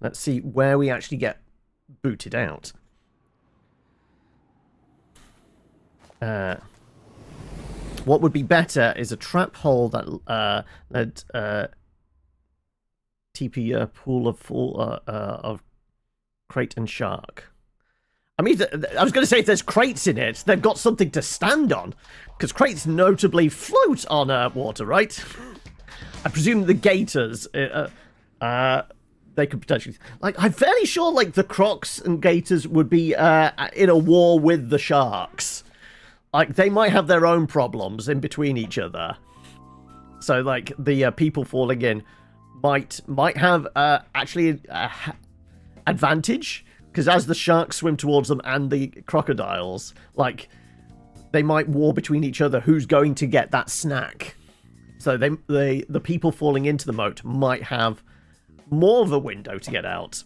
Let's see where we actually get booted out. What would be better is a trap hole that led TP a pool of crate and shark. I mean, I was going to say if there's crates in it, they've got something to stand on, because crates notably float on water, right? I presume the gators, they could potentially... Like, I'm fairly sure, like, the crocs and gators would be in a war with the sharks. Like, they might have their own problems in between each other. So, like, the people falling in might have actually advantage, because as the sharks swim towards them and the crocodiles, like, they might war between each other who's going to get that snack. So the people falling into the moat might have more of a window to get out.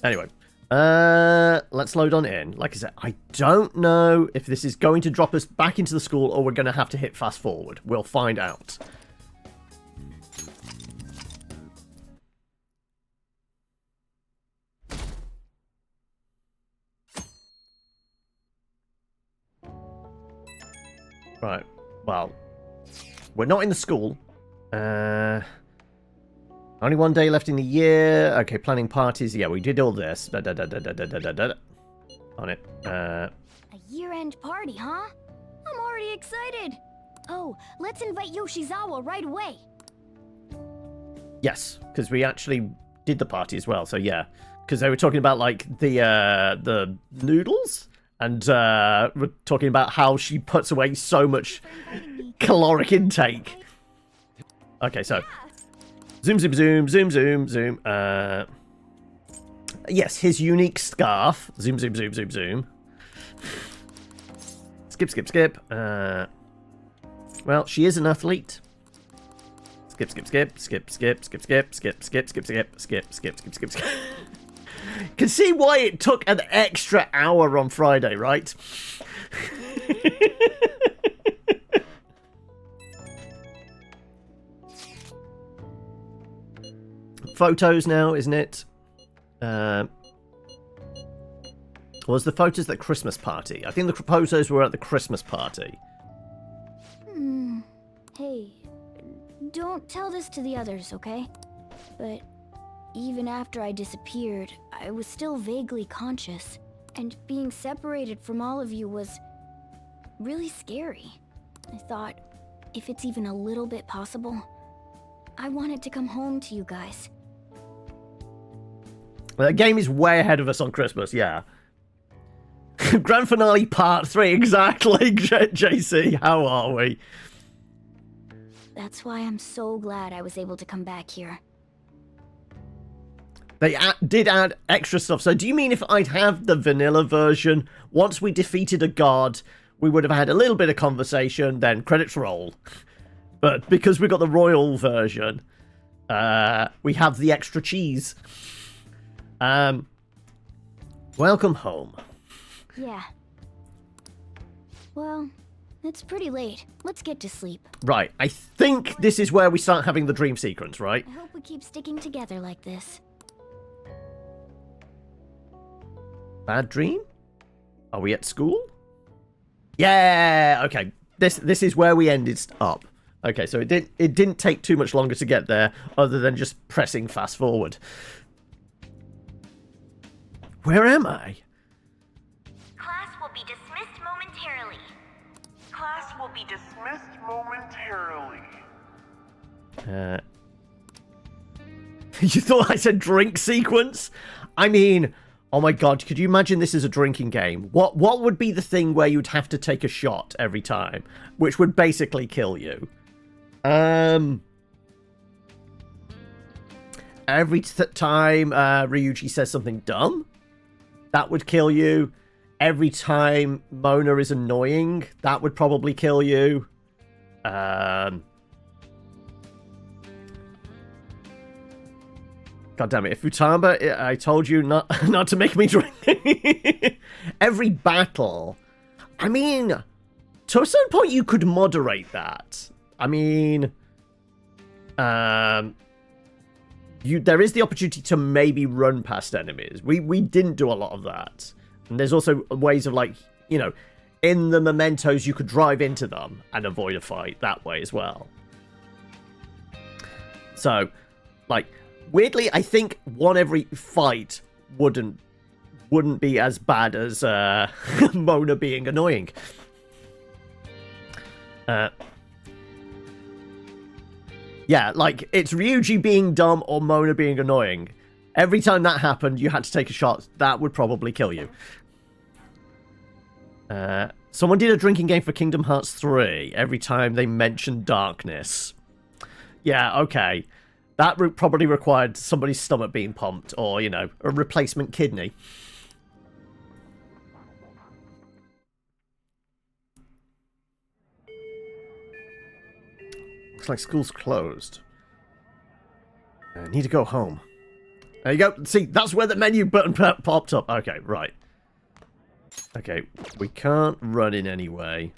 Anyway, let's load on in. Like I said, I don't know if this is going to drop us back into the school or we're going to have to hit fast forward. We'll find out. Right, well, we're not in the school. Only one day left in the year. Okay, planning parties. Yeah, we did all this. On it. A year-end party, huh? I'm already excited. Oh, let's invite Yoshizawa right away. Yes, because we actually did the party as well. So yeah, because they were talking about like the noodles. And we're talking about how she puts away so much caloric intake. Okay, so zoom, zoom, zoom, zoom, zoom, zoom. Yes, his unique scarf. Zoom, zoom, zoom, zoom, zoom. Skip, skip, skip. Well, she is an athlete. Skip, skip, skip, skip, skip, skip, skip, skip, skip, skip, skip, skip, skip, skip, skip, skip. Can see why it took an extra hour on Friday, right? Photos now, isn't it? Was the photos at the Christmas party? I think the photos were at the Christmas party. Hey, don't tell this to the others, okay? But even after I disappeared, I was still vaguely conscious, and being separated from all of you was really scary. I thought, if it's even a little bit possible, I wanted to come home to you guys. Well, the game is way ahead of us on Christmas, yeah. Grand finale part 3, exactly, JC, how are we? That's why I'm so glad I was able to come back here. They did add extra stuff. So do you mean if I'd have the vanilla version, once we defeated a god, we would have had a little bit of conversation, then credits roll. But because we got the royal version, we have the extra cheese. Welcome home. Yeah. Well, it's pretty late. Let's get to sleep. Right, I think this is where we start having the dream sequence, right? I hope we keep sticking together like this. Bad dream? Are we at school? Yeah, okay. This is where we ended up. Okay, so it didn't take too much longer to get there, other than just pressing fast forward. Where am I? Class will be dismissed momentarily. Class will be dismissed momentarily. You thought I said drink sequence? I mean, oh my god, could you imagine this is a drinking game? What would be the thing where you'd have to take a shot every time, which would basically kill you? Every time Ryuji says something dumb, that would kill you. Every time Mona is annoying, that would probably kill you. God damn it. If Futaba, I told you not to make me drink. Every battle. I mean, to a certain point, you could moderate that. I mean, there is the opportunity to maybe run past enemies. We didn't do a lot of that. And there's also ways of, like, you know, in the mementos you could drive into them and avoid a fight that way as well. So, like, weirdly, I think one every fight wouldn't be as bad as Mona being annoying. Yeah, like, it's Ryuji being dumb or Mona being annoying. Every time that happened, you had to take a shot. That would probably kill you. Someone did a drinking game for Kingdom Hearts 3 every time they mentioned darkness. Yeah, okay. That probably required somebody's stomach being pumped or, you know, a replacement kidney. Looks like school's closed. I need to go home. There you go. See, that's where the menu button popped up. Okay, right. Okay, we can't run in any way.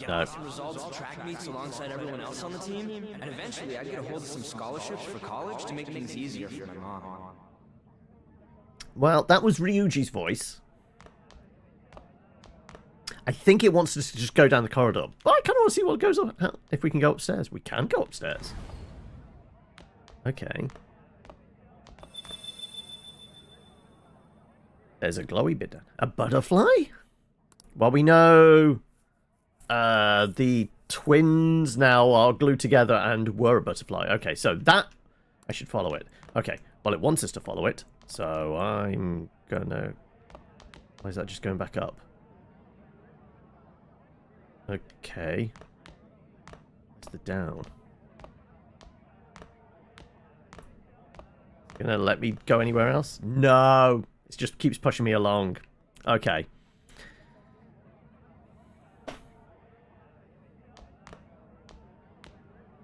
No. Some results at track meets alongside everyone else on the team, and eventually I'd get a hold of some scholarships for college to make things easier for my mom. Well, that was Ryuji's voice. I think it wants us to just go down the corridor. But I kind of want to see what goes on. If we can go upstairs. We can go upstairs. Okay. There's a glowy bit down. A butterfly? Well, we know the twins now are glued together and were a butterfly. Okay, so that... I should follow it. Okay, well, it wants us to follow it. So I'm gonna... Why is that just going back up? Okay. Where's the down? Gonna let me go anywhere else? No! It just keeps pushing me along. Okay.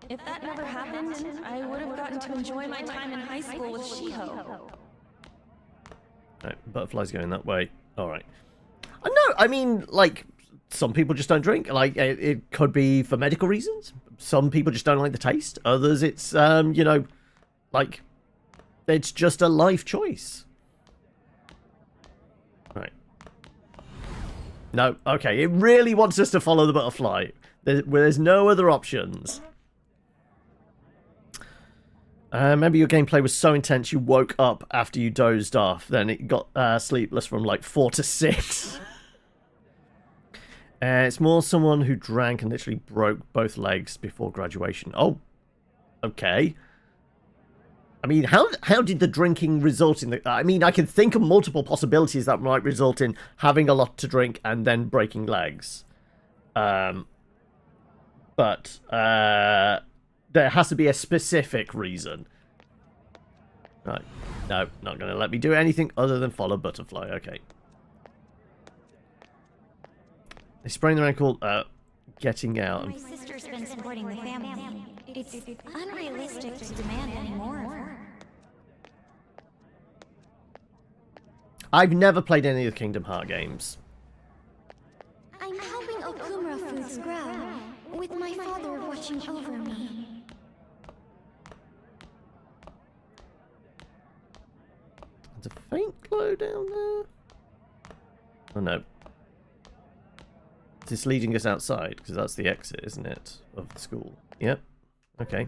If that never happened, I would have gotten to enjoy my time in high school with Shiho. Right, butterfly's going that way. Alright. No, I mean, like, some people just don't drink. Like, it could be for medical reasons. Some people just don't like the taste. Others, it's, you know, like, it's just a life choice. Right. No, okay. It really wants us to follow the butterfly. There's no other options. Maybe your gameplay was so intense you woke up after you dozed off. Then it got sleepless from like 4 to 6. It's more someone who drank and literally broke both legs before graduation. Oh, okay. I mean, how did the drinking result in the... I mean, I can think of multiple possibilities that might result in having a lot to drink and then breaking legs. But there has to be a specific reason. Right. No, not going to let me do anything other than follow butterfly. Okay. They sprained their ankle, getting out. My sister's been supporting the family. It's unrealistic to demand any more of her. I've never played any of the Kingdom Hearts games. I'm helping Okumura Foods grow, with my father watching over me. There's a faint glow down there. Oh no. Is this leading us outside? Because that's the exit, isn't it? Of the school. Yep. Okay.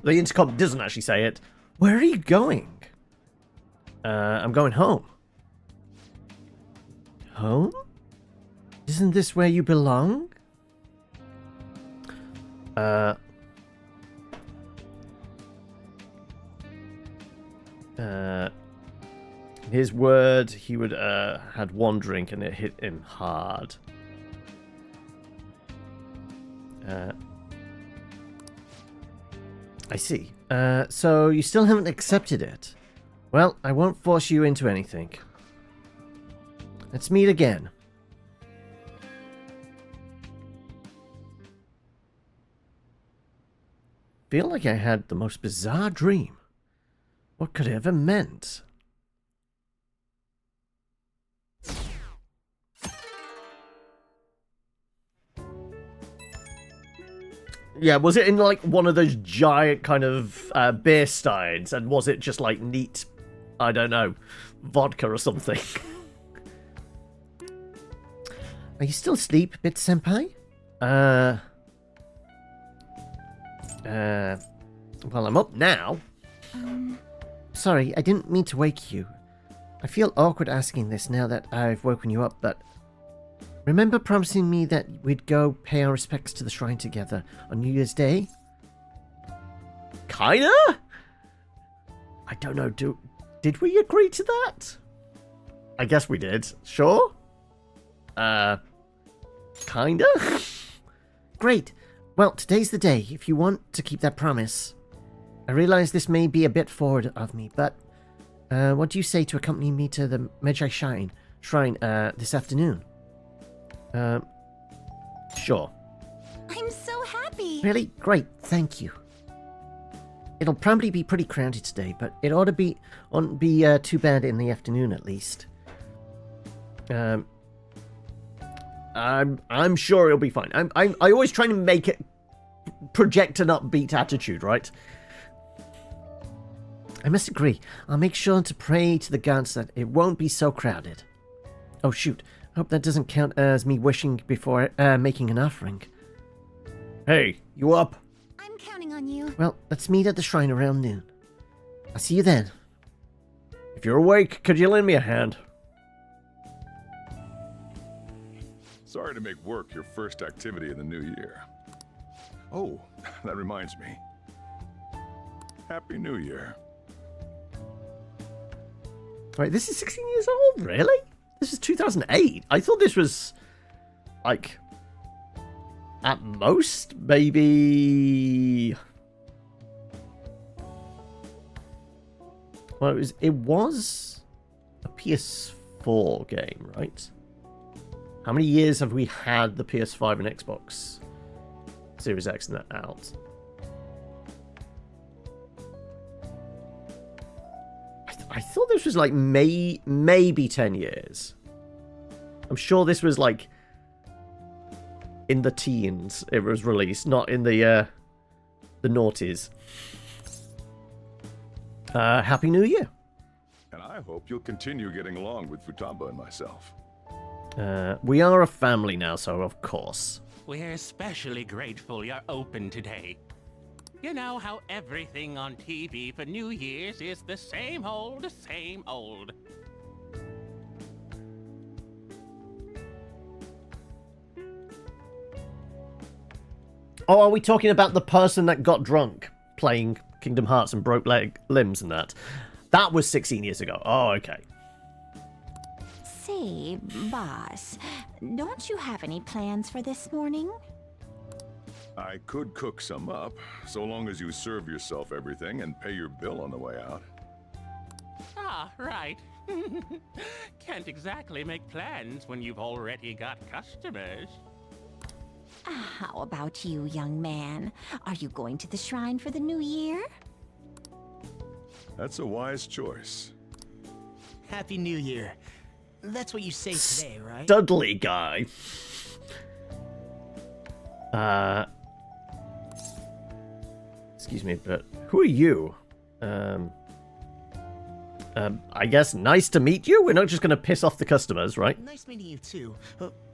The intercom doesn't actually say it. Where are you going? I'm going home. Home? Isn't this where you belong? His word, he would had one drink and it hit him hard. I see. So you still haven't accepted it. Well, I won't force you into anything. Let's meet again. Feel like I had the most bizarre dream. What could it have meant? Yeah, was it in like one of those giant kind of beer steins, and was it just like neat, I don't know, vodka or something? Are you still asleep, Bit Senpai? Well, I'm up now. Sorry, I didn't mean to wake you. I feel awkward asking this now that I've woken you up, but remember promising me that we'd go pay our respects to the shrine together on New Year's Day? Kinda? I don't know, did we agree to that? I guess we did. Sure? Kinda? Great. Well, today's the day, if you want to keep that promise. I realize this may be a bit forward of me, but what do you say to accompanying me to the Medjai Shrine this afternoon? Sure. I'm so happy. Really? Great, thank you. It'll probably be pretty crowded today, but it ought to be won't be too bad in the afternoon at least. I'm sure it'll be fine. I always try to make it project an upbeat attitude, right? I must agree. I'll make sure to pray to the gods that it won't be so crowded. Oh shoot, hope that doesn't count as me wishing before making an offering. Hey, you up? I'm counting on you. Well, let's meet at the shrine around noon. I'll see you then. If you're awake, could you lend me a hand? Sorry to make work your first activity in the new year. Oh, that reminds me. Happy New Year. Right, this is 16 years old? Really? This is 2008. I thought this was, like, at most, maybe... Well, it was a PS4 game, right? How many years have we had the PS5 and Xbox Series X and that out? I thought this was like maybe 10 years. I'm sure this was like in the teens it was released, not in the noughties. Happy New Year. And I hope you'll continue getting along with Futaba and myself. We are a family now, so of course. We're especially grateful you're open today. You know how everything on TV for New Year's is the same old, same old. Oh, are we talking about the person that got drunk playing Kingdom Hearts and broke limbs and that? That was 16 years ago. Oh, okay. Say, boss, don't you have any plans for this morning? I could cook some up, so long as you serve yourself everything and pay your bill on the way out. Ah, right. Can't exactly make plans when you've already got customers. How about you, young man? Are you going to the shrine for the new year? That's a wise choice. Happy New Year. That's what you say today, right? Dudley guy. Excuse me, but who are you? I guess nice to meet you? We're not just going to piss off the customers, right? Nice meeting you too.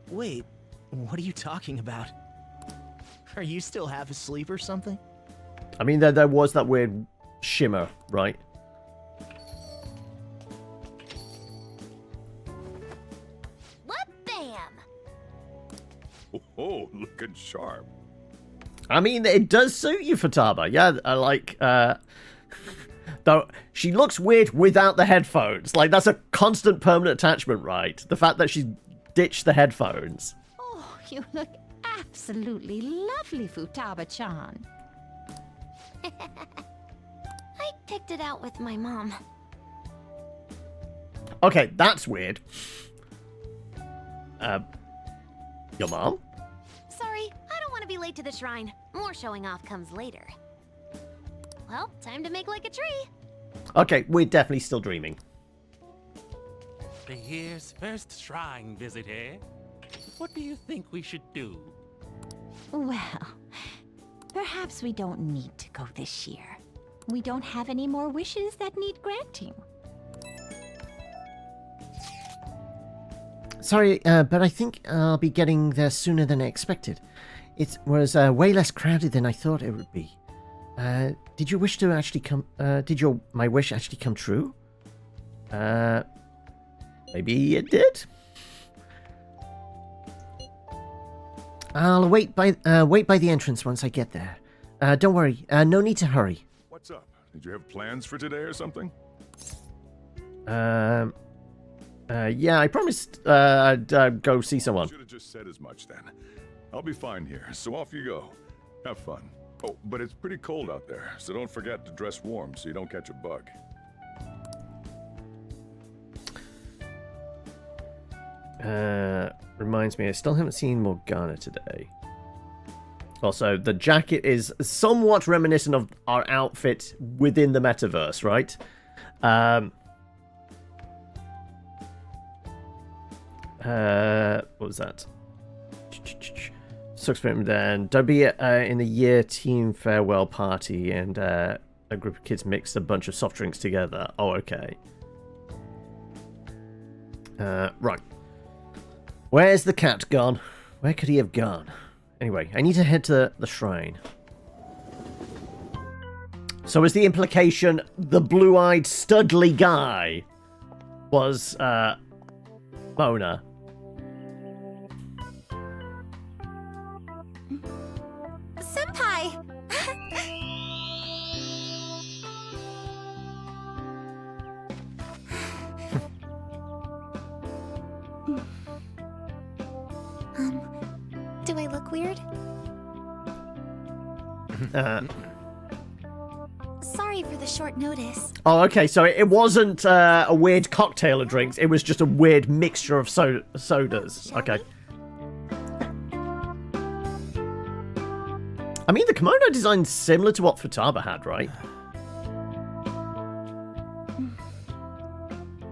Wait, what are you talking about? Are you still half asleep or something? I mean, there was that weird shimmer, right? What bam? Oh, looking sharp. I mean, it does suit you, Futaba. Yeah, though she looks weird without the headphones. Like, that's a constant permanent attachment, right? The fact that she's ditched the headphones. Oh, you look absolutely lovely, Futaba-chan. I picked it out with my mom. Okay, that's weird. Your mom? Sorry, I don't want to be late to the shrine. More showing off comes later. Well, time to make like a tree. Okay, we're definitely still dreaming. The year's first shrine visit, eh? What do you think we should do? Well, Perhaps we don't need to go this year. We don't have any more wishes that need granting. Sorry, but I think I'll be getting there sooner than I expected. It was way less crowded than I thought it would be. Did your wish to actually come? My wish actually come true? Maybe it did. I'll wait by the entrance once I get there. Don't worry. No need to hurry. What's up? Did you have plans for today or something? Yeah, I promised I'd go see someone. Should have just said as much then. I'll be fine here, so off you go. Have fun. Oh, but it's pretty cold out there, so don't forget to dress warm so you don't catch a bug. Reminds me, I still haven't seen Morgana today. Also, the jacket is somewhat reminiscent of our outfit within the metaverse, right? What was that? Sucks for him then. Don't be in the year team farewell party and a group of kids mixed a bunch of soft drinks together. Oh, okay. Right. Where's the cat gone? Where could he have gone? Anyway, I need to head to the shrine. So is the implication the blue-eyed studly guy was Mona? Senpai! Do I look weird? Sorry for the short notice. Oh, okay, so it wasn't a weird cocktail of drinks, it was just a weird mixture of sodas. Okay. I mean, the kimono design's similar to what Futaba had, right?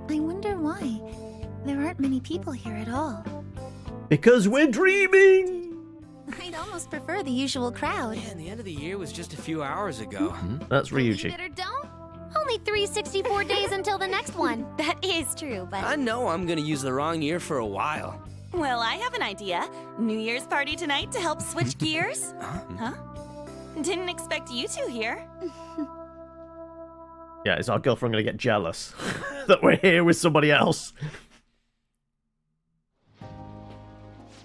I wonder why. There aren't many people here at all. Because we're dreaming! I'd almost prefer the usual crowd. Yeah, and the end of the year was just a few hours ago. That's Ryuji. Believe it or don't, only 364 days until the next one. That is true, but... I know I'm gonna use the wrong year for a while. Well, I have an idea. New Year's party tonight to help switch gears? Huh? Didn't expect you two here. Yeah, is our girlfriend going to get jealous that we're here with somebody else?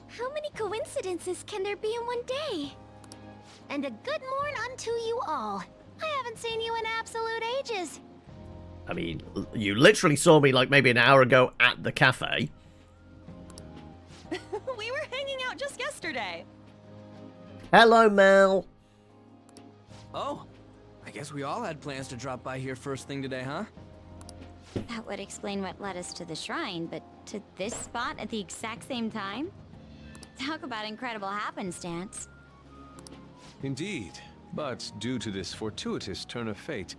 How many coincidences can there be in one day? And a good morn unto you all. I haven't seen you in absolute ages. I mean, you literally saw me like maybe an hour ago at the cafe. We were hanging out just yesterday. Hello, Mel. Oh, I guess we all had plans to drop by here first thing today, huh? That would explain what led us to the shrine, but to this spot at the exact same time? Talk about incredible happenstance. Indeed, but due to this fortuitous turn of fate,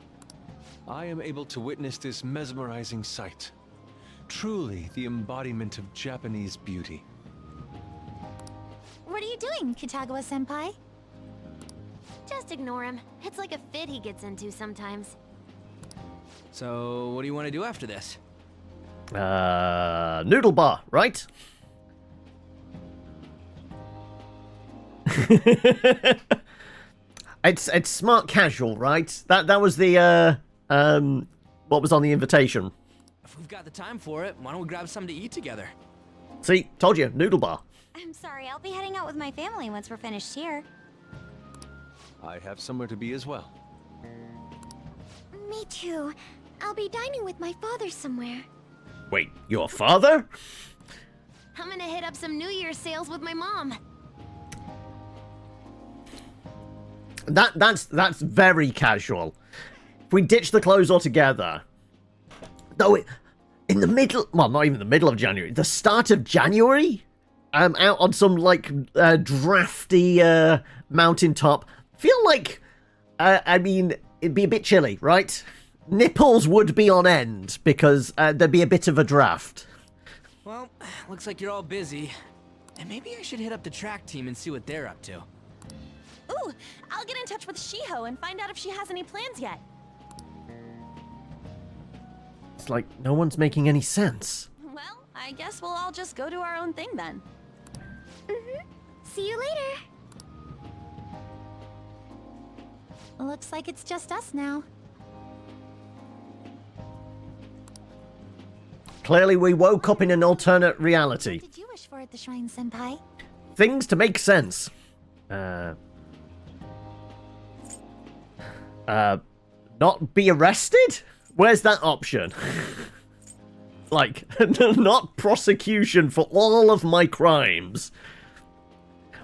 I am able to witness this mesmerizing sight. Truly the embodiment of Japanese beauty. What are you doing, Kitagawa-senpai? Just ignore him. It's like a fit he gets into sometimes. So, what do you want to do after this? Noodle bar, right? It's smart casual, right? That was the what was on the invitation. If we've got the time for it, why don't we grab something to eat together? See, told you, noodle bar. I'm sorry, I'll be heading out with my family once we're finished here. I have somewhere to be as well. Me too. I'll be dining with my father somewhere. Wait, your father? I'm gonna hit up some New Year's sales with my mom. That's very casual. If we ditch the clothes altogether, though, in the middle, well, not even the middle of January, the start of January, out on some like drafty mountaintop, feel like, I mean, it'd be a bit chilly, right? Nipples would be on end because there'd be a bit of a draft. Well, looks like you're all busy. And maybe I should hit up the track team and see what they're up to. Woohoo! I'll get in touch with Shiho and find out if she has any plans yet. It's like no one's making any sense. Well, I guess we'll all just go do our own thing then. See you later. Looks like it's just us now. Clearly we woke up in an alternate reality. What did you wish for at the shrine, Senpai? Things to make sense. Not be arrested? Where's that option? Like, not prosecution for all of my crimes.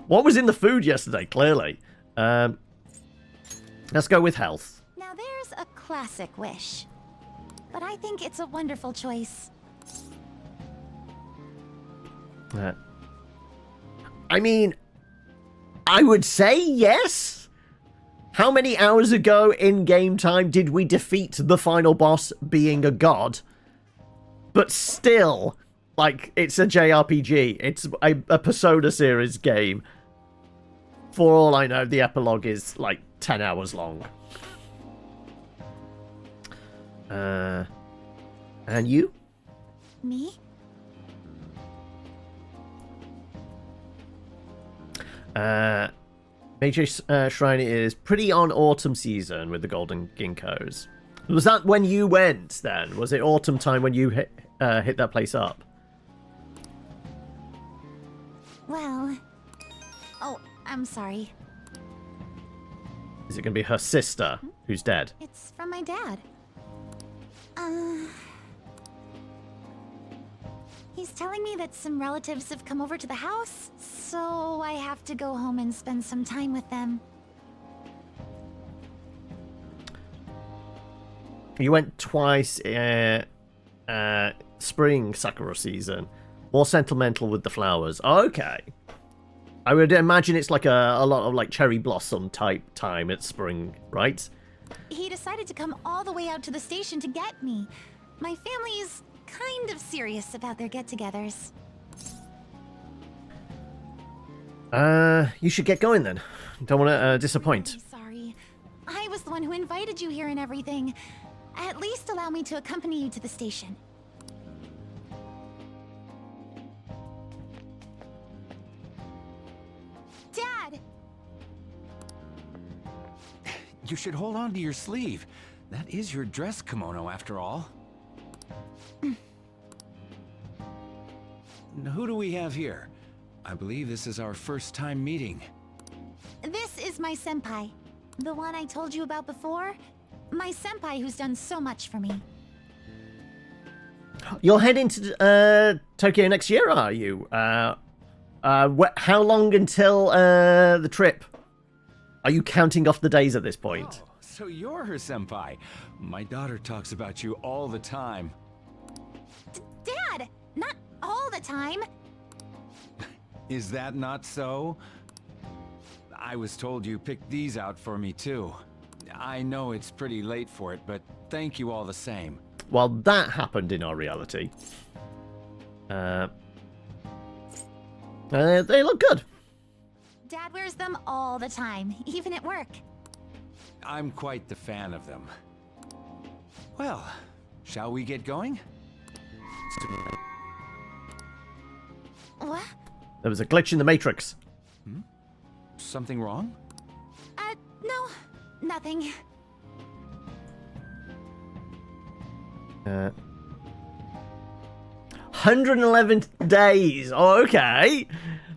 What was in the food yesterday, clearly? Let's go with health. Now there's a classic wish. But I think it's a wonderful choice. I mean, I would say yes. How many hours ago in game time did we defeat the final boss being a god? But still, like, it's a jRPG. It's a Persona series game. For all I know, the epilogue is like 10 hours long. And you? Me? Meiji Shrine is pretty on autumn season with the golden ginkgos. Was that when you went then? Was it autumn time when you hit that place up? Well... Oh, I'm sorry. Is it going to be her sister who's dead? It's from my dad. He's telling me that some relatives have come over to the house, so I have to go home and spend some time with them. You went twice, spring Sakura season. More sentimental with the flowers. Okay. I would imagine it's like a lot of like cherry blossom type time at spring, right? He decided to come all the way out to the station to get me. My family's kind of serious about their get-togethers. You should get going then. Don't want to disappoint. I'm sorry. I was the one who invited you here and everything. At least allow me to accompany you to the station. Dad! You should hold on to your sleeve. That is your dress kimono, after all. Who do we have here? I believe this is our first time meeting. This is my senpai. The one I told you about before. My senpai who's done so much for me. You're heading to Tokyo next year, are you? How long until the trip? Are you counting off the days at this point? Oh, so you're her senpai. My daughter talks about you all the time. Dad! Not all the time. Is that not so? I was told you picked these out for me too. I know it's pretty late for it, but thank you all the same. Well, that happened in our reality. They look good. Dad wears them all the time, even at work. I'm quite the fan of them. Well, shall we get going? What? There was a glitch in the Matrix. Something wrong? No. Nothing. 111 days. Oh, okay.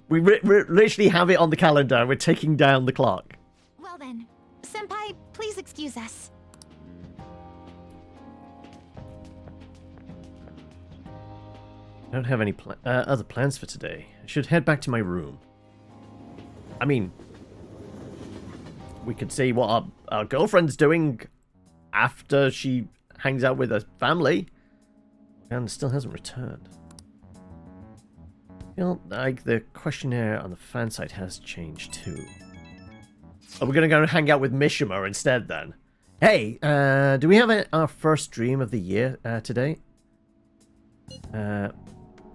We literally have it on the calendar. We're ticking down the clock. Well then, senpai, please excuse us. I don't have any other plans for today. I should head back to my room. I mean, we could see what our girlfriend's doing after she hangs out with her family. And still hasn't returned. I feel like the questionnaire on the fan site has changed too. Are we going to go hang out with Mishima instead then? Hey, do we have our first stream of the year today?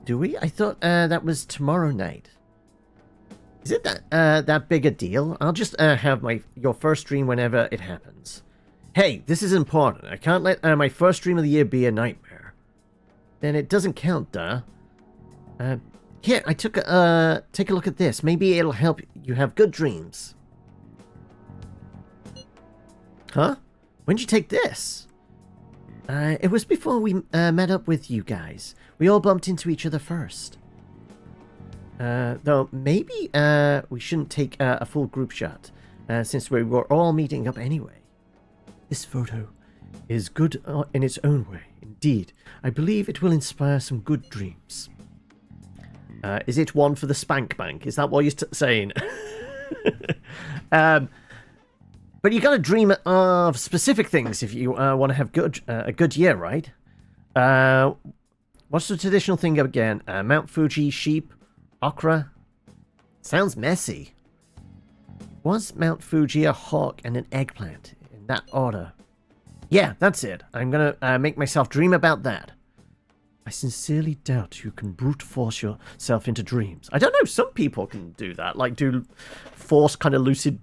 Do we? I thought that was tomorrow night. Is it that big a deal? I'll just have your first dream whenever it happens. Hey, this is important. I can't let my first dream of the year be a nightmare. Then it doesn't count, duh. Here, I take a look at this. Maybe it'll help you have good dreams. Huh? When'd you take this? It was before we met up with you guys. We all bumped into each other first. Though maybe we shouldn't take a full group shot, since we were all meeting up anyway. This photo is good in its own way. Indeed, I believe it will inspire some good dreams. Is it one for the spank bank? Is that what you're saying? But you gotta dream of specific things if you want to have a good year, right? What's the traditional thing again? Mount Fuji, sheep, okra? Sounds messy. Was Mount Fuji a hawk and an eggplant? In that order. Yeah, that's it. I'm gonna make myself dream about that. I sincerely doubt you can brute force yourself into dreams. I don't know, some people can do that, like do force kind of lucid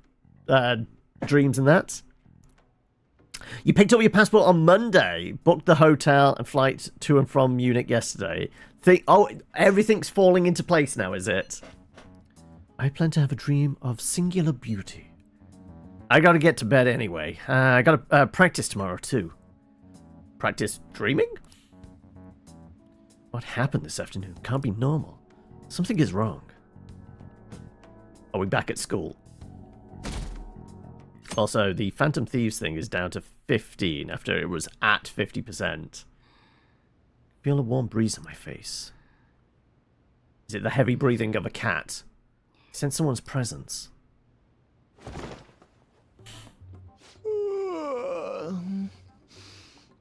dreams and that. You picked up your passport on Monday, booked the hotel and flight to and from Munich yesterday. Everything's falling into place now, is it? I plan to have a dream of singular beauty. I gotta get to bed anyway. I gotta practice tomorrow too. Practice dreaming? What happened this afternoon can't be normal. Something is wrong. Are we back at school? Also, the Phantom Thieves thing is down to 15 after it was at 50%. Feel a warm breeze on my face. Is it the heavy breathing of a cat? Sense someone's presence.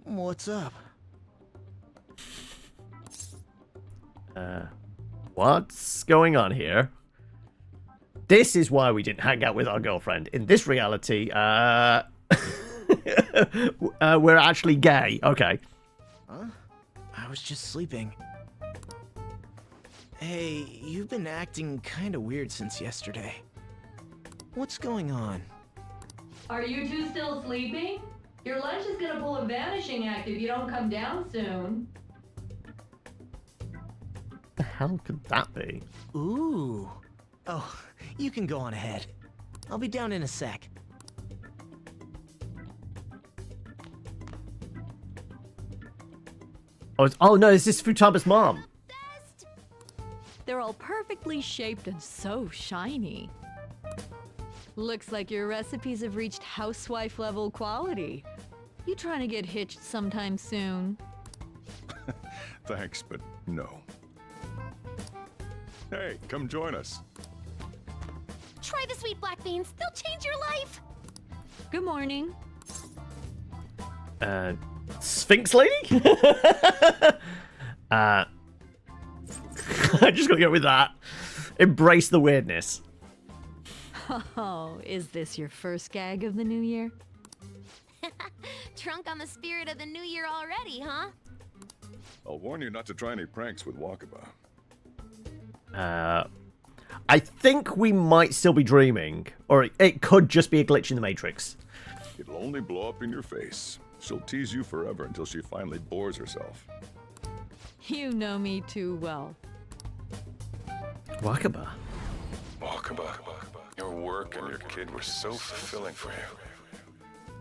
What's up? What's going on here? This is why we didn't hang out with our girlfriend. In this reality, we're actually gay. Okay. Huh? I was just sleeping. Hey, you've been acting kind of weird since yesterday. What's going on? Are you two still sleeping? Your lunch is gonna pull a vanishing act if you don't come down soon. What the hell could that be? Ooh. Oh, you can go on ahead. I'll be down in a sec. Oh no, this is Futaba's mom. They're all perfectly shaped and so shiny. Looks like your recipes have reached housewife level quality. You trying to get hitched sometime soon? Thanks, but no. Hey, come join us. Try the sweet black beans. They'll change your life. Good morning. Sphinx lady? I just gotta go with that. Embrace the weirdness. Oh, is this your first gag of the new year? Drunk on the spirit of the new year already, huh? I'll warn you not to try any pranks with Wakaba. I think we might still be dreaming, or it could just be a glitch in the Matrix. It'll only blow up in your face. She'll tease you forever until she finally bores herself. You know me too well. Wakaba. Wakaba, your work and your kid were so fulfilling for you.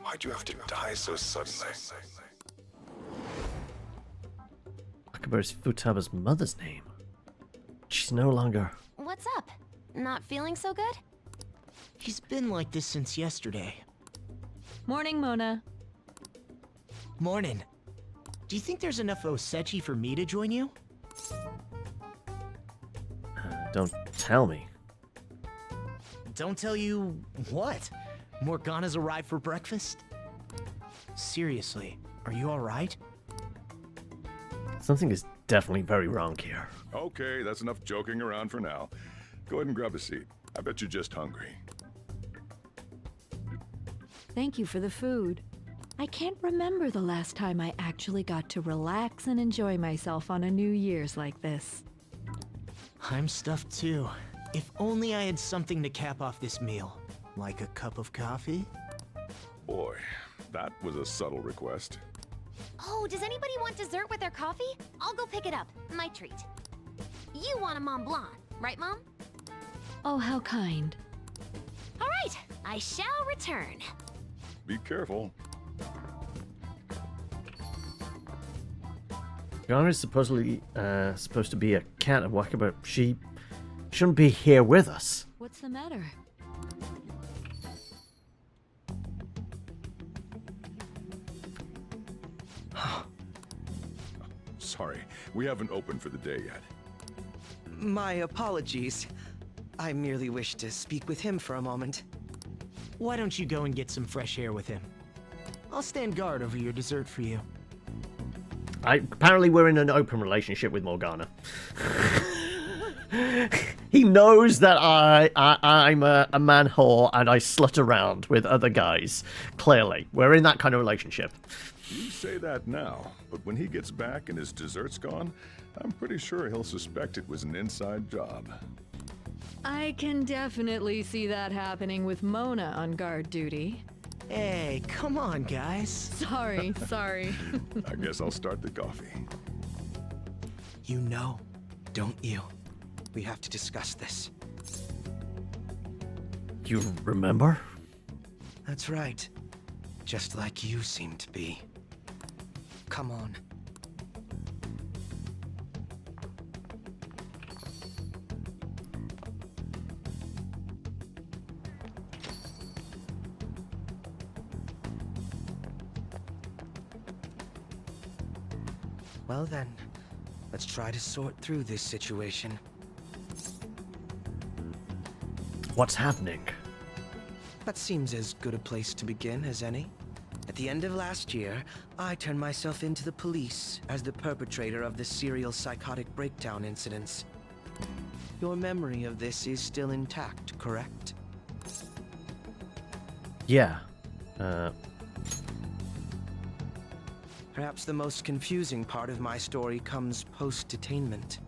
Why'd you have to die so suddenly? Wakaba is Futaba's mother's name. She's no longer... What's up? Not feeling so good? He's been like this since yesterday. Morning, Mona. Morning. Do you think there's enough Osechi for me to join you? Don't tell me. Don't tell you what? Morgana's arrived for breakfast? Seriously, are you alright? Something is definitely very wrong here. Okay, that's enough joking around for now. Go ahead and grab a seat. I bet you're just hungry. Thank you for the food. I can't remember the last time I actually got to relax and enjoy myself on a New Year's like this. I'm stuffed too. If only I had something to cap off this meal. Like a cup of coffee? Boy, that was a subtle request. Oh, does anybody want dessert with their coffee? I'll go pick it up. My treat. You want a Mont Blanc, right, Mom? Oh, how kind. All right, I shall return. Be careful. Garner's supposedly supposed to be a cat and Wakaba. She shouldn't be here with us. What's the matter? Sorry, we haven't opened for the day yet. My apologies. I merely wish to speak with him for a moment. Why don't you go and get some fresh air with him? I'll stand guard over your dessert for you. Apparently we're in an open relationship with Morgana. He knows that I'm a man whore and I slut around with other guys. Clearly, we're in that kind of relationship. You say that now, but when he gets back and his dessert's gone, I'm pretty sure he'll suspect it was an inside job. I can definitely see that happening with Mona on guard duty. Hey, come on, guys. Sorry. I guess I'll start the coffee. You know, don't you? We have to discuss this. You remember? That's right. Just like you seem to be. Come on. Well then, let's try to sort through this situation. What's happening? That seems as good a place to begin as any. At the end of last year, I turned myself into the police as the perpetrator of the serial psychotic breakdown incidents. Your memory of this is still intact, correct? Yeah. Perhaps the most confusing part of my story comes post-detainment.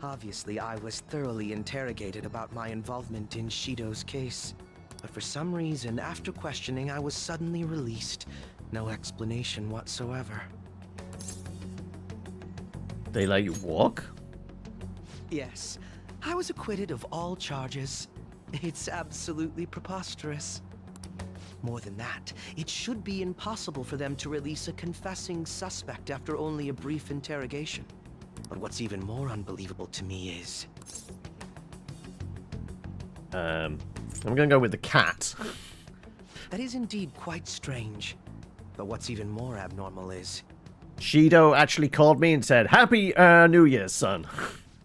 Obviously, I was thoroughly interrogated about my involvement in Shido's case. But for some reason, after questioning, I was suddenly released. No explanation whatsoever. They let you walk? Yes, I was acquitted of all charges. It's absolutely preposterous. More than that, it should be impossible for them to release a confessing suspect after only a brief interrogation. But what's even more unbelievable to me is... I'm gonna go with the cat. That is indeed quite strange. But what's even more abnormal is... Shido actually called me and said, Happy New Year, son.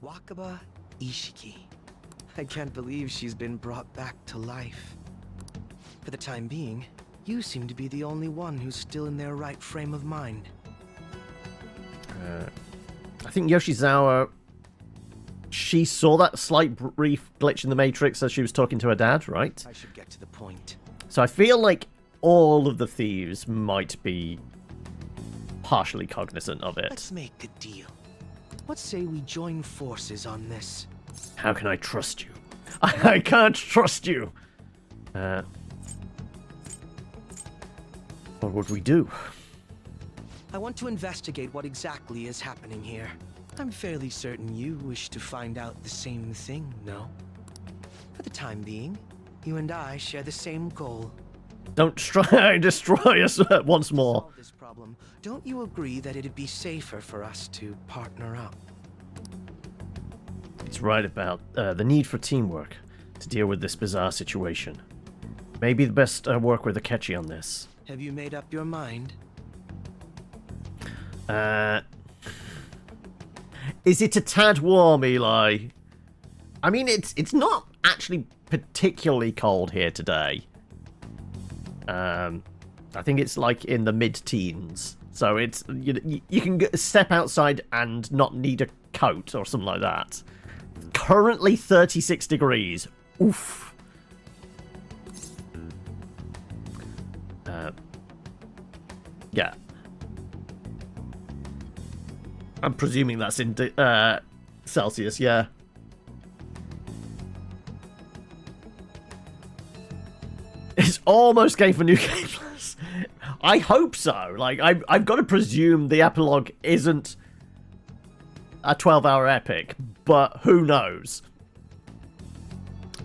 Wakaba Ishiki. I can't believe she's been brought back to life. For the time being, you seem to be the only one who's still in their right frame of mind. I think Yoshizawa... She saw that slight brief glitch in the Matrix as she was talking to her dad, right? I should get to the point. So I feel like all of the thieves might be partially cognizant of it. Let's make a deal. What say we join forces on this? How can I trust you? I can't trust you! What would we do? I want to investigate what exactly is happening here. I'm fairly certain you wish to find out the same thing, no? For the time being, you and I share the same goal. Don't destroy us once more. To solve this problem, don't you agree that it'd be safer for us to partner up? It's right about the need for teamwork to deal with this bizarre situation. Maybe the best work with Akechi on this. Have you made up your mind? Is it a tad warm, Eli? I mean, it's not actually particularly cold here today. I think it's like in the mid-teens. So it's you can step outside and not need a coat or something like that. Currently 36 degrees. Oof. Yeah. I'm presuming that's in Celsius, yeah. almost game for New Game Plus. I hope so. Like, I've got to presume the epilogue isn't a 12-hour epic, but who knows?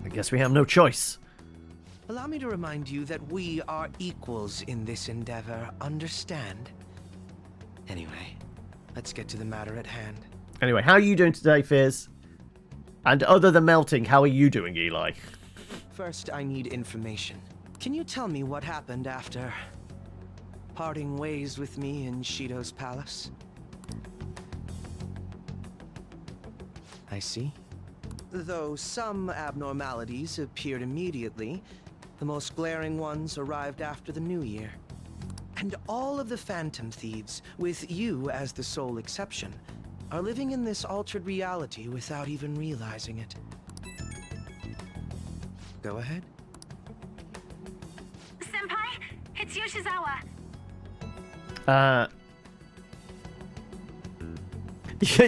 I guess we have no choice. Allow me to remind you that we are equals in this endeavor, understand? Anyway, let's get to the matter at hand. Anyway, how are you doing today, Fizz? And other than melting, how are you doing, Eli? First, I need information. Can you tell me what happened after parting ways with me in Shido's palace? I see. Though some abnormalities appeared immediately, the most glaring ones arrived after the new year. And all of the Phantom Thieves, with you as the sole exception, are living in this altered reality without even realizing it. Go ahead. Senpai, it's Yoshizawa.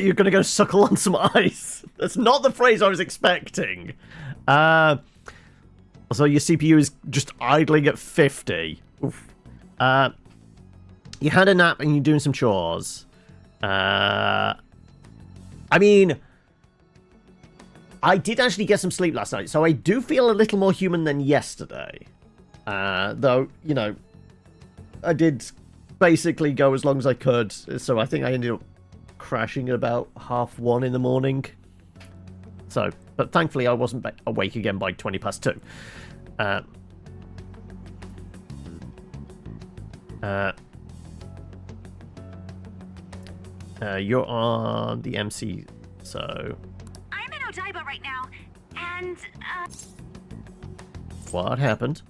You're gonna go suckle on some ice. That's not the phrase I was expecting. So your CPU is just idling at 50. Oof. You had a nap and you're doing some chores. I mean, I did actually get some sleep last night, so I do feel a little more human than yesterday. Though, you know, I did basically go as long as I could, so I think I ended up crashing at about 1:30 in the morning. So, but thankfully I wasn't awake again by 2:20. You're on the MC, so... I'm in Odaiba right now, and, What happened?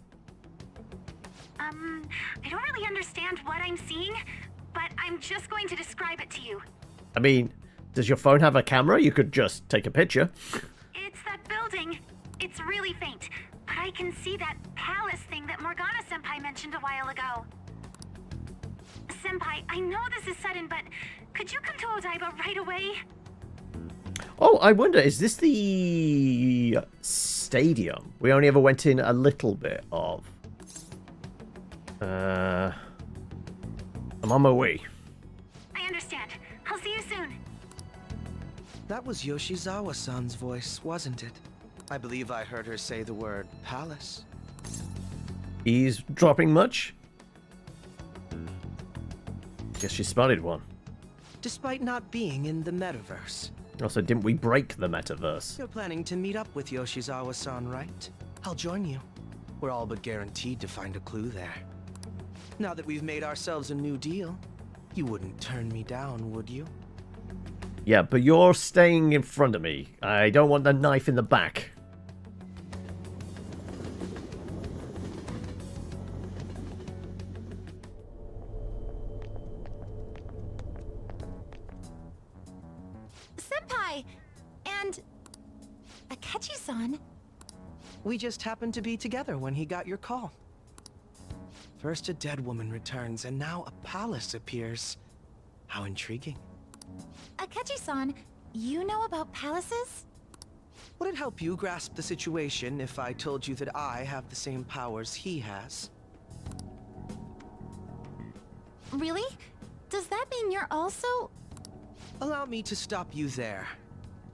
I don't really understand what I'm seeing, but I'm just going to describe it to you. I mean, does your phone have a camera? You could just take a picture. It's that building. It's really faint, but I can see that palace thing that Morgana-senpai mentioned a while ago. Senpai, I know this is sudden, but could you come to Odaiba right away? Oh, I wonder, is this the stadium we only ever went in a little bit of? I'm on my way. I understand. I'll see you soon. That was Yoshizawa-san's voice, wasn't it? I believe I heard her say the word palace. He's dropping much? Guess she spotted one. Despite not being in the metaverse. Also, didn't we break the metaverse? You're planning to meet up with Yoshizawa-san, right? I'll join you. We're all but guaranteed to find a clue there. Now that we've made ourselves a new deal, you wouldn't turn me down, would you? Yeah, but you're staying in front of me. I don't want the knife in the back. Senpai! And... Akechi-san? We just happened to be together when he got your call. First a dead woman returns, and now a palace appears. How intriguing. Akechi-san, you know about palaces? Would it help you grasp the situation if I told you that I have the same powers he has? Really? Does that mean you're also... Allow me to stop you there.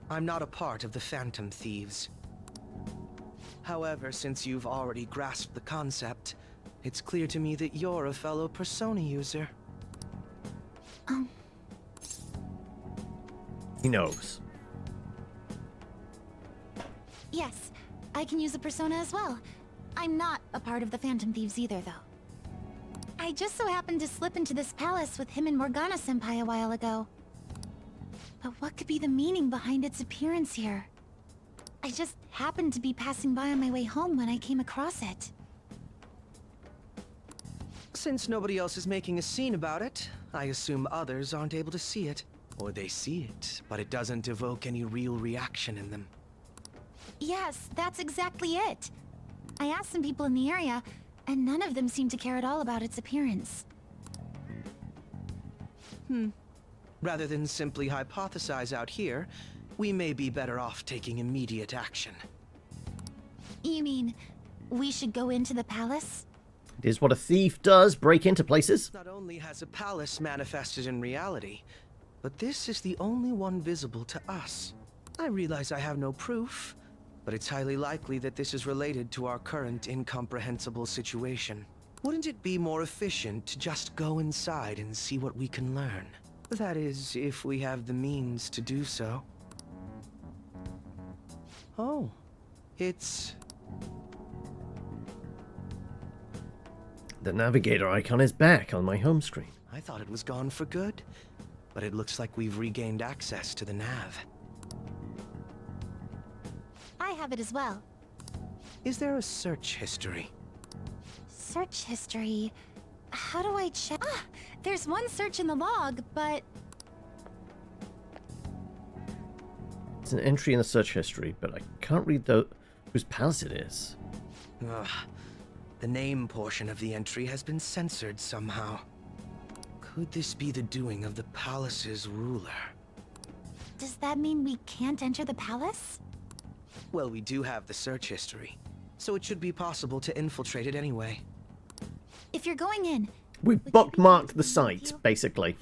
I'm not a part of the Phantom Thieves. However, since you've already grasped the concept, it's clear to me that you're a fellow Persona user. He knows. Yes, I can use a persona as well. I'm not a part of the Phantom Thieves either, though. I just so happened to slip into this palace with him and Morgana-senpai a while ago. But what could be the meaning behind its appearance here? I just happened to be passing by on my way home when I came across it. Since nobody else is making a scene about it, I assume others aren't able to see it. Or they see it, but it doesn't evoke any real reaction in them. Yes, that's exactly it. I asked some people in the area, and none of them seemed to care at all about its appearance. Rather than simply hypothesize out here, we may be better off taking immediate action. You mean, we should go into the palace? It is what a thief does, break into places. Not only has a palace manifested in reality, but this is the only one visible to us. I realize I have no proof, but it's highly likely that this is related to our current incomprehensible situation. Wouldn't it be more efficient to just go inside and see what we can learn? That is, if we have the means to do so. Oh, it's... The navigator icon is back on my home screen. I thought it was gone for good, but it looks like we've regained access to the nav. I have it as well. Is there a search history? Search history... How do I check? Ah! There's one search in the log, but... It's an entry in the search history, but I can't read whose palace it is. Ugh. The name portion of the entry has been censored somehow. Could this be the doing of the palace's ruler? Does that mean we can't enter the palace? Well, we do have the search history, so it should be possible to infiltrate it anyway. If you're going in... We bookmarked the site, basically.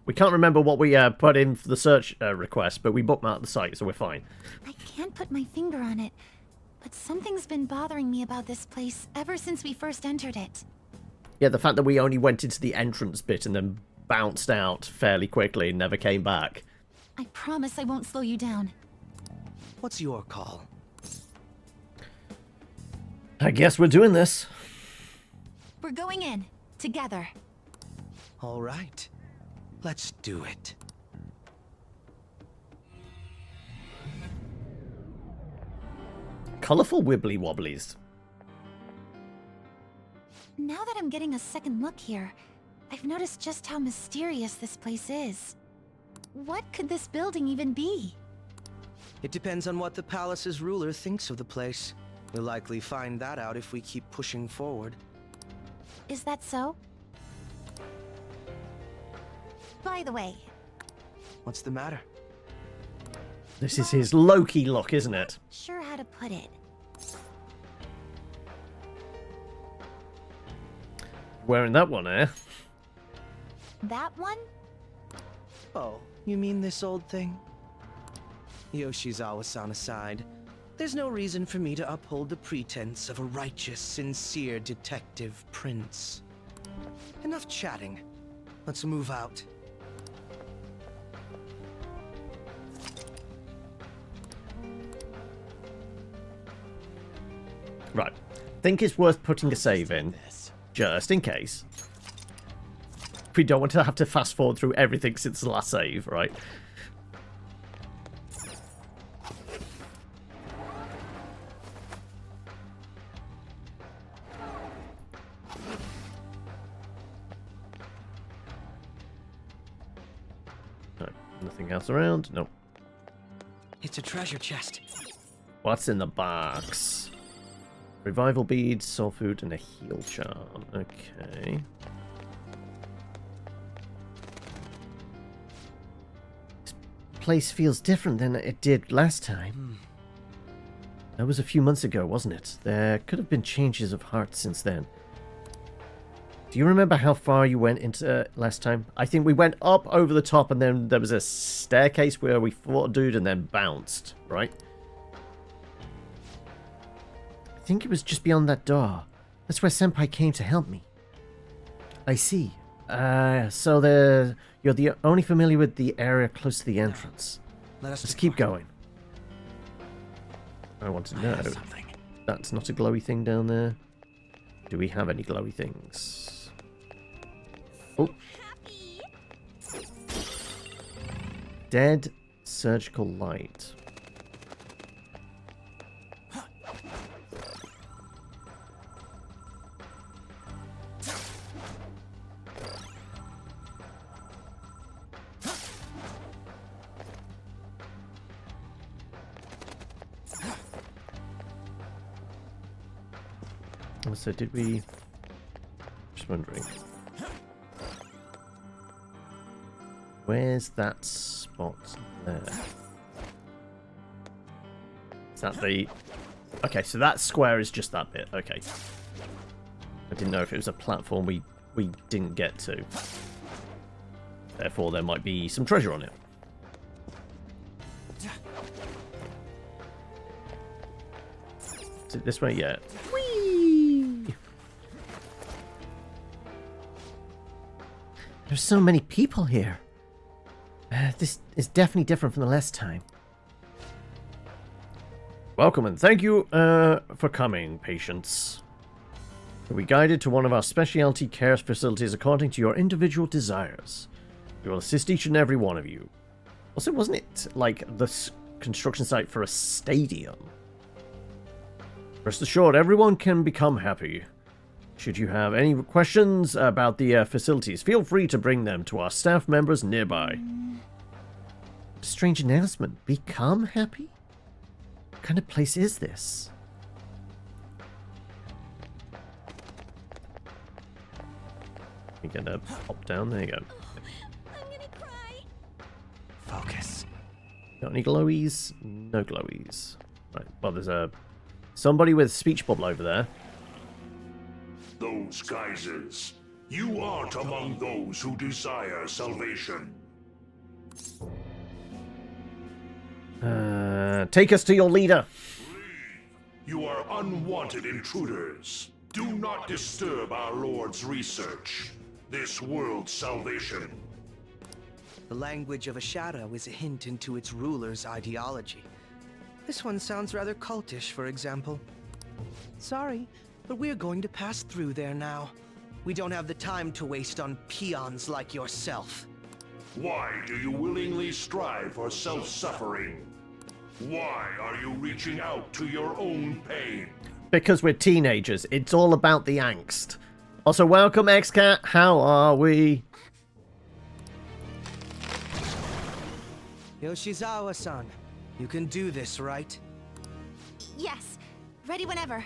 We can't remember what we put in for the search request, but we bookmarked the site, so we're fine. I can't put my finger on it, but something's been bothering me about this place ever since we first entered it. Yeah, the fact that we only went into the entrance bit and then bounced out fairly quickly and never came back. I promise I won't slow you down. What's your call? I guess we're doing this. We're going in, together. All right. Let's do it. Colourful wibbly wobblies. Now that I'm getting a second look here, I've noticed just how mysterious this place is. What could this building even be? It depends on what the palace's ruler thinks of the place. We'll likely find that out if we keep pushing forward. Is that so? By the way... What's the matter? This is his Loki look, isn't it? Sure how to put it. Wearing that one, eh? That one? Oh, you mean this old thing? Yoshizawa-san aside, there's no reason for me to uphold the pretense of a righteous, sincere detective prince. Enough chatting. Let's move out. Right. Think it's worth putting a save in, just in case. We don't want to have to fast forward through everything since the last save, right? No, nothing else around? Nope. It's a treasure chest. What's in the box? Revival beads, soul food, and a heal charm. Okay. This place feels different than it did last time. That was a few months ago, wasn't it? There could have been changes of heart since then. Do you remember how far you went into last time? I think we went up over the top and then there was a staircase where we fought a dude and then bounced, right? I think it was just beyond that door. That's where Senpai came to help me. I see. So you're the only familiar with the area close to the entrance. Let's keep going. I want to know. That's not a glowy thing down there. Do we have any glowy things? Oh. Dead surgical light. So did we... Just wondering. Where's that spot there? Is that the Okay, so that square is just that bit. Okay. I didn't know if it was a platform we didn't get to. Therefore, there might be some treasure on it. Is it this way? Yeah. Whee! There's so many people here. This is definitely different from the last time. Welcome and thank you for coming, patients. You'll be guided to one of our specialty care facilities according to your individual desires. We will assist each and every one of you. Also, wasn't it like the construction site for a stadium? Rest assured, everyone can become happy. Should you have any questions about the facilities, feel free to bring them to our staff members nearby. Strange announcement. Become happy? What kind of place is this? You gonna hop down? There you go. I'm gonna cry. Focus. Got any glowies? No glowies. Right. Well, there's somebody with speech bubble over there. Those geysers. You aren't among those who desire salvation. Take us to your leader. You are unwanted intruders. Do not disturb our Lord's research. This world's salvation. The language of a shadow is a hint into its ruler's ideology. This one sounds rather cultish, for example. Sorry, but we're going to pass through there now. We don't have the time to waste on peons like yourself. Why do you willingly strive for self-suffering? Why are you reaching out to your own pain? Because we're teenagers. It's all about the angst. Also, welcome, X-Cat. How are we? Yoshizawa-san, you can do this, right? Yes. Ready whenever.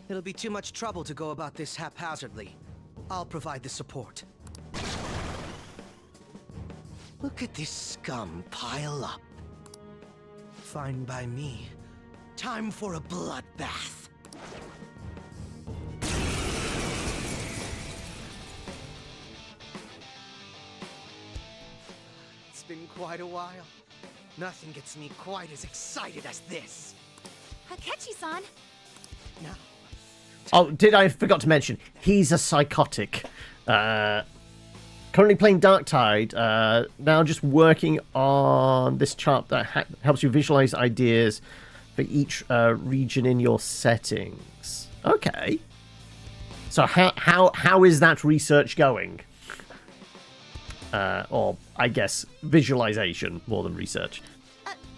It'll be too much trouble to go about this haphazardly. I'll provide the support. Look at this scum pile up. Fine by me. Time for a bloodbath. It's been quite a while. Nothing gets me quite as excited as this. Akechi-san. Now. Oh, I forgot to mention, he's a psychotic. Currently playing Darktide, now just working on this chart that helps you visualize ideas for each region in your settings. Okay. So how is that research going? Or, I guess, visualization more than research.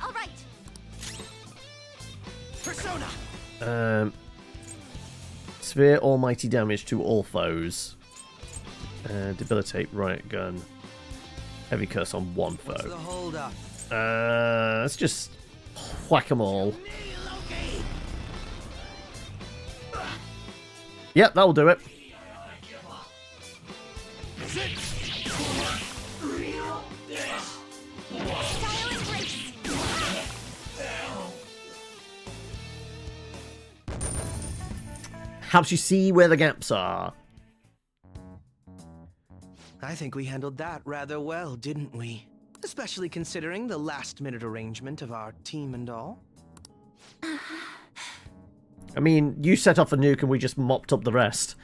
All right. Persona. Sphere almighty damage to all foes. Debilitate riot gun. Heavy curse on one foe. What's the hold up? Let's just whack them all. Yep, that'll do it. Helps you see where the gaps are. I think we handled that rather well, didn't we? Especially considering the last-minute arrangement of our team and all. I mean, you set off a nuke and we just mopped up the rest.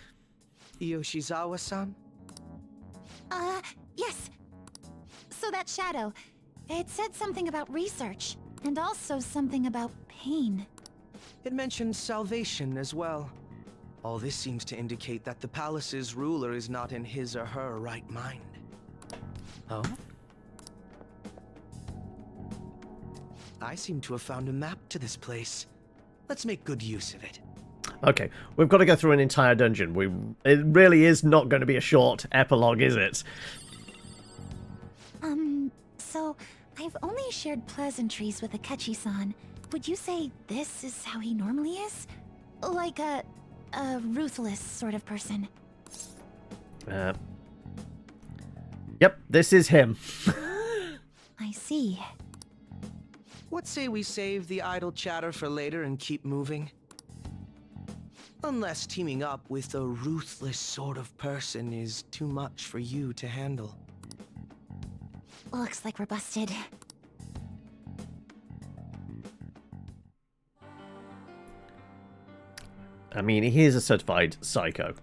Yoshizawa-san? Yes. So that shadow, it said something about research, and also something about pain. It mentioned salvation as well. All this seems to indicate that the palace's ruler is not in his or her right mind. Oh? I seem to have found a map to this place. Let's make good use of it. Okay, we've got to go through an entire dungeon. It really is not going to be a short epilogue, is it? So I've only shared pleasantries with Akechi-san. Would you say this is how he normally is? Like a ruthless sort of person? Yep, this is him. I see. What say we save the idle chatter for later and keep moving? Unless teaming up with a ruthless sort of person is too much for you to handle. Looks like we're busted. I mean, he is a certified psycho.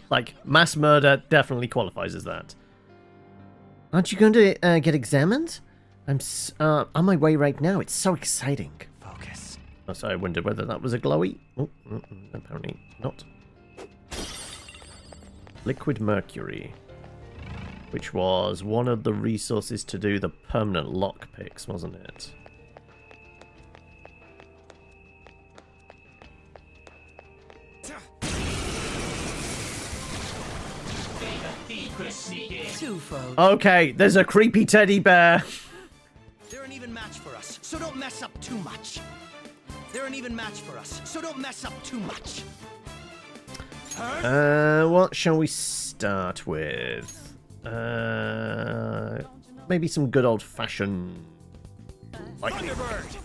Like, mass murder definitely qualifies as that. Aren't you going to get examined? I'm on my way right now. It's so exciting. Focus. Oh, so I wondered whether that was a glowy. Oh, apparently not. Liquid mercury. Which was one of the resources to do the permanent lockpicks, wasn't it? Okay, there's a creepy teddy bear. They're an even match for us, so don't mess up too much. They're an even match for us, so don't mess up too much. What shall we start with? Maybe some good old-fashioned lightning. Thunderbird!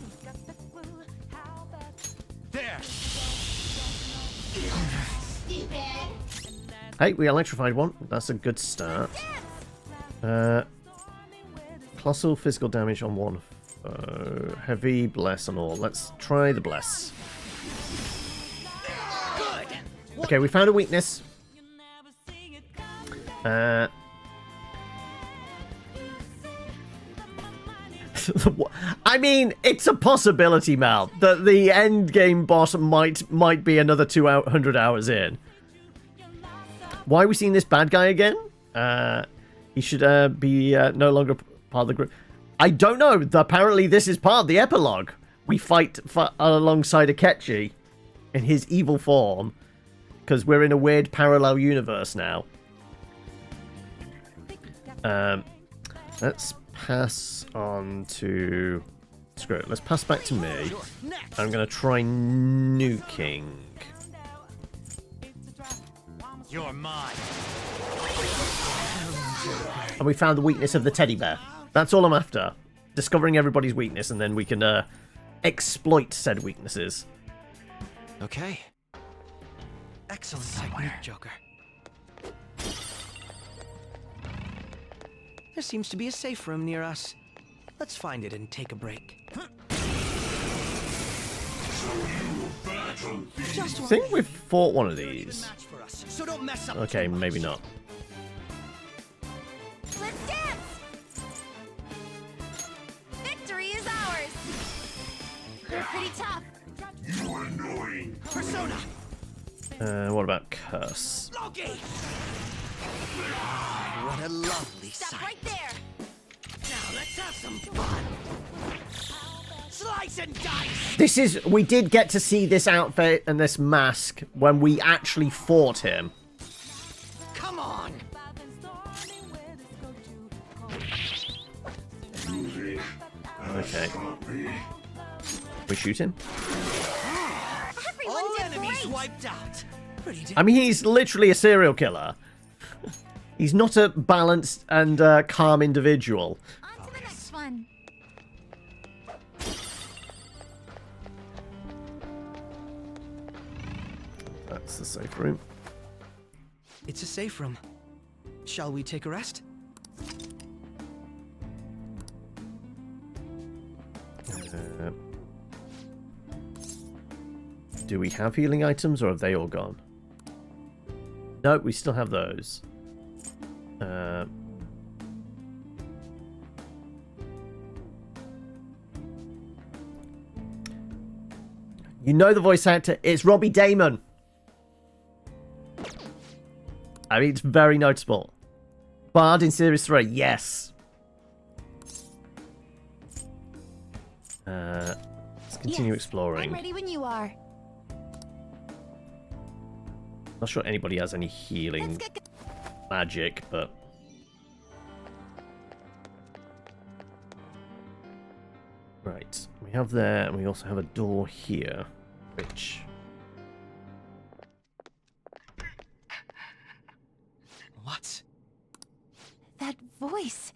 There! Hey, we electrified one. That's a good start. Colossal physical damage on one. Heavy bless on all. Let's try the bless. Okay, we found a weakness. I mean, it's a possibility, Mal, that the end game boss might be another 200 hours in. Why are we seeing this bad guy again? He should be no longer part of the group. I don't know. Apparently, this is part of the epilogue. We fight alongside Akechi in his evil form because we're in a weird parallel universe now. Let's pass on to... Screw it. Let's pass back to me. I'm going to try nuking. You're mine. And we found the weakness of the teddy bear. That's all I'm after. Discovering everybody's weakness, and then we can exploit said weaknesses. Okay. Excellent technique, Joker. There seems to be a safe room near us. Let's find it and take a break. I think we've fought one of these. So don't mess up. Okay, maybe not. Let's dance! Victory is ours! They're pretty tough. You annoying Persona! What about Curse? Loki! What a lovely Stop sight. right there! Now let's have some fun. Slice and dice! This is... We did get to see this outfit and this mask when we actually fought him. Come on! Okay. We shoot him? Everyone All did enemies great! wiped out. Pretty I mean, he's literally a serial killer. He's not a balanced and calm individual. On to the next one. That's the safe room. It's a safe room. Shall we take a rest? Do we have healing items, or have they all gone? No, we still have those. You know the voice actor. It's Robbie Damon. I mean, it's very noticeable. Bard in Series 3, yes. Let's continue exploring. I'm ready when you are. Not sure anybody has any healing magic, but... Right, we have there, and we also have a door here, which... What? That voice.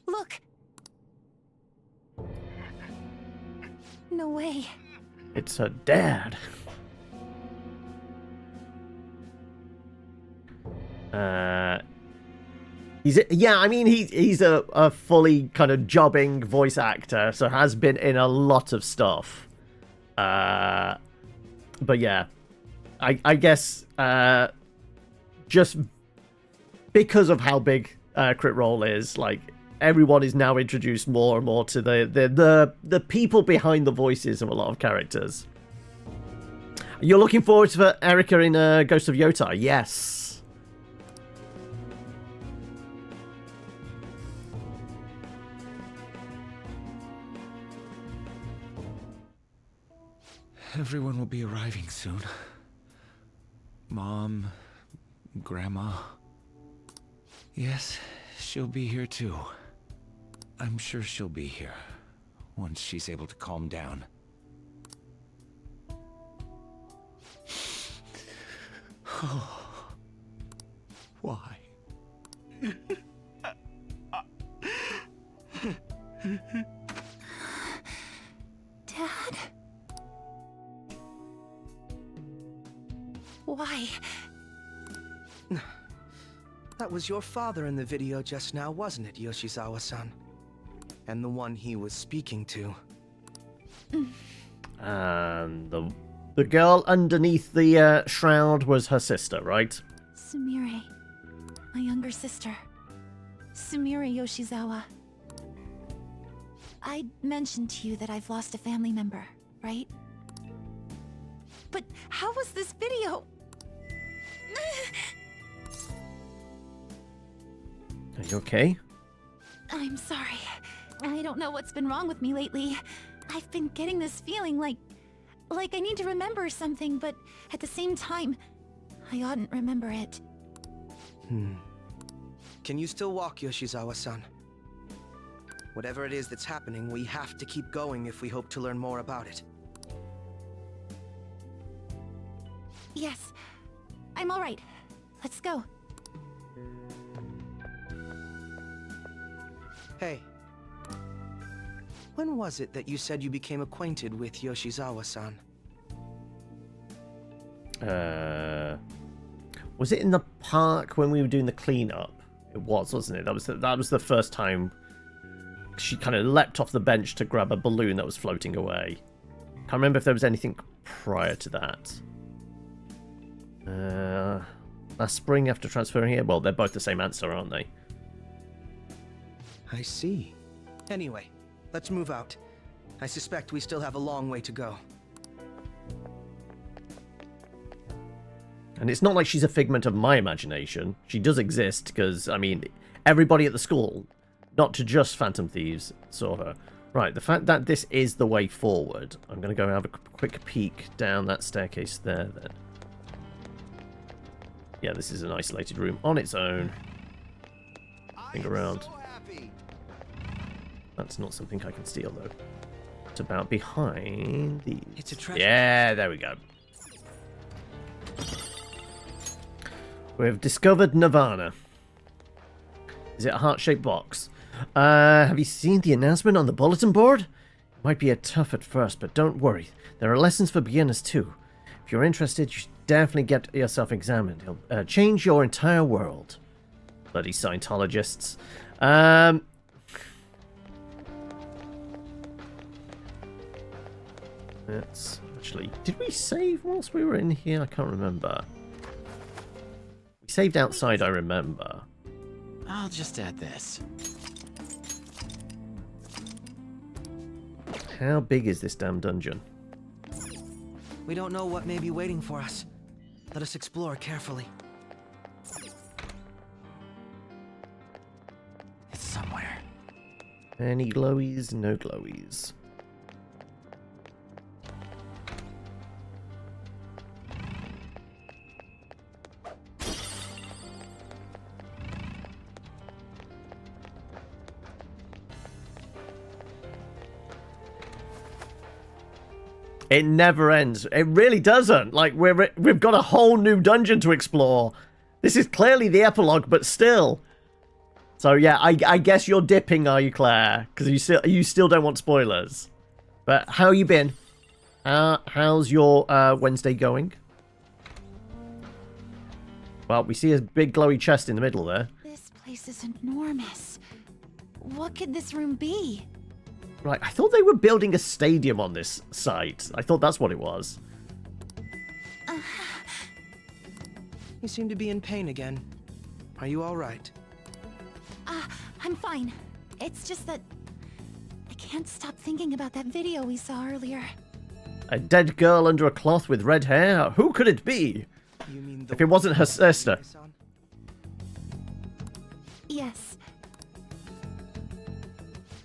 Look. No way. It's her dad. He's a fully kind of jobbing voice actor, so has been in a lot of stuff. But yeah, I guess just because of how big Crit Role is, like, everyone is now introduced more and more to the people behind the voices of a lot of characters. You're looking forward to Erica in Ghost of Yotai? Yes. Everyone will be arriving soon. Mom, Grandma. Yes, she'll be here too. I'm sure she'll be here once she's able to calm down. Why? Dad? Why? That was your father in the video just now, wasn't it, Yoshizawa-san? And the one he was speaking to. And the girl underneath the shroud was her sister, right? Sumire. My younger sister. Sumire Yoshizawa. I mentioned to you that I've lost a family member, right? But how was this video? Are you okay? I'm sorry. I don't know what's been wrong with me lately. I've been getting this feeling like I need to remember something, but at the same time, I oughtn't remember it. Can you still walk, Yoshizawa-san? Whatever it is that's happening, we have to keep going if we hope to learn more about it. Yes. I'm all right. Let's go. Hey. When was it that you said you became acquainted with Yoshizawa-san? Was it in the park when we were doing the cleanup? It was, wasn't it? That was the first time she kind of leapt off the bench to grab a balloon that was floating away. Can't remember if there was anything prior to that. Last spring after transferring here? Well, they're both the same answer, aren't they? I see. Anyway, let's move out. I suspect we still have a long way to go. And it's not like she's a figment of my imagination. She does exist, because, I mean, everybody at the school, not to just Phantom Thieves, saw her. Right, the fact that this is the way forward, I'm going to go have a quick peek down that staircase there, then. Yeah, this is an isolated room on its own. Think around. That's not something I can steal, though. It's about behind these. It's a treasure. Yeah, there we go. We've discovered Nirvana. Is it a heart-shaped box? Have you seen the announcement on the bulletin board? It might be a tough at first, but don't worry. There are lessons for beginners, too. If you're interested, you should definitely get yourself examined. It'll change your entire world. Bloody Scientologists. Let's actually... Did we save whilst we were in here? I can't remember. We saved outside, I remember. I'll just add this. How big is this damn dungeon? We don't know what may be waiting for us. Let us explore carefully. It's somewhere. Any glowies? No glowies. It never ends. It really doesn't. Like, we've got a whole new dungeon to explore. This is clearly the epilogue, but still. So yeah, I guess you're dipping, are you, Claire? Because you still don't want spoilers. But how you been? How's your Wednesday going? Well, we see a big glowy chest in the middle there. This place is enormous. What could this room be? Right, I thought they were building a stadium on this site. I thought that's what it was. You seem to be in pain again. Are you all right? I'm fine. It's just that I can't stop thinking about that video we saw earlier. A dead girl under a cloth with red hair? Who could it be? You mean If it wasn't her sister. Yes.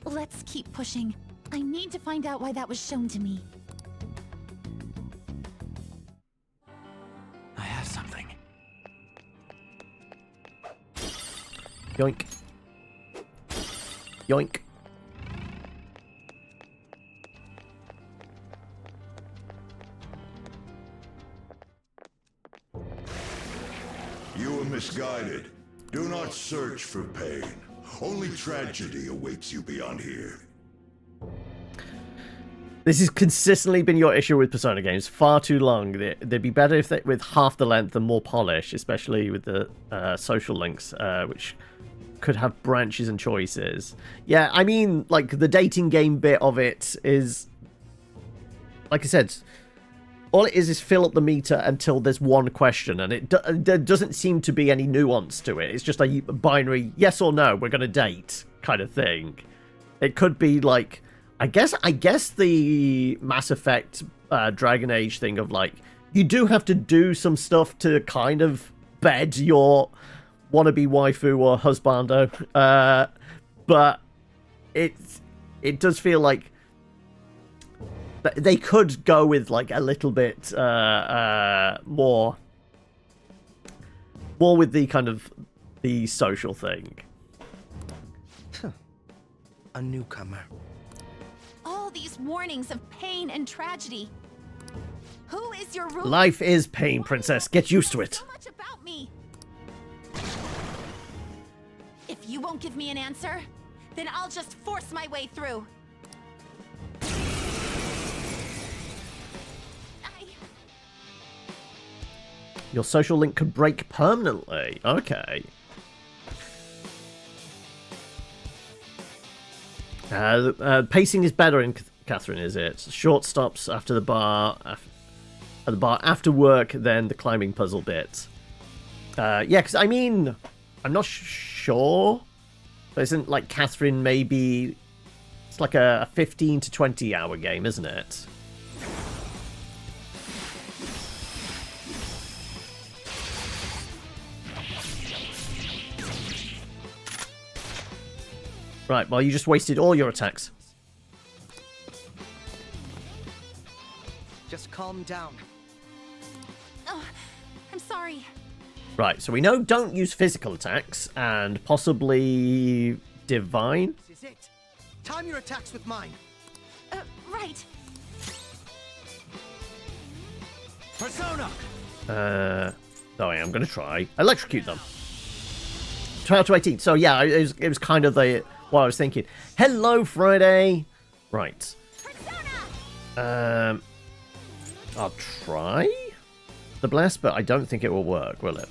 Let's keep pushing. I need to find out why that was shown to me. I have something. Yoink. Yoink. You are misguided. Do not search for pain. Only tragedy awaits you beyond here. This has consistently been your issue with Persona games. Far too long. They'd be better if they with half the length and more polish, especially with the social links, which could have branches and choices. Yeah, I mean, like, the dating game bit of it is, like I said, all it is fill up the meter until there's one question, and there doesn't seem to be any nuance to it. It's just a binary yes or no, we're going to date kind of thing. It could be like, I guess the Mass Effect Dragon Age thing of like, you do have to do some stuff to kind of bed your wannabe waifu or husbando, but it does feel like they could go with like a little bit more with the kind of the social thing. A newcomer. All these warnings of pain and tragedy. Who is your ruler? Life is pain, princess. Get used to it. So much about me. If you won't give me an answer, then I'll just force my way through. Your social link could break permanently. Okay. Pacing is better in Catherine, is it? Short stops after the bar, at the bar after work, then the climbing puzzle bit. Yeah, because I mean, I'm not sure, but isn't like Catherine maybe? It's like a 15 to 20 hour game, isn't it? Right, well, you just wasted all your attacks. Just calm down. Oh, I'm sorry. Right, so we know don't use physical attacks, and possibly divine? This is it. Time your attacks with mine. Right. Persona! Oh, yeah, I'm going to try. Electrocute them. 12 to 18. So, yeah, it was kind of what I was thinking. Hello, Friday. Right. I'll try the blast, but I don't think it will work, will it?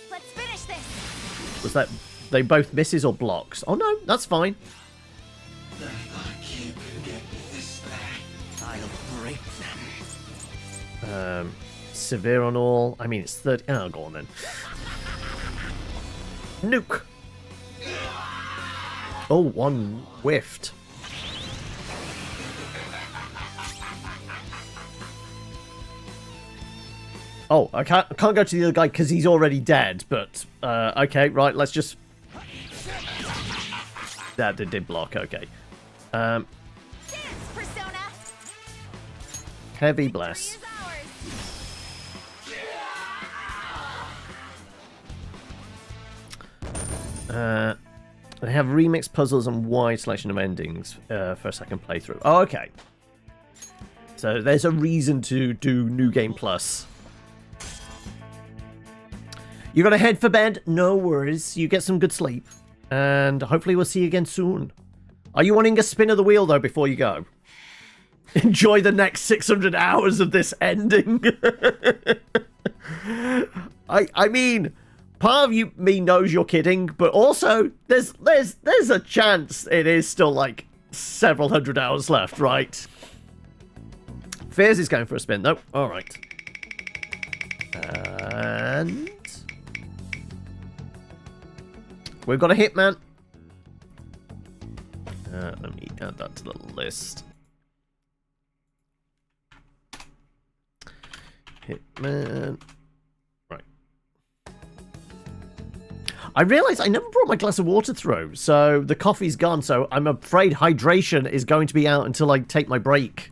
Let's finish this. Was that they both misses or blocks? Oh no, that's fine. I'll break them. Severe on all. I mean, it's 30. Oh, go on then. Nuke. Oh, one whiffed. Oh, I can't go to the other guy because he's already dead, but, okay, right, let's just... That did block, okay. Heavy bless. They have remixed puzzles and wide selection of endings for a second playthrough. Oh, okay. So there's a reason to do New Game Plus. You gotta head for bed? No worries. You get some good sleep. And hopefully we'll see you again soon. Are you wanting a spin of the wheel, though, before you go? Enjoy the next 600 hours of this ending. I mean, part of me knows you're kidding, but also there's a chance it is still like several hundred hours left, right? Fears is going for a spin, though. All right. And we've got a hitman. Let me add that to the list. Hitman. Right. I realised I never brought my glass of water through, so the coffee's gone, so I'm afraid hydration is going to be out until I take my break.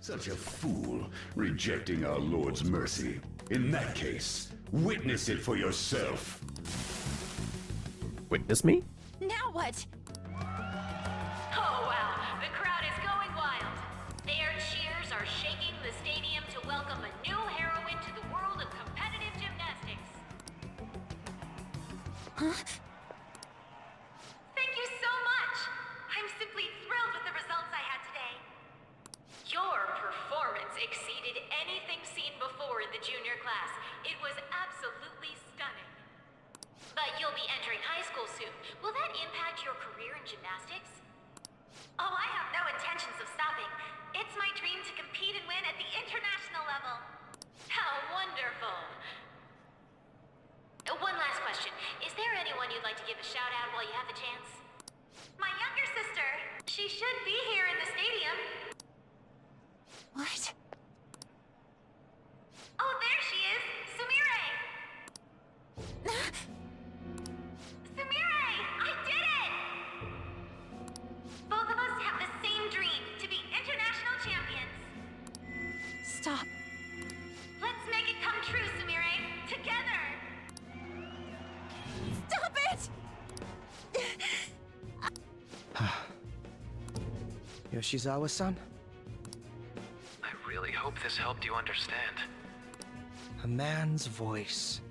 Such a fool, rejecting our Lord's mercy. In that case, witness it for yourself. Witness me? Now what? Oh wow, the crowd is going wild. Their cheers are shaking the stadium to welcome a new heroine to the world of competitive gymnastics. Huh? Thank you so much. I'm simply thrilled with the results I had today. Your performance exceeded anything seen before in the junior class. It was absolutely stunning. But you'll be entering high school soon. Will that impact your career in gymnastics? Oh, I have no intentions of stopping. It's my dream to compete and win at the international level. How wonderful. One last question. Is there anyone you'd like to give a shout out while you have the chance? My younger sister. She should be here in the stadium. What? Oh, there she is! Sumire! Sumire! I did it! Both of us have the same dream, to be international champions. Stop. Let's make it come true, Sumire! Together! Stop it! Yoshizawa-san? I really hope this helped you understand. A man's voice.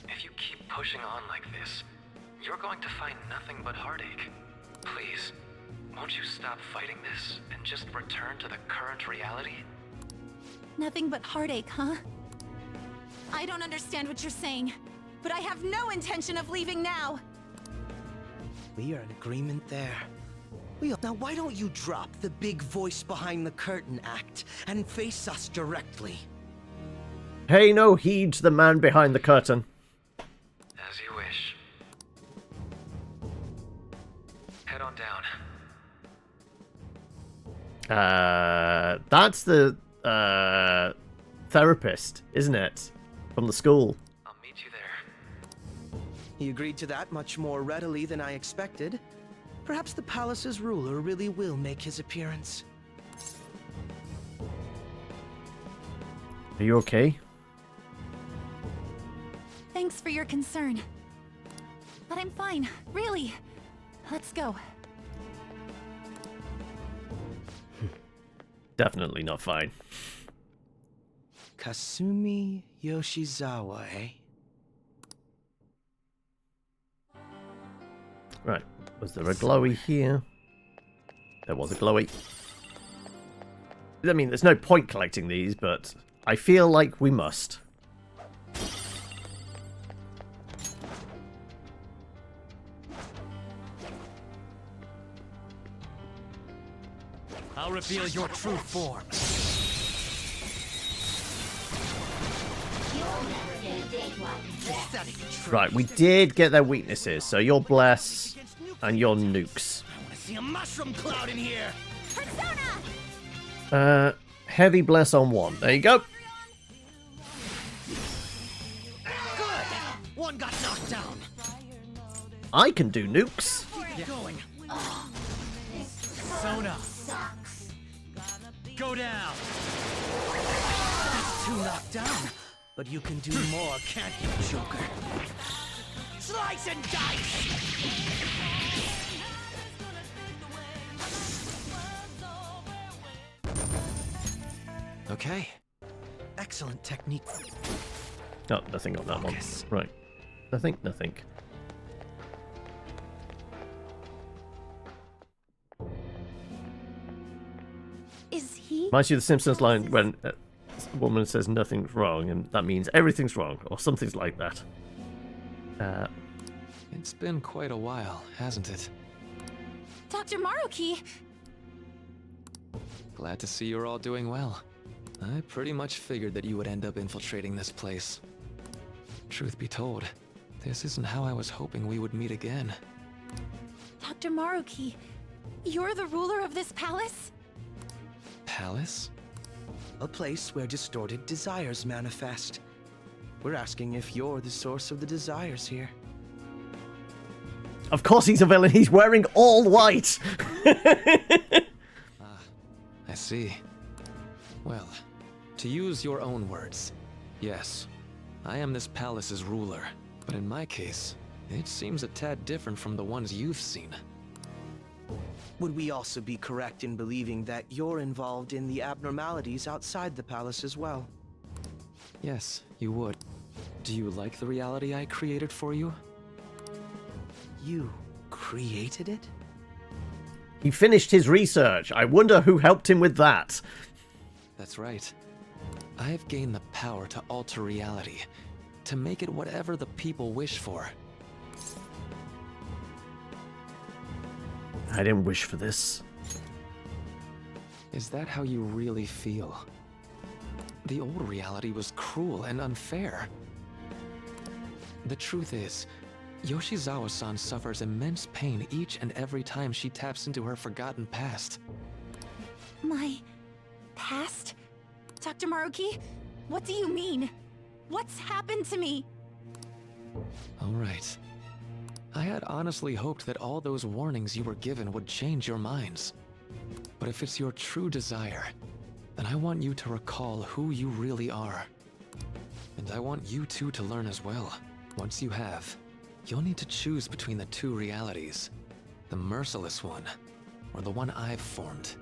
If you keep pushing on like this, you're going to find nothing but heartache. Please, won't you stop fighting this and just return to the current reality? Nothing but heartache, huh? I don't understand what you're saying, but I have no intention of leaving now. We are in agreement there. Now why don't you drop the big voice behind the curtain act and face us directly? Pay no heed to the man behind the curtain. As you wish. Head on down. That's the therapist, isn't it? From the school. I'll meet you there. He agreed to that much more readily than I expected. Perhaps the palace's ruler really will make his appearance. Are you okay? Thanks for your concern. But I'm fine, really. Let's go. Definitely not fine. Kasumi Yoshizawa, eh? Right. Was there a glowy here? There was a glowy. I mean, there's no point collecting these, but I feel like we must. I'll reveal your true form. Right, we did get their weaknesses, so your bless and your nukes. I want to see a mushroom cloud in here. Heavy bless on one. There you go. Good. One got knocked down. I can do nukes. Keep going. Sona. Go down. That's two knocked down. But you can do more, can't you, Joker? Slice and dice! Okay. Excellent technique. Oh, nothing on that one. Right. Nothing. Is he? Reminds you of the Simpsons line when a woman says nothing's wrong, and that means everything's wrong, or something like that. It's been quite a while, hasn't it? Dr. Maruki! Glad to see you're all doing well. I pretty much figured that you would end up infiltrating this place. Truth be told, this isn't how I was hoping we would meet again. Dr. Maruki, you're the ruler of this palace? Palace? A place where distorted desires manifest. We're asking if you're the source of the desires here. Of course he's a villain, he's wearing all white! I see. Well, to use your own words, yes, I am this palace's ruler. But in my case, it seems a tad different from the ones you've seen. Would we also be correct in believing that you're involved in the abnormalities outside the palace as well? Yes, you would. Do you like the reality I created for you? You created it? He finished his research. I wonder who helped him with that. That's right. I've gained the power to alter reality, to make it whatever the people wish for. I didn't wish for this. Is that how you really feel? The old reality was cruel and unfair. The truth is, Yoshizawa-san suffers immense pain each and every time she taps into her forgotten past. My past? Dr. Maruki, what do you mean? What's happened to me? All right. I had honestly hoped that all those warnings you were given would change your minds. But if it's your true desire, then I want you to recall who you really are. And I want you two to learn as well. Once you have, you'll need to choose between the two realities. The merciless one, or the one I've formed.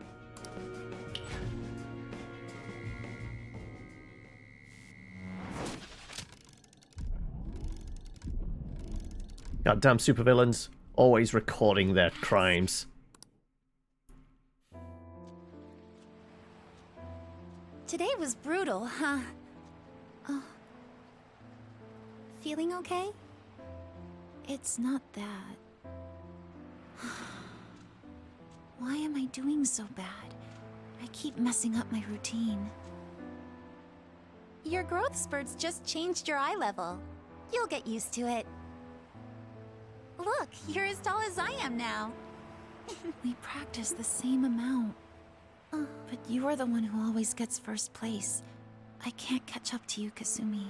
Goddamn supervillains, always recording their crimes. Today was brutal, huh? Oh. Feeling okay? It's not that. Why am I doing so bad? I keep messing up my routine. Your growth spurts just changed your eye level. You'll get used to it. Look, you're as tall as I am now. We practice the same amount. But you are the one who always gets first place. I can't catch up to you, Kasumi.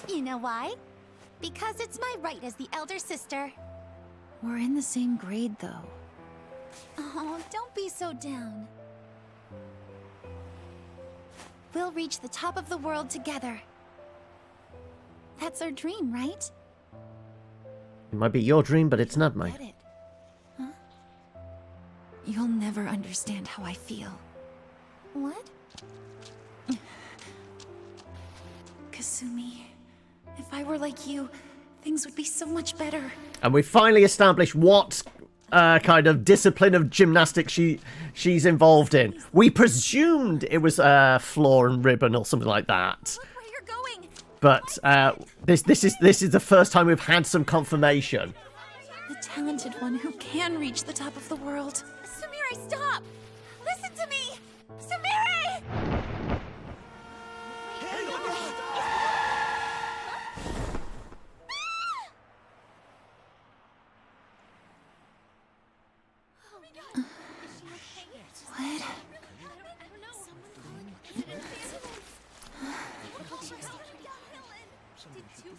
You know why? Because it's my right as the elder sister. We're in the same grade, though. Oh, don't be so down. We'll reach the top of the world together. That's our dream, right? It might be your dream, but it's not mine. Get it? Huh? You'll never understand how I feel. What? Kasumi, if I were like you, things would be so much better. And we finally established what kind of discipline of gymnastics she's involved in. We presumed it was floor and ribbon or something like that. Look where you're going. But this is the first time we've had some confirmation. The talented one who can reach the top of the world. Sumire, stop! Listen to me! Sumire!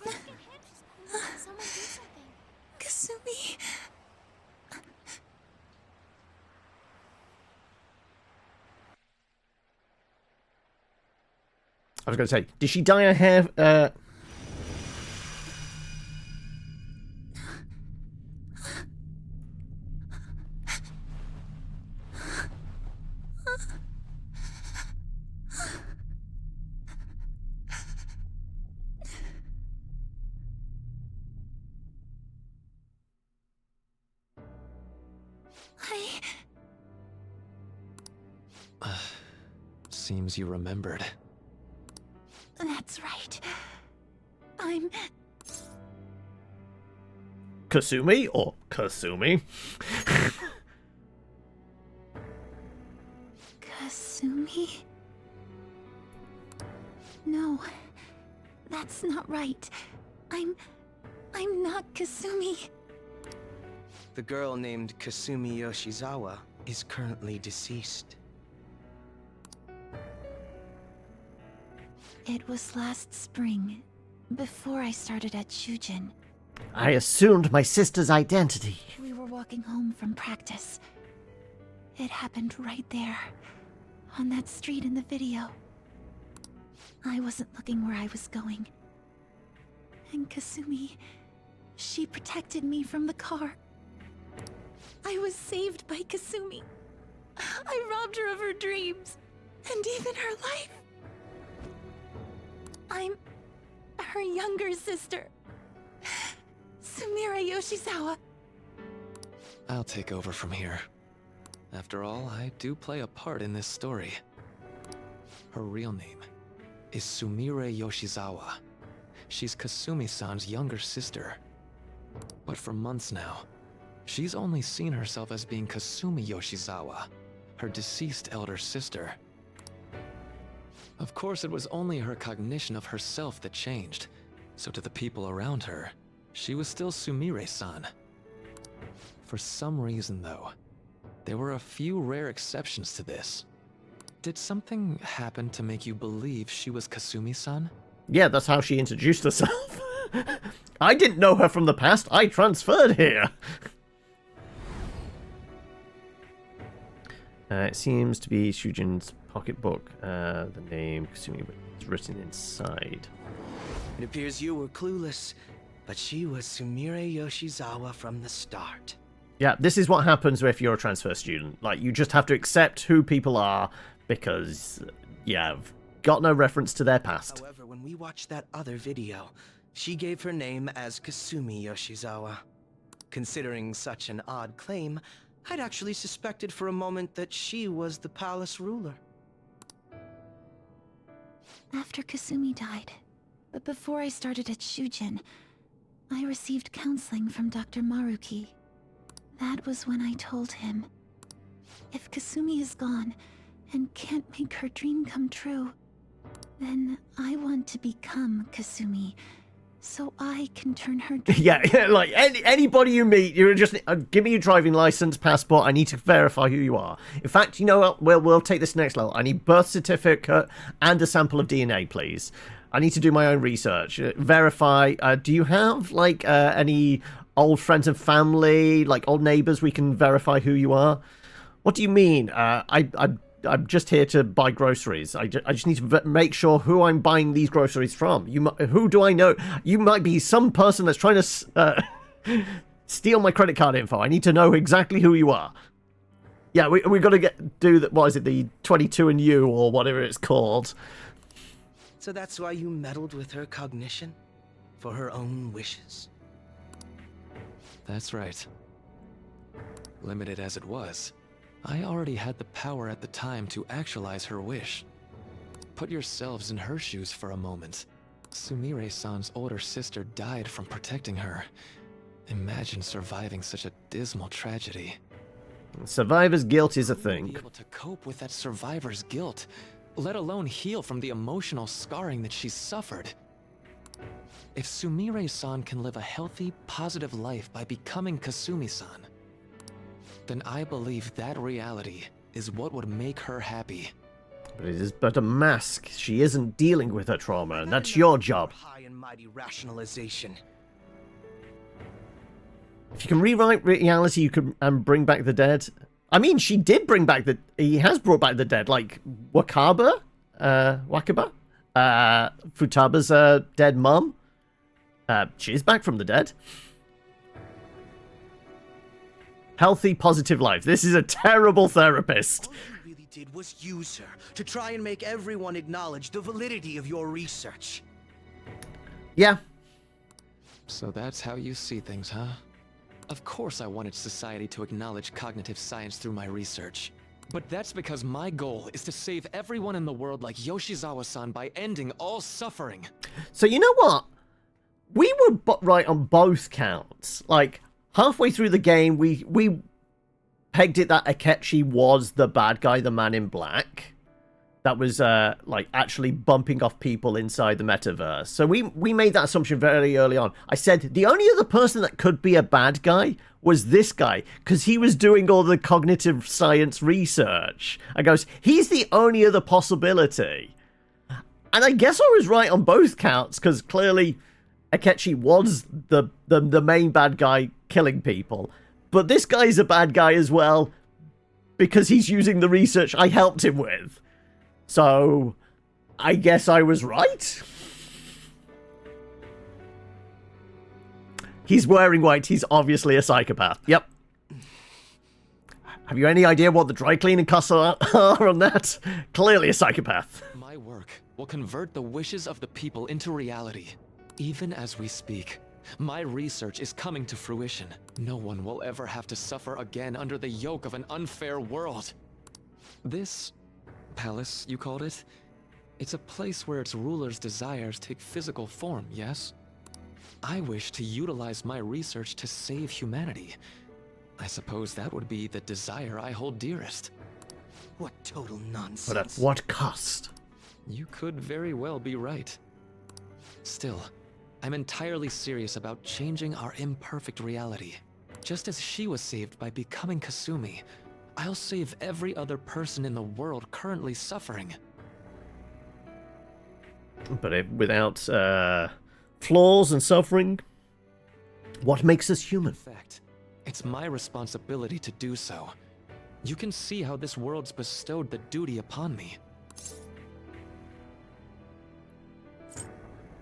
What? Kasumi. I was going to say, did she dye her hair? Seems you remembered. That's right. I'm... Kasumi or Kasumi? Kasumi? No, that's not right. I'm not Kasumi. The girl named Kasumi Yoshizawa is currently deceased. It was last spring, before I started at Shujin. I assumed my sister's identity. We were walking home from practice. It happened right there, on that street in the video. I wasn't looking where I was going. And Kasumi, she protected me from the car. I was saved by Kasumi. I robbed her of her dreams, and even her life. I'm her younger sister, Sumire Yoshizawa. I'll take over from here. After all, I do play a part in this story. Her real name is Sumire Yoshizawa. She's Kasumi-san's younger sister. But for months now, she's only seen herself as being Kasumi Yoshizawa, her deceased elder sister. Of course, it was only her cognition of herself that changed, so to the people around her, she was still Sumire-san. For some reason, though, there were a few rare exceptions to this. Did something happen to make you believe she was Kasumi-san? Yeah, that's how she introduced herself. I didn't know her from the past. I transferred here. It seems to be Shujin's pocketbook. The name Kasumi is written inside. It appears you were clueless, but she was Sumire Yoshizawa from the start. Yeah, this is what happens if you're a transfer student. Like, you just have to accept who people are because you've got no reference to their past. However, when we watched that other video, she gave her name as Kasumi Yoshizawa. Considering such an odd claim, I'd actually suspected for a moment that she was the palace ruler. After Kasumi died, but before I started at Shujin, I received counseling from Dr. Maruki. That was when I told him, if Kasumi is gone and can't make her dream come true, then I want to become Kasumi, so I can turn her dream. Yeah, like anybody you meet, you're just give me your driving license, passport. I need to verify who you are. In fact, you know what? We'll take this next level. I need birth certificate and a sample of DNA, please. I need to do my own research. Verify. Do you have like any old friends and family, like old neighbors? We can verify who you are. What do you mean? I'm just here to buy groceries. I just need to make sure who I'm buying these groceries from. Who do I know? You might be some person that's trying to steal my credit card info. I need to know exactly who you are. Yeah, we got to do that. What is it? The 22 and you or whatever it's called. So that's why you meddled with her cognition? For her own wishes? That's right. Limited as it was, I already had the power at the time to actualize her wish. Put yourselves in her shoes for a moment. Sumire-san's older sister died from protecting her. Imagine surviving such a dismal tragedy. Survivor's guilt is a thing. Be able to cope with that survivor's guilt, let alone heal from the emotional scarring that she's suffered. If Sumire-san can live a healthy, positive life by becoming Kasumi-san, then I believe that reality is what would make her happy. But it is but a mask. She isn't dealing with her trauma, and that's your job. High and mighty rationalization. If you can rewrite reality, you can bring back the dead. I mean, she did bring back he has brought back the dead, like Wakaba, Futaba's dead mum. She's back from the dead. Healthy, positive life. This is a terrible therapist. All you really did was use her to try and make everyone acknowledge the validity of your research. Yeah. So that's how you see things, huh? Of course I wanted society to acknowledge cognitive science through my research. But that's because my goal is to save everyone in the world like Yoshizawa-san by ending all suffering. So you know what? We were right on both counts. Like, halfway through the game, we pegged it that Akechi was the bad guy, the man in black. That was, like, actually bumping off people inside the metaverse. So we made that assumption very early on. I said the only other person that could be a bad guy was this guy, because he was doing all the cognitive science research. I goes, he's the only other possibility. And I guess I was right on both counts, because clearly Akechi was the main bad guy killing people. But this guy's a bad guy as well, because he's using the research I helped him with. So, I guess I was right. He's wearing white. He's obviously a psychopath. Yep. Have you any idea what the dry cleaning costs are on that? Clearly a psychopath. My work will convert the wishes of the people into reality. Even as we speak, my research is coming to fruition. No one will ever have to suffer again under the yoke of an unfair world. This palace, you called it? It's a place where its ruler's desires take physical form, yes? I wish to utilize my research to save humanity. I suppose that would be the desire I hold dearest. What total nonsense. But at what cost? You could very well be right. Still, I'm entirely serious about changing our imperfect reality. Just as she was saved by becoming Kasumi, I'll save every other person in the world currently suffering. But without flaws and suffering, what makes us human? In fact, it's my responsibility to do so. You can see how this world's bestowed the duty upon me.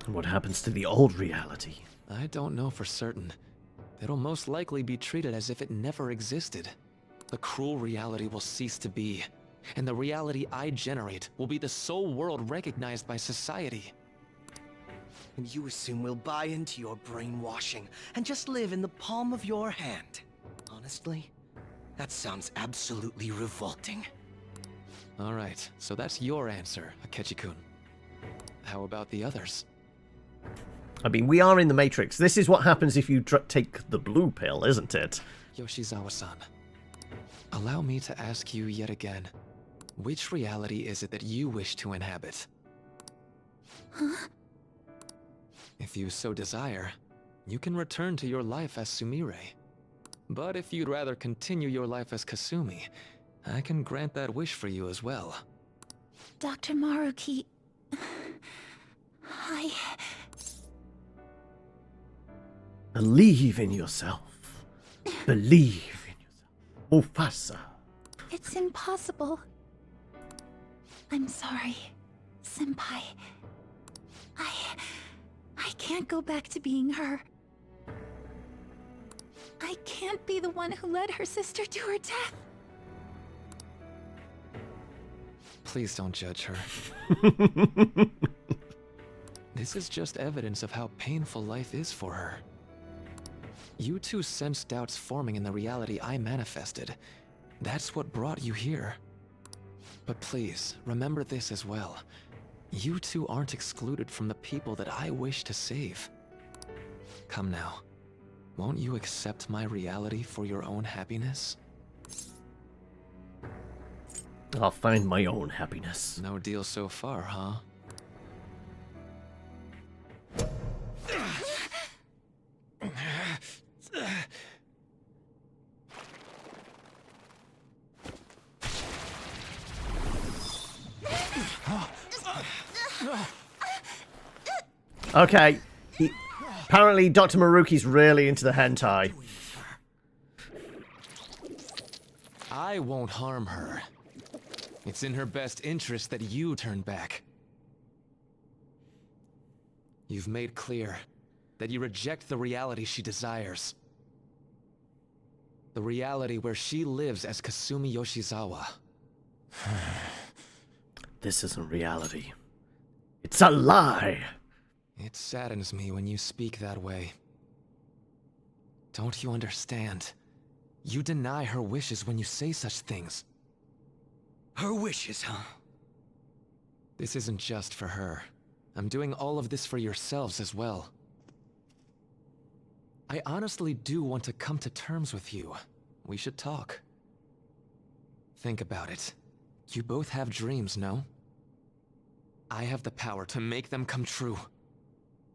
And what happens to the old reality? I don't know for certain. It'll most likely be treated as if it never existed. The cruel reality will cease to be, and the reality I generate will be the sole world recognized by society. And you assume we'll buy into your brainwashing and just live in the palm of your hand. Honestly, that sounds absolutely revolting. Alright, so that's your answer, Akechi-kun. How about the others? I mean, we are in the Matrix. This is what happens if you take the blue pill, isn't it? Yoshizawa-san, allow me to ask you yet again, which reality is it that you wish to inhabit? Huh? If you so desire, you can return to your life as Sumire. But if you'd rather continue your life as Kasumi, I can grant that wish for you as well. Dr. Maruki... Believe in yourself. Believe in yourself. Mufasa. It's impossible. I'm sorry, Senpai. I can't go back to being her. I can't be the one who led her sister to her death. Please don't judge her. This is just evidence of how painful life is for her. You two sensed doubts forming in the reality I manifested. That's what brought you here. But please, remember this as well. You two aren't excluded from the people that I wish to save. Come now. Won't you accept my reality for your own happiness? I'll find my own happiness. No deal so far, huh? Okay. Apparently, Dr. Maruki's really into the hentai. I won't harm her. It's in her best interest that you turn back. You've made clear that you reject the reality she desires. The reality where she lives as Kasumi Yoshizawa. This isn't reality. It's a lie! It saddens me when you speak that way. Don't you understand? You deny her wishes when you say such things. Her wishes, huh? This isn't just for her. I'm doing all of this for yourselves as well. I honestly do want to come to terms with you. We should talk. Think about it. You both have dreams, no? I have the power to make them come true.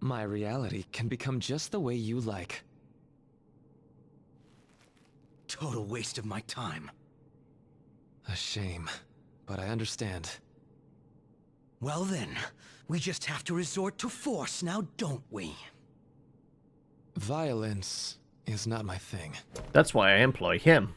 My reality can become just the way you like. Total waste of my time. A shame, but I understand. Well then, we just have to resort to force now, don't we? Violence is not my thing. That's why I employ him.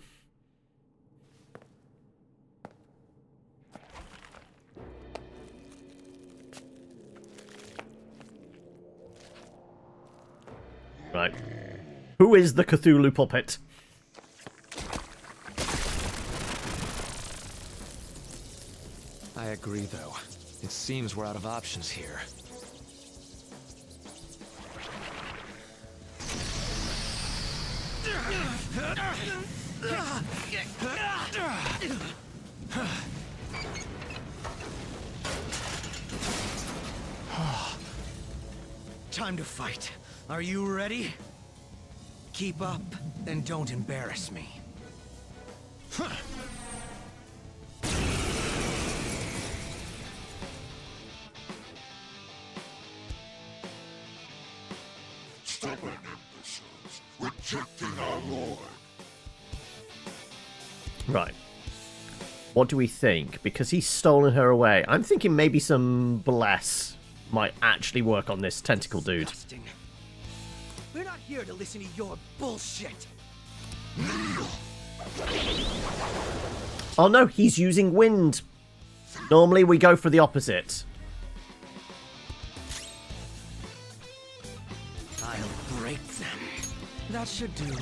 Right. Who is the Cthulhu puppet? I agree, though. It seems we're out of options here. Time to fight. Are you ready? Keep up and don't embarrass me. Stubborn imbeciles, rejecting our lord. Right. What do we think? Because he's stolen her away. I'm thinking maybe some bless might actually work on this tentacle dude. We're not here to listen to your bullshit. Oh no, he's using wind. Normally we go for the opposite. I'll break them. That should do.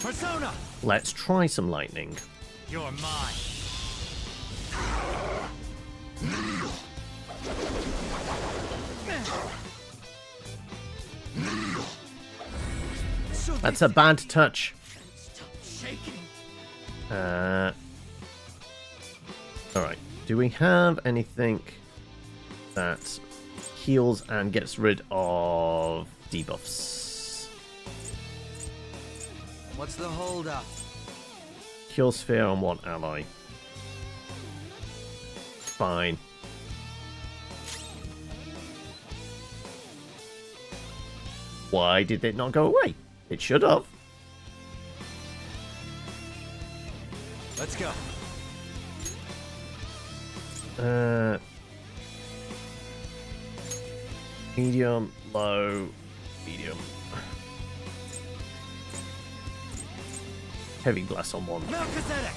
Persona! Let's try some lightning. You're mine. That's a bad touch. Alright. Do we have anything that heals and gets rid of debuffs? What's the holdup? Cure sphere on one ally. Fine. Why did it not go away? It should have. Let's go. Medium, low, medium. Heavy glass on one. Melchizedek!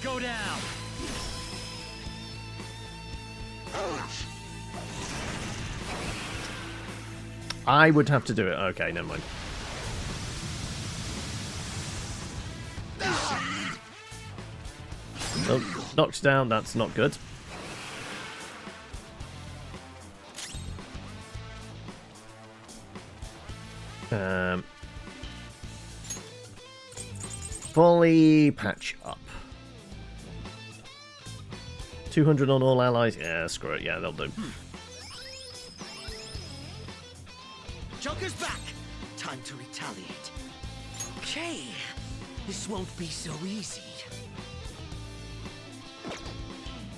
Go down! I would have to do it. Okay, never mind. Oh, knocked down. That's not good. Fully patch up. 200 on all allies. Yeah, screw it. Yeah, they'll do. Joker's back! Time to retaliate. Okay, this won't be so easy.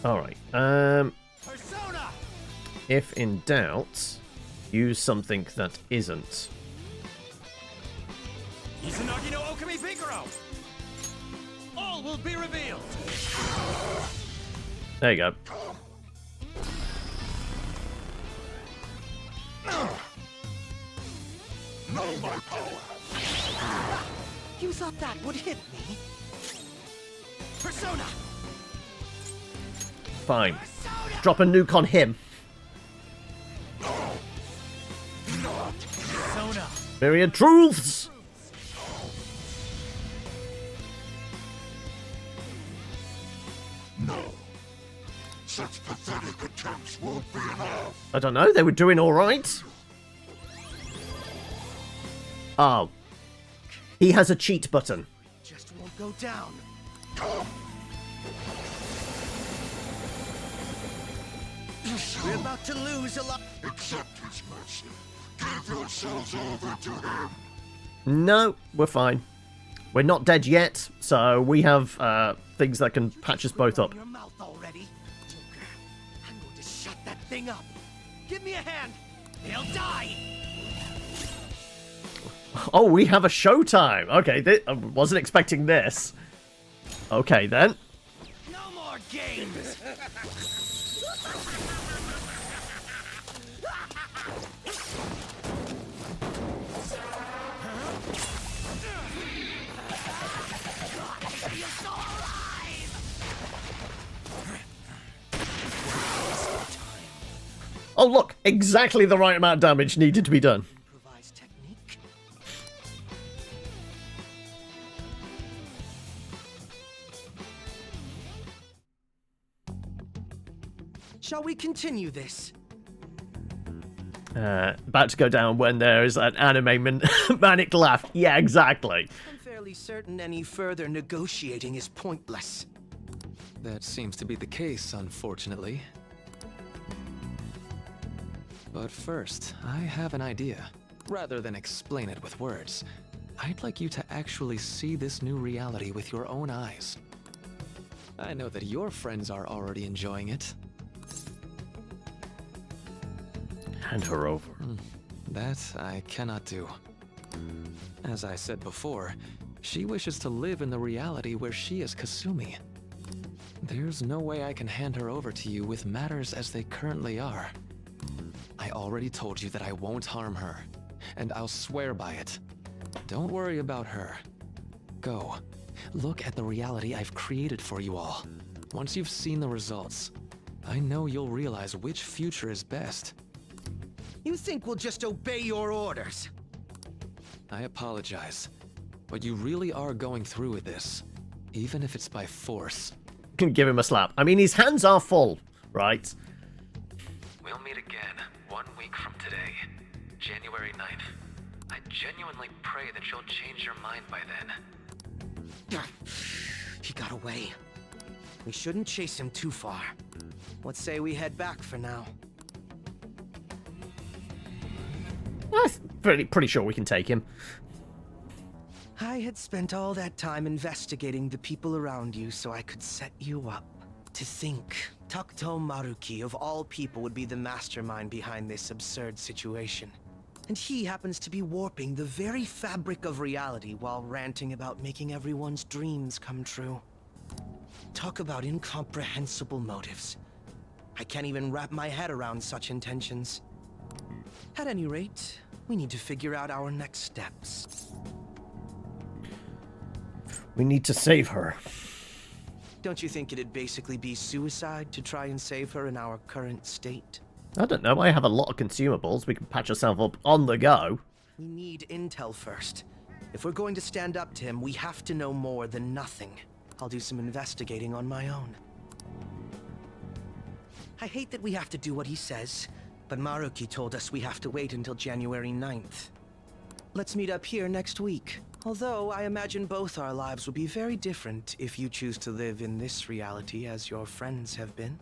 Alright, Persona! if in doubt, use something that isn't. Izanagi no Okami Pinkaro! All will be revealed! There you go. Know my power. You thought that would hit me? Persona! Fine. Drop a nuke on him. Persona! Myriad truths! No. Such pathetic attempts won't be enough. I don't know, they were doing alright. Oh. He has a cheat button. won't go down. We're about to lose a lot. Accept his mercy. Give yourselves over to him. No, we're fine. We're not dead yet, so we have things that can patch us both up. Your mouth already. Joker, I'm going to shut that thing up. Give me a hand. He'll die. Oh, we have a showtime. Okay, I wasn't expecting this. Okay, then. No more games. Oh, look, exactly the right amount of damage needed to be done. Shall we continue this? About to go down when there is an anime manic laugh. Yeah, exactly. I'm fairly certain any further negotiating is pointless. That seems to be the case, unfortunately. But first, I have an idea. Rather than explain it with words, I'd like you to actually see this new reality with your own eyes. I know that your friends are already enjoying it. Hand her over. That I cannot do. As I said before, she wishes to live in the reality where she is Kasumi. There's no way I can hand her over to you with matters as they currently are. I already told you that I won't harm her, and I'll swear by it. Don't worry about her. Go. Look at the reality I've created for you all. Once you've seen the results, I know you'll realize which future is best. You think we'll just obey your orders? I apologize, but you really are going through with this, even if it's by force. Can give him a slap. I mean, his hands are full, right? We'll meet again 1 week from today, January 9th. I genuinely pray that you'll change your mind by then. He got away. We shouldn't chase him too far. Let's say we head back for now. I'm pretty sure we can take him. I had spent all that time investigating the people around you so I could set you up. To think, Takuto Maruki of all people would be the mastermind behind this absurd situation. And he happens to be warping the very fabric of reality while ranting about making everyone's dreams come true. Talk about incomprehensible motives. I can't even wrap my head around such intentions. At any rate, we need to figure out our next steps. We need to save her. Don't you think it'd basically be suicide to try and save her in our current state? I don't know. I have a lot of consumables. We can patch ourselves up on the go. We need intel first. If we're going to stand up to him, we have to know more than nothing. I'll do some investigating on my own. I hate that we have to do what he says, but Maruki told us we have to wait until January 9th. Let's meet up here next week. Although I imagine both our lives will be very different if you choose to live in this reality as your friends have been.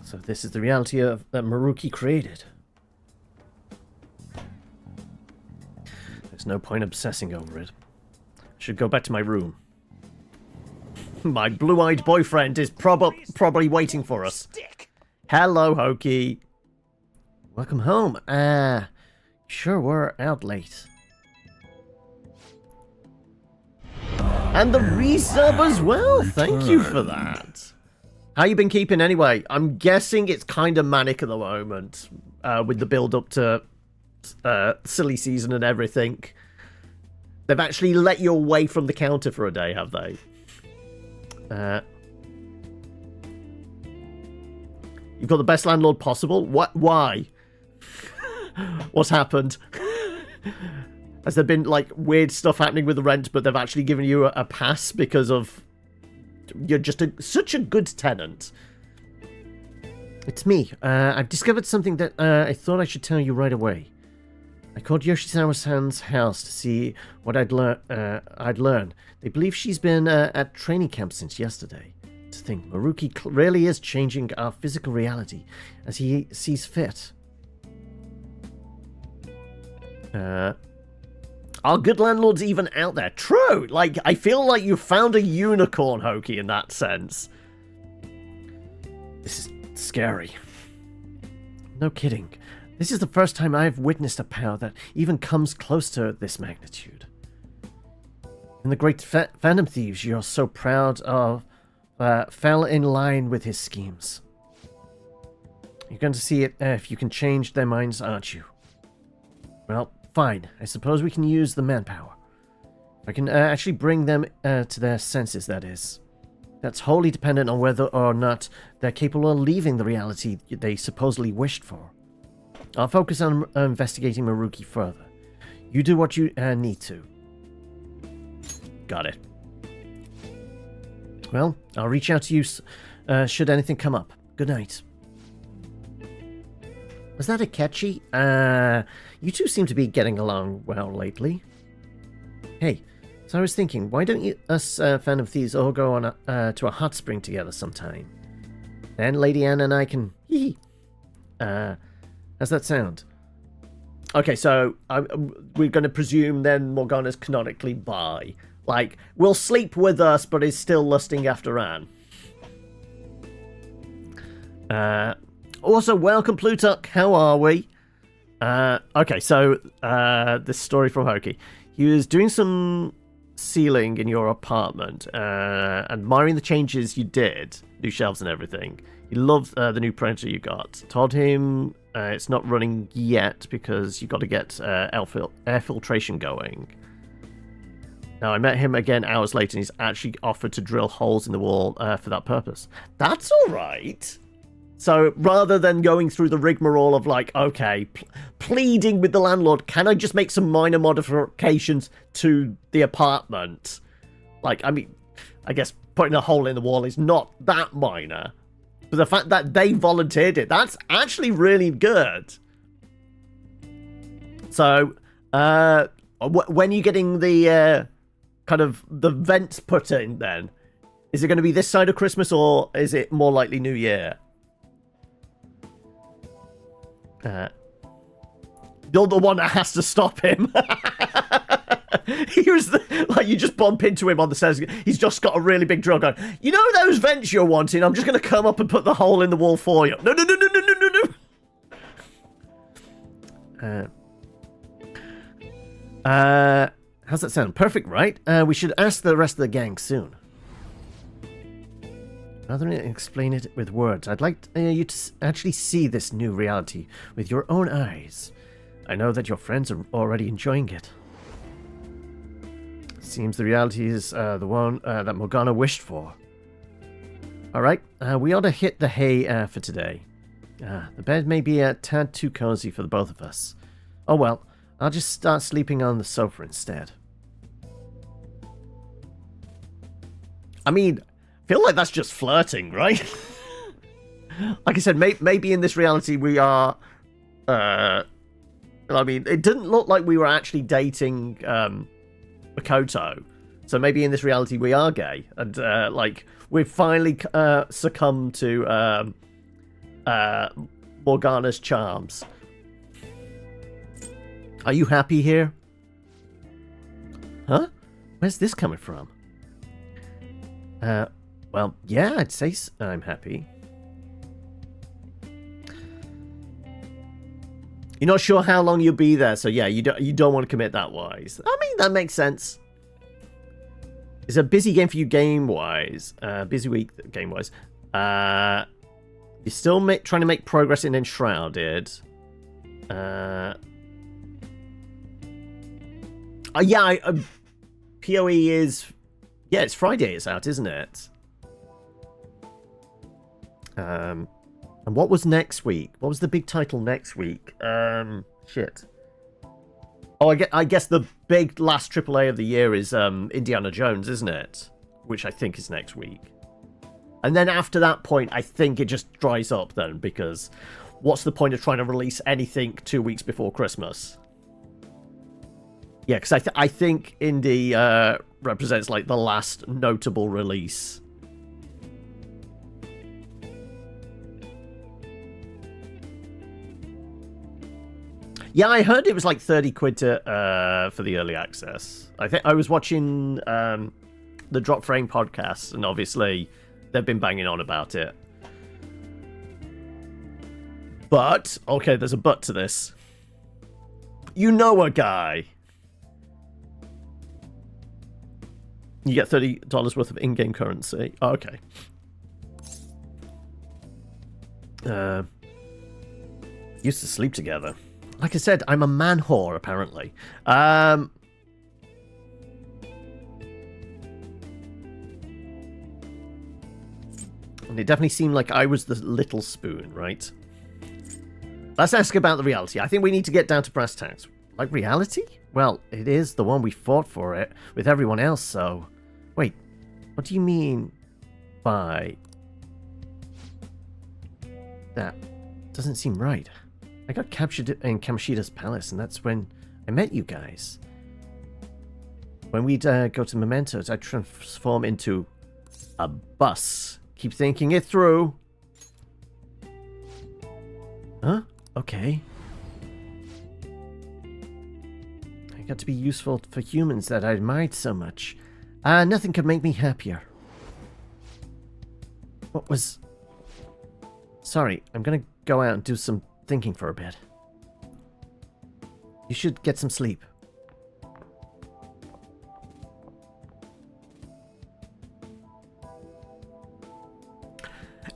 So this is the reality that Maruki created. There's no point obsessing over it. I should go back to my room. My blue-eyed boyfriend is probably waiting for us. Hello, Hoki. Welcome home. Sure we're out late. And the resub as well. Thank you for that. How you been keeping anyway? I'm guessing it's kind of manic at the moment with the build-up to silly season and everything. They've actually let you away from the counter for a day, have they? You've got the best landlord possible? What? Why? What's happened? Has there been like weird stuff happening with the rent, but they've actually given you a pass because of you're just such a good tenant? It's me. I've discovered something that I thought I should tell you right away. I called Yoshizawa-san's house to see what I'd learn. They believe she's been at training camp since yesterday. To think, Maruki really is changing our physical reality as he sees fit. Our good landlord's even out there. True! Like, I feel like you found a unicorn, Hoki, in that sense. This is scary. No kidding. This is the first time I've witnessed a power that even comes close to this magnitude. And the great Phantom Thieves you're so proud of fell in line with his schemes. You're going to see it if you can change their minds, aren't you? Well, fine. I suppose we can use the manpower. I can actually bring them to their senses, that is. That's wholly dependent on whether or not they're capable of leaving the reality they supposedly wished for. I'll focus on investigating Maruki further. You do what you need to. Got it. Well, I'll reach out to you should anything come up. Good night. Was that a catchy? You two seem to be getting along well lately. Hey, so I was thinking, why don't us Phantom Thieves all go on to a hot spring together sometime? Then Lady Anne and I can... how's that sound? Okay, so we're going to presume then Morgana's canonically bi. Like, will sleep with us, but is still lusting after Anne. Also, welcome, Plutarch. How are we? Okay, so this story from Hoki. He was doing some sealing in your apartment, admiring the changes you did, new shelves and everything. He loved the new printer you got. Told him it's not running yet because you got to get air filtration going. Now, I met him again hours later, and he's actually offered to drill holes in the wall for that purpose. That's all right. So, rather than going through the rigmarole of, like, okay, pleading with the landlord, can I just make some minor modifications to the apartment? Like, I mean, I guess putting a hole in the wall is not that minor. But the fact that they volunteered it, that's actually really good. So, when are you getting the... kind of the vents put in then? Is it going to be this side of Christmas or is it more likely New Year? You're the one that has to stop him. He was like, you just bump into him on the stairs. He's just got a really big drill going, you know those vents you're wanting? I'm just going to come up and put the hole in the wall for you. No. How's that sound? Perfect, right? We should ask the rest of the gang soon. Rather than explain it with words, I'd like you to actually see this new reality with your own eyes. I know that your friends are already enjoying it. Seems the reality is the one that Morgana wished for. Alright, we ought to hit the hay for today. The bed may be a tad too cozy for the both of us. Oh well, I'll just start sleeping on the sofa instead. I mean, I feel like that's just flirting, right? Like I said, maybe in this reality we are... I mean, it didn't look like we were actually dating Makoto. So maybe in this reality we are gay. And, like, we've finally succumbed to Morgana's charms. Are you happy here? Huh? Where's this coming from? Well, yeah, I'd say I'm happy. You're not sure how long you'll be there, so yeah, you don't want to commit that wise. I mean, that makes sense. It's a busy game for you game-wise. Busy week game-wise. You're still trying to make progress in Enshrouded. Yeah, PoE is... Yeah, it's Friday it's out, isn't it? And what was next week? What was the big title next week? Shit. Oh, I guess the big last AAA of the year is Indiana Jones, isn't it? Which I think is next week. And then after that point, I think it just dries up then, because what's the point of trying to release anything 2 weeks before Christmas? Yeah, because I think Indie represents like the last notable release. Yeah, I heard it was like 30 quid for the early access. I think I was watching the Drop Frame podcast, and obviously they've been banging on about it. But, okay, there's a but to this. You know a guy. You get $30 worth of in-game currency. Oh, okay. Used to sleep together. Like I said, I'm a man whore, apparently. And it definitely seemed like I was the little spoon, right? Let's ask about the reality. I think we need to get down to brass tacks. Like reality? Well, it is the one we fought for it with everyone else, so... Wait, what do you mean by... That doesn't seem right. I got captured in Kamoshida's palace, and that's when I met you guys. When we'd go to Mementos, I'd transform into a bus. Keep thinking it through. Huh? Okay. I got to be useful for humans that I admired so much. Nothing could make me happier. What was... Sorry, I'm gonna go out and do some thinking for a bit. You should get some sleep.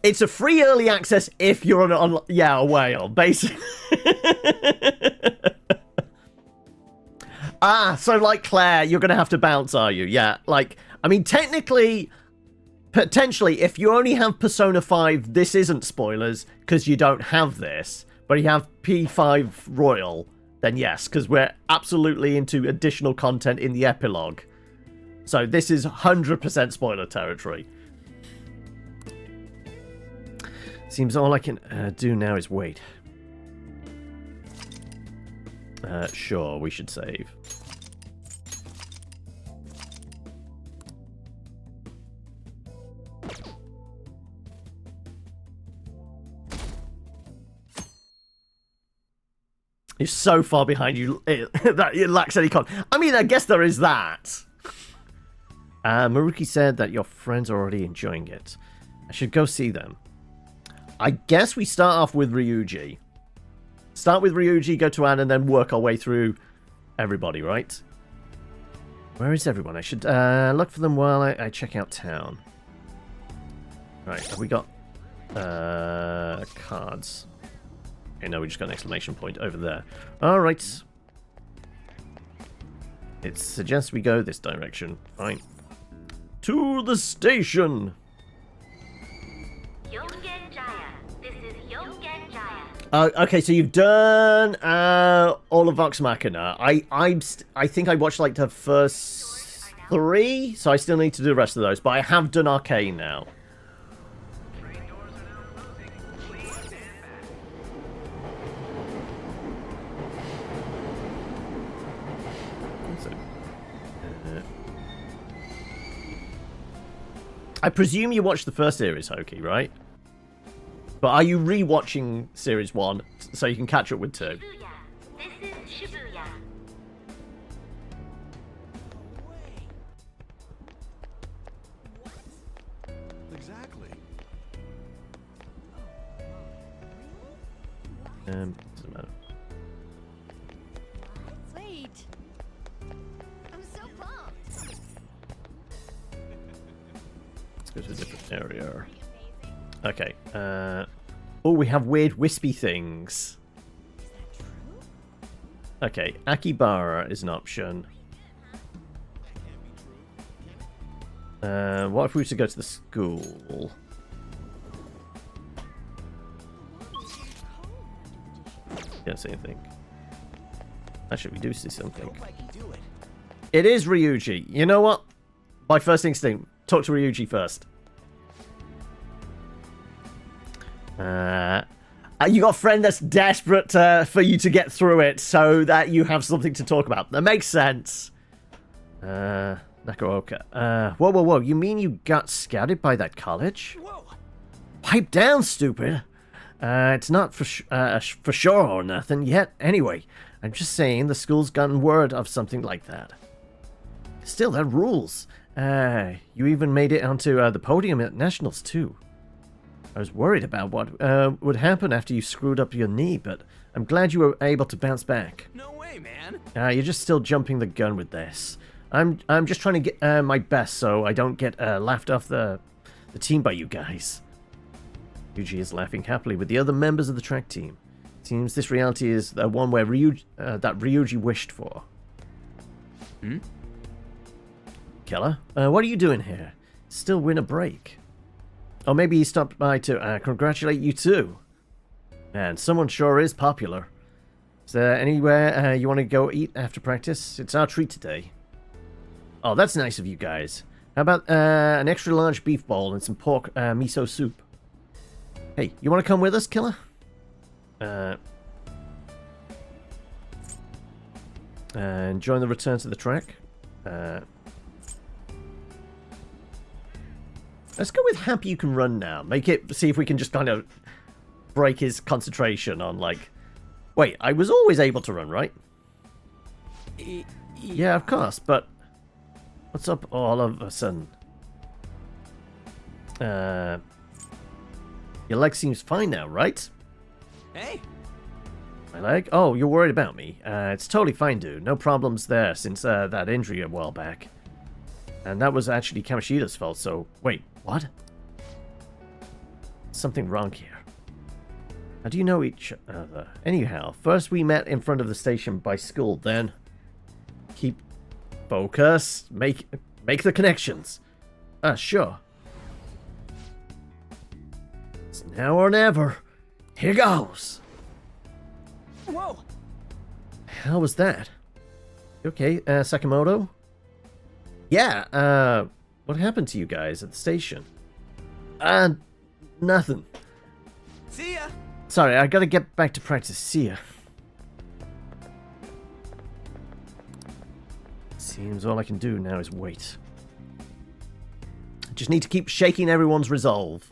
It's a free early access if you're on yeah, a whale, basically. So like Claire, you're gonna have to bounce, are you? Yeah, like, I mean, technically, potentially, if you only have Persona 5, this isn't spoilers, because you don't have this. But you have P5 Royal, then yes, because we're absolutely into additional content in the epilogue. So this is 100% spoiler territory. Seems all I can do now is wait. Sure, we should save. You're so far behind you that it lacks any con. I mean, I guess there is that. Maruki said that your friends are already enjoying it. I should go see them. I guess we start off with Ryuji. Start with Ryuji, go to Anne, and then work our way through everybody, right? Where is everyone? I should look for them while I check out town. Right, have we got cards? Okay, no, we just got an exclamation point over there. Alright. It suggests we go this direction. Fine. To the station! Okay, so you've done all of Vox Machina. I think I watched like the first 3, so I still need to do the rest of those. But I have done Arcane now. I presume you watched the first series, Hoki, right? But are you re-watching Series 1 so you can catch up with 2? This is Shibuya. Exactly. Doesn't matter. Wait. I'm so pumped. Let's go to a different area. Okay. Oh, we have weird wispy things. Okay, Akibara is an option. What if we were to go to the school? Can't see anything. Actually, we do see something. It is Ryuji. You know what? My first instinct, talk to Ryuji first. You got a friend that's desperate for you to get through it so that you have something to talk about. That makes sense. Nakaoka. Whoa. You mean you got scouted by that college? Whoa. Pipe down, stupid. It's not for sure or nothing yet. Anyway, I'm just saying the school's gotten word of something like that. Still, that rules. You even made it onto the podium at Nationals, too. I was worried about what would happen after you screwed up your knee, but I'm glad you were able to bounce back. No way, man. You're just still jumping the gun with this. I'm just trying to get my best so I don't get laughed off the team by you guys. Ryuji is laughing happily with the other members of the track team. Seems this reality is the one where that Ryuji wished for. Keller, what are you doing here? Still win a break. Or maybe he stopped by to congratulate you too. Man, someone sure is popular. Is there anywhere you want to go eat after practice? It's our treat today. Oh, that's nice of you guys. How about an extra large beef bowl and some pork miso soup? Hey, you want to come with us, Killer? And join the return to the track. Let's go with happy you can run now. See if we can just kind of break his concentration on like... Wait, I was always able to run, right? Yeah, of course, but... What's up all of a sudden? Your leg seems fine now, right? Hey! My leg? Oh, you're worried about me. It's totally fine, dude. No problems there since that injury a while back. And that was actually Kamoshida's fault, so... Wait, what? Something wrong here. How do you know each other? Anyhow, first we met in front of the station by school, then... Keep focused. Make the connections. Sure. It's now or never. Here goes. Whoa! How was that? Okay, Sakamoto? Yeah, what happened to you guys at the station? Nothing. See ya! Sorry, I gotta get back to practice. See ya. Seems all I can do now is wait. I just need to keep shaking everyone's resolve.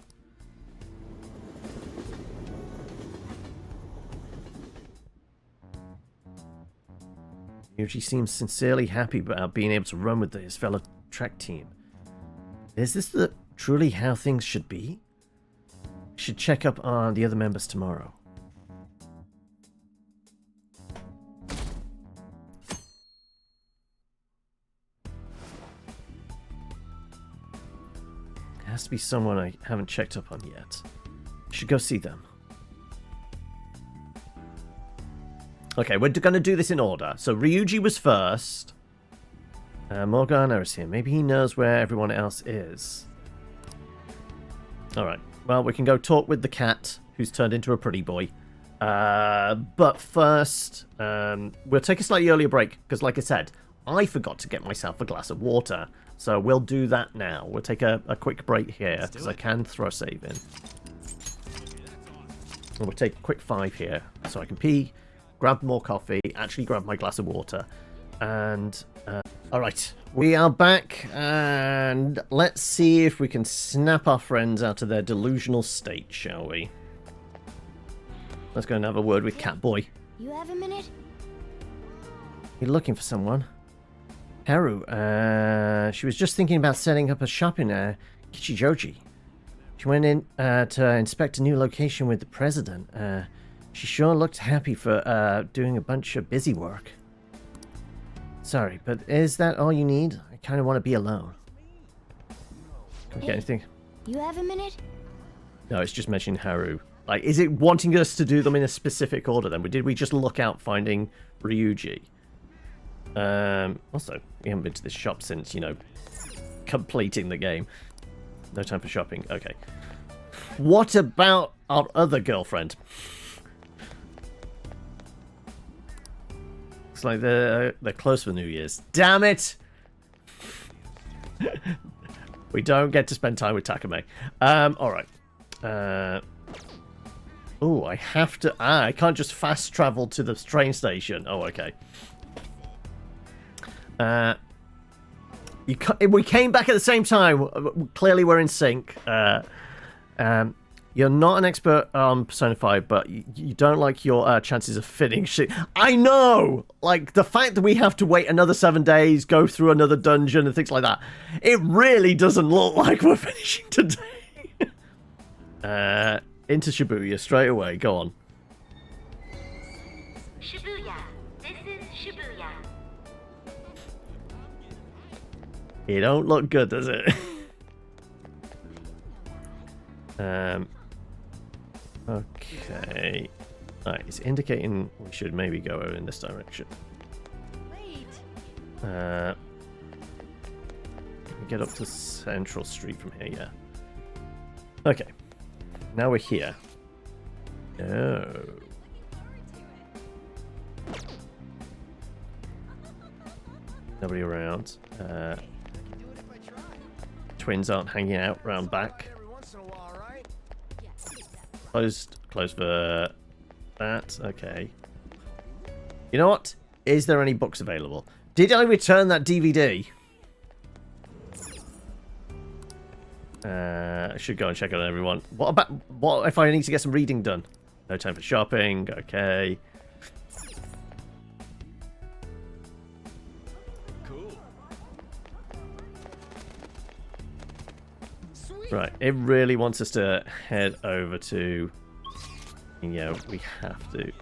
Ryuji seems sincerely happy about being able to run with his fellow track team. Is this truly how things should be? Should check up on the other members tomorrow. Has to be someone I haven't checked up on yet. Should go see them. Okay, we're going to do this in order. So Ryuji was first. Morgana is here. Maybe he knows where everyone else is. Alright. Well, we can go talk with the cat, who's turned into a pretty boy. But first, we'll take a slightly earlier break, because like I said, I forgot to get myself a glass of water. So we'll do that now. We'll take a quick break here, because I can throw a save in. And we'll take a quick 5 here, so I can pee, grab more coffee, actually grab my glass of water, and... Alright, we are back, and let's see if we can snap our friends out of their delusional state, shall we? Let's go and have a word with Catboy. You have a minute? You're looking for someone? Haru, she was just thinking about setting up a shop in Kichijoji. She went in to inspect a new location with the president. She sure looked happy for doing a bunch of busy work. Sorry, but is that all you need? I kind of want to be alone. Can we get anything? You have a minute? No, it's just mentioning Haru. Like, is it wanting us to do them in a specific order then? Did we just look out finding Ryuji? Also, we haven't been to this shop since, you know, completing the game. No time for shopping. Okay. What about our other girlfriend? Looks like they're close for New Year's. Damn it! We don't get to spend time with Takame. Alright. Oh, I have to... I can't just fast travel to the train station. Oh, okay. We came back at the same time. Clearly, we're in sync. You're not an expert on Persona 5, but you don't like your chances of finishing. I know! Like, the fact that we have to wait another 7 days, go through another dungeon and things like that, it really doesn't look like we're finishing today. Into Shibuya straight away. Go on. Shibuya. This is Shibuya. It don't look good, does it? Okay. Alright, it's indicating we should maybe go in this direction. Can we get up to Central Street from here? Yeah. Okay. Now we're here. Oh. Nobody around. Twins aren't hanging out round back. Closed for that. Okay. You know what? Is there any books available? Did I return that DVD? I should go and check on everyone. What if I need to get some reading done? No time for shopping. Okay. Right, it really wants us to head over to... Yeah, we have to.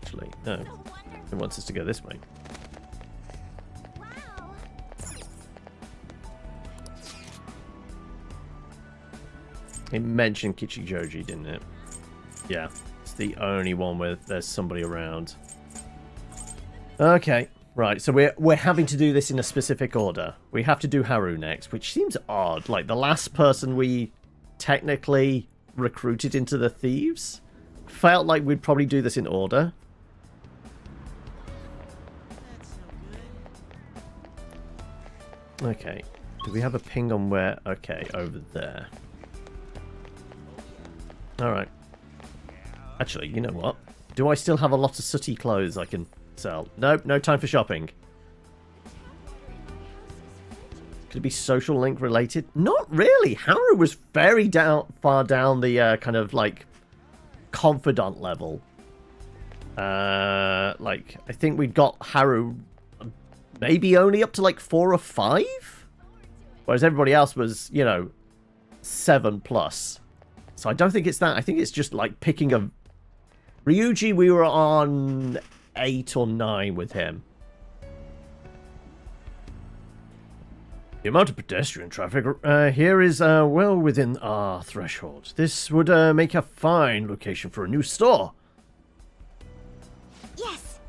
Actually, no. It wants us to go this way. It mentioned Kichijoji, didn't it? Yeah, it's the only one where there's somebody around. Okay. Right, so we're having to do this in a specific order. We have to do Haru next, which seems odd. Like, the last person we technically recruited into the thieves felt like we'd probably do this in order. Okay, do we have a ping on where? Okay, over there. Alright. Actually, you know what? Do I still have a lot of sooty clothes I can... sell? Nope, no time for shopping. Could it be social link related? Not really. Haru was very far down the kind of like confidant level. Like I think we got Haru maybe only up to like 4 or 5, whereas everybody else was, you know, 7+. So I don't think it's that. I think it's just like picking a Ryuji. We were on 8 or 9 with him. The amount of pedestrian traffic here is well within our threshold. This would make a fine location for a new store. Yes.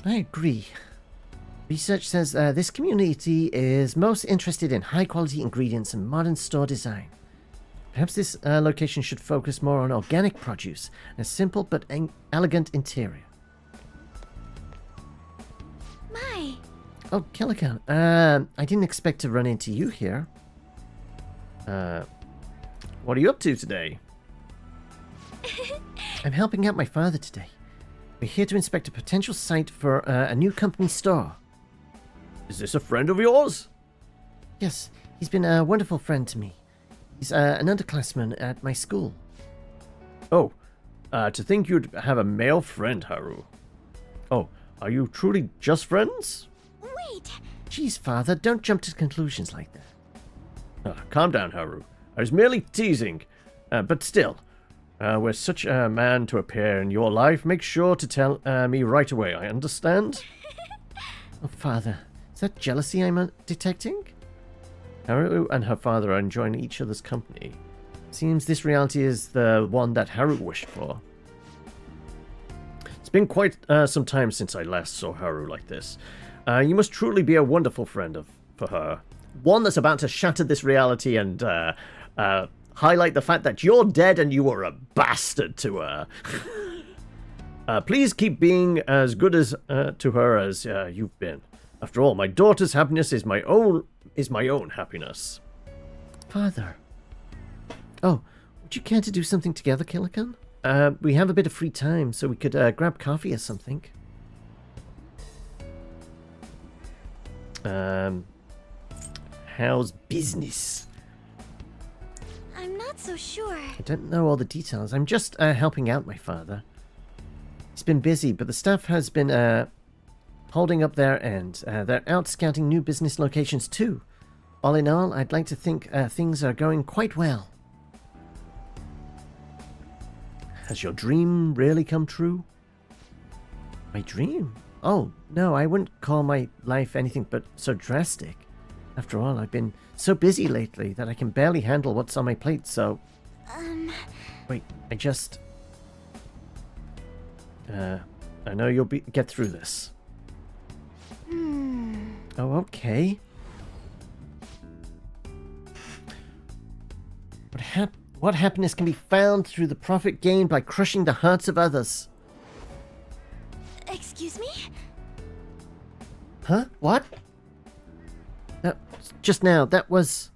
I agree. Research says this community is most interested in high-quality ingredients and modern store design. Perhaps this location should focus more on organic produce and a simple but elegant interior. My. Oh, Killican, I didn't expect to run into you here. What are you up to today? I'm helping out my father today. We're here to inspect a potential site for a new company store. Is this a friend of yours? Yes, he's been a wonderful friend to me. He's an underclassman at my school. Oh, to think you'd have a male friend, Haru. Oh, are you truly just friends? Wait! Jeez, father, don't jump to conclusions like that. Calm down, Haru. I was merely teasing. But still, we're such a man to appear in your life. Make sure to tell me right away, I understand? Oh, father, is that jealousy I'm detecting? Haru and her father are enjoying each other's company. Seems this reality is the one that Haru wished for. It's been quite some time since I last saw Haru like this. You must truly be a wonderful friend for her. One that's about to shatter this reality and highlight the fact that you're dead and you were a bastard to her. Please keep being as good as to her as you've been. After all, my daughter's happiness is my own happiness. Father. Oh, would you care to do something together, Killican? We have a bit of free time, so we could grab coffee or something. How's business? I'm not so sure. I don't know all the details. I'm just helping out my father. He's been busy, but the staff has been holding up their end. They're out scouting new business locations too. All in all, I'd like to think things are going quite well. Has your dream really come true? My dream? Oh, no, I wouldn't call my life anything but so drastic. After all, I've been so busy lately that I can barely handle what's on my plate, so... Wait, I know you'll get through this. Oh, okay. What happiness can be found through the profit gained by crushing the hearts of others? Excuse me? Huh? What? Just now, that was...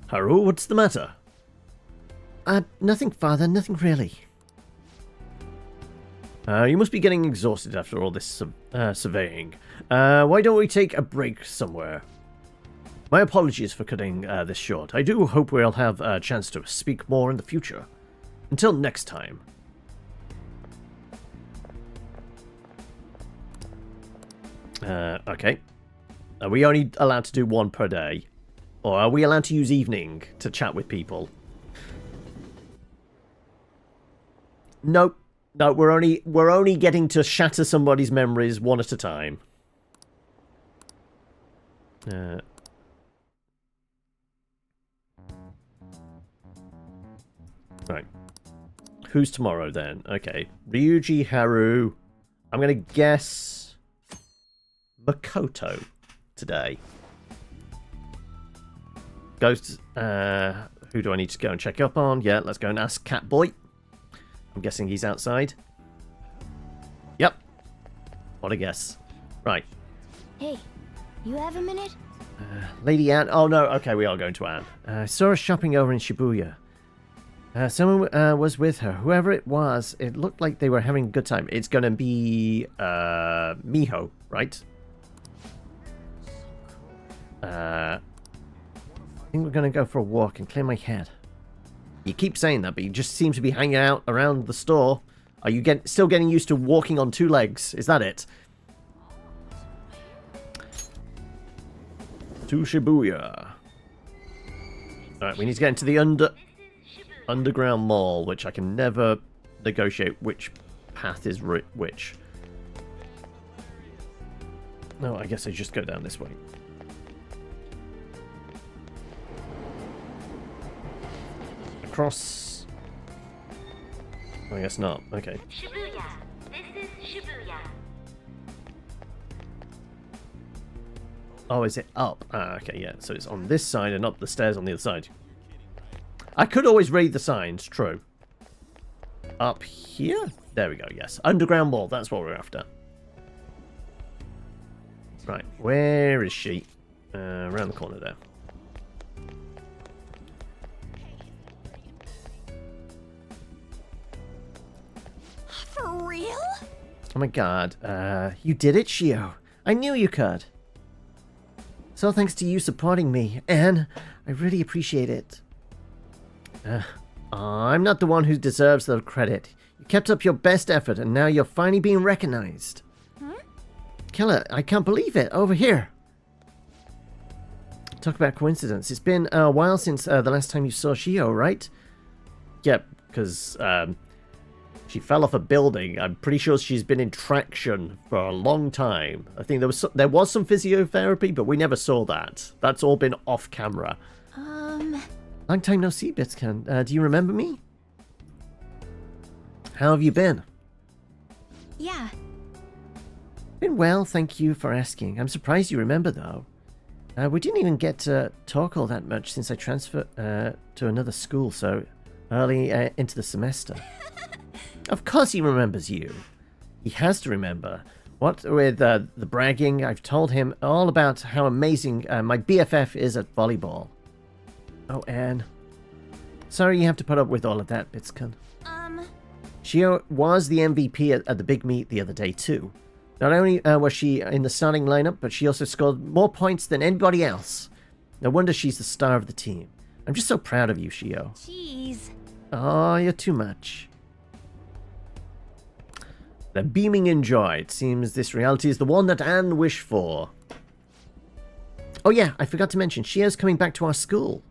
Haru, what's the matter? Nothing, Father, nothing really. You must be getting exhausted after all this surveying. Why don't we take a break somewhere? My apologies for cutting this short. I do hope we'll have a chance to speak more in the future. Until next time. Okay. Are we only allowed to do one per day? Or are we allowed to use evening to chat with people? Nope. No, we're only getting to shatter somebody's memories one at a time. Right. Who's tomorrow then? Okay. Ryuji, Haru. I'm gonna guess Makoto today. Ghost, who do I need to go and check up on? Yeah, let's go and ask Catboy. I'm guessing he's outside. Yep. What a guess. Right. Hey, you have a minute? Lady Anne. Oh no, okay, we are going to Anne. I saw her shopping over in Shibuya. Someone was with her. Whoever it was, it looked like they were having a good time. It's gonna be Miho, right? I think we're gonna go for a walk and clear my head. You keep saying that, but you just seem to be hanging out around the store. Are you still getting used to walking on two legs? Is that it? To Shibuya. Alright, we need to get into the underground mall, which I can never negotiate which path is which. No, I guess I just go down this way. Across... I guess not. Okay. Shibuya. This is Shibuya. Oh, is it up? Ah, okay, yeah. So it's on this side and up the stairs on the other side. I could always read the signs, true. Up here? There we go, yes. Underground mall, that's what we're after. Right, where is she? Around the corner there. For real? Oh my god, you did it, Shio. I knew you could. So thanks to you supporting me, Anne. I really appreciate it. I'm not the one who deserves the credit. You kept up your best effort, and now you're finally being recognized. Killer, I can't believe it. Over here. Talk about coincidence. It's been a while since the last time you saw Shio, right? Yep, because she fell off a building. I'm pretty sure she's been in traction for a long time. I think there was some physiotherapy, but we never saw that. That's all been off camera. Long time no see, Bitscan. Do you remember me? How have you been? Yeah. Been well, thank you for asking. I'm surprised you remember, though. We didn't even get to talk all that much since I transferred to another school so early into the semester. Of course he remembers you. He has to remember. What with the bragging, I've told him all about how amazing my BFF is at volleyball. Oh, Anne. Sorry you have to put up with all of that, Bitskun. She was the MVP at the big meet the other day, too. Not only was she in the starting lineup, but she also scored more points than anybody else. No wonder she's the star of the team. I'm just so proud of you, Shio. Jeez. Oh, you're too much. They're beaming in joy. It seems this reality is the one that Anne wished for. Oh yeah, I forgot to mention, Shio's coming back to our school.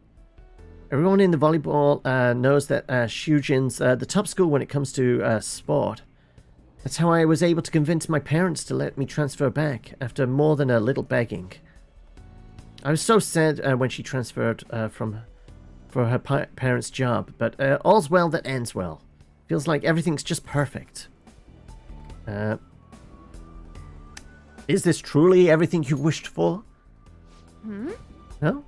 Everyone in the volleyball knows that Shujin's the top school when it comes to sport. That's how I was able to convince my parents to let me transfer back, after more than a little begging. I was so sad when she transferred for her parents' job, but all's well that ends well. Feels like everything's just perfect. Is this truly everything you wished for? No?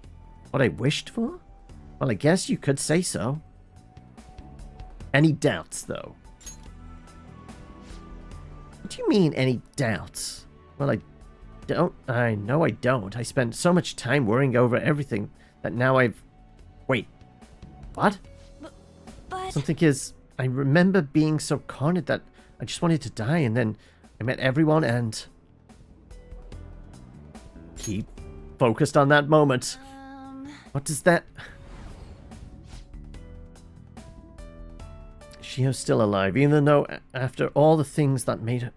What I wished for? Well, I guess you could say so. Any doubts, though? What do you mean, any doubts? Well, I know I don't. I spent so much time worrying over everything that now I've... Wait. What? But... Something is... I remember being so cornered that I just wanted to die, and then I met everyone and... Keep focused on that moment. What does that... Shio's still alive, even though after all the things that made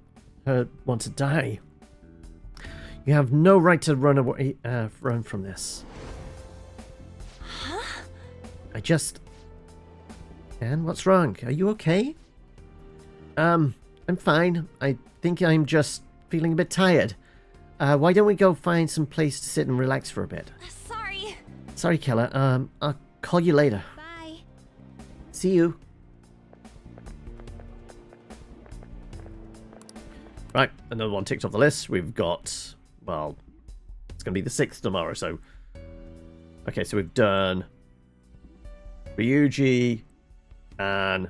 her want to die. You have no right to run away, run from this. Huh? I just... Anne, what's wrong? Are you okay? I'm fine. I think I'm just feeling a bit tired. Why don't we go find some place to sit and relax for a bit? Sorry. Sorry, Keller. I'll call you later. Bye. See you. Right, another one ticked off the list. We've got, well, it's going to be the 6th tomorrow, so... Okay, so we've done Ryuji and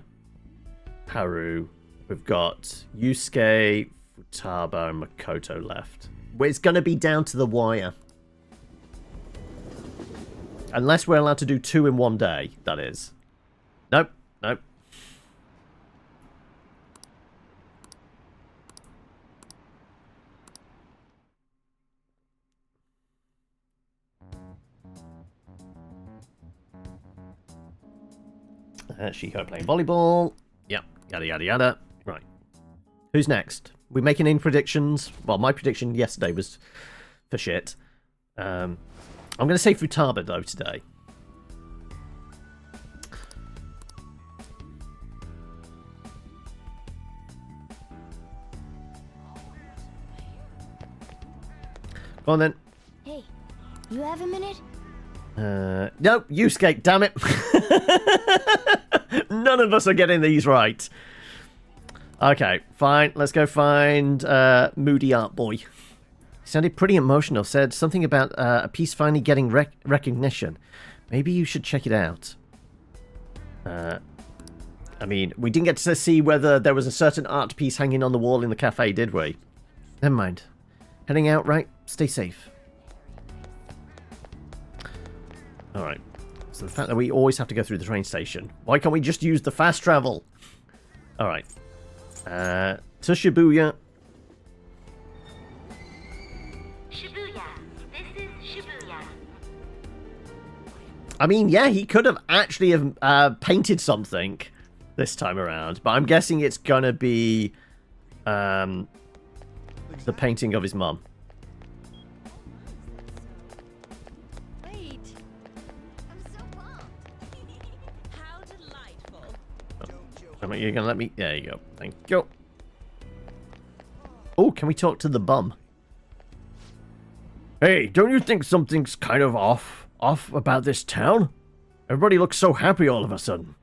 Haru. We've got Yusuke, Futaba, and Makoto left. Well, it's going to be down to the wire. Unless we're allowed to do 2 in one day, that is. Nope, nope. Shiko playing volleyball. Yep, yada yada yada. Right. Who's next? We making any predictions? Well, my prediction yesterday was for shit. I'm going to say Futaba, though, today. Go on, then. Hey, you have a minute? Nope, Yusuke, damn it. None of us are getting these right. Okay, fine. Let's go find Moody Art Boy. He sounded pretty emotional. Said something about a piece finally getting recognition. Maybe you should check it out. I mean, we didn't get to see whether there was a certain art piece hanging on the wall in the cafe, did we? Never mind. Heading out, right? Stay safe. Alright. So the fact that we always have to go through the train station. Why can't we just use the fast travel? Alright. To Shibuya. Shibuya. This is Shibuya. I mean, yeah, he could have actually painted something this time around, but I'm guessing it's gonna be the painting of his mum. Wait. I'm so pumped. How delightful. You're gonna let me... There you go. Thank you. Oh, can we talk to the bum? Hey, don't you think something's kind of off about this town? Everybody looks so happy all of a sudden.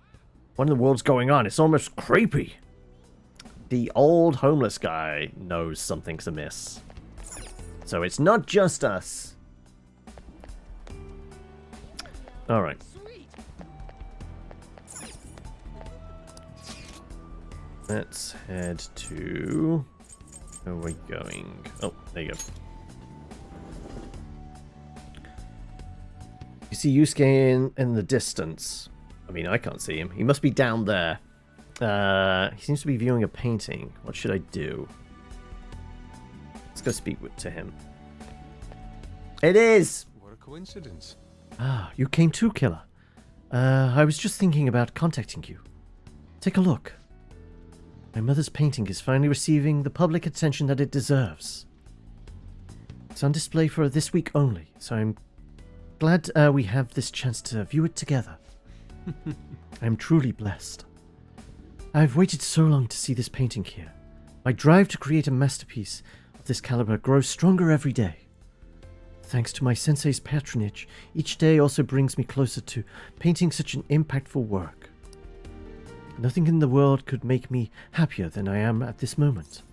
What in the world's going on? It's almost creepy. The old homeless guy knows something's amiss. So it's not just us. Alright. Let's head to... Where are we going? Oh, there you go. You see Yusuke in the distance. I mean, I can't see him. He must be down there. He seems to be viewing a painting. What should I do? Let's go speak to him. It is! What a coincidence. Ah, you came too, Killer. I was just thinking about contacting you. Take a look. My mother's painting is finally receiving the public attention that it deserves. It's on display for this week only, so I'm glad we have this chance to view it together. I'm truly blessed. I've waited so long to see this painting here. My drive to create a masterpiece of this caliber grows stronger every day. Thanks to my sensei's patronage, each day also brings me closer to painting such an impactful work. Nothing in the world could make me happier than I am at this moment.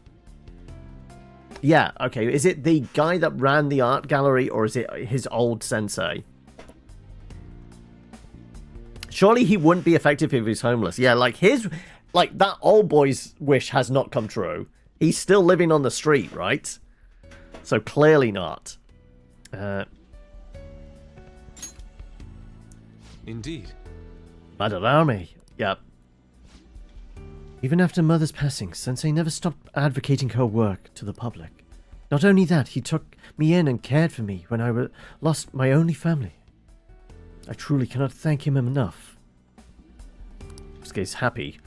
Yeah, okay. Is it the guy that ran the art gallery, or is it his old sensei? Surely he wouldn't be effective if he's homeless. Yeah, like that old boy's wish has not come true. He's still living on the street, right? So clearly not. Indeed. Madarame. Yep. Even after Mother's passing, Sensei never stopped advocating her work to the public. Not only that, he took me in and cared for me when I lost my only family. I truly cannot thank him enough. This guy's happy.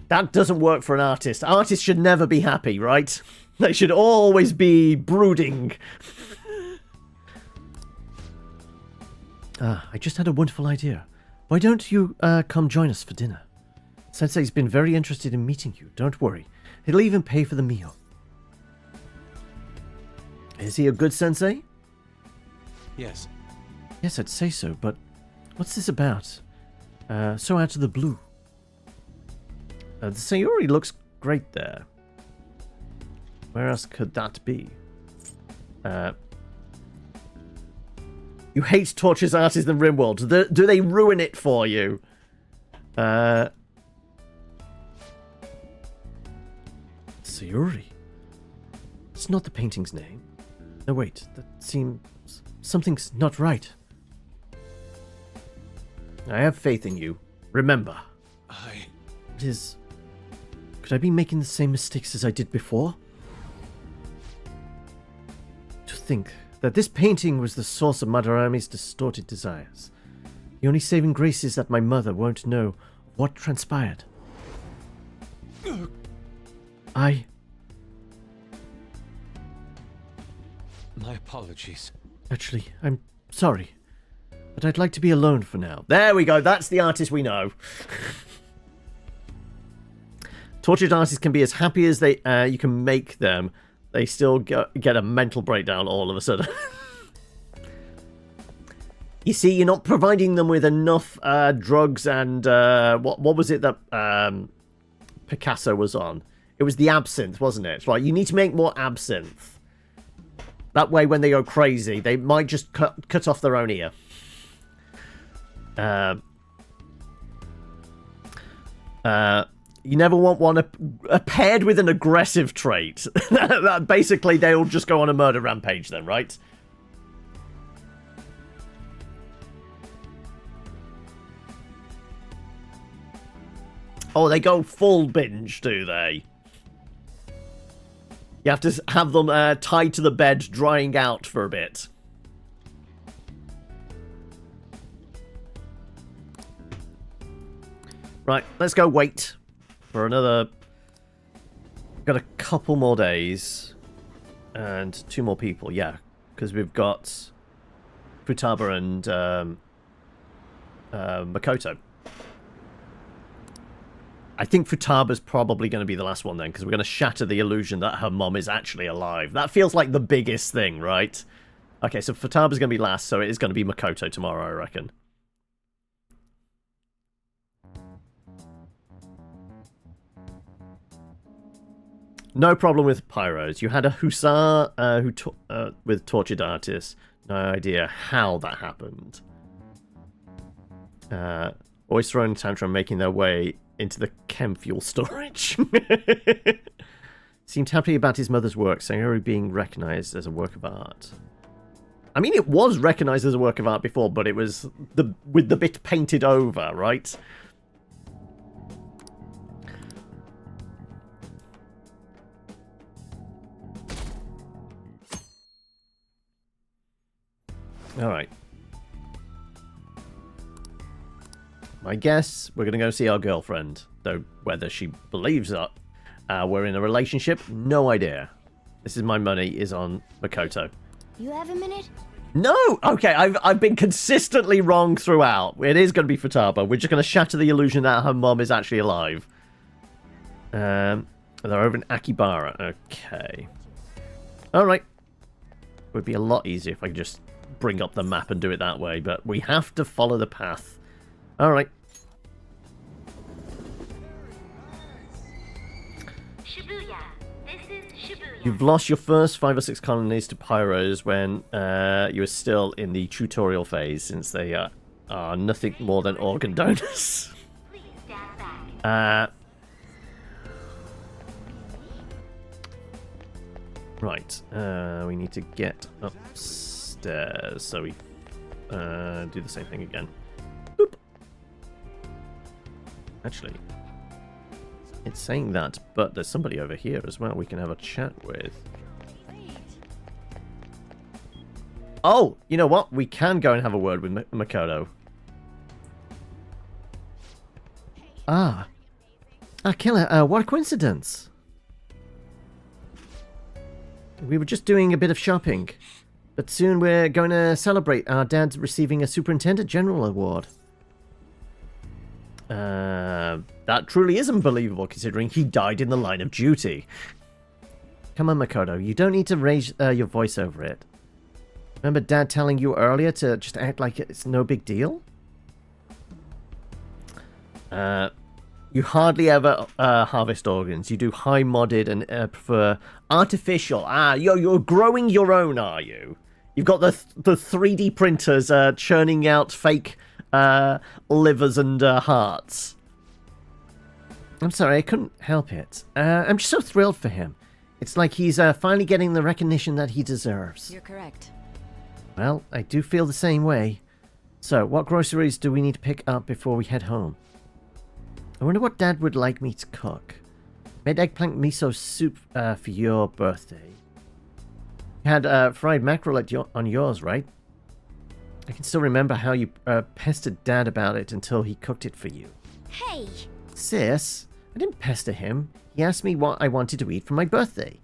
That doesn't work for an artist. Artists should never be happy, right? They should always be brooding. I just had a wonderful idea. Why don't you come join us for dinner? Sensei's been very interested in meeting you. Don't worry. He'll even pay for the meal. Is he a good sensei? Yes. Yes, I'd say so, but what's this about? So out of the blue. The Sayori looks great there. Where else could that be? You hate Torch's artists in RimWorld. Do they ruin it for you? Sayori? It's not the painting's name. No, wait. That seems... something's not right. I have faith in you. Remember. It is... Could I be making the same mistakes as I did before? To think that this painting was the source of Madarame's distorted desires. The only saving grace is that my mother won't know what transpired. My apologies. Actually, I'm sorry. But I'd like to be alone for now. There we go. That's the artist we know. Tortured artists can be as happy as you can make them. They still get a mental breakdown all of a sudden. You see, you're not providing them with enough drugs and... what was it that Picasso was on? It was the absinthe, wasn't it? Right, you need to make more absinthe. That way, when they go crazy, they might just cut off their own ear. You never want one paired with an aggressive trait. That basically, they'll just go on a murder rampage then, right? Oh, they go full binge, do they? You have to have them tied to the bed, drying out for a bit. Right, let's go wait for another... Got a couple more days. And 2 more people, yeah. Because we've got Futaba and Makoto. I think Futaba's probably going to be the last one then, because we're going to shatter the illusion that her mom is actually alive. That feels like the biggest thing, right? Okay, so Futaba's going to be last, so it is going to be Makoto tomorrow, I reckon. No problem with pyros. You had a hussar with tortured artists. No idea how that happened. Always throwing tantrum, making their way into the chem fuel storage. Seemed happy about his mother's work, Sayori being recognized as a work of art. I mean, it was recognized as a work of art before, but it was with the bit painted over, right? Alright. My guess, we're going to go see our girlfriend. Though whether she believes that we're in a relationship, no idea. This is my money is on Makoto. You have a minute? No! Okay, I've been consistently wrong throughout. It is going to be Futaba. We're just going to shatter the illusion that her mom is actually alive. They're over in Akibara. Okay. Alright. It would be a lot easier if I could just bring up the map and do it that way, but we have to follow the path. Alright. Shibuya. This is Shibuya. You've lost your first 5 or 6 colonies to Pyros when you were still in the tutorial phase, since they are nothing more than organ donors. Right. We need to get upstairs, so we do the same thing again. Boop. Actually, it's saying that, but there's somebody over here as well we can have a chat with. Oh, you know what? We can go and have a word with Makoto. Killer, what a coincidence. We were just doing a bit of shopping, but soon we're going to celebrate our dad receiving a Superintendent General Award. That truly is unbelievable, considering he died in the line of duty. Come on, Makoto, you don't need to raise your voice over it. Remember Dad telling you earlier to just act like it's no big deal? You hardly ever harvest organs. You do high modded and prefer artificial. You're growing your own, are you? You've got the 3D printers churning out fake livers and hearts. I'm sorry, I couldn't help it. I'm just so thrilled for him. It's like he's finally getting the recognition that he deserves. You're correct. Well, I do feel the same way. So, what groceries do we need to pick up before we head home? I wonder what Dad would like me to cook. Made eggplant miso soup for your birthday. You had fried mackerel on yours, right? I can still remember how you pestered Dad about it until he cooked it for you. Hey! Sis, I didn't pester him. He asked me what I wanted to eat for my birthday.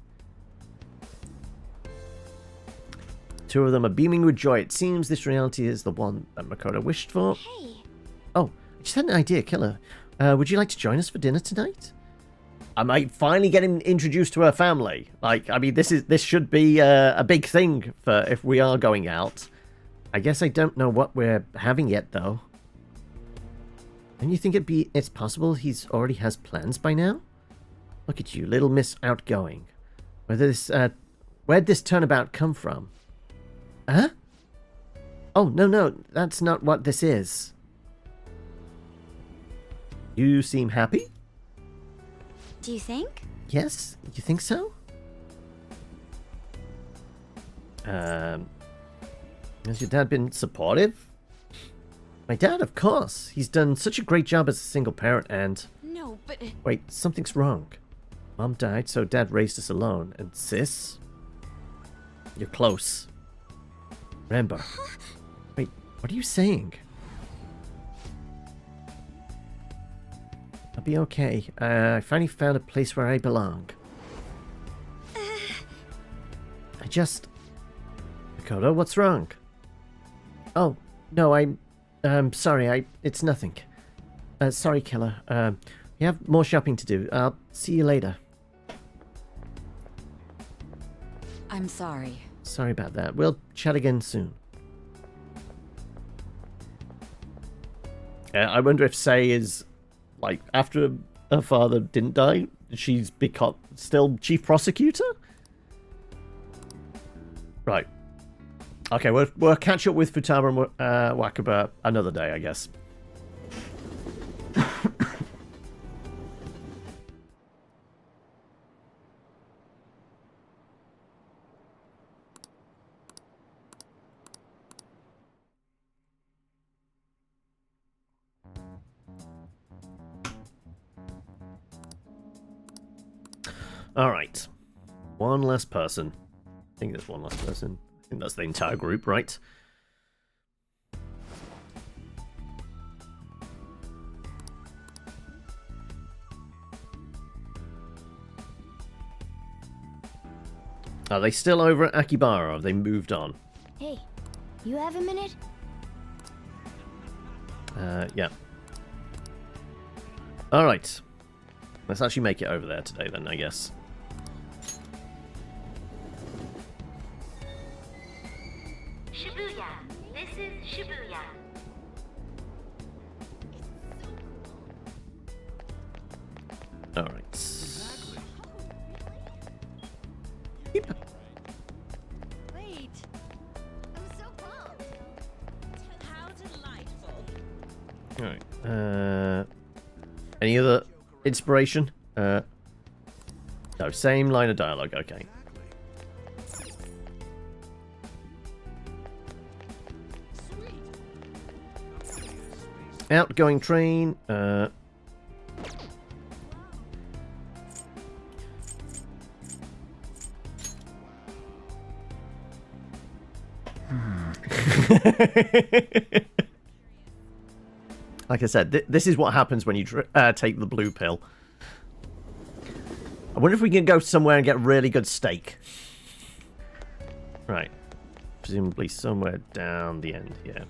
Two of them are beaming with joy. It seems this reality is the one that Makoto wished for. Hey! Oh, I just had an idea, Killer. Would you like to join us for dinner tonight? I might finally get him introduced to her family. Like, I mean, this should be a big thing for if we are going out. I guess I don't know what we're having yet, though. And you think it's possible he's already has plans by now? Look at you, little Miss Outgoing. Where'd this turnabout come from? Huh? Oh, no, that's not what this is. You seem happy? Do you think? Yes, you think so? Has your dad been supportive? My dad, of course. He's done such a great job as a single parent and... No, but... Wait, something's wrong. Mom died, so Dad raised us alone. And sis? You're close. Remember. Wait, what are you saying? I'll be okay. I finally found a place where I belong. I just... Makoto, what's wrong? Oh, no, I'm sorry, it's nothing. Sorry, Killer. We have more shopping to do. I'll see you later. I'm sorry. Sorry about that. We'll chat again soon. I wonder if Sei is, like, after her father didn't die, she's become still chief prosecutor? Right. Okay, we'll catch up with Futaba and Wakaba another day, I guess. Alright. One less person. I think there's one less person. I think that's the entire group, right? Are they still over at Akibara? Have they moved on? Hey, you have a minute? Yeah. Alright. Let's actually make it over there today then, I guess. Shibuya. This is Shibuya. Alright. Wait. I'm so pumped. How delightful. Alright. Any other inspiration? No, same line of dialogue, okay. Outgoing train, Like I said, this is what happens when you take the blue pill. I wonder if we can go somewhere and get really good steak. Right. Presumably somewhere down the end here.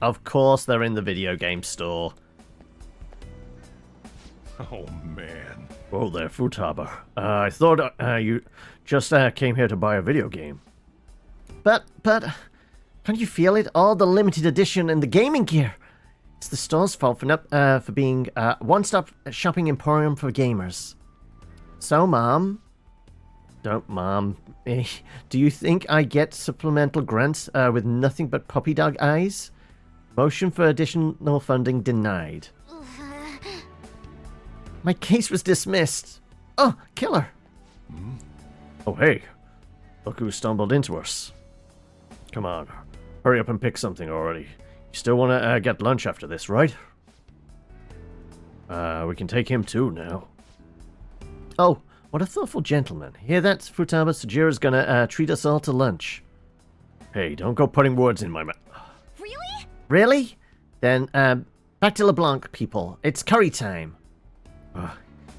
Of course they're in the video game store. Oh, man. Oh there, Futaba. I thought you just came here to buy a video game. But, can't you feel it? All the limited edition and the gaming gear. It's the store's fault for being a one-stop shopping emporium for gamers. So, Mom... Don't, Mom. Do you think I get supplemental grants with nothing but puppy dog eyes? Motion for additional funding denied. My case was dismissed. Oh, killer. Oh, hey. Look who stumbled into us. Come on. Hurry up and pick something already. You still want to get lunch after this, right? We can take him too now. Oh, what a thoughtful gentleman. Hear that, Futaba? Sujira's gonna treat us all to lunch. Hey, don't go putting words in my mouth. Really? Really? Then, back to LeBlanc, people. It's curry time.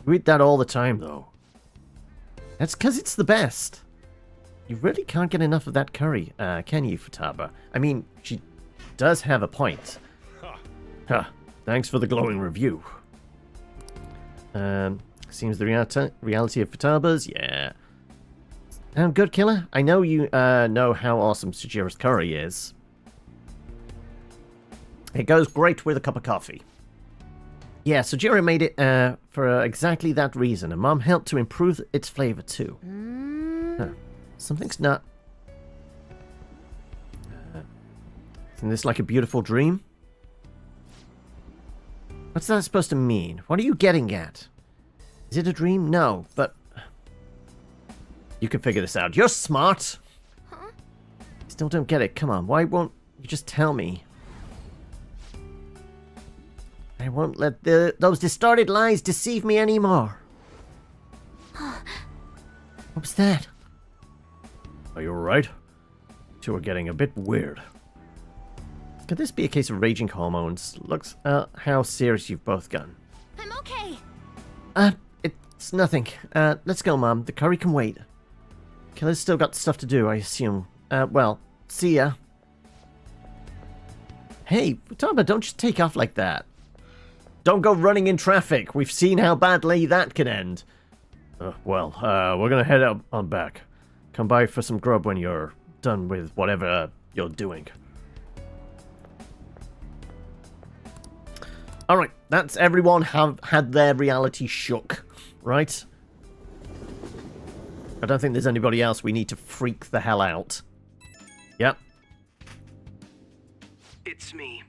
You eat that all the time, though. That's because it's the best. You really can't get enough of that curry, can you, Futaba? I mean, she does have a point. Huh. Thanks for the glowing review. Seems the reality of Futaba's, yeah. Good, Killer. I know you know how awesome Sujira's curry is. It goes great with a cup of coffee. Yeah, Sujira made it for exactly that reason, and Mom helped to improve its flavor too. Huh. Something's not... Isn't this like a beautiful dream? What's that supposed to mean? What are you getting at? Is it a dream? No, but... You can figure this out. You're smart! Huh? Still don't get it. Come on, why won't you just tell me? I won't let those distorted lies deceive me anymore. What was that? Are you alright? You are getting a bit weird. Could this be a case of raging hormones? Looks how serious you've both gotten. I'm okay. It's nothing. Let's go, Mom. The curry can wait. Killer's still got stuff to do, I assume. Well, see ya. Hey, Futaba, don't just take off like that. Don't go running in traffic. We've seen how badly that can end. Well, we're gonna head out on back. Come by for some grub when you're done with whatever you're doing. Alright, that's everyone have had their reality shook, right? I don't think there's anybody else we need to freak the hell out. Yep. It's me.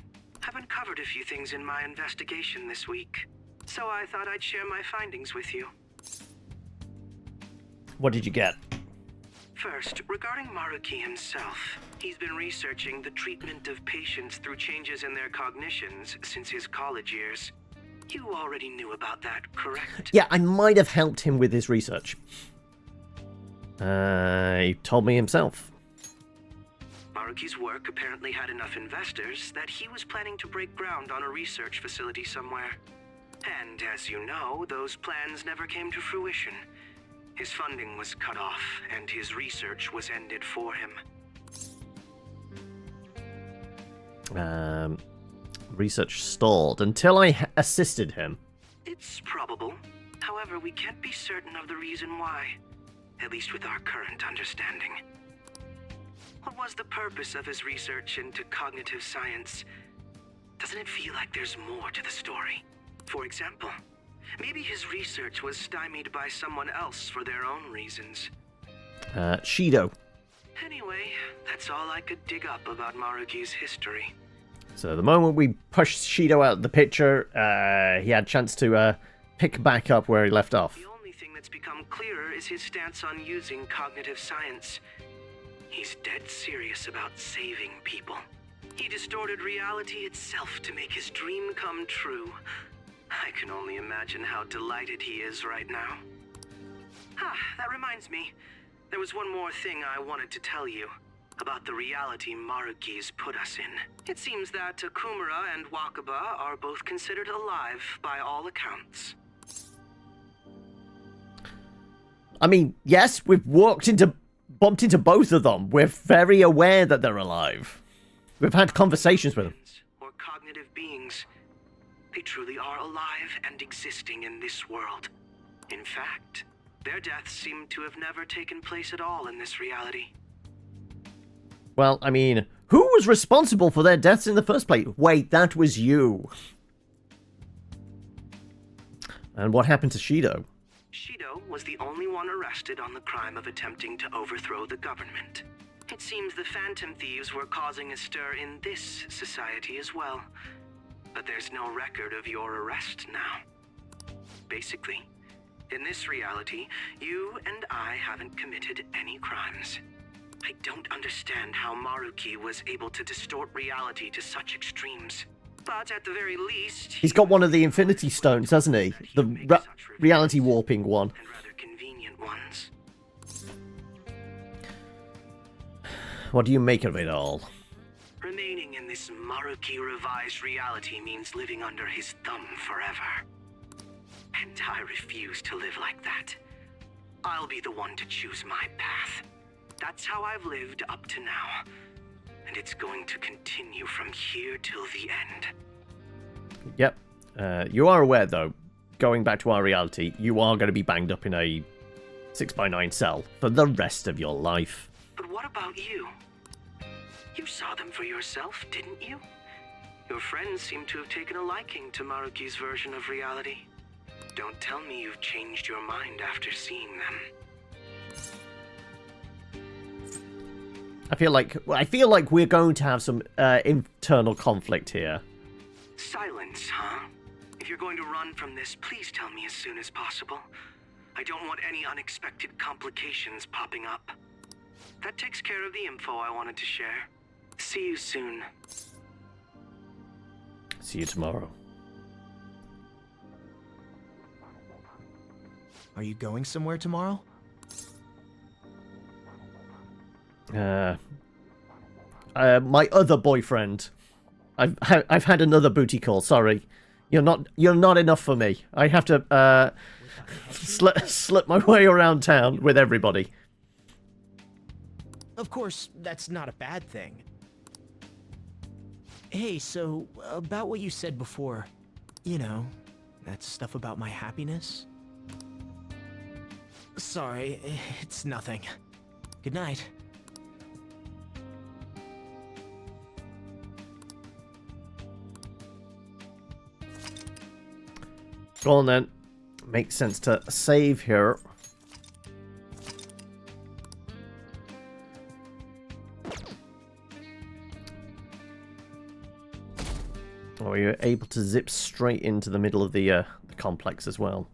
I've uncovered a few things in my investigation this week, so I thought I'd share my findings with you. What did you get? First, regarding Maruki himself, he's been researching the treatment of patients through changes in their cognitions since his college years. You already knew about that, correct? Yeah, I might have helped him with his research. He told me himself. Maruki's work apparently had enough investors that he was planning to break ground on a research facility somewhere. And as you know, those plans never came to fruition. His funding was cut off, and his research was ended for him. Research stalled until I assisted him. It's probable. However, we can't be certain of the reason why. At least with our current understanding. What was the purpose of his research into cognitive science? Doesn't it feel like there's more to the story? For example, maybe his research was stymied by someone else for their own reasons. Shido. Anyway, that's all I could dig up about Maruki's history. So the moment we pushed Shido out of the picture, he had a chance to pick back up where he left off. The only thing that's become clearer is his stance on using cognitive science. He's dead serious about saving people. He distorted reality itself to make his dream come true. I can only imagine how delighted he is right now. That reminds me. There was one more thing I wanted to tell you. About the reality Maruki's put us in. It seems that Akumura and Wakaba are both considered alive by all accounts. I mean, yes, we've bumped into both of them. We're very aware that they're alive. We've had conversations with them. Or cognitive beings. They truly are alive and existing in this world. In fact, their deaths seem to have never taken place at all in this reality. Well, I mean, who was responsible for their deaths in the first place? Wait, that was you. And what happened to Shido? Shido was the only one arrested on the crime of attempting to overthrow the government. It seems the Phantom Thieves were causing a stir in this society as well. But there's no record of your arrest now. Basically, in this reality, you and I haven't committed any crimes. I don't understand how Maruki was able to distort reality to such extremes. But at the very least... He's got one of the Infinity Stones, hasn't he? The reality warping one. And rather convenient ones. What do you make of it all? Remaining in this Maruki revised reality means living under his thumb forever. And I refuse to live like that. I'll be the one to choose my path. That's how I've lived up to now. And it's going to continue from here till the end. Yep. You are aware, though, going back to our reality, you are going to be banged up in a 6x9 cell for the rest of your life. But what about you? You saw them for yourself, didn't you? Your friends seem to have taken a liking to Maruki's version of reality. Don't tell me you've changed your mind after seeing them. I feel like we're going to have some internal conflict here. Silence, huh? If you're going to run from this, please tell me as soon as possible. I don't want any unexpected complications popping up. That takes care of the info I wanted to share. See you soon. See you tomorrow. Are you going somewhere tomorrow? My other boyfriend. I've had another booty call. Sorry, you're not enough for me. I have to slip my way around town with everybody. Of course, that's not a bad thing. Hey, so about what you said before, you know, that stuff about my happiness. Sorry, it's nothing. Good night. Go on then. Makes sense to save here. Oh, you're able to zip straight into the middle of the complex as well.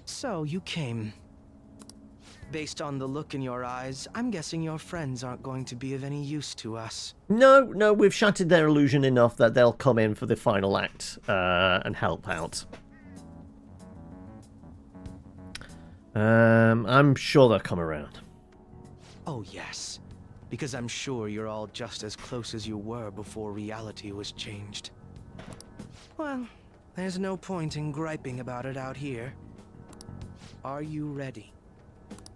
So, you came Based on the look in your eyes, I'm guessing your friends aren't going to be of any use to us. No, we've shattered their illusion enough that they'll come in for the final act and help out. I'm sure they'll come around. Oh yes, because I'm sure you're all just as close as you were before reality was changed. Well, there's no point in griping about it out here. Are you ready?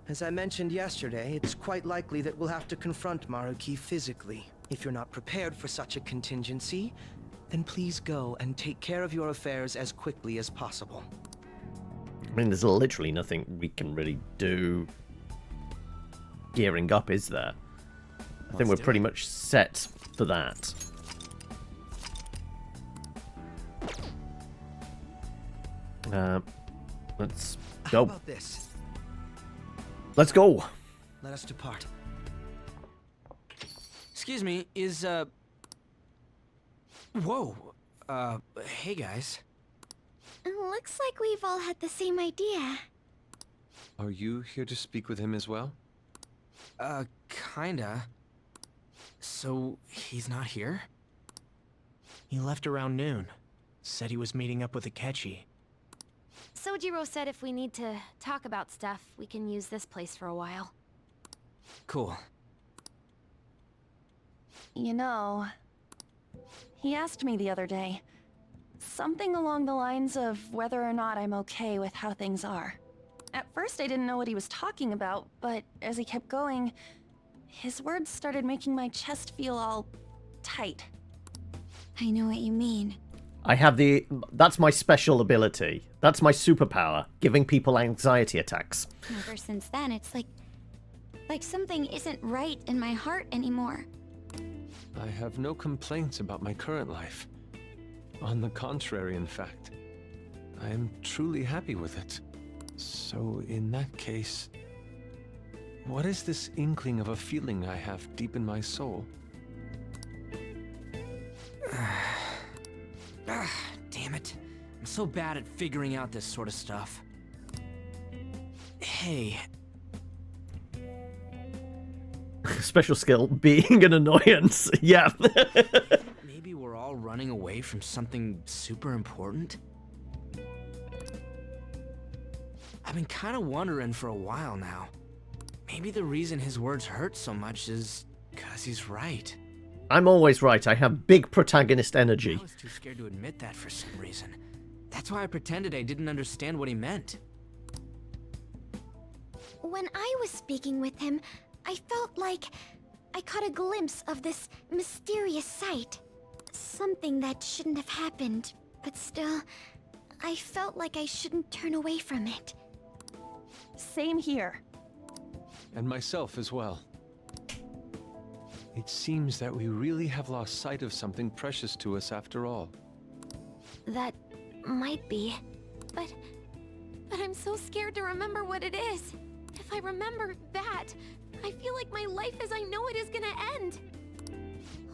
As I mentioned yesterday, it's quite likely that we'll have to confront Maruki physically. If you're not prepared for such a contingency, then please go and take care of your affairs as quickly as possible. I mean, there's literally nothing we can really do gearing up, is there? I think we're pretty much set for that. Let's go. How about this? Let's go. Let us depart. Excuse me, is, Whoa. Hey guys. Looks like we've all had the same idea. Are you here to speak with him as well? Kinda. So, he's not here? He left around noon. Said he was meeting up with Akechi. Sojiro said if we need to talk about stuff, we can use this place for a while. Cool. You know, he asked me the other day. Something along the lines of whether or not I'm okay with how things are. At first I didn't know what he was talking about, but as he kept going, his words started making my chest feel all tight. I know what you mean. I have that's my special ability. That's my superpower, giving people anxiety attacks. Ever since then, it's like something isn't right in my heart anymore. I have no complaints about my current life. On the contrary, in fact. I am truly happy with it. So, in that case, what is this inkling of a feeling I have deep in my soul? Damn it. I'm so bad at figuring out this sort of stuff. Hey. Special skill, being an annoyance. Yeah. Maybe we're all running away from something super important? I've been kind of wondering for a while now. Maybe the reason his words hurt so much is because he's right. I'm always right. I have big protagonist energy. I was too scared to admit that for some reason. That's why I pretended I didn't understand what he meant. When I was speaking with him, I felt like I caught a glimpse of this mysterious sight. Something that shouldn't have happened, but still, I felt like I shouldn't turn away from it. Same here. And myself as well. It seems that we really have lost sight of something precious to us after all. That might be, but I'm so scared to remember what it is. If I remember that, I feel like my life as I know it is gonna end.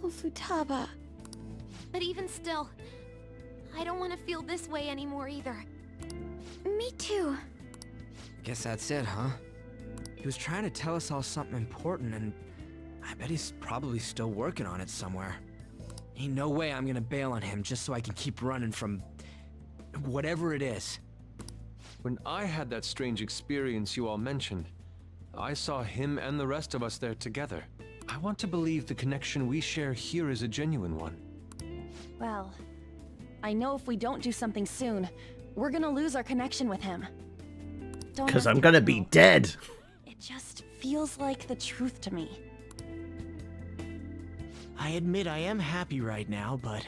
Oh, Futaba. But even still, I don't want to feel this way anymore either. Me too. Guess that's it, huh? He was trying to tell us all something important, and I bet he's probably still working on it somewhere. Ain't no way I'm gonna bail on him just so I can keep running from whatever it is. When I had that strange experience you all mentioned, I saw him and the rest of us there together. I want to believe the connection we share here is a genuine one. Well, I know if we don't do something soon, we're gonna lose our connection with him. Because I'm gonna be dead. It just feels like the truth to me. I admit I am happy right now, but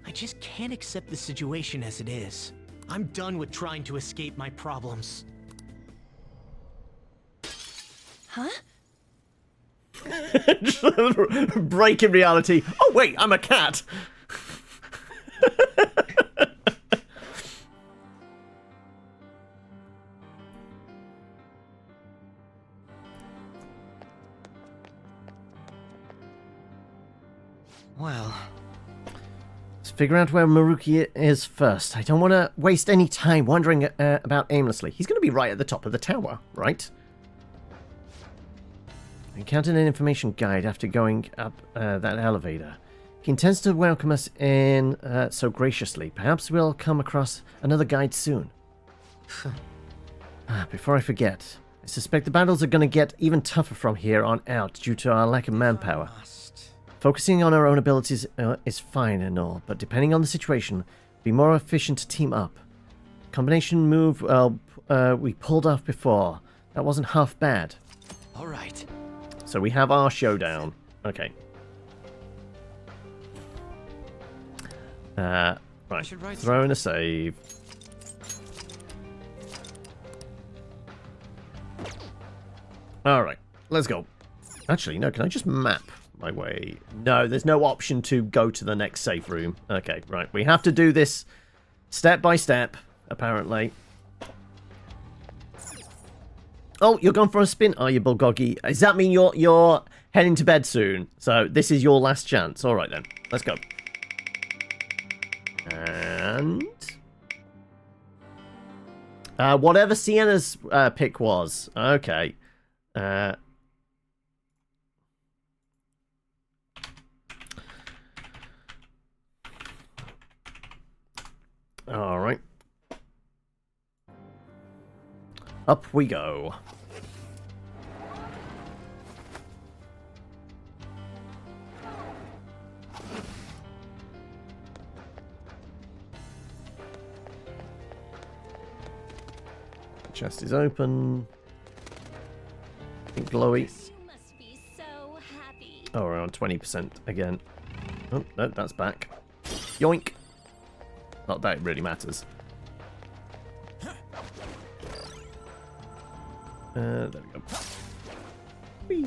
I just can't accept the situation as it is. I'm done with trying to escape my problems. Huh? Break in reality. Oh wait, I'm a cat. Well, let's figure out where Maruki is first. I don't want to waste any time wandering about aimlessly. He's going to be right at the top of the tower, right? I encountered an information guide after going up that elevator. He intends to welcome us in so graciously. Perhaps we'll come across another guide soon. Before I forget, I suspect the battles are going to get even tougher from here on out due to our lack of manpower. Focusing on our own abilities is fine and all, but depending on the situation, be more efficient to team up. Combination move we pulled off before. That wasn't half bad. All right. So we have our showdown. Okay. Right. Throw in a save. Alright. Let's go. Actually, no. Can I just map my way? No, there's no option to go to the next safe room. Okay, right. We have to do this step by step, apparently. Oh, you're going for a spin, are you, Bulgogi? Does that mean you're heading to bed soon? So this is your last chance. All right then, let's go. And whatever Sienna's pick was. Okay. All right. Up we go. The chest is open. Glowy. Oh, we're on 20% again. Oh, no, that's back. Yoink. Not that it really matters. There we go. Whee.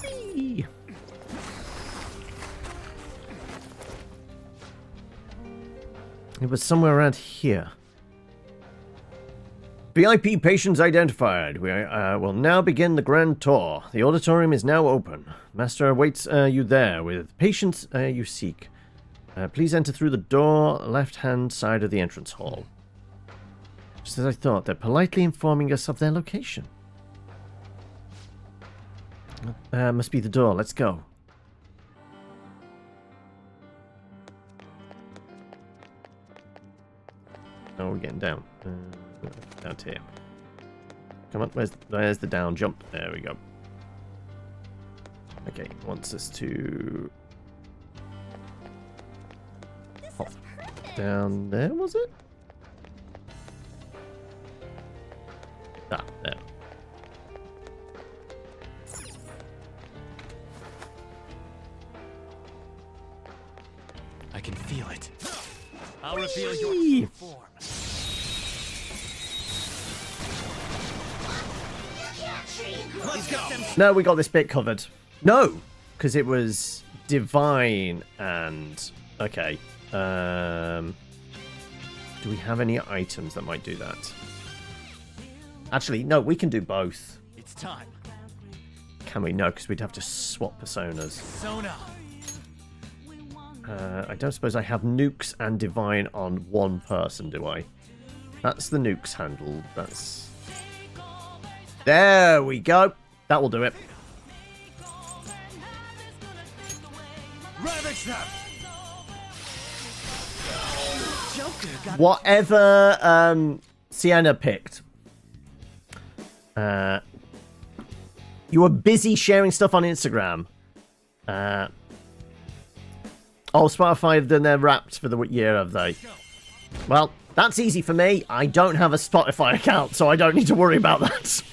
Whee. It was somewhere around here. VIP patients identified. We will now begin the grand tour. The auditorium is now open. Master awaits you there with patients you seek. Please enter through the door, left-hand side of the entrance hall. Just as I thought, they're politely informing us of their location. Must be the door. Let's go. Oh, we're getting down. Down to here. Come on, where's the down jump? There we go. Okay, wants us to hop down there, was it? Ah, there. I can feel it. I'll reveal your true form. No, we got this bit covered. No, because it was divine and... Okay. Do we have any items that might do that? Actually, no, we can do both. It's time. Can we? No, because we'd have to swap personas. Persona. I don't suppose I have nukes and divine on one person, do I? That's the nukes handle. That's... There we go. That will do it. Whatever Sienna picked. You were busy sharing stuff on Instagram. Oh, Spotify have done their Wrapped for the year, have they? Well, that's easy for me. I don't have a Spotify account, so I don't need to worry about that.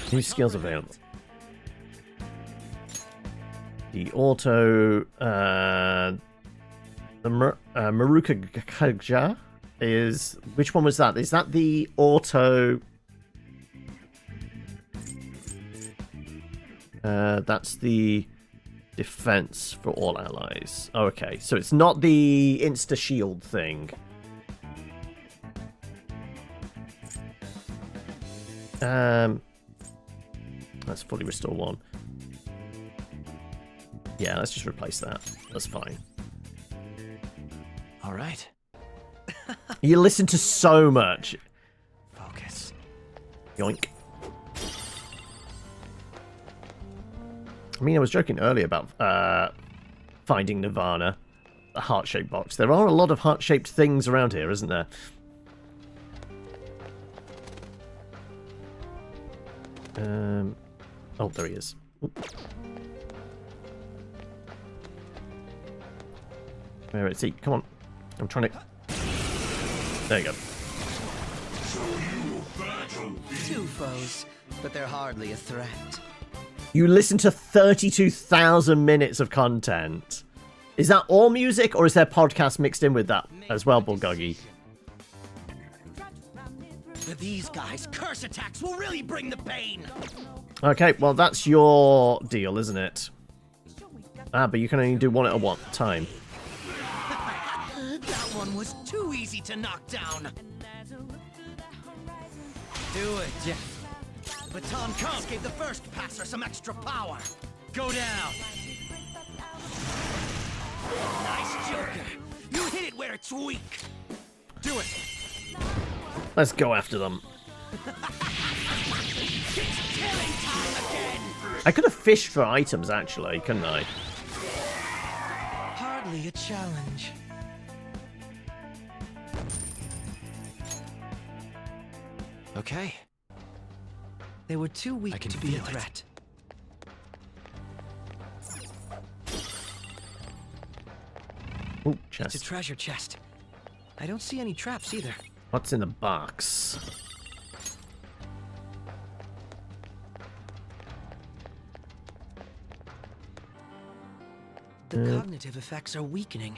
New skills available. The auto, the Maruka Kaja is, which one was that? Is that the auto? That's the defense for all allies. Okay, so it's not the insta shield thing. Let's fully restore one. Yeah, let's just replace that. That's fine. All right. You listen to so much. Focus. Yoink. I mean, I was joking earlier about finding Nirvana, a heart-shaped box. There are a lot of heart-shaped things around here, isn't there? Oh, there he is. Oop. Where is he? Come on. I'm trying to... There you go. Two foes, but they're hardly a threat. You listen to 32,000 minutes of content. Is that all music, or is there podcast mixed in with that as well, Bulgogi? For these guys, curse attacks will really bring the pain. Okay, well, that's your deal, isn't it? Ah, but you can only do one at a time. That one was too easy to knock down. Do it, Jeff. The baton comes gave the first passer some extra power. Go down. Nice Joker. You hit it where it's weak. Do it. Let's go after them. I could have fished for items, actually, couldn't I? Hardly a challenge. Okay. They were too weak to be a threat. Ooh, It's chest. a treasure chest. I don't see any traps either. What's in the box? The cognitive effects are weakening.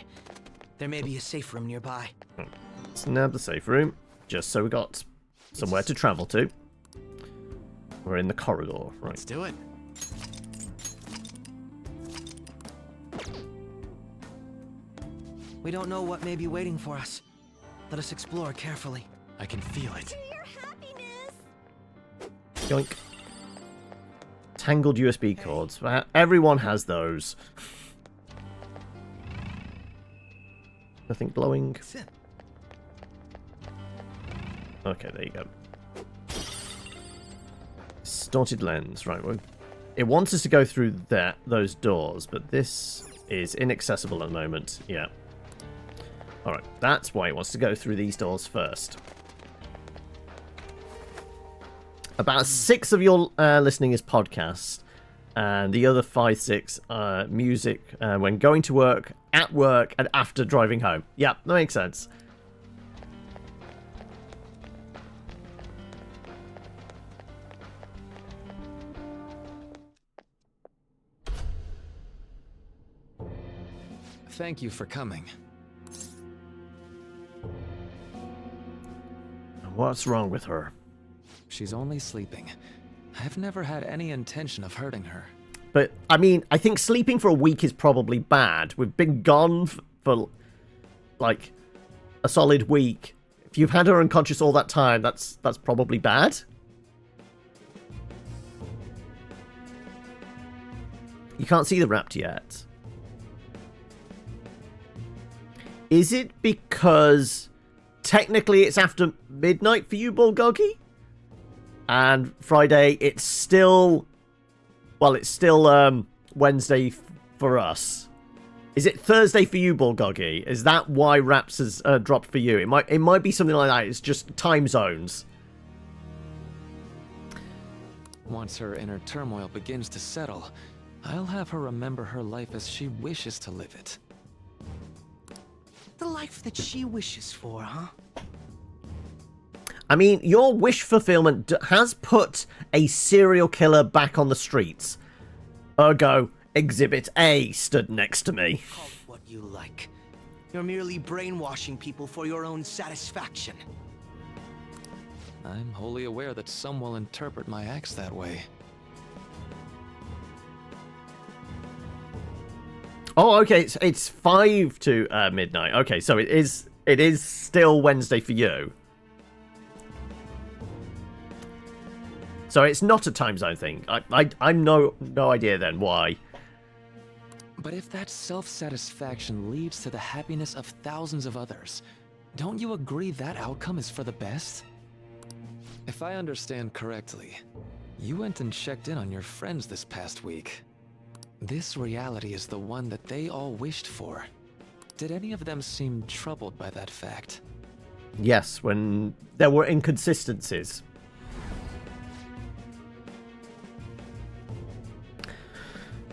There may be a safe room nearby. Let's nab the safe room, just so we got somewhere to travel to. We're in the corridor, right? Let's do it. We don't know what may be waiting for us. Let us explore carefully. I can feel it. Yoink. Tangled USB cords. Everyone has those. Nothing glowing. Okay, there you go. Distorted lens. Right, well, it wants us to go through those doors, but this is inaccessible at the moment. Yeah. Alright, that's why it wants to go through these doors first. About 6 of your listening is podcast, and the other 5, 6 music when going to work, at work, and after driving home. Yeah, that makes sense. Thank you for coming. What's wrong with her? She's only sleeping. I've never had any intention of hurting her. But, I mean, I think sleeping for a week is probably bad. We've been gone for, like, a solid week. If you've had her unconscious all that time, that's probably bad. You can't see the rapt yet. Is it because technically it's after midnight for you, Bulgogi? And Friday, it's still... Well, it's still Wednesday for us. Is it Thursday for you, Bulgogi? Is that why Raps has dropped for you? It might be something like that. It's just time zones. Once her inner turmoil begins to settle, I'll have her remember her life as she wishes to live it. The life that she wishes for, huh? I mean, your wish fulfillment has put a serial killer back on the streets. Ergo, Exhibit A stood next to me. Call it what you like. You're merely brainwashing people for your own satisfaction. I'm wholly aware that some will interpret my acts that way. Oh, okay, it's 5 to midnight. Okay, so it is still Wednesday for you. So it's not a time zone thing. I'm no idea then why. But if that self-satisfaction leads to the happiness of thousands of others, don't you agree that outcome is for the best? If I understand correctly, you went and checked in on your friends this past week. This reality is the one that they all wished for. Did any of them seem troubled by that fact? Yes, when there were inconsistencies.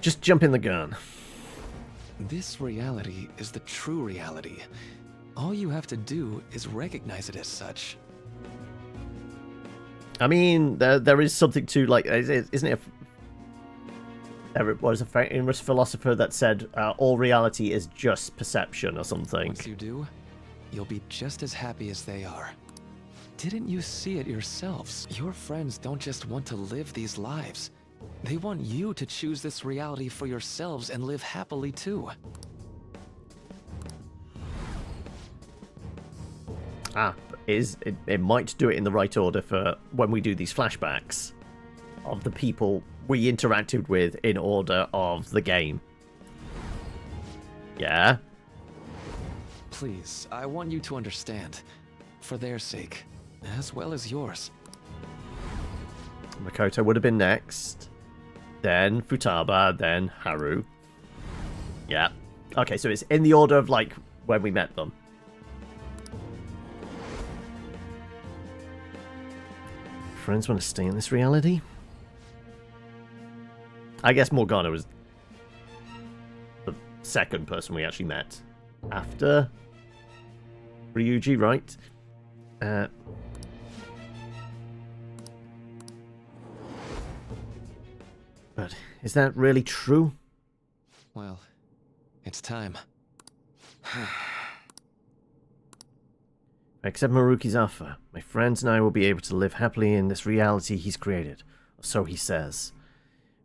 Just jumping the gun. This reality is the true reality. All you have to do is recognize it as such. I mean, there is something to, like, isn't it? There was a famous philosopher that said all reality is just perception or something. Once you do, you'll be just as happy as they are. Didn't you see it yourselves? Your friends don't just want to live these lives. They want you to choose this reality for yourselves and live happily too. It might do it in the right order for when we do these flashbacks of the people we interacted with in order of the game. Yeah? Please, I want you to understand. For their sake, as well as yours. Makoto would have been next. Then Futaba, then Haru. Yeah. Okay, so it's in the order of, like, when we met them. Friends want to stay in this reality? I guess Morgana was the second person we actually met. After Ryuji, right? But is that really true? Well, it's time. Accept Maruki's offer. My friends and I will be able to live happily in this reality he's created. Or so he says.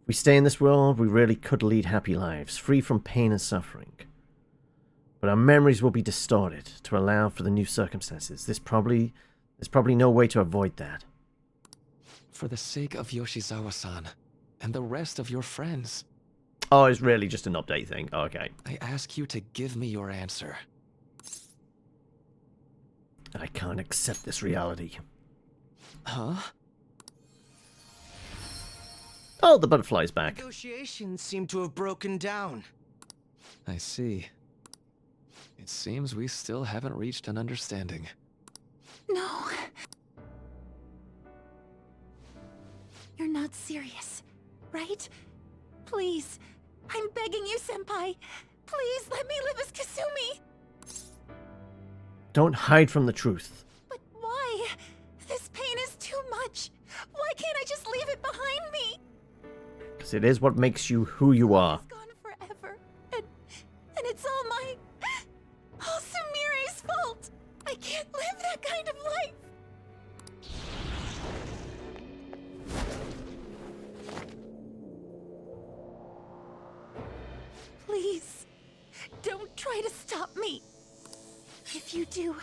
If we stay in this world, we really could lead happy lives, free from pain and suffering. But our memories will be distorted to allow for the new circumstances. There's probably no way to avoid that. For the sake of Yoshizawa-san, and the rest of your friends. Oh, it's really just an update thing. Oh, okay. I ask you to give me your answer. I can't accept this reality. Huh? Oh, the butterfly's back. Negotiations seem to have broken down. I see. It seems we still haven't reached an understanding. No. You're not serious, right? Please. I'm begging you, Senpai. Please let me live as Kasumi. Don't hide from the truth. But why? This pain is too much. Why can't I just leave it behind me? Because it is what makes you who you are. It's gone forever. And it's all Sumire's fault. I can't live that kind of life. Please, don't try to stop me. If you do,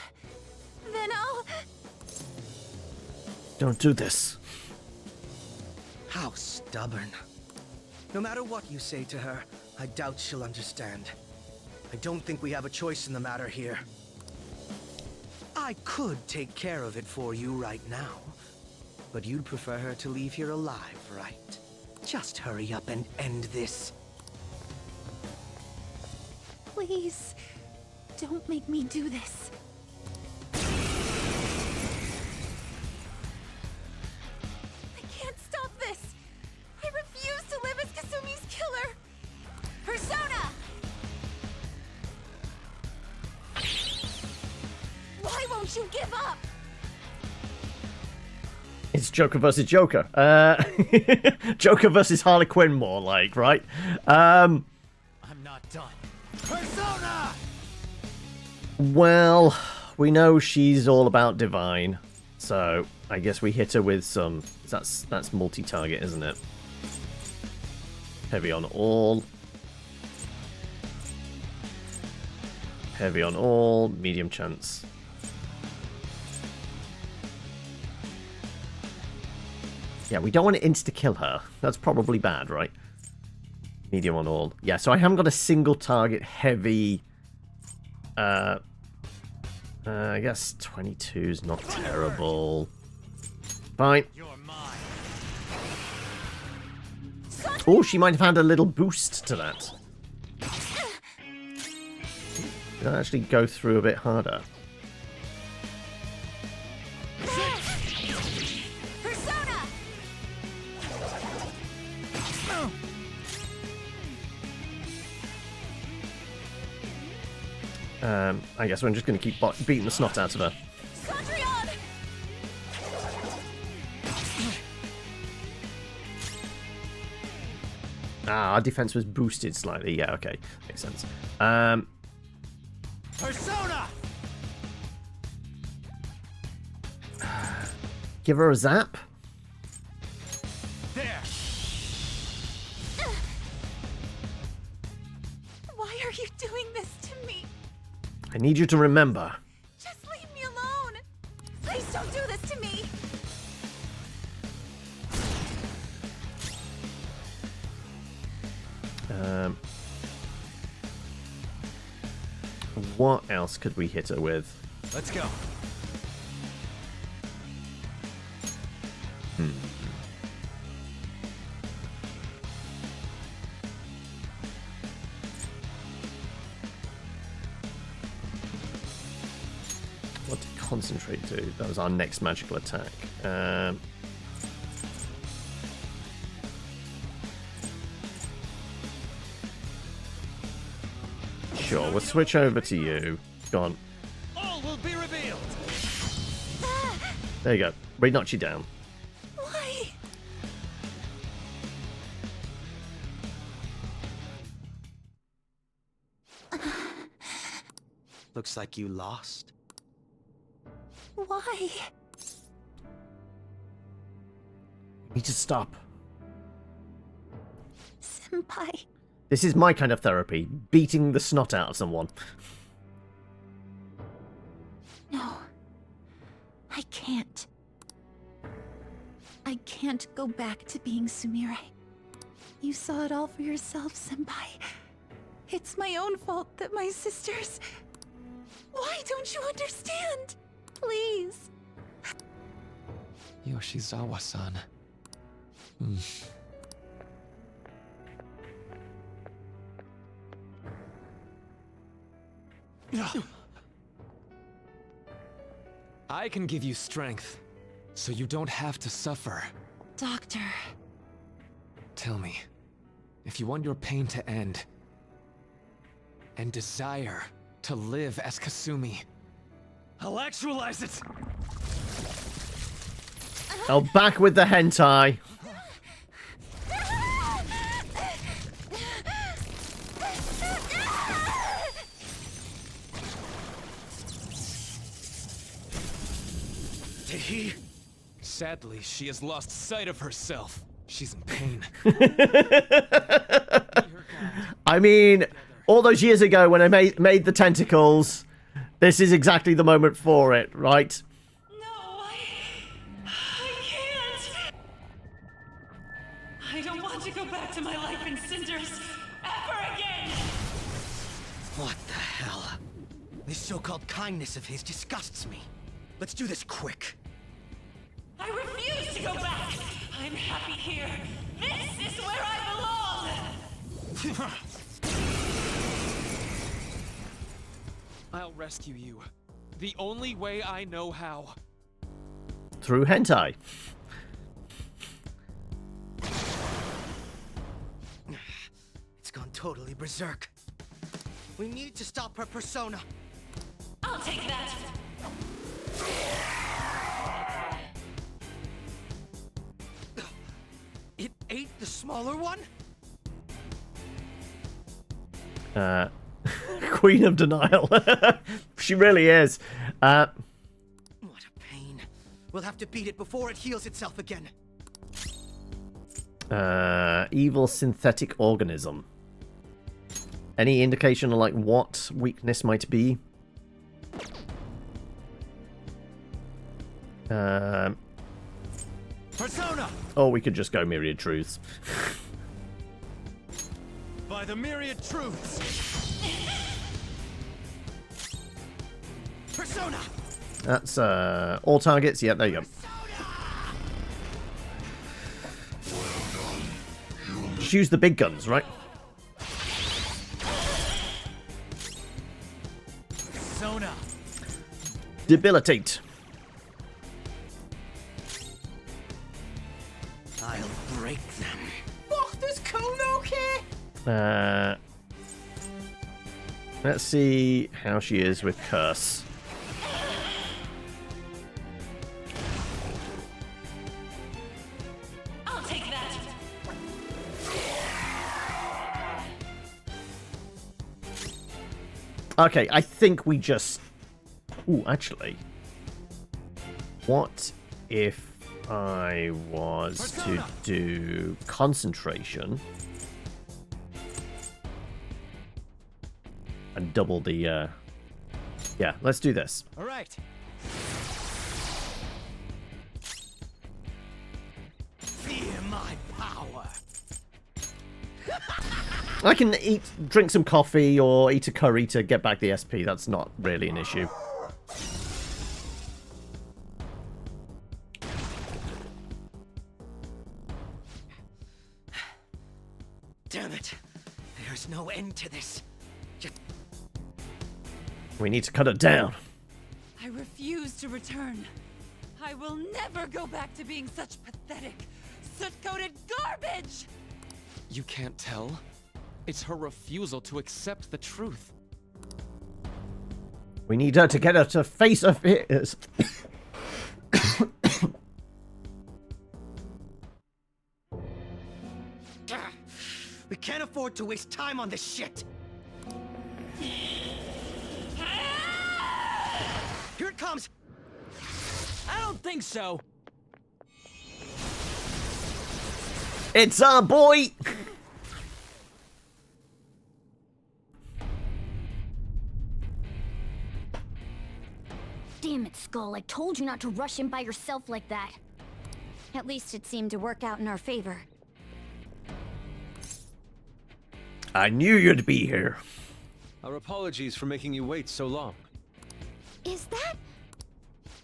then I'll... Don't do this. How stubborn. No matter what you say to her, I doubt she'll understand. I don't think we have a choice in the matter here. I could take care of it for you right now, but you'd prefer her to leave here alive, right? Just hurry up and end this. Please, don't make me do this. I can't stop this. I refuse to live as Kasumi's killer. Persona! Why won't you give up? It's Joker versus Joker. Joker versus Harley Quinn, more like, right? I'm not done. Persona! Well, we know she's all about divine, so I guess we hit her with some... That's multi-target, isn't it? Heavy on all. Heavy on all, medium chance. Yeah, we don't want to insta-kill her. That's probably bad, right? Medium on all. Yeah, so I haven't got a single target heavy. I guess 22's not terrible. Fine. Oh, she might have had a little boost to that. Did that actually go through a bit harder? I guess we're just going to keep beating the snot out of her. Ah, our defense was boosted slightly. Yeah, okay. Makes sense. Persona! Give her a zap. There. Why are you doing this to me? I need you to remember. Just leave me alone. Please don't do this to me. What else could we hit her with? Let's go. What did concentrate do? That was our next magical attack. Sure, we'll switch over to you. Go on. All will be revealed. There you go. We knocked you down. Why? Looks like you lost. Why? You need to stop. Senpai. This is my kind of therapy. Beating the snot out of someone. No. I can't. I can't go back to being Sumire. You saw it all for yourself, Senpai. It's my own fault that my sisters... Why don't you understand? Please. Yoshizawa-san. I can give you strength, so you don't have to suffer. Doctor. Tell me, if you want your pain to end, and desire to live as Kasumi, I'll actualize it! Oh, back with the hentai. Did he? Sadly, she has lost sight of herself. She's in pain. I mean, all those years ago when I made the tentacles, this is exactly the moment for it, right? I don't want to go back to my life in cinders ever again! What the hell? This so-called kindness of his disgusts me. Let's do this quick. I refuse to go back! I'm happy here. This is where I belong! I'll rescue you. The only way I know how. Through hentai. It's gone totally berserk. We need to stop her persona. I'll take that! It ate the smaller one? Queen of Denial. She really is. What a pain. We'll have to beat it before it heals itself again. Evil synthetic organism. Any indication of like what weakness might be? Persona! Persona! Or we could just go Myriad Truths. By the myriad truths! Persona! That's all targets. Yeah, there you go. Just use the big guns, right? Persona! Debilitate. I'll break them. Oh, there's Kono here! Let's see how she is with Curse. I'll take that. Okay, I think we just... Ooh, actually. What if I was to do concentration and double the... Yeah, let's do this. All right. Fear my power. I can drink some coffee or eat a curry to get back the SP. That's not really an issue. Damn it. There's no end to this. We need to cut it down. I refuse to return. I will never go back to being such pathetic, soot-coated garbage! You can't tell? It's her refusal to accept the truth. We need her to get her to face her fears. We can't afford to waste time on this shit. Here it comes. I don't think so. It's our boy! Damn it, Skull. I told you not to rush in by yourself like that. At least it seemed to work out in our favor. I knew you'd be here. Our apologies for making you wait so long. Is that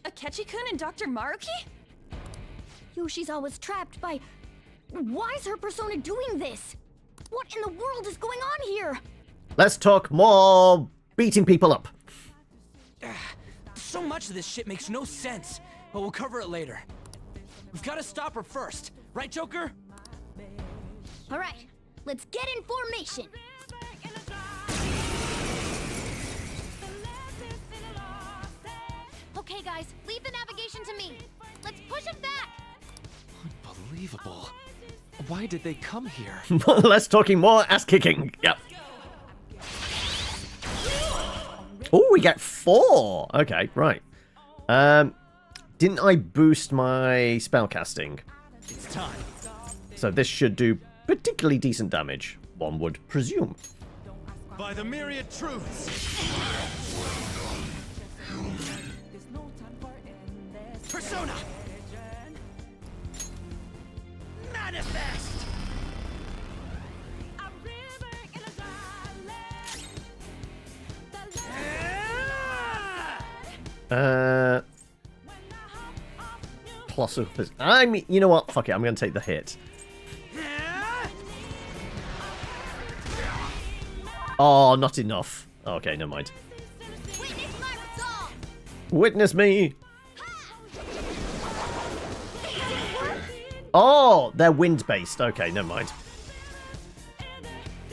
Akechi-kun and Dr. Maruki? Yoshizawa's trapped by... Why is her persona doing this? What in the world is going on here? Let's talk more beating people up. So much of this shit makes no sense, but we'll cover it later. We've got to stop her first, right, Joker? All right, let's get in formation. Okay, guys, leave the navigation to me. Let's push him back. Unbelievable. Why did they come here? Less talking, more ass kicking. Yep. Oh, we get 4. Okay, right. Didn't I boost my spellcasting? It's time. So this should do particularly decent damage, one would presume. By the myriad truths. Persona. Manifest. Plus of... I mean, you know what? Fuck it, I'm going to take the hit. Oh, not enough. Okay, never mind. Witness me! Oh, they're wind-based. Okay, never mind.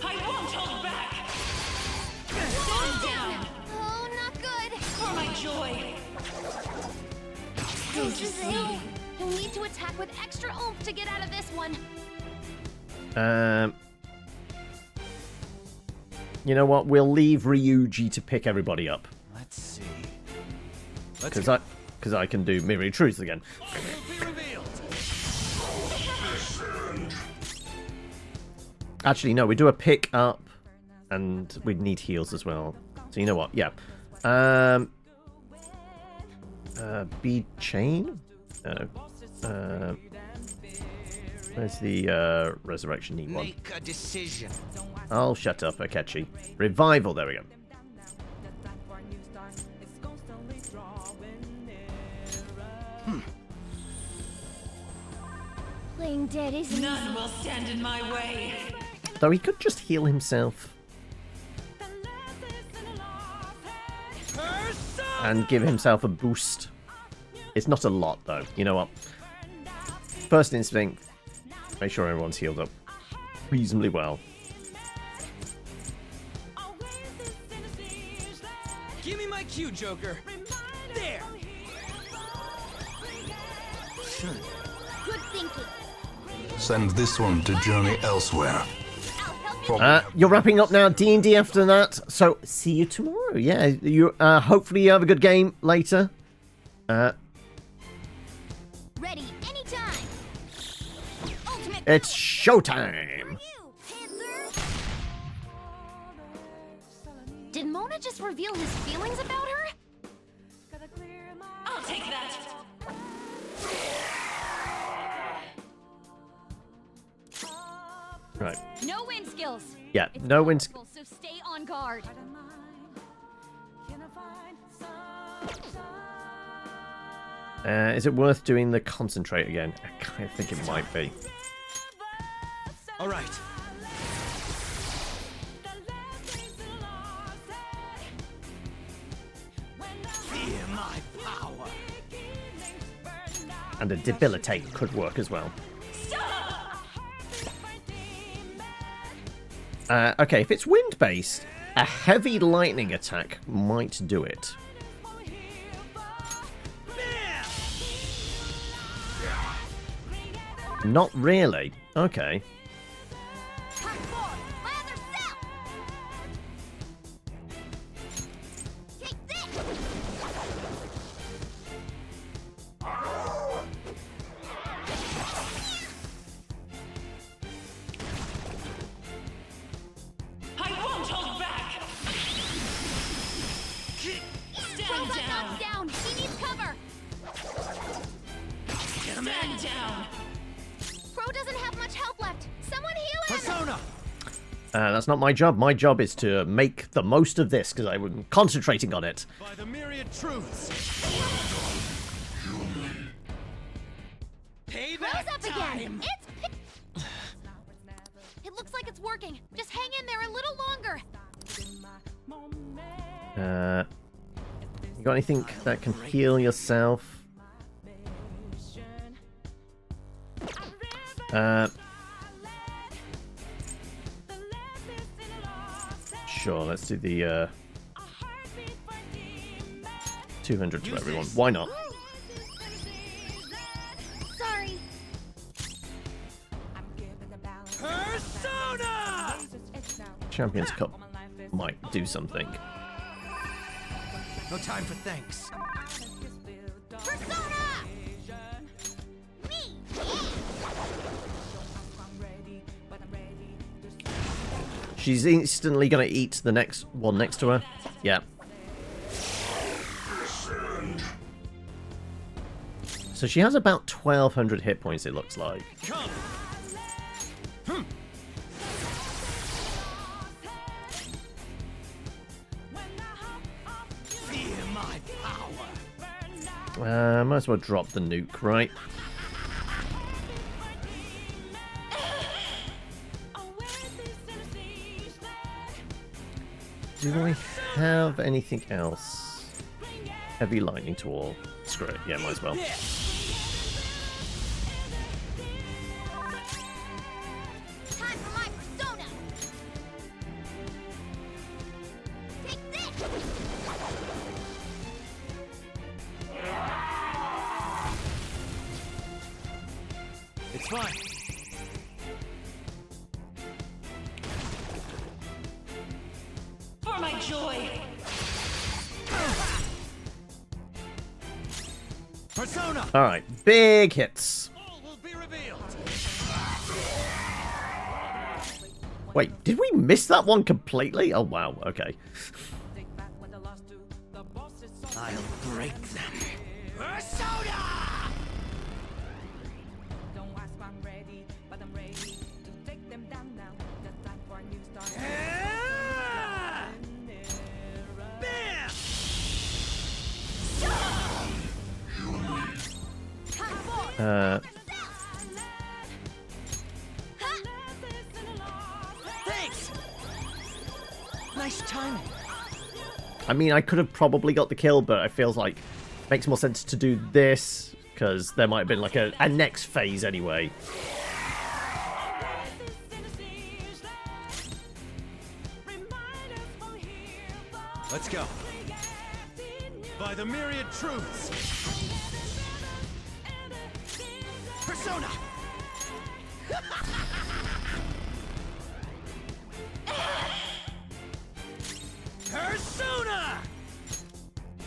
I won't hold back! Stand down! Oh, not good. For my joy! This is it. You'll need to attack with extra oomph to get out of this one. You know what? We'll leave Ryuji to pick everybody up. Let's see. Because I can do Myriad Truths again. Actually, no, we do a pick up, and we need heals as well. So you know what? Yeah. Bead chain? No. Where's the resurrection need one? Make a decision. I'll shut up, Akechi. Revival, there we go. Playing dead isn't None will stand in my way. Though he could just heal himself. And give himself a boost. It's not a lot, though. You know what? First instinct, make sure everyone's healed up reasonably well. Give me my cue, Joker. There. good thinking. Send this one to journey elsewhere. You're wrapping up now, D&D after that, so see you tomorrow. Yeah, you hopefully you have a good game later. Ready anytime. Ultimate. It's showtime. Did Mona just reveal his feelings about her? I'll take that. Right. No wind skills. Yeah, no wind. So stay on guard. Is it worth doing the concentrate again? I think it might be. All right. Fear my power. And a debilitate could work as well. Okay, if it's wind-based, a heavy lightning attack might do it. Not really. Okay. I won't hold back. Stand down. He needs cover. Stand down. Pro doesn't have much help left. Someone heal him. Persona. That's not my job. My job is to make the most of this because I'm concentrating on it. By the myriad truths. Pro's up again. It's It looks like it's working. Just hang in there a little longer. You got anything that can heal yourself? Sure, let's do the 200 to everyone. Why not? Sorry. Persona. Champions Cup might do something. No time for thanks. Persona! Me! She's instantly gonna eat the next one next to her. Yeah. So she has about 1,200 hit points, it looks like. Come. Fear my power. Might as well drop the nuke, right? Do I have anything else? Heavy lightning to all. Screw it. Yeah, might as well. Time for my persona! Take this! It's fine. For my joy. Persona. All right, big hits. All will be revealed. Wait, did we miss that one completely? Oh wow. Okay. I'll break them. Persona. Thanks. Nice timing. I mean, I could have probably got the kill, but it feels like it makes more sense to do this, because there might have been like a next phase anyway. Let's go. By the myriad truths. Persona! Persona!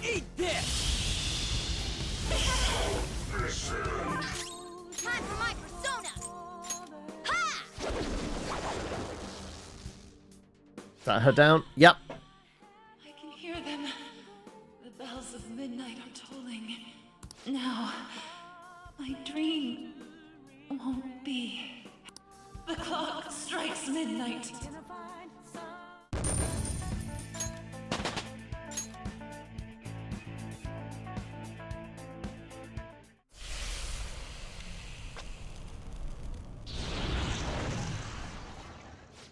Eat this! Time for my persona! Ha! Is that her down? Yep. I can hear them. The bells of midnight are tolling. Now, my dream won't be. The clock strikes midnight.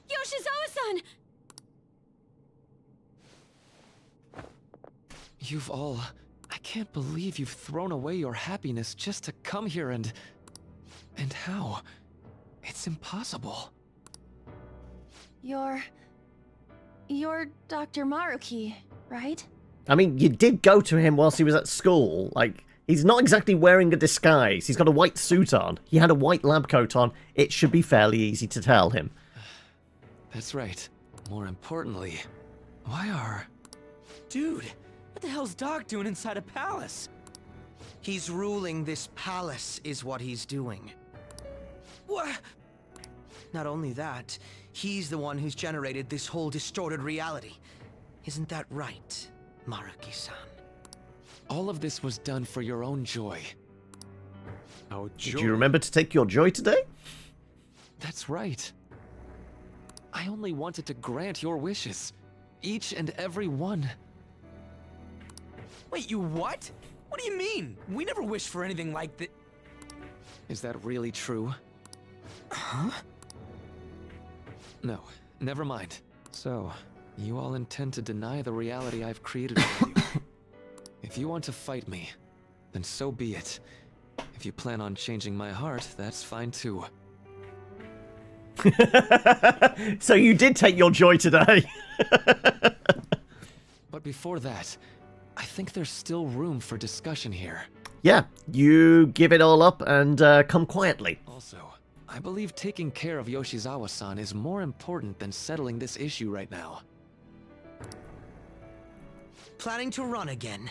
Yoshizawa-san! You've all... I can't believe you've thrown away your happiness just to come here and how? It's impossible. You're Dr. Maruki, right? I mean, you did go to him whilst he was at school. Like, he's not exactly wearing a disguise. He's got a white suit on. He had a white lab coat on. It should be fairly easy to tell him. That's right. More importantly, why are... Dude, what the hell's Doc doing inside a palace? He's ruling this palace, is what he's doing. What? Not only that, he's the one who's generated this whole distorted reality. Isn't that right, Maruki-san? All of this was done for your own joy. Our joy? Did you remember to take your joy today? That's right. I only wanted to grant your wishes. Each and every one. Wait, you what? What do you mean? We never wished for anything like that. Is that really true? Huh? No, never mind. So, you all intend to deny the reality I've created for you. If you want to fight me, then so be it. If you plan on changing my heart, that's fine too. So you did take your joy today. But before that, I think there's still room for discussion here. Yeah, you give it all up and come quietly. Also, I believe taking care of Yoshizawa-san is more important than settling this issue right now. Planning to run again?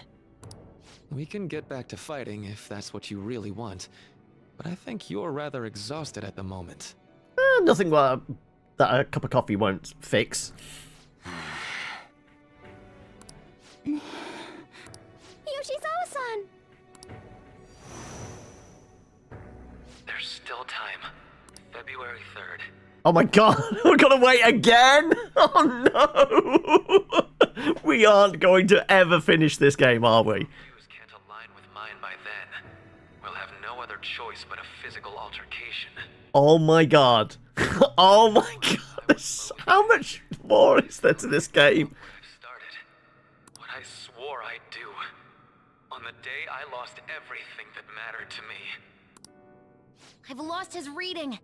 We can get back to fighting if that's what you really want, but I think you're rather exhausted at the moment. Nothing that a cup of coffee won't fix. Yoshizawa-san! There's still time. February 3rd. Oh my god, we're gonna wait again? Oh no! We aren't going to ever finish this game, are we? Can't align with mine by then. We'll have no other choice but a physical altercation. Oh my god. Oh my god. How much more is there to this game? What I swore I'd do. On the day I lost everything that mattered to me. I've lost his reading.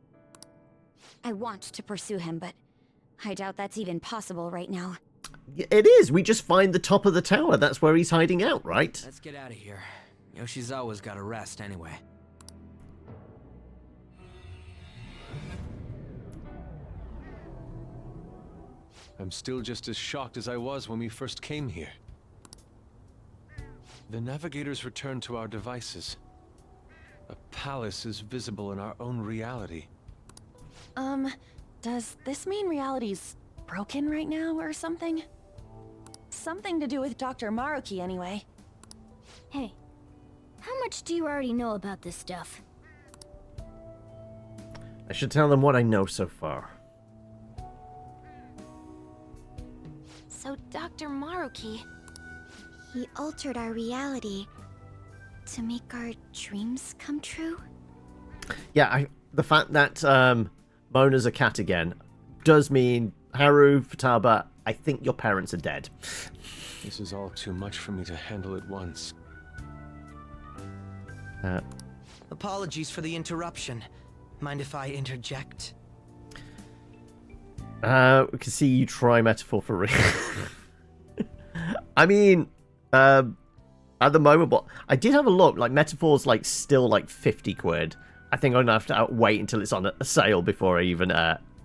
I want to pursue him, but I doubt that's even possible right now. It is. We just find the top of the tower. That's where he's hiding out, right? Let's get out of here. Yoshizawa's gotta rest anyway. I'm still just as shocked as I was when we first came here. The navigators returned to our devices. A palace is visible in our own reality. Does this mean reality's broken right now or something? Something to do with Dr. Maruki anyway. Hey, how much do you already know about this stuff? I should tell them what I know so far. So, Dr. Maruki... He altered our reality to make our dreams come true? Yeah, the fact that Mona's a cat again does mean, Haru, Futaba, I think your parents are dead. This is all too much for me to handle at once. Apologies for the interruption. Mind if I interject? We can see you try metaphor for real. I mean, at the moment, but I did have a look. Like, metaphor's like still like 50 quid. I think I'm gonna have to wait until it's on a sale before I even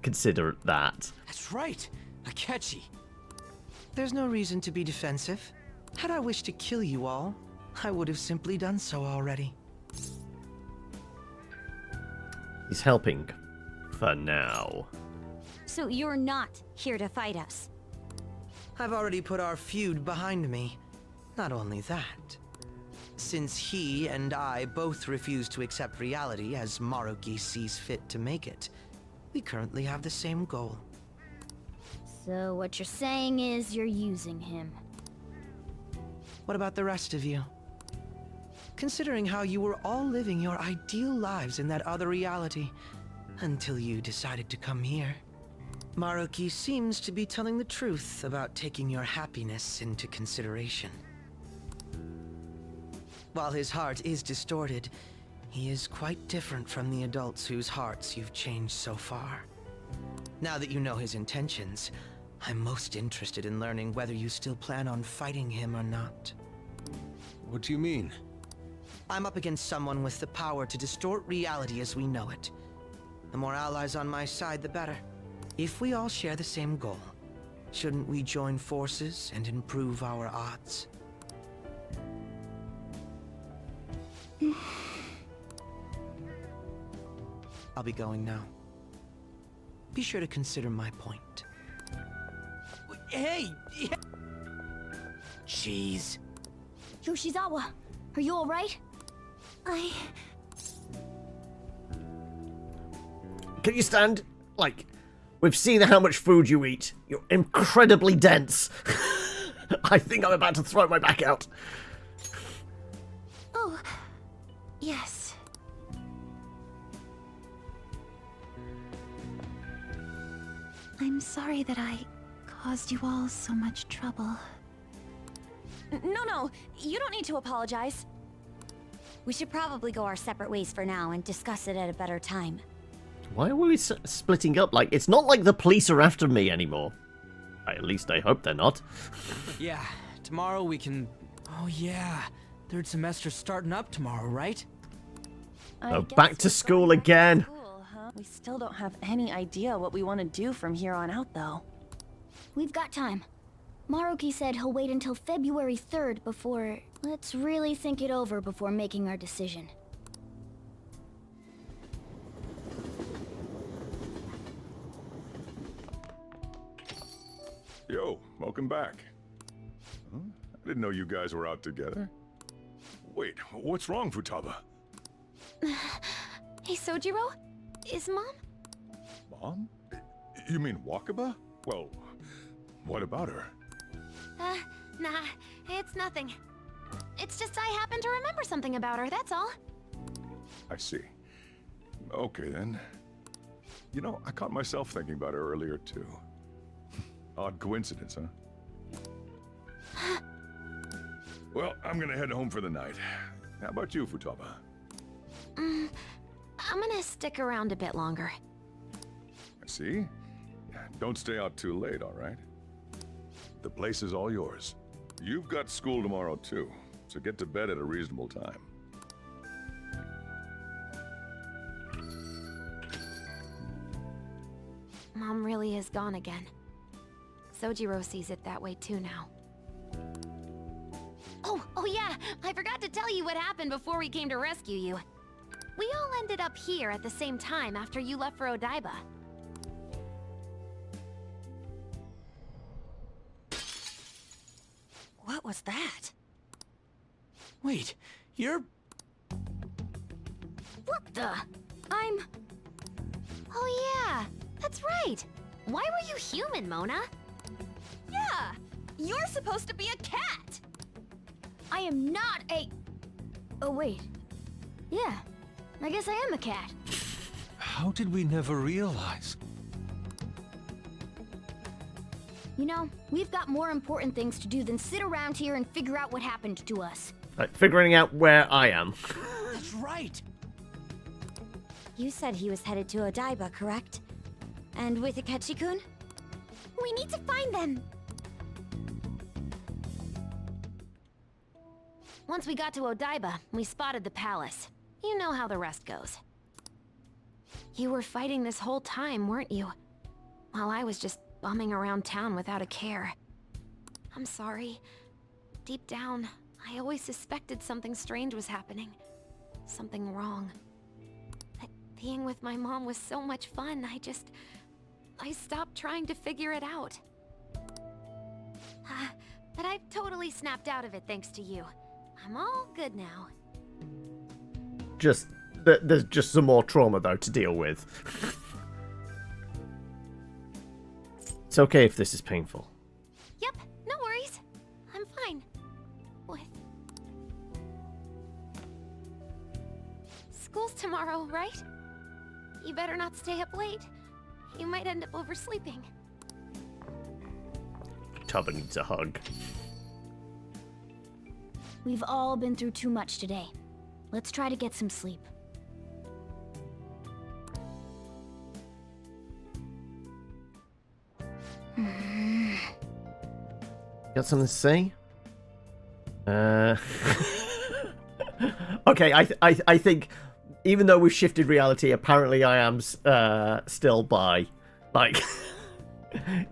consider that. That's right, Akechi. There's no reason to be defensive. Had I wished to kill you all, I would have simply done so already. He's helping for now. So you're not here to fight us? I've already put our feud behind me. Not only that, since he and I both refuse to accept reality as Maruki sees fit to make it, we currently have the same goal. So what you're saying is you're using him. What about the rest of you? Considering how you were all living your ideal lives in that other reality, until you decided to come here. Maruki seems to be telling the truth about taking your happiness into consideration. While his heart is distorted, he is quite different from the adults whose hearts you've changed so far. Now that you know his intentions, I'm most interested in learning whether you still plan on fighting him or not. What do you mean? I'm up against someone with the power to distort reality as we know it. The more allies on my side, the better. If we all share the same goal, shouldn't we join forces and improve our odds? I'll be going now. Be sure to consider my point. Hey! Jeez. Yoshizawa, are you alright? Can you stand? Like, we've seen how much food you eat. You're incredibly dense. I think I'm about to throw my back out. Oh, yes. I'm sorry that I caused you all so much trouble. No, you don't need to apologize. We should probably go our separate ways for now and discuss it at a better time. Why are we splitting up? Like, it's not like the police are after me anymore. At least I hope they're not. Yeah, tomorrow we can... Oh yeah, third semester's starting up tomorrow, right? Oh, back to school again. We still don't have any idea what we want to do from here on out, though. We've got time. Maruki said he'll wait until February 3rd before... Let's really think it over before making our decision. Yo, welcome back. Huh? I didn't know you guys were out together. Wait, what's wrong, Futaba? Hey, Sojiro? Is Mom? Mom? You mean Wakaba? Well, what about her? Nah, it's nothing. It's just I happen to remember something about her, that's all. I see. Okay, then. You know, I caught myself thinking about her earlier, too. Odd coincidence, huh? Well, I'm gonna head home for the night. How about you, Futaba? I'm gonna stick around a bit longer. I see. Don't stay out too late, all right? The place is all yours. You've got school tomorrow, too, so get to bed at a reasonable time. Mom really is gone again. Sojiro sees it that way too now. Oh yeah, I forgot to tell you what happened before we came to rescue you. We all ended up here at the same time after you left for Odaiba. What was that? Wait, you're... What the? Oh yeah, that's right. Why were you human, Mona? Yeah, you're supposed to be a cat! I am not a... Oh, wait. Yeah, I guess I am a cat. How did we never realize? You know, we've got more important things to do than sit around here and figure out what happened to us. Like, figuring out where I am. That's right. You said he was headed to Odaiba, correct? And with Akechi-kun? We need to find them! Once we got to Odaiba, we spotted the palace. You know how the rest goes. You were fighting this whole time, weren't you? While I was just bumming around town without a care. I'm sorry. Deep down, I always suspected something strange was happening. Something wrong. But being with my mom was so much fun, I stopped trying to figure it out. But I've totally snapped out of it thanks to you. I'm all good now. There's just some more trauma, though, to deal with. It's okay if this is painful. Yep, no worries. I'm fine. What? School's tomorrow, right? You better not stay up late. You might end up oversleeping. Tubba needs a hug. We've all been through too much today. Let's try to get some sleep. Got something to say? Okay, I think even though we've shifted reality, apparently I am still bi. Like,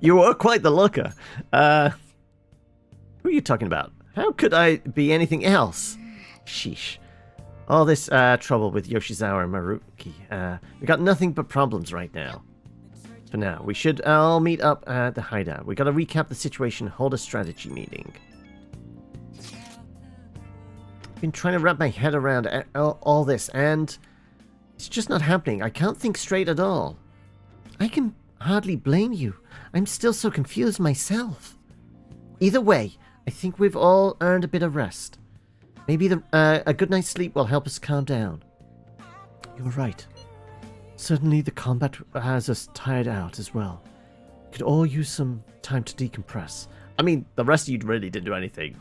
you were quite the looker. Who are you talking about? How could I be anything else? Sheesh. All this trouble with Yoshizawa and Maruki. We got nothing but problems right now. For now, we should all meet up at the hideout. We gotta recap the situation, hold a strategy meeting. I've been trying to wrap my head around all this, and it's just not happening. I can't think straight at all. I can hardly blame you. I'm still so confused myself. Either way, I think we've all earned a bit of rest. Maybe a good night's sleep will help us calm down. You're right. Certainly the combat has us tired out as well. We could all use some time to decompress. I mean, the rest of you really didn't do anything.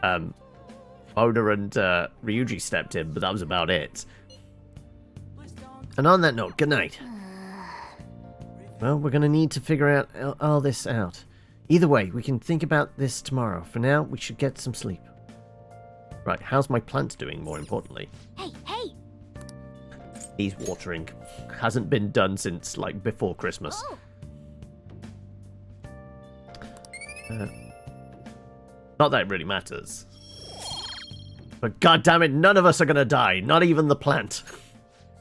Oda and Ryuji stepped in, but that was about it. And on that note, good night. Well, we're going to need to figure out all this out. Either way, we can think about this tomorrow. For now, we should get some sleep. Right, how's my plant doing, more importantly? Hey, hey! He's watering. Hasn't been done since, like, before Christmas. Oh. Not that it really matters. But goddammit, none of us are gonna die. Not even the plant.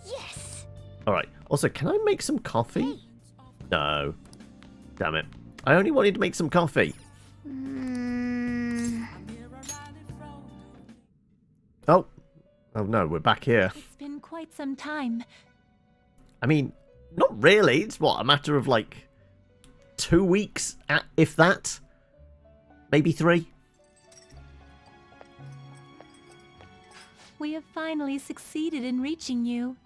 Yes! Alright. Also, can I make some coffee? Hey. No. Damn it. I only wanted to make some coffee. Oh. Oh no, we're back here. It's been quite some time. I mean, not really. It's what, a matter of like 2 weeks, if that? Maybe 3? We have finally succeeded in reaching you.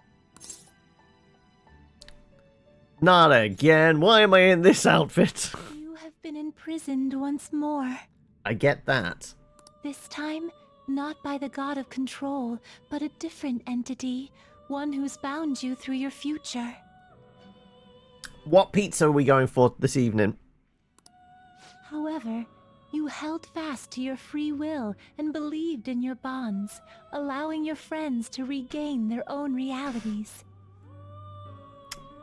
Not again. Why am I in this outfit? You have been imprisoned once more. I get that. This time, not by the god of control, but a different entity, one who's bound you through your future. What pizza are we going for this evening? However, you held fast to your free will and believed in your bonds, allowing your friends to regain their own realities.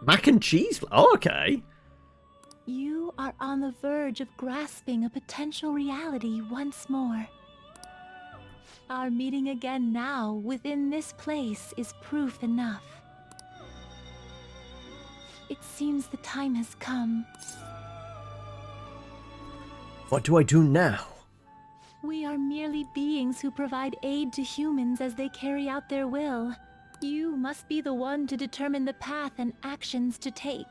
Mac and cheese? Oh, okay. You are on the verge of grasping a potential reality once more. Our meeting again now within this place is proof enough. It seems the time has come. What do I do now? We are merely beings who provide aid to humans as they carry out their will. You must be the one to determine the path and actions to take.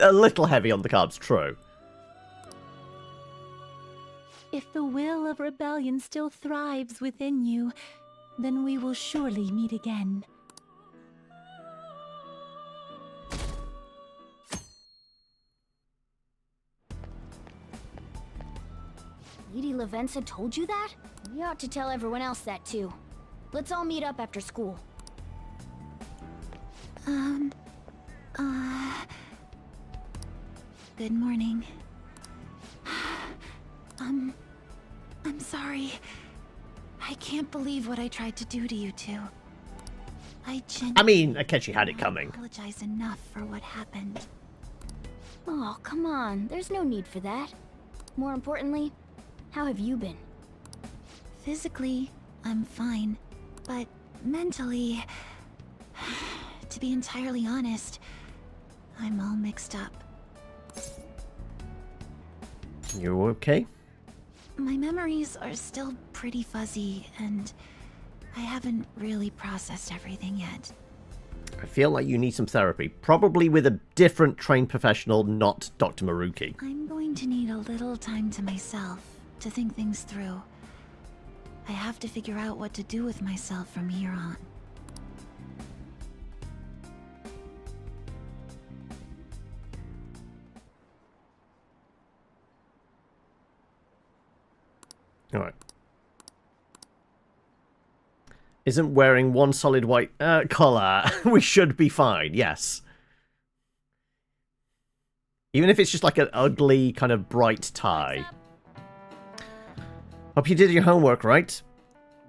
A little heavy on the carbs, true. If the will of rebellion still thrives within you, then we will surely meet again. Lady Lavenza told you that? We ought to tell everyone else that too. Let's all meet up after school. Good morning. I'm sorry. I can't believe what I tried to do to you two. I mean, Akechi had it coming. Apologize enough for what happened. Oh, come on. There's no need for that. More importantly, how have you been? Physically, I'm fine. But mentally, to be entirely honest, I'm all mixed up. You okay? My memories are still pretty fuzzy, and I haven't really processed everything yet. I feel like you need some therapy. Probably with a different trained professional, not Dr. Maruki. I'm going to need a little time to myself to think things through. I have to figure out what to do with myself from here on. Alright. Isn't wearing one solid white collar. We should be fine, yes. Even if it's just like an ugly, kind of bright tie. Hope you did your homework, right?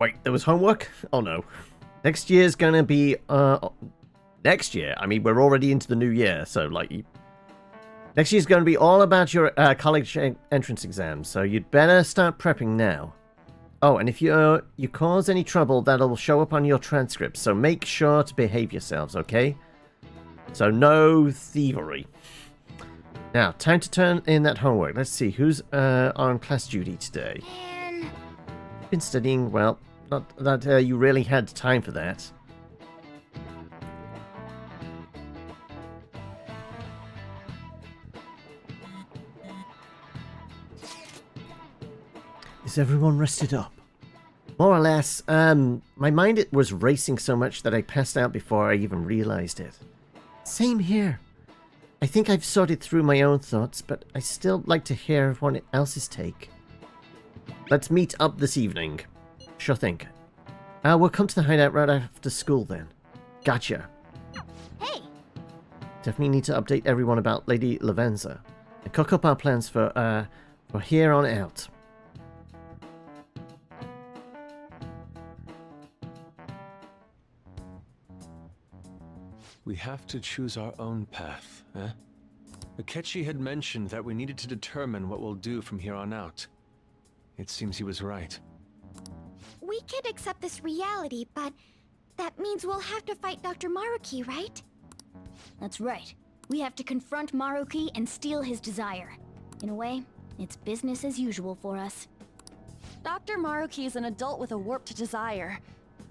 Wait, there was homework? Oh no. Next year's gonna be, next year? I mean, we're already into the new year, so like... Next year's gonna be all about your college entrance exams, so you'd better start prepping now. Oh, and if you cause any trouble, that'll show up on your transcript, so make sure to behave yourselves, okay? So no thievery. Now, time to turn in that homework. Let's see, who's on class duty today? Man. Been studying, well, not that you really had time for that. Is everyone rested up? More or less. My mind was racing so much that I passed out before I even realized it. Same here. I think I've sorted through my own thoughts, but I still like to hear everyone else's take. Let's meet up this evening. Sure thing. We'll come to the hideout right after school then. Gotcha. Hey! Definitely need to update everyone about Lady Lavenza and cook up our plans for here on out. We have to choose our own path, eh? Akechi had mentioned that we needed to determine what we'll do from here on out. It seems he was right. We can't accept this reality, but that means we'll have to fight Dr. Maruki, right? That's right. We have to confront Maruki and steal his desire. In a way, it's business as usual for us. Dr. Maruki is an adult with a warped desire,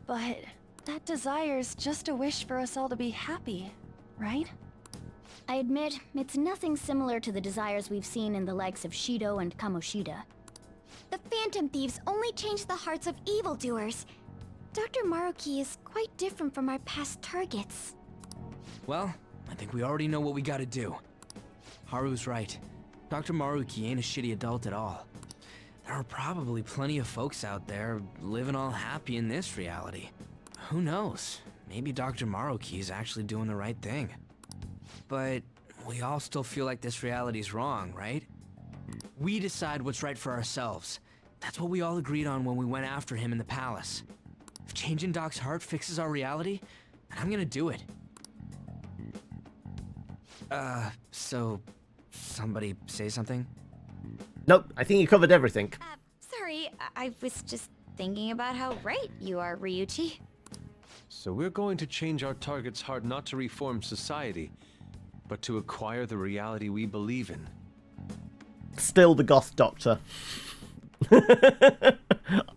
but that desire's just a wish for us all to be happy, right? I admit, it's nothing similar to the desires we've seen in the likes of Shido and Kamoshida. The Phantom Thieves only change the hearts of evildoers. Dr. Maruki is quite different from our past targets. Well, I think we already know what we gotta do. Haru's right. Dr. Maruki ain't a shitty adult at all. There are probably plenty of folks out there living all happy in this reality. Who knows? Maybe Dr. Maruki is actually doing the right thing. But we all still feel like this reality's wrong, right? We decide what's right for ourselves. That's what we all agreed on when we went after him in the palace. If changing Doc's heart fixes our reality, then I'm gonna do it. So somebody say something? Nope, I think you covered everything. Sorry, I was just thinking about how right you are, Ryuichi. So we're going to change our target's heart not to reform society, but to acquire the reality we believe in. Still the goth doctor.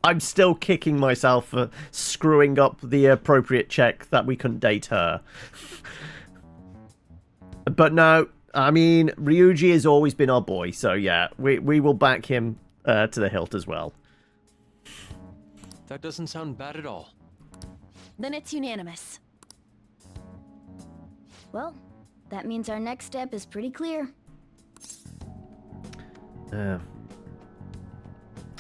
I'm still kicking myself for screwing up the appropriate check that we couldn't date her. But no, I mean, Ryuji has always been our boy, so yeah, we will back him to the hilt as well. That doesn't sound bad at all. Then it's unanimous. Well, that means our next step is pretty clear.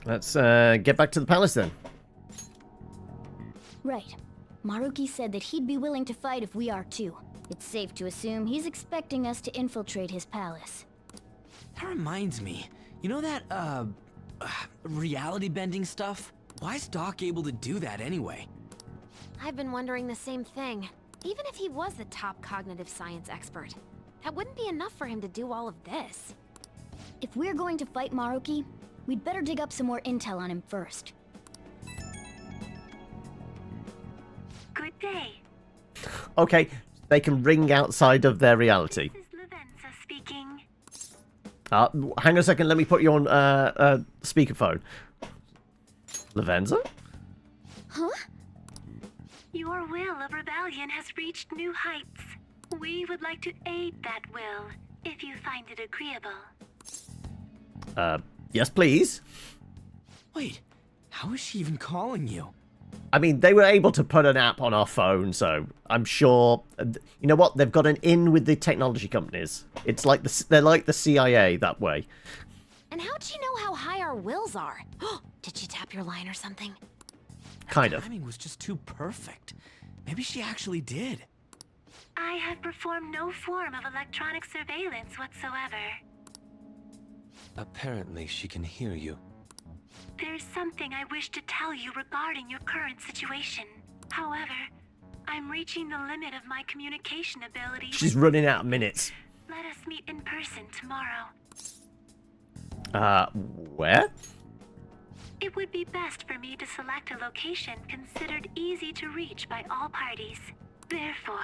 Let's get back to the palace then. Right. Maruki said that he'd be willing to fight if we are too. It's safe to assume he's expecting us to infiltrate his palace. That reminds me. You know that, reality bending stuff? Why is Doc able to do that anyway? I've been wondering the same thing. Even if he was the top cognitive science expert, that wouldn't be enough for him to do all of this. If we're going to fight Maruki, we'd better dig up some more intel on him first. Good day. Okay, they can ring outside of their reality. This is Lavenza speaking. Hang on a second, let me put you on speakerphone. Lavenza? Huh? Your will of rebellion has reached new heights. We would like to aid that will, if you find it agreeable. Yes, please. Wait, how is she even calling you? I mean, they were able to put an app on our phone, so I'm sure... You know what? They've got an in with the technology companies. It's like they're like the CIA that way. And how'd she know how high our wills are? Did she tap your line or something? Kind of. Timing was just too perfect. Maybe she actually did. I have performed no form of electronic surveillance whatsoever. Apparently, she can hear you. There's something I wish to tell you regarding your current situation. However, I'm reaching the limit of my communication ability. She's running out of minutes. Let us meet in person tomorrow. Where? It would be best for me to select a location considered easy to reach by all parties. Therefore,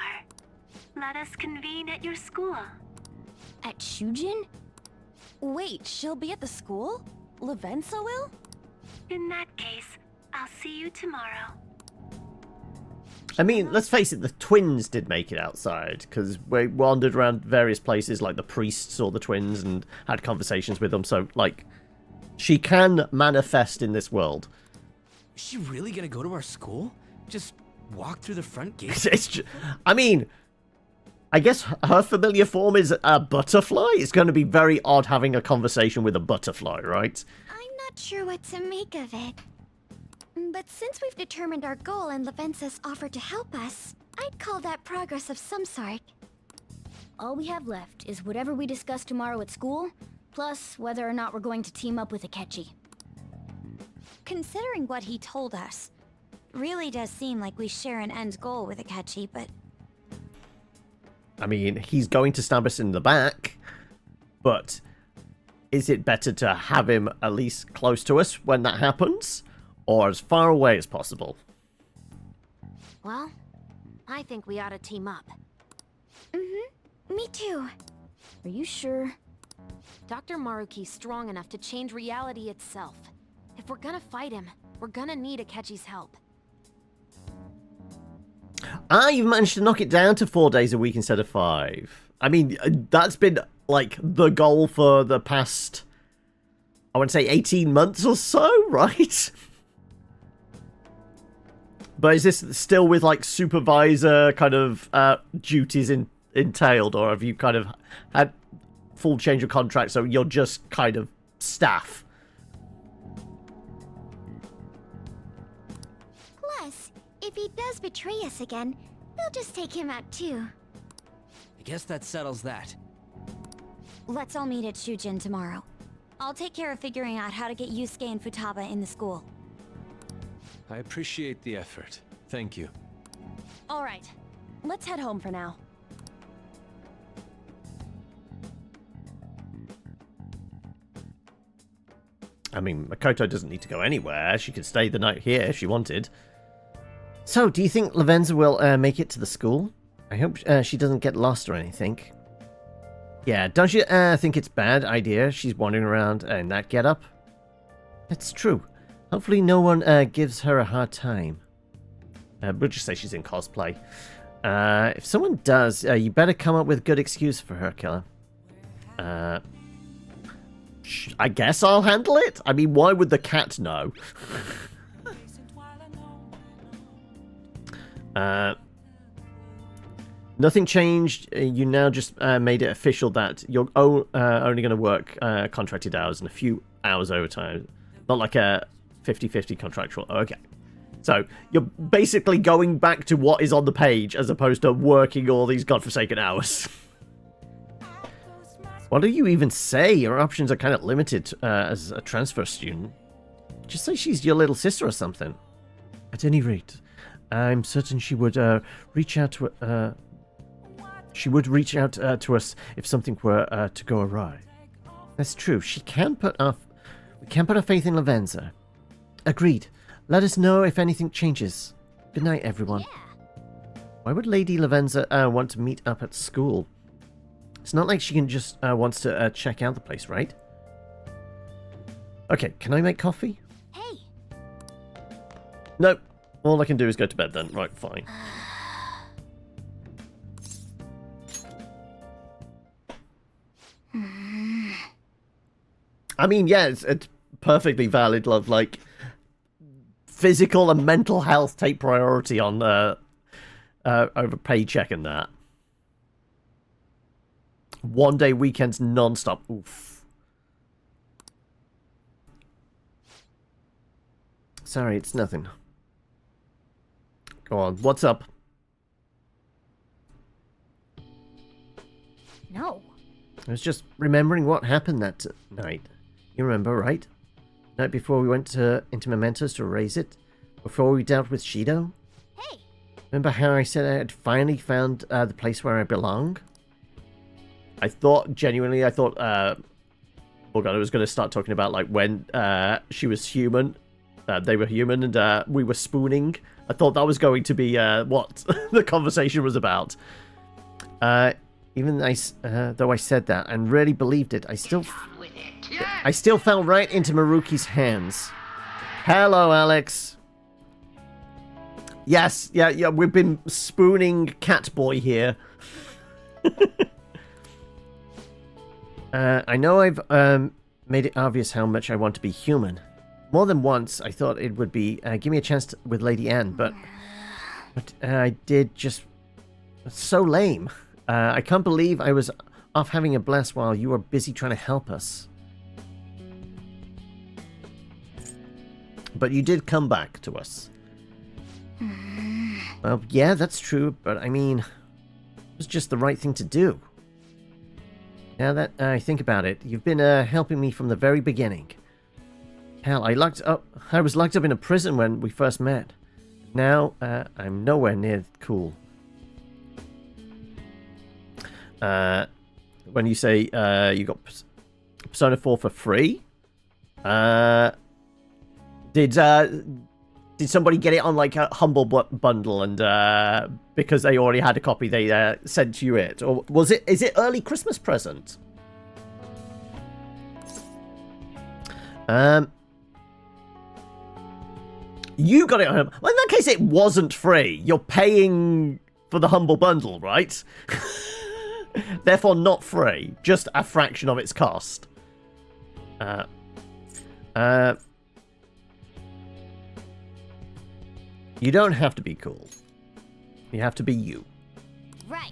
let us convene at your school. At Shujin? Wait, she'll be at the school? Lavenza will? In that case, I'll see you tomorrow. I mean, let's face it, the twins did make it outside, because we wandered around various places, like the priests saw the twins and had conversations with them, so, like, she can manifest in this world. Is she really gonna go to our school? Just walk through the front gate? I mean, I guess her familiar form is a butterfly. It's going to be very odd having a conversation with a butterfly, right? I'm not sure what to make of it. But since we've determined our goal and Lavenza's offered to help us, I'd call that progress of some sort. All we have left is whatever we discuss tomorrow at school, plus whether or not we're going to team up with Akechi. Considering what he told us, really does seem like we share an end goal with Akechi, but... I mean, he's going to stab us in the back, but is it better to have him at least close to us when that happens, or as far away as possible? Well, I think we ought to team up. Me too. Are you sure? Dr. Maruki's strong enough to change reality itself. If we're gonna fight him, we're gonna need Akechi's help. You've managed to knock it down to 4 days a week instead of 5. I mean, that's been, like, the goal for the past, I want to say 18 months or so, right? But is this still with, like, supervisor kind of duties entailed, or have you kind of had full change of contract, so you're just kind of staff? Plus, if he does betray us again, we'll just take him out too. I guess that settles that. Let's all meet at Shujin tomorrow. I'll take care of figuring out how to get Yusuke and Futaba in the school. I appreciate the effort. Thank you. All right, let's head home for now. I mean, Makoto doesn't need to go anywhere. She could stay the night here if she wanted. So, do you think Lavenza will make it to the school? I hope she doesn't get lost or anything. Yeah, don't you think it's a bad idea she's wandering around in that getup? It's true. Hopefully no one gives her a hard time. We'll just say she's in cosplay. If someone does, you better come up with a good excuse for her, Killer. I guess I'll handle it? I mean, why would the cat know? Nothing changed. You now just made it official that you're only going to work contracted hours and a few hours overtime. Not like a 50-50 contractual. Okay. So you're basically going back to what is on the page as opposed to working all these godforsaken hours. What do you even say? Your options are kind of limited as a transfer student. Just say she's your little sister or something. At any rate, I'm certain she would reach out to to us if something were to go awry. That's true. We can put our faith in Lavenza. Agreed. Let us know if anything changes. Good night, everyone. Yeah. Why would Lady Lavenza want to meet up at school? It's not like she can just wants to check out the place, right? Okay, can I make coffee? Hey. Nope. All I can do is go to bed then. Right, fine. I mean, yeah, it's perfectly valid, love. Like, physical and mental health take priority on over paycheck and that. 1 day weekends non-stop. Oof. Sorry, it's nothing. Go on, what's up? No. I was just remembering what happened that night. You remember, right? Night before we went into Mementos to erase it? Before we dealt with Shido? Hey! Remember how I said I had finally found the place where I belong? I thought Morgana was going to start talking about, like, when she was human. They were human and we were spooning. I thought that was going to be what the conversation was about. Even though I said that and really believed it, I still fell right into Maruki's hands. Hello, Alex. Yes, yeah, we've been spooning Catboy here. I know I've made it obvious how much I want to be human. More than once, I thought it would be give me a chance with Lady Anne, but I did just so lame. I can't believe I was off having a blast while you were busy trying to help us. But you did come back to us. Well, yeah, that's true, but I mean, it was just the right thing to do. Now that I think about it, you've been helping me from the very beginning. Hell, I was locked up in a prison when we first met. Now, I'm nowhere near cool. When you say you got Persona 4 for free, did somebody get it on like a Humble Bundle and because they already had a copy they sent you it, or is it early Christmas present? You got it on. Well, in that case, it wasn't free. You're paying for the Humble Bundle, right? Therefore, not free. Just a fraction of its cost. You don't have to be cool. You have to be you. Right.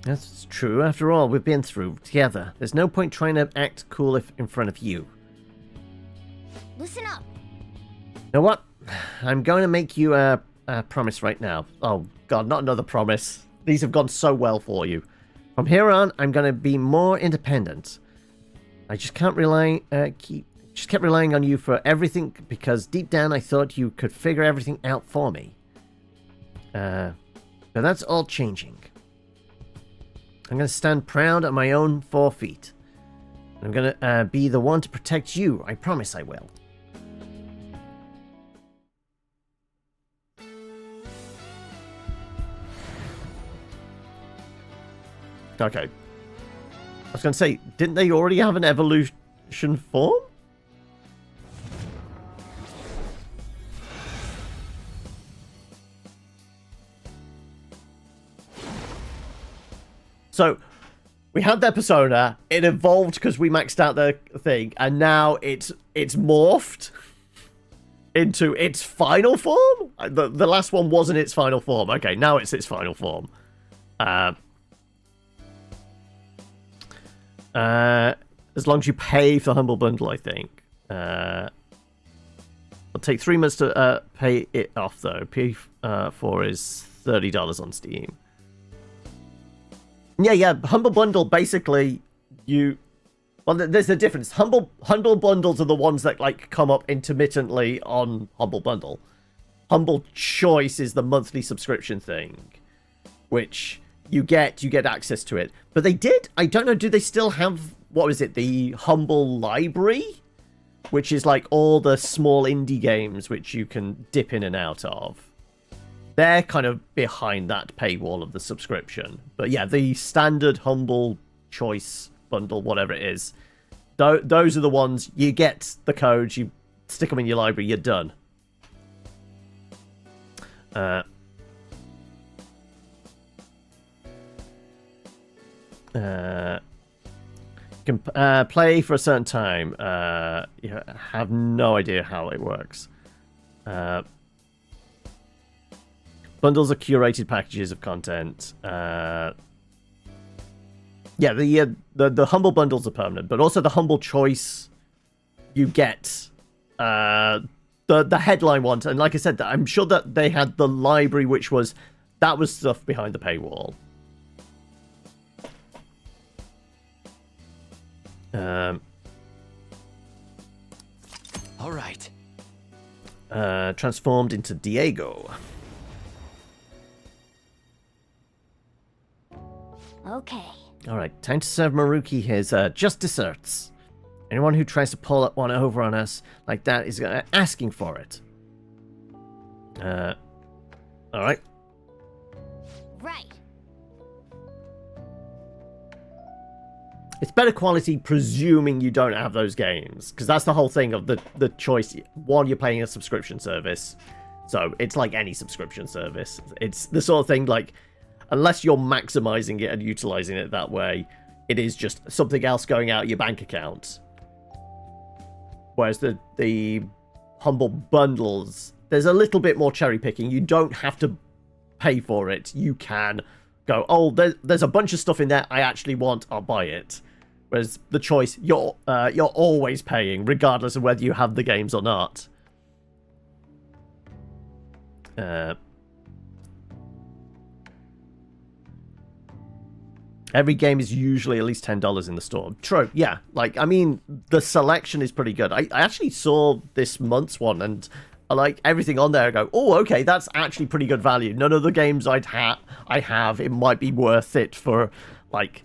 That's true. After all, we've been through together. There's no point trying to act cool in front of you. Listen up. You know what? I'm going to make you a promise right now. Oh, God, not another promise. These have gone so well for you. From here on, I'm going to be more independent. I just can't kept relying on you for everything because deep down I thought you could figure everything out for me. But that's all changing. I'm going to stand proud on my own 4 feet. I'm going to be the one to protect you. I promise I will. Okay. I was going to say, didn't they already have an evolution form? So, We had their persona, it evolved because we maxed out their thing, and now it's morphed into its final form? The last one wasn't its final form. Okay, now it's its final form. As long as you pay for Humble Bundle, I think. It'll take 3 months to pay it off, though. P4 is $30 on Steam. Yeah, Humble Bundle, basically, well, there's a difference. Humble Bundles are the ones that, like, come up intermittently on Humble Bundle. Humble Choice is the monthly subscription thing, which you get access to it. But they did, I don't know, do they still have, what was it, the Humble Library? Which is like all the small indie games which you can dip in and out of. They're kind of behind that paywall of the subscription. But yeah, the standard Humble Choice bundle, whatever it is, those are the ones, you get the codes, you stick them in your library, you're done. You can play for a certain time. You have no idea how it works. Bundles are curated packages of content. Yeah, the Humble Bundles are permanent, but also the Humble Choice, you get the headline ones. And like I said, I'm sure that they had the library, which was stuff behind the paywall. All right. Transformed into Diego. Okay. All right, time to serve Maruki his just desserts. Anyone who tries to pull one over on us like that is asking for it. All right. Right. It's better quality, presuming you don't have those games, because that's the whole thing of the choice. One, you're paying a subscription service, so it's like any subscription service. It's the sort of thing, like, unless you're maximizing it and utilizing it that way, it is just something else going out your bank account. Whereas the Humble Bundles, there's a little bit more cherry picking. You don't have to pay for it. You can go, oh, there's a bunch of stuff in there I actually want, I'll buy it. Whereas the choice, you're always paying, regardless of whether you have the games or not. Every game is usually at least $10 in the store. True, yeah. Like, I mean, the selection is pretty good. I actually saw this month's one, and I like everything on there. I go, oh, okay, that's actually pretty good value. None of the games I have, it might be worth it for, like,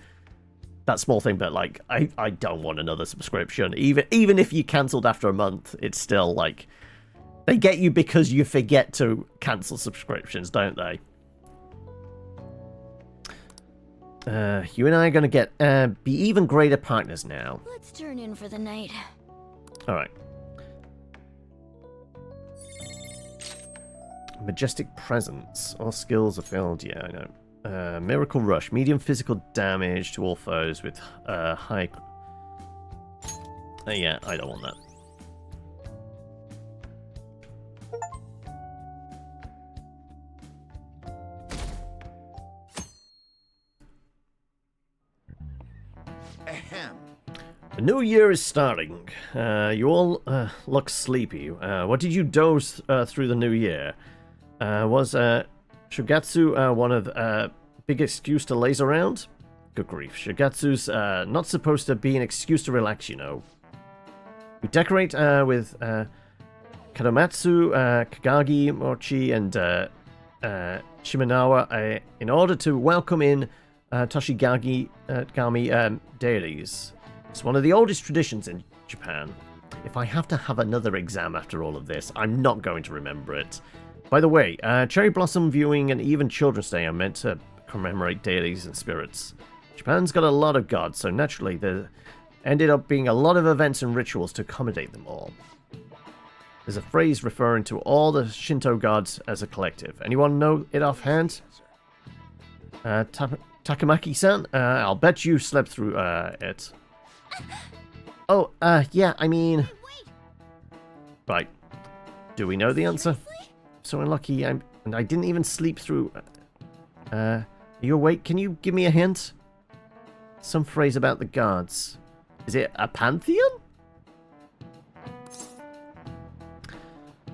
that small thing. But, like, I don't want another subscription. Even if you cancelled after a month, it's still, like, they get you because you forget to cancel subscriptions, don't they? You and I are going to get be even greater partners now. Let's turn in for the night. All right. Majestic Presence. All skills are filled. Yeah, I know. Miracle Rush. Medium physical damage to all foes with high... yeah, I don't want that. The new year is starting. You all look sleepy. What did you doze through the new year? Was Shugatsu one of the big excuse to laze around? Good grief. Shugatsu's not supposed to be an excuse to relax, you know. We decorate with Kadomatsu, Kagagi, Mochi, and Shimenawa in order to welcome in Toshigami deities. It's one of the oldest traditions in Japan. If I have to have another exam after all of this, I'm not going to remember it. By the way, Cherry Blossom Viewing and even Children's Day are meant to commemorate deities and spirits. Japan's got a lot of gods, so naturally there ended up being a lot of events and rituals to accommodate them all. There's a phrase referring to all the Shinto gods as a collective. Anyone know it offhand? Takamaki-san, I'll bet you slept through it. Oh, yeah, I mean... Right. Do we know the answer? So unlucky, and I didn't even sleep through... Are you awake? Can you give me a hint? Some phrase about the guards. Is it a pantheon?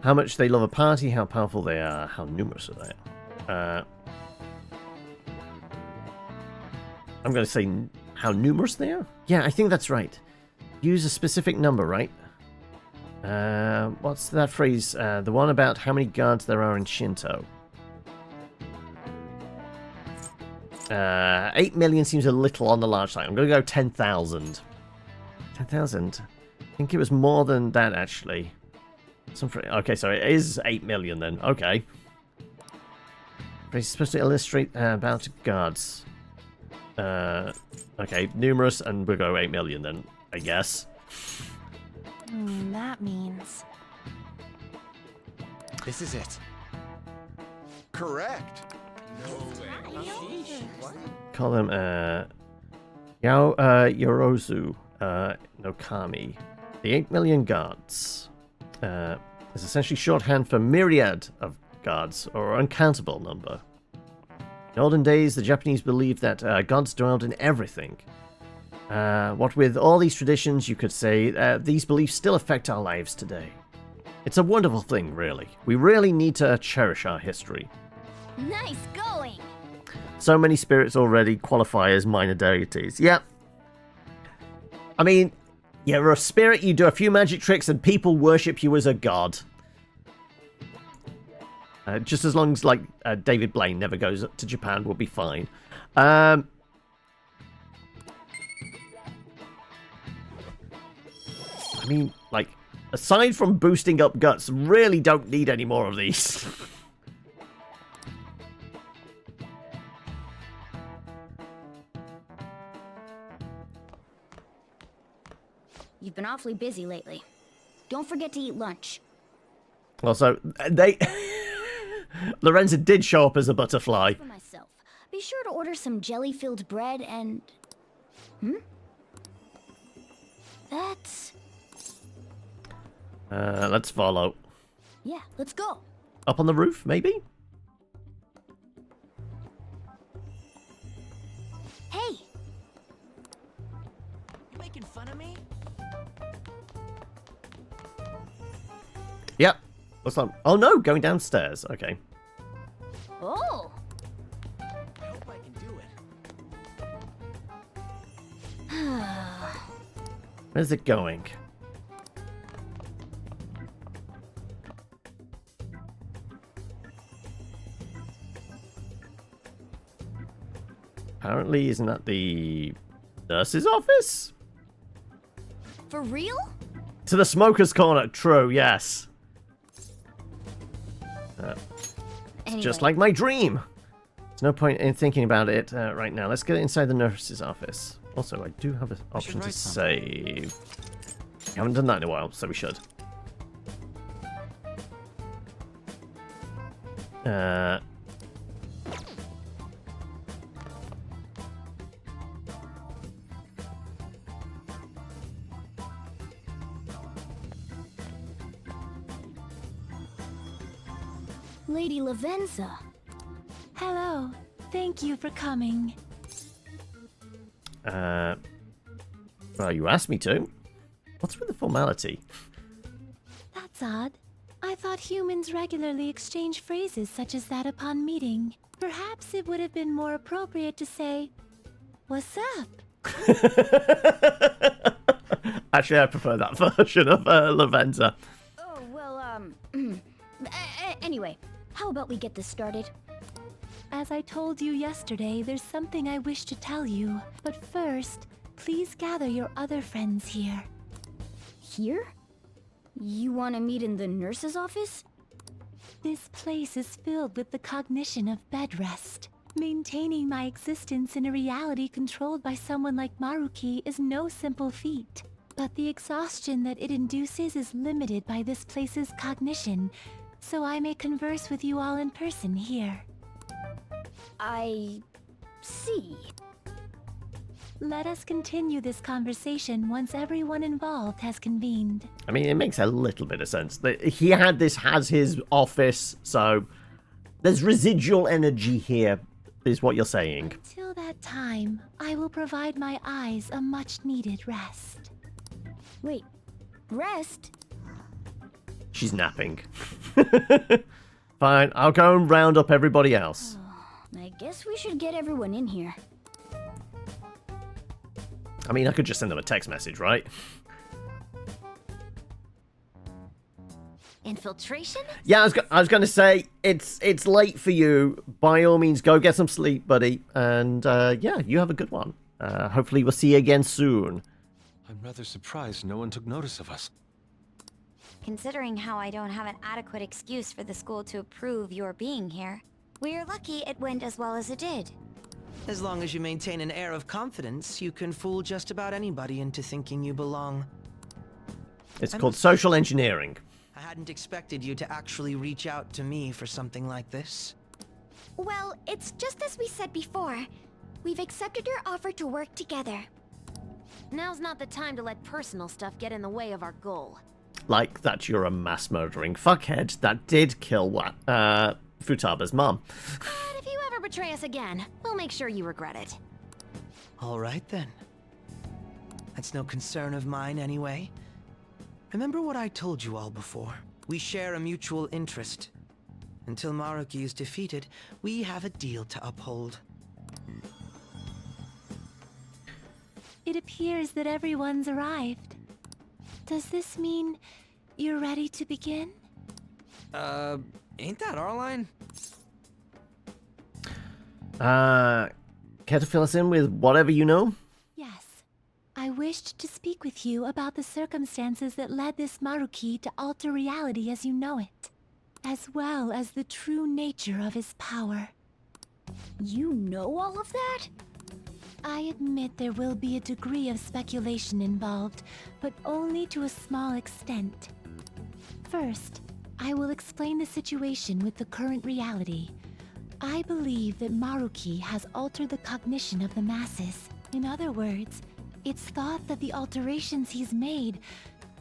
How much they love a party, how powerful they are, how numerous are they? I'm going to say how numerous they are? Yeah, I think that's right. Use a specific number, right? What's that phrase? The one about how many guards there are in Shinto. 8 million seems a little on the large side. I'm going to go 10,000. 10,000? I think it was more than that, actually. Okay, so it is 8 million then. Okay. It's supposed to illustrate about guards. Okay, numerous, and we'll go 8 million then, I guess. That means... This is it. Correct. Call them, Yorozu, Nokami. The 8 million guards. Is essentially shorthand for myriad of gods, or uncountable number. In olden days, the Japanese believed that gods dwelled in everything. What with all these traditions, you could say, these beliefs still affect our lives today. It's a wonderful thing, really. We really need to cherish our history. Nice going! So many spirits already qualify as minor deities. Yep. I mean, you're a spirit, you do a few magic tricks, and people worship you as a god. Just as long as, like, David Blaine never goes to Japan, we'll be fine. I mean, like, aside from boosting up guts, really don't need any more of these. You've been awfully busy lately. Don't forget to eat lunch. Also, they... Lorenza did show up as a butterfly. For myself, be sure to order some jelly-filled bread and... That's... Let's follow. Yeah, let's go. Up on the roof, maybe? Hey! You making fun of me? Yep. Looks like... Oh no, going downstairs. Okay. Oh! I hope I can do it. Where's it going? Apparently, isn't that the nurse's office? For real? To the smoker's corner. True, yes. It's just like my dream. There's no point in thinking about it right now. Let's get inside the nurse's office. Also, I do have an option to save. We haven't done that in a while, so we should. Lady Lavenza. Hello. Thank you for coming. Well, you asked me to. What's with the formality? That's odd. I thought humans regularly exchange phrases such as that upon meeting. Perhaps it would have been more appropriate to say, "What's up?" Actually, I prefer that version of Lavenza. Oh, well, anyway, how about we get this started? As I told you yesterday, there's something I wish to tell you. But first, please gather your other friends here. Here? You want to meet in the nurse's office? This place is filled with the cognition of bed rest. Maintaining my existence in a reality controlled by someone like Maruki is no simple feat. But the exhaustion that it induces is limited by this place's cognition, so I may converse with you all in person here. I see. Let us continue this conversation once everyone involved has convened. I mean, it makes a little bit of sense. He had this as his office, so there's residual energy here, is what you're saying. Till that time, I will provide my eyes a much-needed rest. Wait, rest? She's napping. Fine, I'll go and round up everybody else. I guess we should get everyone in here. I mean, I could just send them a text message, right? Infiltration? Yeah, I was going to say, it's late for you. By all means, go get some sleep, buddy. And, yeah, you have a good one. Hopefully we'll see you again soon. I'm rather surprised no one took notice of us. Considering how I don't have an adequate excuse for the school to approve your being here, we're lucky it went as well as it did. As long as you maintain an air of confidence, you can fool just about anybody into thinking you belong. It's called social engineering. I hadn't expected you to actually reach out to me for something like this. Well, it's just as we said before. We've accepted your offer to work together. Now's not the time to let personal stuff get in the way of our goal. Like that you're a mass murdering fuckhead that did kill Futaba's mom. But if you ever betray us again, we'll make sure you regret it. All right then. That's no concern of mine anyway. Remember what I told you all before. We share a mutual interest. Until Maruki is defeated, we have a deal to uphold. It appears that everyone's arrived. Does this mean you're ready to begin? Ain't that our line? Care to fill us in with whatever you know? Yes. I wished to speak with you about the circumstances that led this Maruki to alter reality as you know it, as well as the true nature of his power. You know all of that? I admit there will be a degree of speculation involved, but only to a small extent. First, I will explain the situation with the current reality. I believe that Maruki has altered the cognition of the masses. In other words, it's thought that the alterations he's made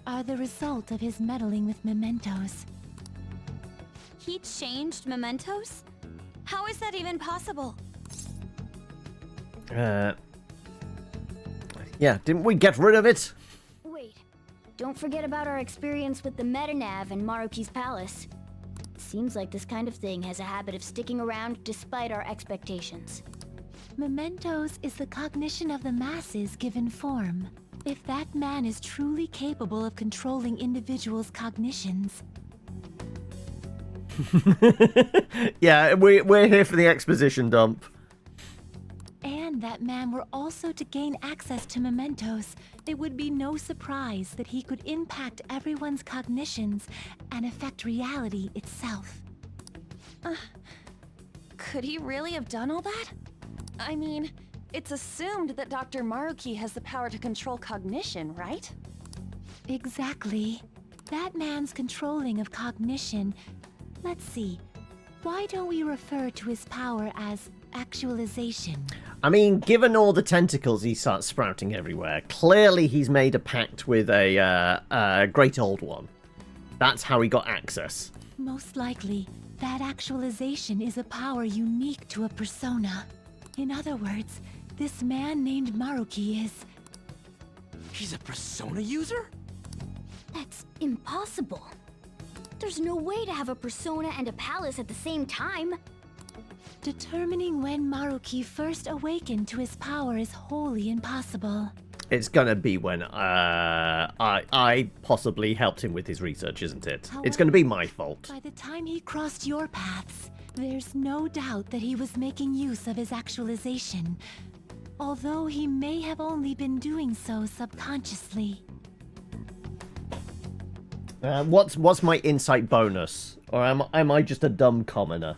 are the result of his meddling with mementos. He changed mementos? How is that even possible? Yeah, didn't we get rid of it? Wait, don't forget about our experience with the Metanav and Maruki's palace. Seems like this kind of thing has a habit of sticking around despite our expectations. Mementos is the cognition of the masses given form. If that man is truly capable of controlling individuals' cognitions... Yeah, we're here for the exposition dump. And that man were also to gain access to mementos, it would be no surprise that he could impact everyone's cognitions and affect reality itself. Could he really have done all that? I mean, it's assumed that Dr. Maruki has the power to control cognition, right? Exactly. That man's controlling of cognition... Let's see. Why don't we refer to his power as actualization? I mean, given all the tentacles he starts sprouting everywhere, clearly he's made a pact with a great old one. That's how he got access. Most likely, that actualization is a power unique to a persona. In other words, this man named Maruki is... He's a persona user? That's impossible. There's no way to have a persona and a palace at the same time. Determining when Maruki first awakened to his power is wholly impossible. It's gonna be when I possibly helped him with his research, isn't it? However, it's gonna be my fault. By the time he crossed your paths, there's no doubt that he was making use of his actualization, although he may have only been doing so subconsciously. What's my insight bonus? Or am I just a dumb commoner?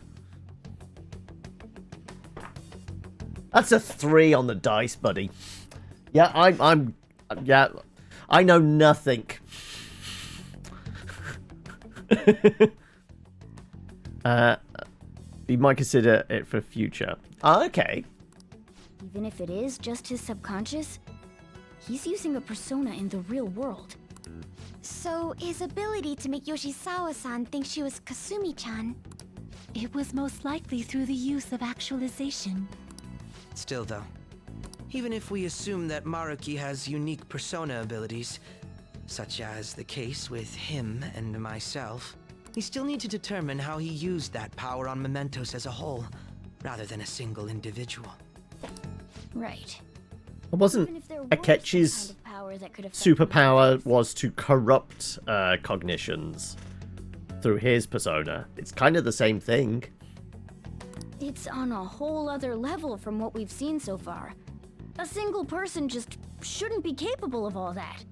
That's a 3 on the dice, buddy. Yeah, yeah, I know nothing. You might consider it for future. Okay. Even if it is just his subconscious, he's using a persona in the real world. So, his ability to make Yoshizawa-san think she was Kasumi-chan. It was most likely through the use of actualization. Still though, even if we assume that Maruki has unique persona abilities, such as the case with him and myself, we still need to determine how he used that power on Mementos as a whole, rather than a single individual. Right. Wasn't Even if there were Akechi's some kind of power that could affect superpower was to corrupt cognitions through his persona? It's kind of the same thing. It's on a whole other level from what we've seen so far. A single person just shouldn't be capable of all that.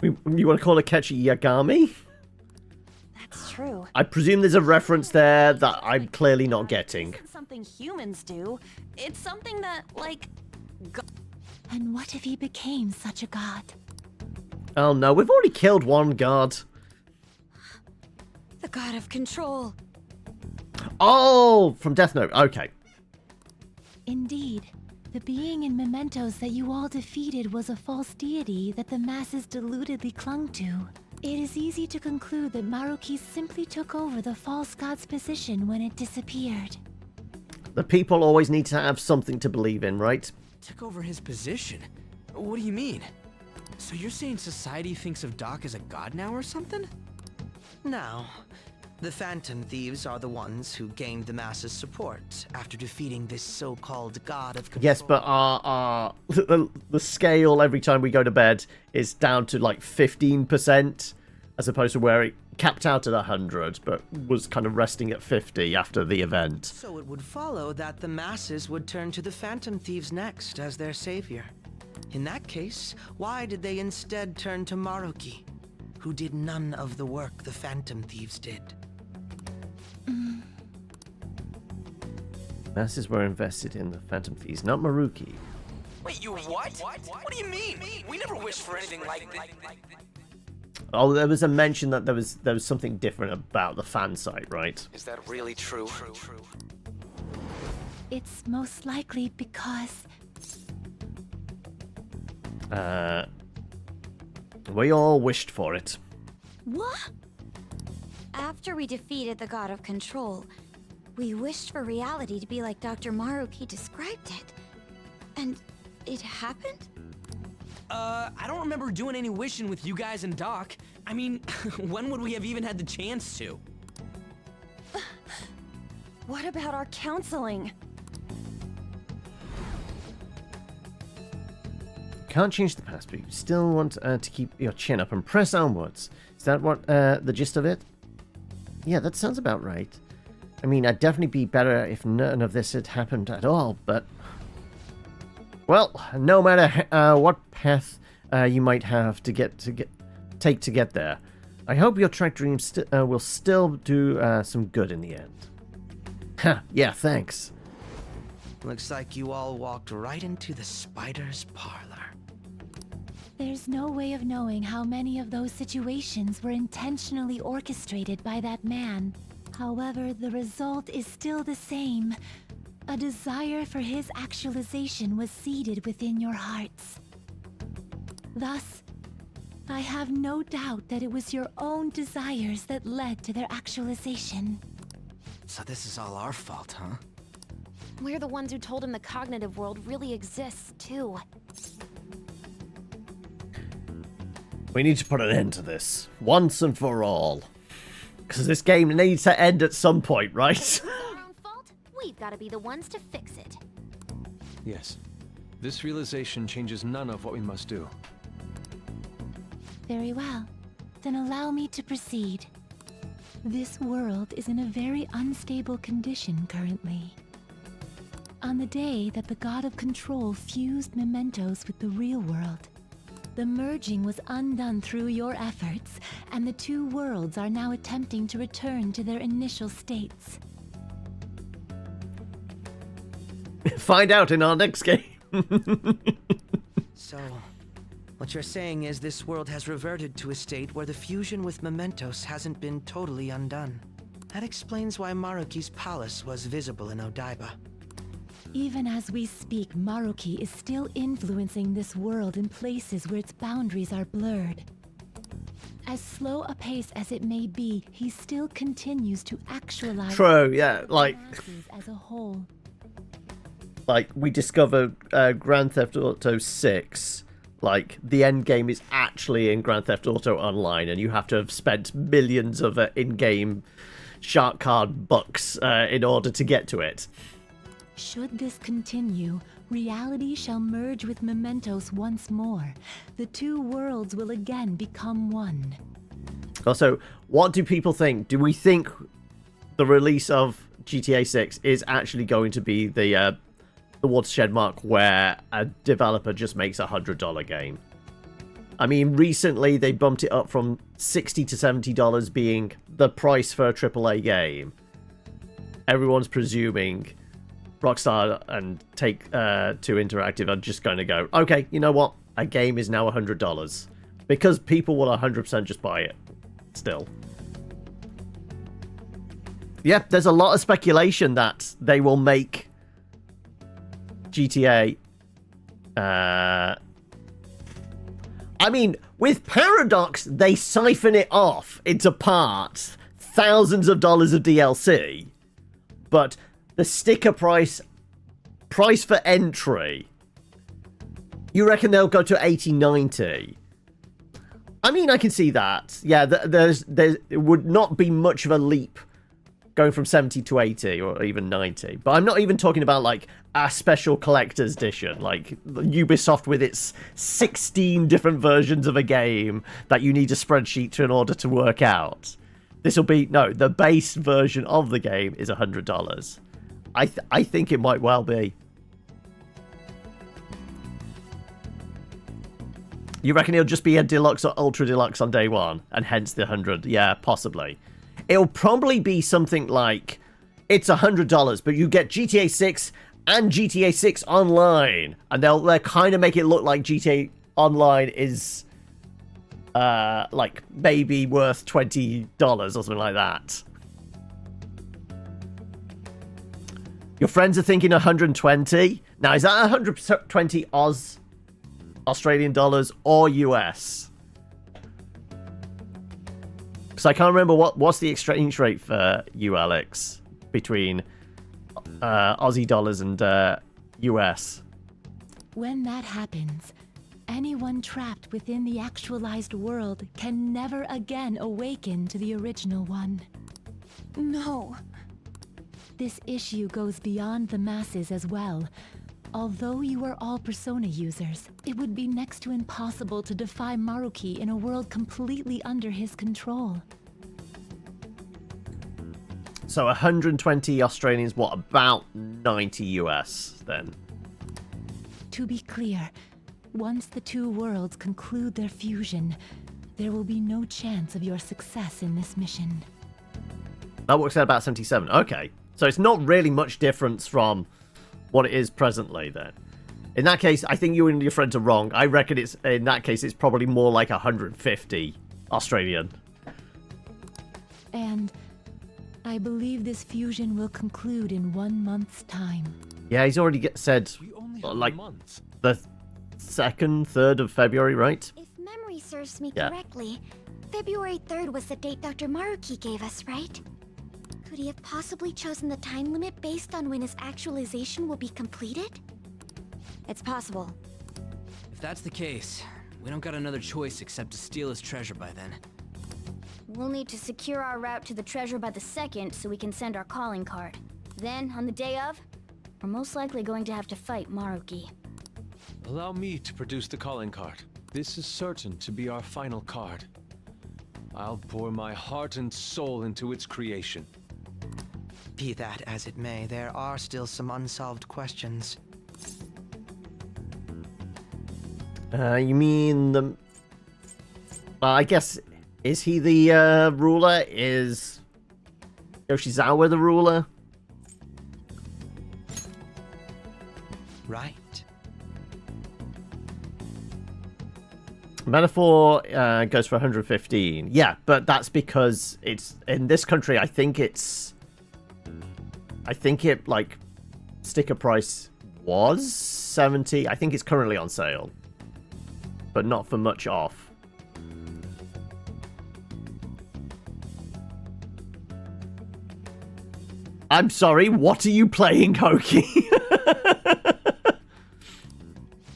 You want to call Akechi Yagami? That's true. I presume there's a reference there that I'm clearly not getting. It isn't something humans do. It's something that, like... And what if he became such a god? Oh no, we've already killed one god. The god of control. Oh, from Death Note. Okay. Indeed, the being in Mementos that you all defeated was a false deity that the masses deludedly clung to. It is easy to conclude that Maruki simply took over the false god's position when it disappeared. The people always need to have something to believe in, right? Took over his position? What do you mean? So you're saying society thinks of Doc as a god now or something? Now, the Phantom Thieves are the ones who gained the masses' support after defeating this so-called god of control. Yes, but the scale every time we go to bed is down to like 15%, as opposed to where it capped out at 100, but was kind of resting at 50 after the event. So it would follow that the masses would turn to the Phantom Thieves next as their savior. In that case, why did they instead turn to Maruki, who did none of the work the Phantom Thieves did? Masses were invested in the Phantom Thieves, not Maruki. Wait, you what? What do you mean? We never wished for anything like that. Oh, there was a mention that there was something different about the fan site, right? Is that really true? It's most likely because... we all wished for it. What? After we defeated the god of control, we wished for reality to be like Dr. Maruki described it. And it happened? I don't remember doing any wishing with you guys and Doc. I mean, when would we have even had the chance to? What about our counseling? Can't change the past, but you still want to keep your chin up and press onwards. Is that what the gist of it? Yeah, that sounds about right. I mean, I'd definitely be better if none of this had happened at all, but... Well, no matter what path you might have to take to get there, I hope your track dreams will still do some good in the end. Ha, yeah, thanks. Looks like you all walked right into the spider's parlor. There's no way of knowing how many of those situations were intentionally orchestrated by that man. However, the result is still the same. A desire for his actualization was seeded within your hearts. Thus, I have no doubt that it was your own desires that led to their actualization. So this is all our fault, huh? We're the ones who told him the cognitive world really exists, too. We need to put an end to this, once and for all. Because this game needs to end at some point, right? Our own fault? We've got to be the ones to fix it. Yes. This realization changes none of what we must do. Very well. Then allow me to proceed. This world is in a very unstable condition currently. On the day that the God of Control fused Mementos with the real world, the merging was undone through your efforts, and the two worlds are now attempting to return to their initial states. Find out in our next game. So, what you're saying is this world has reverted to a state where the fusion with Mementos hasn't been totally undone. That explains why Maruki's palace was visible in Odaiba. Even as we speak, Maruki is still influencing this world in places where its boundaries are blurred. As slow a pace as it may be, he still continues to actualize... True, yeah, like... as a whole. Like, we discovered Grand Theft Auto 6, like, the end game is actually in Grand Theft Auto Online, and you have to have spent millions of in-game shark card bucks in order to get to it. Should this continue, reality shall merge with Mementos once more. The two worlds will again become one. Also, what do people think? Do we think the release of GTA 6 is actually going to be the watershed mark where a developer just makes a $100 game? I mean, recently they bumped it up from $60 to $70 being the price for a AAA game. Everyone's presuming Rockstar and Take-Two Interactive are just going to go, okay, you know what? A game is now $100. Because people will 100% just buy it. Still. Yeah, there's a lot of speculation that they will make GTA... I mean, with Paradox, they siphon it off into parts. Thousands of dollars of DLC. But the sticker price for entry, you reckon they'll go to 80, 90? I mean, I can see that. Yeah, it would not be much of a leap going from 70 to 80 or even 90. But I'm not even talking about like a special collector's edition, like Ubisoft with its 16 different versions of a game that you need a spreadsheet to in order to work out. This will be, no, the base version of the game is $100. I think it might well be. You reckon it'll just be a deluxe or ultra deluxe on day one, and hence the 100? Yeah, possibly. It'll probably be something like, it's $100, but you get GTA 6 and GTA 6 Online, and they'll kind of make it look like GTA Online is like maybe worth $20 or something like that. Your friends are thinking 120. Now, is that 120 Australian dollars or US? Because I can't remember what's the exchange rate for you, Alex, between Aussie dollars and US. When that happens, anyone trapped within the actualized world can never again awaken to the original one. No. This issue goes beyond the masses as well. Although you are all Persona users, it would be next to impossible to defy Maruki in a world completely under his control. So 120 Australians, what, about 90 US then? To be clear, once the two worlds conclude their fusion, there will be no chance of your success in this mission. That works out about 77. Okay. So it's not really much difference from what it is presently then. In that case, I think you and your friends are wrong. I reckon it's, in that case, it's probably more like 150 Australian. And I believe this fusion will conclude in 1 month's time. Yeah, he's already said, like, the 2nd, 3rd of February, right? If memory serves me Yeah. correctly, February 3rd was the date Dr. Maruki gave us, right? Could he have possibly chosen the time limit based on when his actualization will be completed? It's possible. If that's the case, we don't got another choice except to steal his treasure by then. We'll need to secure our route to the treasure by the 2nd so we can send our calling card. Then, on the day of, we're most likely going to have to fight Maruki. Allow me to produce the calling card. This is certain to be our final card. I'll pour my heart and soul into its creation. Be that as it may, there are still some unsolved questions. You mean the... I guess, is he the ruler? Is Yoshizawa the ruler? Right. Metaphor goes for 115. Yeah, but that's because it's... In this country, I think it, like, sticker price was 70. I think it's currently on sale, but not for much off. I'm sorry, what are you playing, Hoki?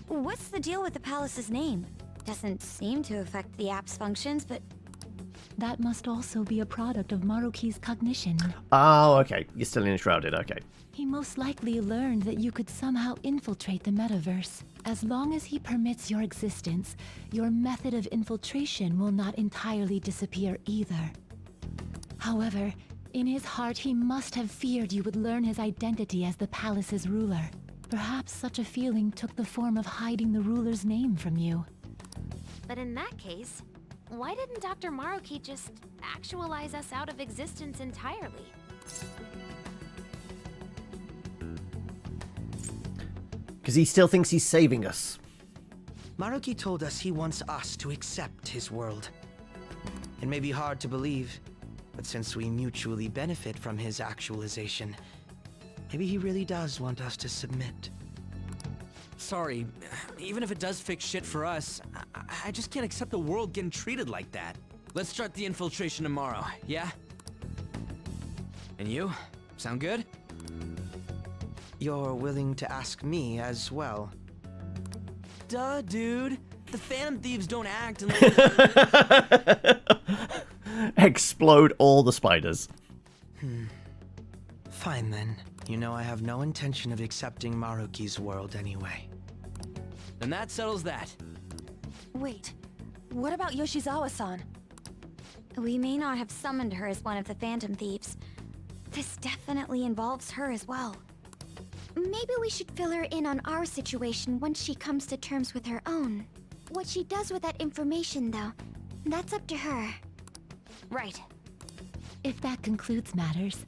What's the deal with the palace's name? Doesn't seem to affect the app's functions, but... That must also be a product of Maruki's cognition. Oh, okay. You're still enshrouded, okay. He most likely learned that you could somehow infiltrate the metaverse. As long as he permits your existence, your method of infiltration will not entirely disappear either. However, in his heart he must have feared you would learn his identity as the palace's ruler. Perhaps such a feeling took the form of hiding the ruler's name from you. But in that case, why didn't Dr. Maruki just actualize us out of existence entirely? Because he still thinks he's saving us. Maruki told us he wants us to accept his world. It may be hard to believe, but since we mutually benefit from his actualization, maybe he really does want us to submit. Sorry, even if it does fix shit for us, I just can't accept the world getting treated like that. Let's start the infiltration tomorrow, yeah? And you? Sound good? You're willing to ask me as well? Duh, dude. The Phantom Thieves don't act unless... Explode all the spiders. Fine then. You know I have no intention of accepting Maruki's world anyway. Then that settles that. Wait, what about Yoshizawa-san? We may not have summoned her as one of the Phantom Thieves. This definitely involves her as well. Maybe we should fill her in on our situation once she comes to terms with her own. What she does with that information, though, that's up to her. Right. If that concludes matters,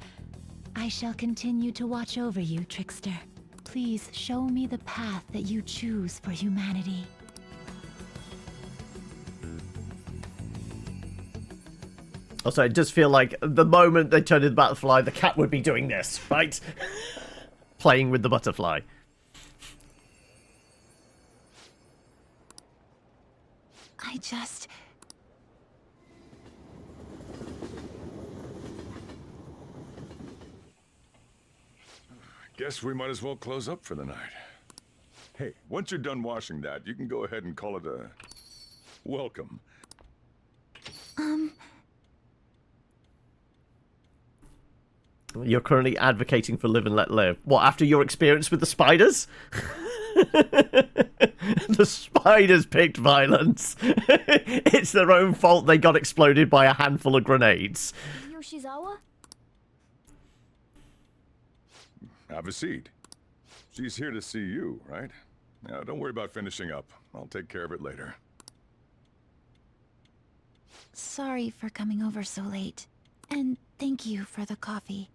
I shall continue to watch over you, Trickster. Please show me the path that you choose for humanity. Also, it does feel like the moment they turn into the butterfly, the cat would be doing this, right? Playing with the butterfly. I just... Guess we might as well close up for the night. Hey, once you're done washing that, you can go ahead and call it a... welcome. You're currently advocating for live and let live. What, after your experience with the spiders? The spiders picked violence. It's their own fault they got exploded by a handful of grenades. Yoshizawa? Have a seat. She's here to see you, right? Now, don't worry about finishing up. I'll take care of it later. Sorry for coming over so late. And thank you for the coffee.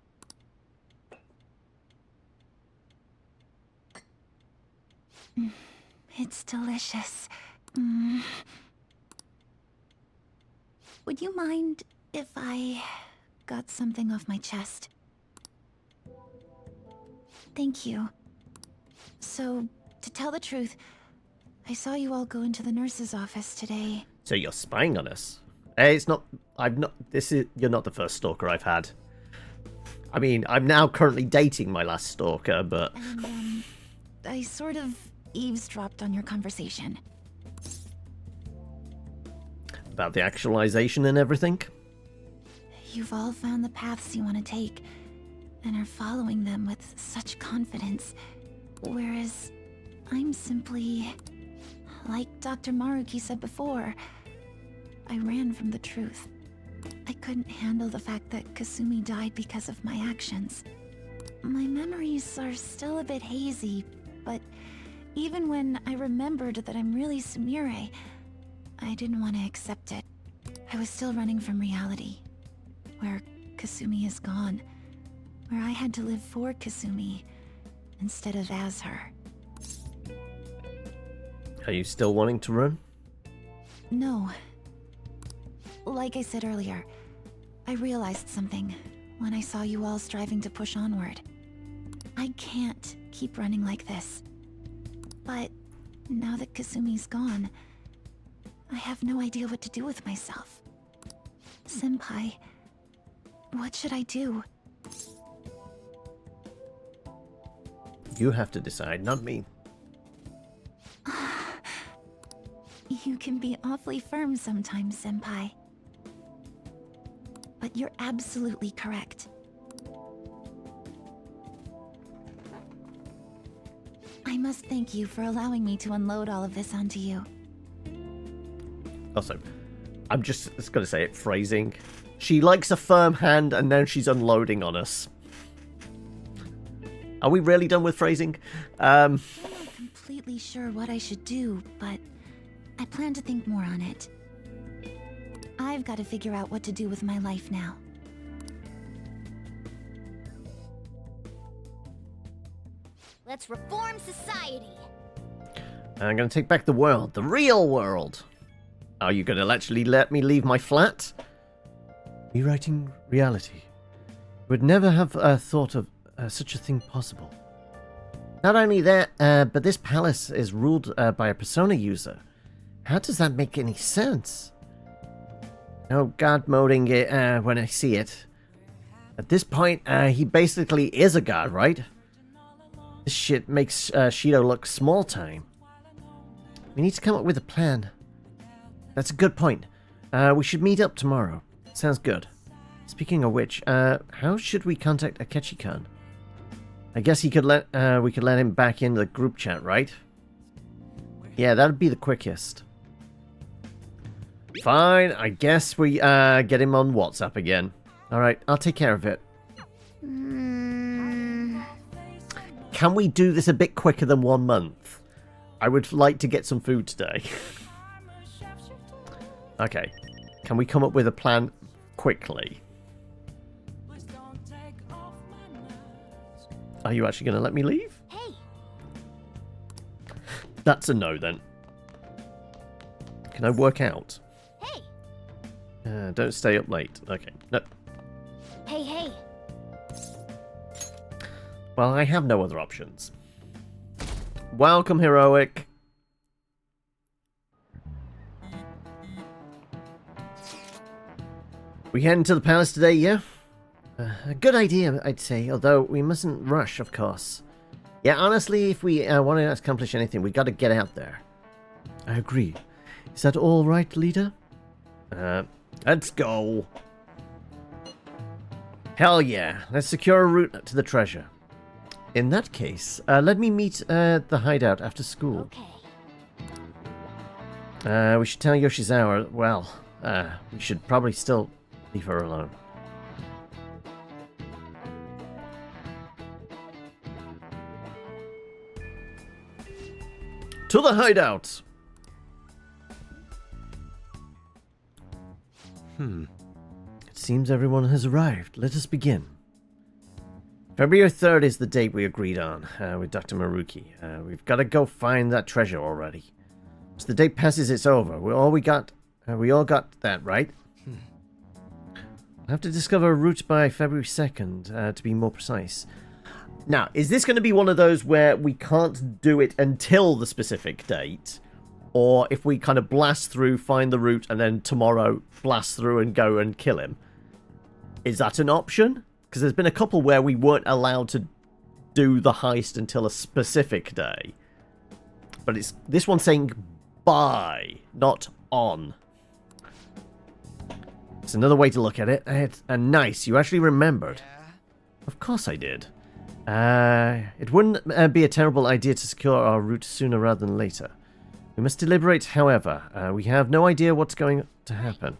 It's delicious. Would you mind if I got something off my chest? Thank you. So, to tell the truth, I saw you all go into the nurse's office today. So you're spying on us? It's not... You're not the first stalker I've had. I mean, I'm now currently dating my last stalker, but... And, I sort of eavesdropped on your conversation. About the actualization and everything? You've all found the paths you want to take, and are following them with such confidence, whereas I'm simply... like Dr. Maruki said before, I ran from the truth. I couldn't handle the fact that Kasumi died because of my actions. My memories are still a bit hazy, but even when I remembered that I'm really Sumire, I didn't want to accept it. I was still running from reality, where Kasumi is gone, where I had to live for Kasumi instead of as her. Are you still wanting to run? No. Like I said earlier, I realized something when I saw you all striving to push onward. I can't keep running like this. But now that Kasumi's gone, I have no idea what to do with myself. Senpai, what should I do? You have to decide, not me. You can be awfully firm sometimes, Senpai. But you're absolutely correct. I must thank you for allowing me to unload all of this onto you. Also, I'm just gonna say it, phrasing. She likes a firm hand and now she's unloading on us. Are we really done with phrasing? I'm not completely sure what I should do, but I plan to think more on it. I've got to figure out what to do with my life now. Let's reform society. I'm gonna take back the world, the real world. Are you gonna actually let me leave my flat? Rewriting reality. Would never have thought of such a thing possible. Not only that, but this palace is ruled by a persona user. How does that make any sense? No god moding it when I see it. At this point, he basically is a god, right? This shit makes Shido look small time. We need to come up with a plan. That's a good point. We should meet up tomorrow. Sounds good. Speaking of which, how should we contact Akechi-kun? I guess we could let him back into the group chat, right? Yeah, that'd be the quickest. Fine, I guess we get him on WhatsApp again. Alright, I'll take care of it. Can we do this a bit quicker than 1 month? I would like to get some food today. Okay. Can we come up with a plan quickly? Are you actually going to let me leave? Hey. That's a no then. Can I work out? Hey. Don't stay up late. Okay. No. Hey, hey. Well, I have no other options. Welcome, Heroic. We heading to the palace today, yeah? A good idea, I'd say, although we mustn't rush, of course. Yeah, honestly, if we want to accomplish anything, we gotta get out there. I agree. Is that all right, leader? Let's go. Hell yeah, let's secure a route to the treasure. In that case, let me meet the hideout after school. Okay. We should tell Yoshizawa, well, we should probably still leave her alone. To the hideout! It seems everyone has arrived. Let us begin. February 3rd is the date we agreed on with Dr. Maruki. We've got to go find that treasure already. As the date passes, it's over. We all got that, right? We'll have to discover a route by February 2nd, to be more precise. Now, is this going to be one of those where we can't do it until the specific date? Or if we kind of blast through, find the route, and then tomorrow blast through and go and kill him? Is that an option? Because there's been a couple where we weren't allowed to do the heist until a specific day. But it's this one's saying by, not on. It's another way to look at it. And nice, you actually remembered. Of course I did. It wouldn't be a terrible idea to secure our route sooner rather than later. We must deliberate, however. We have no idea what's going to happen.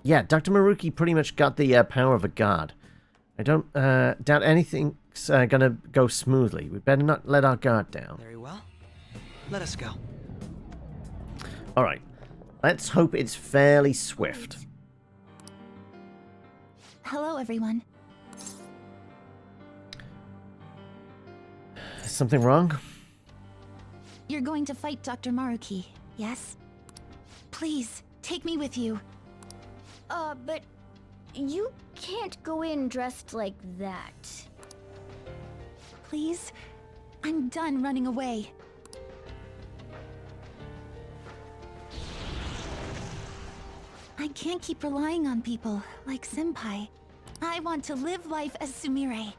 Yeah, Dr. Maruki pretty much got the power of a god. I don't doubt anything's gonna go smoothly. We better not let our guard down. Very well. Let us go. Alright. Let's hope it's fairly swift. Hello, everyone. Something wrong? You're going to fight Dr. Maruki, yes? Please, take me with you. But you can't go in dressed like that. please? I'm done running away. I can't keep relying on people, like Senpai. I want to live life as Sumire.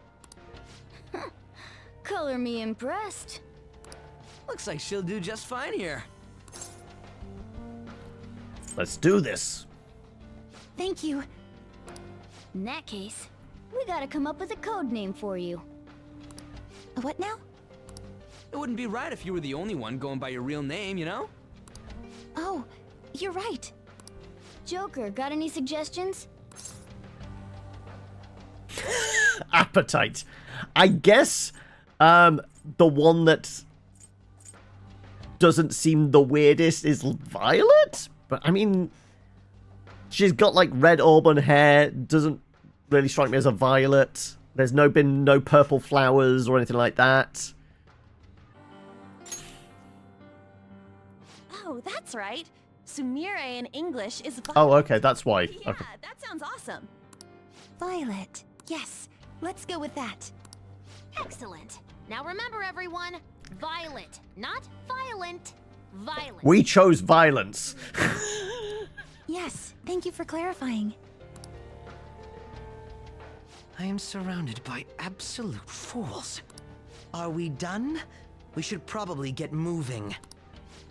Color me impressed. Looks like she'll do just fine here. Let's do this. Thank you. In that case, we gotta come up with a code name for you. What now? It wouldn't be right if you were the only one going by your real name, you know? Oh, you're right. Joker, got any suggestions? Appetite. I guess the one that doesn't seem the weirdest is Violet? But I mean, she's got like red auburn hair, doesn't really strike me as a Violet. There's been no purple flowers or anything like that. Oh, that's right. Sumire in English is Violet. Oh, okay, that's why. Yeah, Okay. that sounds awesome. Violet. Yes, let's go with that. Excellent. Now remember, everyone, Violet, not violent. Violent. We chose violence. Yes, thank you for clarifying. I am surrounded by absolute fools. Are we done? We should probably get moving.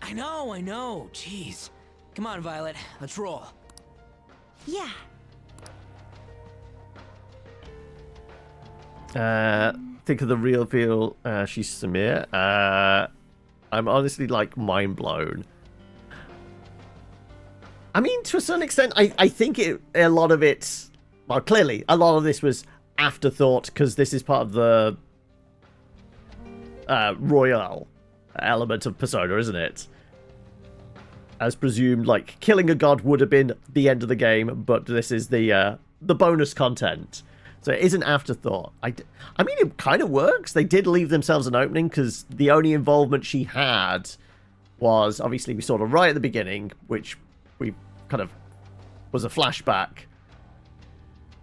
I know. Jeez. Come on, Violet. Let's roll. Yeah. Think of the real feel. She's Samir. I'm honestly like mind blown. I mean, to a certain extent, I think a lot of it. Well, clearly, a lot of this was afterthought because this is part of the royal element of Persona, isn't it? As presumed, like killing a god would have been the end of the game, but this is the bonus content. So it is an afterthought. I mean, it kind of works. They did leave themselves an opening because the only involvement she had was, obviously, we saw her right at the beginning, which we kind of was a flashback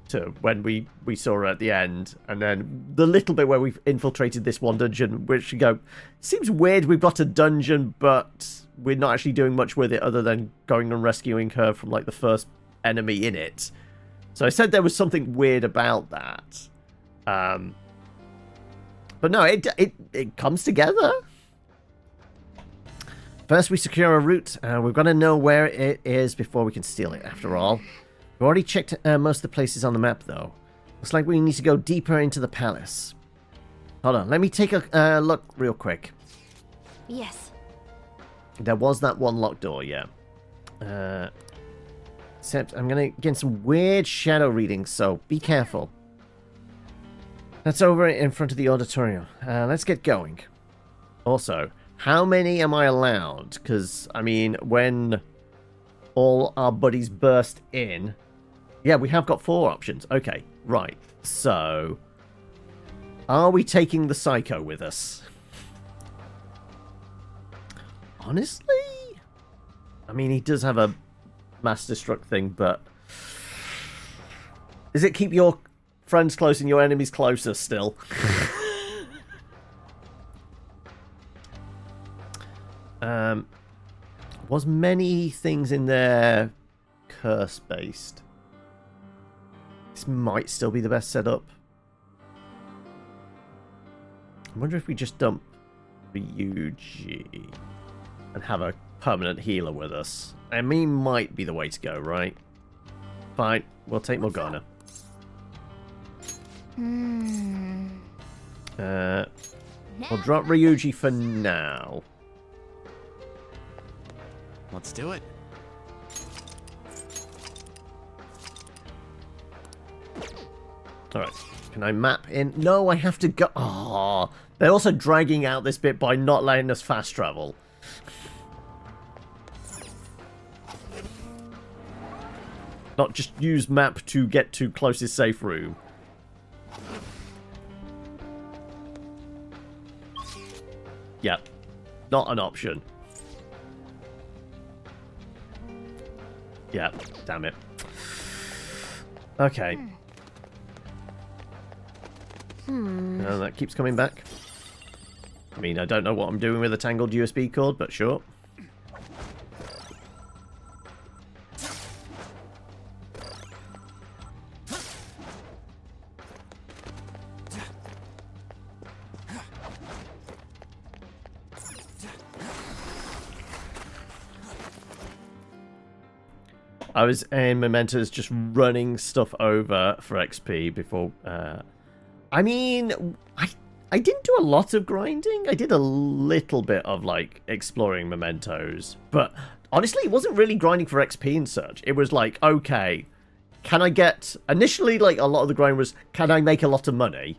to when we saw her at the end. And then the little bit where we've infiltrated this one dungeon, which you go, seems weird. We've got a dungeon, but we're not actually doing much with it other than going and rescuing her from like the first enemy in it. So I said there was something weird about that. But no, it comes together. First, we secure a route. We've got to know where it is before we can steal it, after all. We've already checked most of the places on the map, though. Looks like we need to go deeper into the palace. Hold on, let me take a look real quick. Yes. There was that one locked door, yeah. Except I'm going to get some weird shadow readings, so be careful. That's over in front of the auditorium. Let's get going. Also, how many am I allowed? Because, I mean, when all our buddies burst in... Yeah, we have got 4 options. Okay, right. So, are we taking the Psycho with us? Honestly? I mean, he does have a mass destruct thing, but... Does it keep your friends close and your enemies closer still? Was many things in there curse-based? This might still be the best setup. I wonder if we just dump Ryuji and have a permanent healer with us. I mean, might be the way to go, right? Fine, we'll take Morgana. We'll drop Ryuji for now. Let's do it. Alright, can I map in? No, I have to go... Oh, they're also dragging out this bit by not letting us fast travel. Not just use map to get to closest safe room. Yep, not an option. Yep, damn it. Okay. That keeps coming back. I mean, I don't know what I'm doing with a tangled USB cord, but sure. I was in Mementos just running stuff over for XP before... I mean, I didn't do a lot of grinding. I did a little bit of, like, exploring Mementos. But, honestly, it wasn't really grinding for XP and such. It was like, okay, can I get... Initially, like, a lot of the grind was, can I make a lot of money?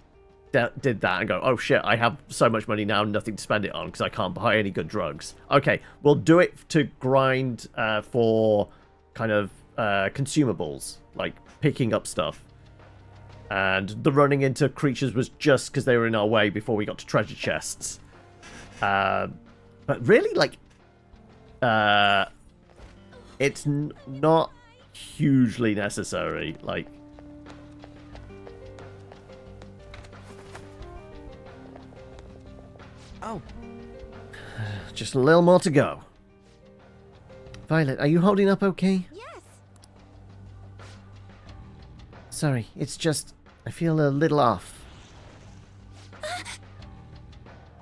Did that and go, oh shit, I have so much money now, nothing to spend it on because I can't buy any good drugs. Okay, we'll do it to grind for... kind of consumables, like picking up stuff. And the running into creatures was just because they were in our way before we got to treasure chests. But really, like, it's not hugely necessary. Like, oh, just a little more to go. Violet, are you holding up okay? Yes. Sorry, it's just... I feel a little off.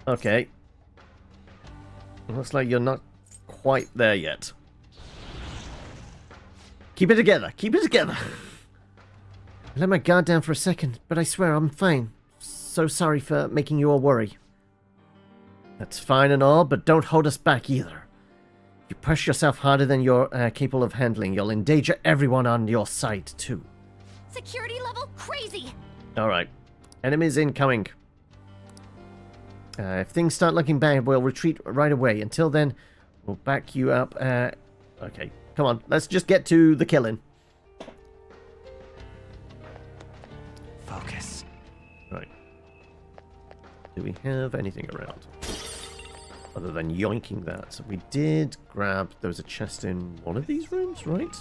Okay. Looks like you're not quite there yet. Keep it together. Keep it together. I let my guard down for a second, but I swear I'm fine. So sorry for making you all worry. That's fine and all, but don't hold us back either. If you push yourself harder than you're capable of handling, you'll endanger everyone on your side, too. Security level crazy! Alright. Enemies incoming. If things start looking bad, we'll retreat right away. Until then, we'll back you up. Okay, come on. Let's just get to the killing. Focus. Right. Do we have anything around? Other than yoinking that. So we did grab... There was a chest in one of these rooms, right?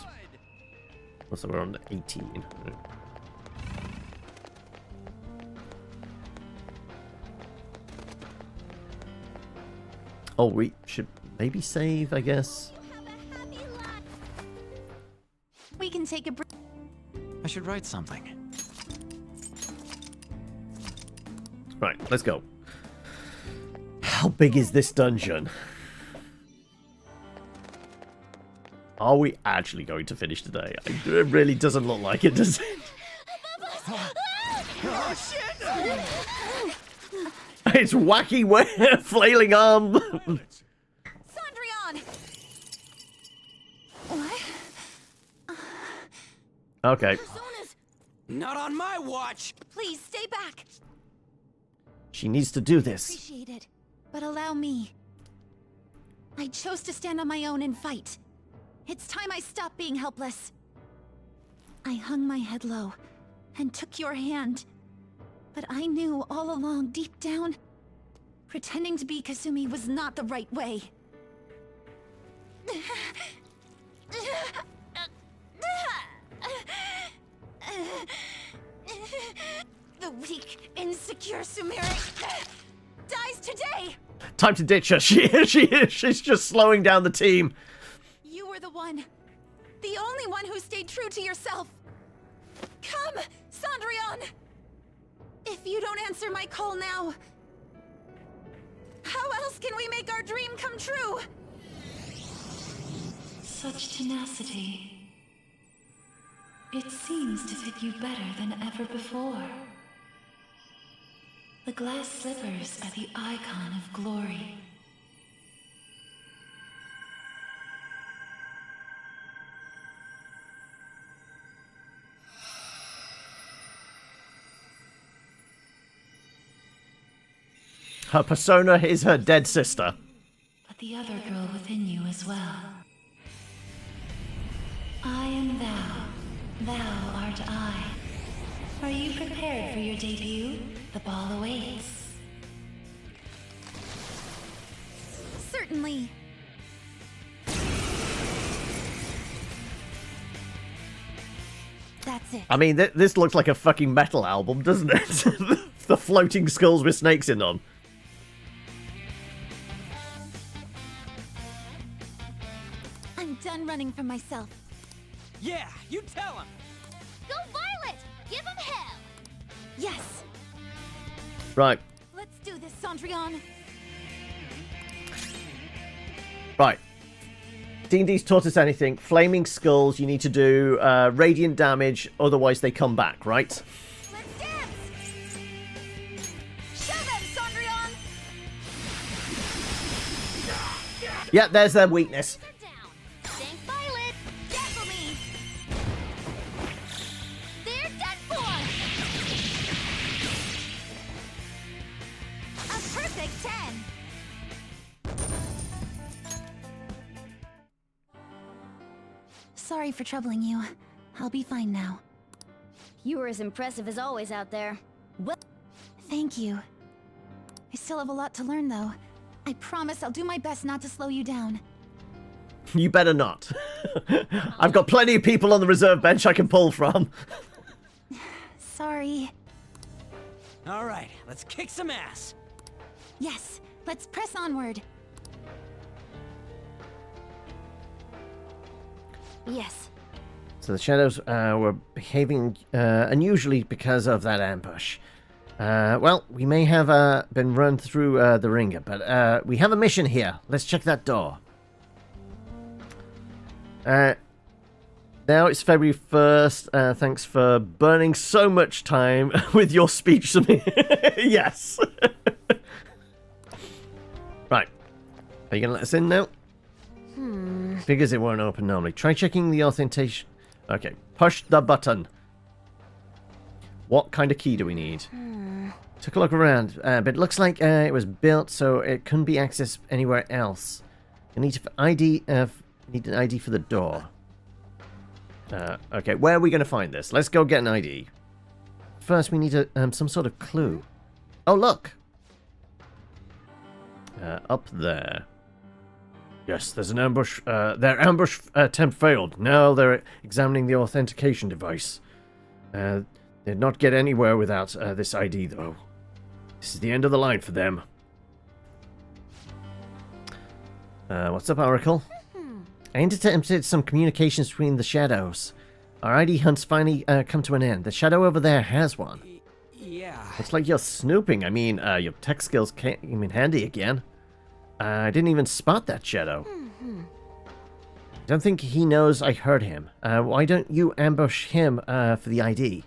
Also, we're on 18. Right. Oh, we should maybe save, I guess. We can take a break. I should write something. Right, let's go. How big is this dungeon? Are we actually going to finish today? It really doesn't look like it, does it? Oh, shit! It's wacky flailing arm. Cendrillon! What? Okay. Not on my watch! Please stay back! She needs to do this. Appreciate it, but allow me. I chose to stand on my own and fight. It's time I stop being helpless. I hung my head low and took your hand. But I knew all along, deep down, pretending to be Kasumi was not the right way. The weak, insecure Sumire dies today! Time to ditch her. She's just slowing down the team. You were the one. The only one who stayed true to yourself. Come, Cendrillon! If you don't answer my call now, how else can we make our dream come true? Such tenacity. It seems to fit you better than ever before. The glass slippers are the icon of glory. Her persona is her dead sister. But the other girl within you as well. I am thou. Thou art I. Are you prepared for your debut? The ball awaits. Certainly. That's it. I mean, this looks like a fucking metal album, doesn't it? The floating skulls with snakes in them. I'm done running from myself. Yeah, you tell him. Go Violet! Give him hell! Yes. Right. Let's do this, Cendrillon. Right. D&D's taught us anything. Flaming skulls, you need to do radiant damage, otherwise they come back, right? Let's dance! Show them, Cendrillon! Yeah, there's their weakness. Thanks, Violet! Dazzle me! They're dead for! A perfect 10! Sorry for troubling you. I'll be fine now. You were as impressive as always out there. Well, thank you. I still have a lot to learn, though. I promise I'll do my best not to slow you down. You better not. I've got plenty of people on the reserve bench I can pull from. Sorry. All right, let's kick some ass. Yes, let's press onward. yes. So the shadows were behaving unusually because of that ambush. Well, we may have been run through the ringer, but we have a mission here. Let's check that door. Now it's February 1st. Thanks for burning so much time with your speech to me. Yes. Right. Are you going to let us in now? Figures it won't open normally. Try checking the authentication. Okay. Push the button. What kind of key do we need? Took a look around, but it looks like it was built so it couldn't be accessed anywhere else. You need to ID. Need an ID for the door. Okay, where are we going to find this? Let's go get an ID. First, we need some sort of clue. Oh, look! Up there. Yes, there's an ambush. Their ambush attempt failed. Now they're examining the authentication device. They'd not get anywhere without this ID, though. This is the end of the line for them. What's up, Oracle? I intercepted some communications between the shadows. Our ID hunt's finally come to an end. The shadow over there has one. Yeah. Looks like you're snooping. I mean, your tech skills came in handy again. I didn't even spot that shadow. Don't think he knows I heard him. Why don't you ambush him for the ID?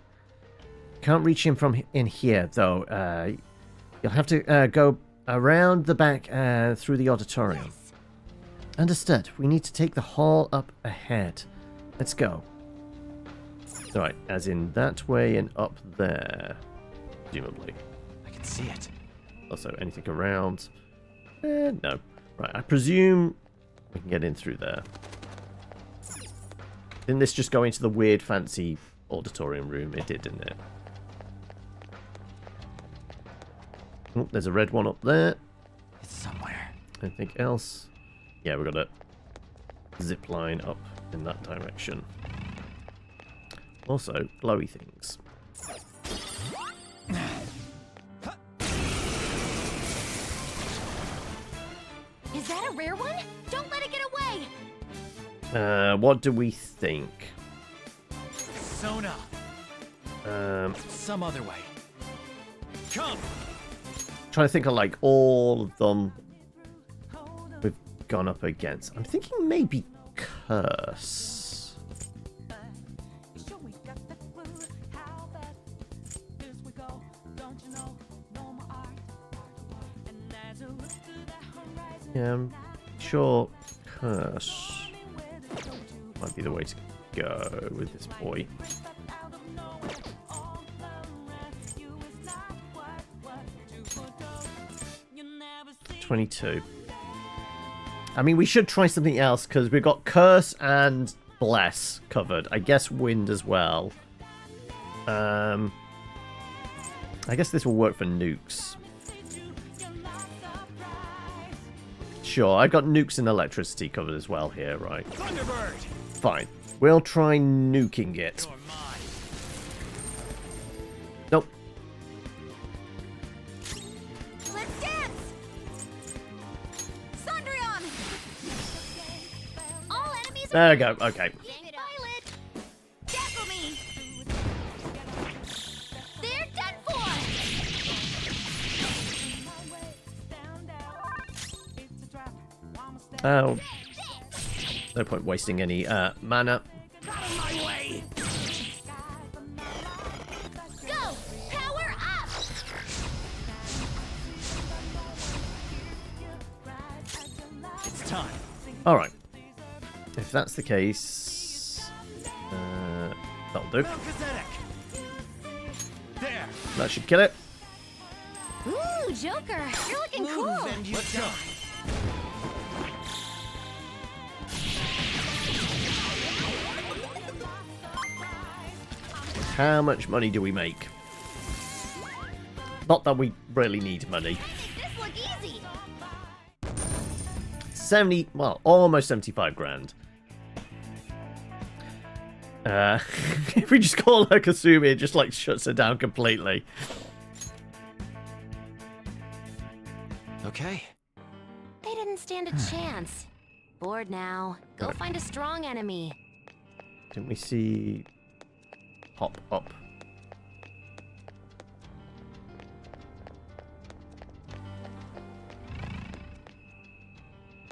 Can't reach him from in here, though. You'll have to go around the back through the auditorium. Yes. Understood. We need to take the hall up ahead. Let's go. Right, as in that way and up there, presumably. I can see it. Also, anything around? No. Right, I presume we can get in through there. Didn't this just go into the weird, fancy auditorium room? It did, didn't it? Oh, there's a red one up there. It's somewhere. Anything else? Yeah, we've got a zip line up in that direction. Also, glowy things. Is that a rare one? Don't let it get away! What do we think? Sona. Some other way. Come. Trying to think of like all of them we've gone up against. I'm thinking maybe Curse. Yeah, I'm sure Curse might be the way to go with this boy. $22. I mean, we should try something else because we've got Curse and Bless covered. I guess Wind as well. I guess this will work for nukes. Sure, I've got nukes and electricity covered as well here, right? Thunderbird. Fine. We'll try nuking it. Nope. Let's dance! Sundreon! All enemies There we go. Okay. Violet! Tackle me! They're done for! Oh. No point wasting any mana. My way! Go! Power up! It's time. Alright. If that's the case... that'll do. There. That should kill it. Ooh, Joker! You're looking cool! Let's go. How much money do we make? Not that we really need money. This look easy! 70, well, almost 75 grand. If we just call her Kasumi, it just like shuts her down completely. Okay. They didn't stand a chance. Bored now. Go find a strong enemy. Didn't we see... Hop up.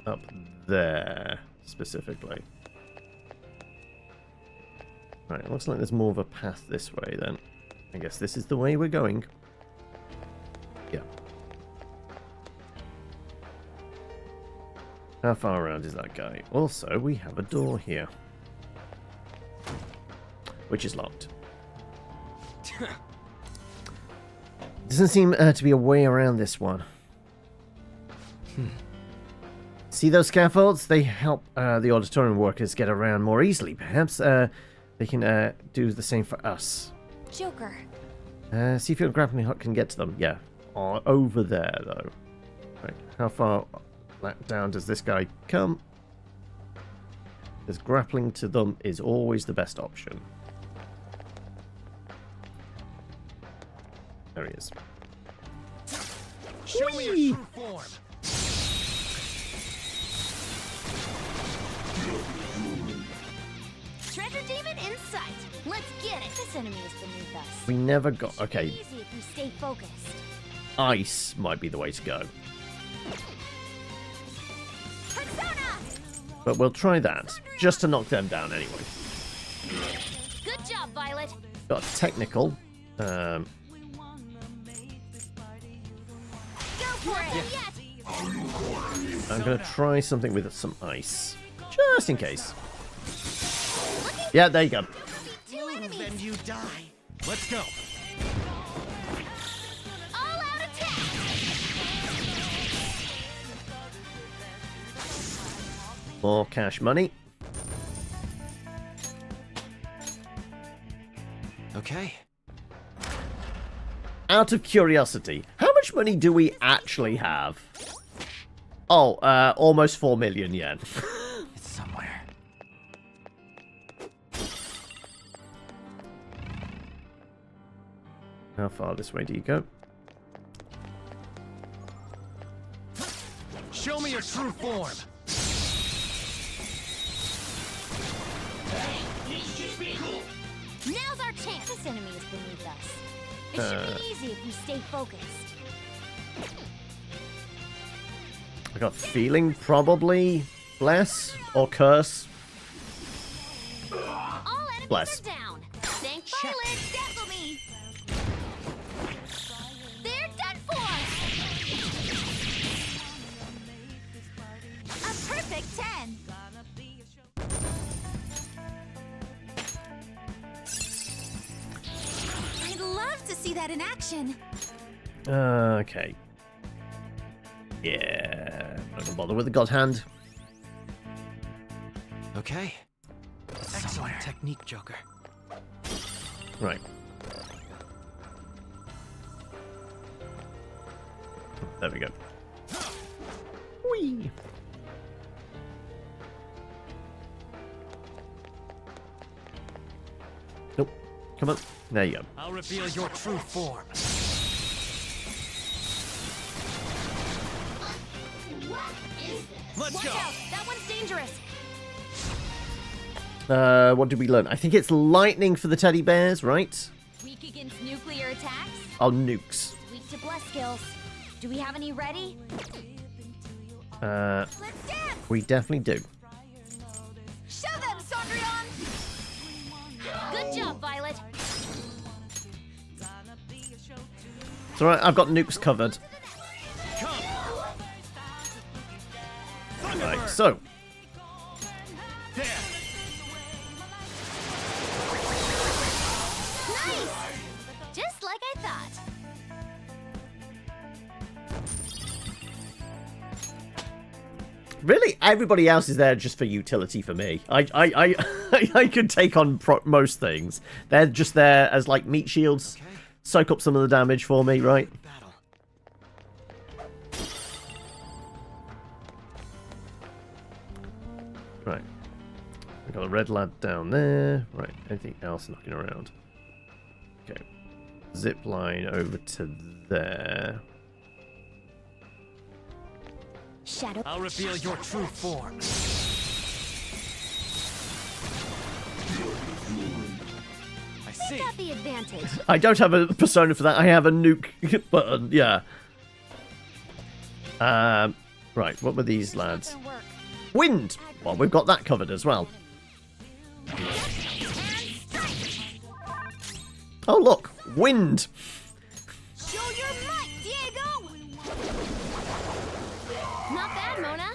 Up there, specifically. Right, looks like there's more of a path this way then. I guess this is the way we're going. Yeah. How far around is that guy? Also, we have a door here. Which is locked. Doesn't seem to be a way around this one. See those scaffolds? They help the auditorium workers get around more easily. Perhaps they can do the same for us. Joker. See if your grappling hook can get to them. Yeah. Over there, though. Right. How far down does this guy come? Because grappling to them is always the best option. There he is. Show me your true form. Treasure demon in sight. Let's get it. This enemy is beneath us. We never got... Okay. Easy if you stay focused. Ice might be the way to go. Persona! But we'll try that. Just to knock them down anyway. Good job, Violet. Got technical. Go for it. Yet. I'm going to try something with some ice. Just in case. Yeah, there you go. Move and you die. Let's go. All out attack. More cash money. Okay. Out of curiosity, how much money do we actually have? Oh, almost 4 million yen. It's somewhere. How far this way do you go? Show me your true form. Now's our chance. This enemy is beneath us. It should be easy if you stay focused. I got feeling probably bless or curse. All enemies Bless. are down. Thank Violet. Tackle me. They're done for. A perfect 10. I'd love to see that in action. Okay. Yeah. Not gonna bother with the God Hand. Okay. Excellent technique, Joker. Right. There we go. Whee! Nope. Come on. There you go. I'll reveal your true form. Let's Watch go. out! That one's dangerous. What did we learn? I think it's lightning for the teddy bears, right? Weak against nuclear attacks. Oh, nukes. Weak to bless skills. Do we have any ready? Let's dance! We definitely do. Show them, Sondrion! Good job, Violet. It's alright, I've got nukes covered. Right, so. Nice! Just like I thought. Really, everybody else is there just for utility for me. I could take on most things. They're just there as like meat shields, soak up some of the damage for me, right? Right, we got a red lad down there. Right, anything else knocking around? Okay, zip line over to there. Shadow. I'll reveal your true form. I see. Got the advantage. I don't have a persona for that. I have a nuke button. Yeah. Right. What were these lads? Wind. Well, we've got that covered as well. Oh look, wind. Show your might, Diego. Not bad, Mona.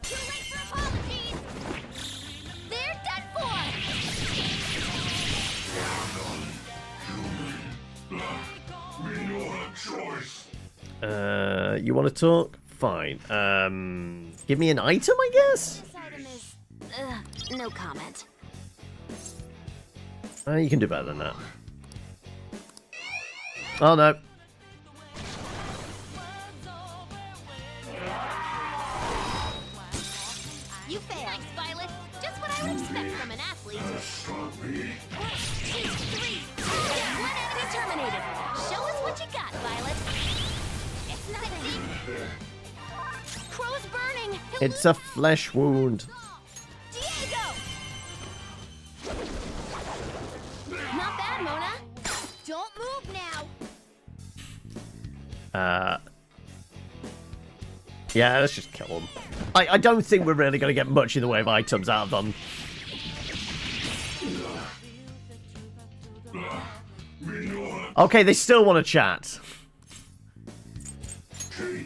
Too late for apologies. They're done We don't have choice. You want to talk? Fine. Give me an item, I guess? This item is... no comment. You can do better than that. Oh, no. You failed. Nice, Violet. Just what I would expect from an athlete. Team 3. One enemy terminated. Show us what you got, Violet. It's nothing. Crow's burning. It's a flesh wound. Diego! Not bad, Mona. Don't move now. Yeah, let's just kill them. I don't think we're really going to get much in the way of items out of them. Okay, they still want to chat.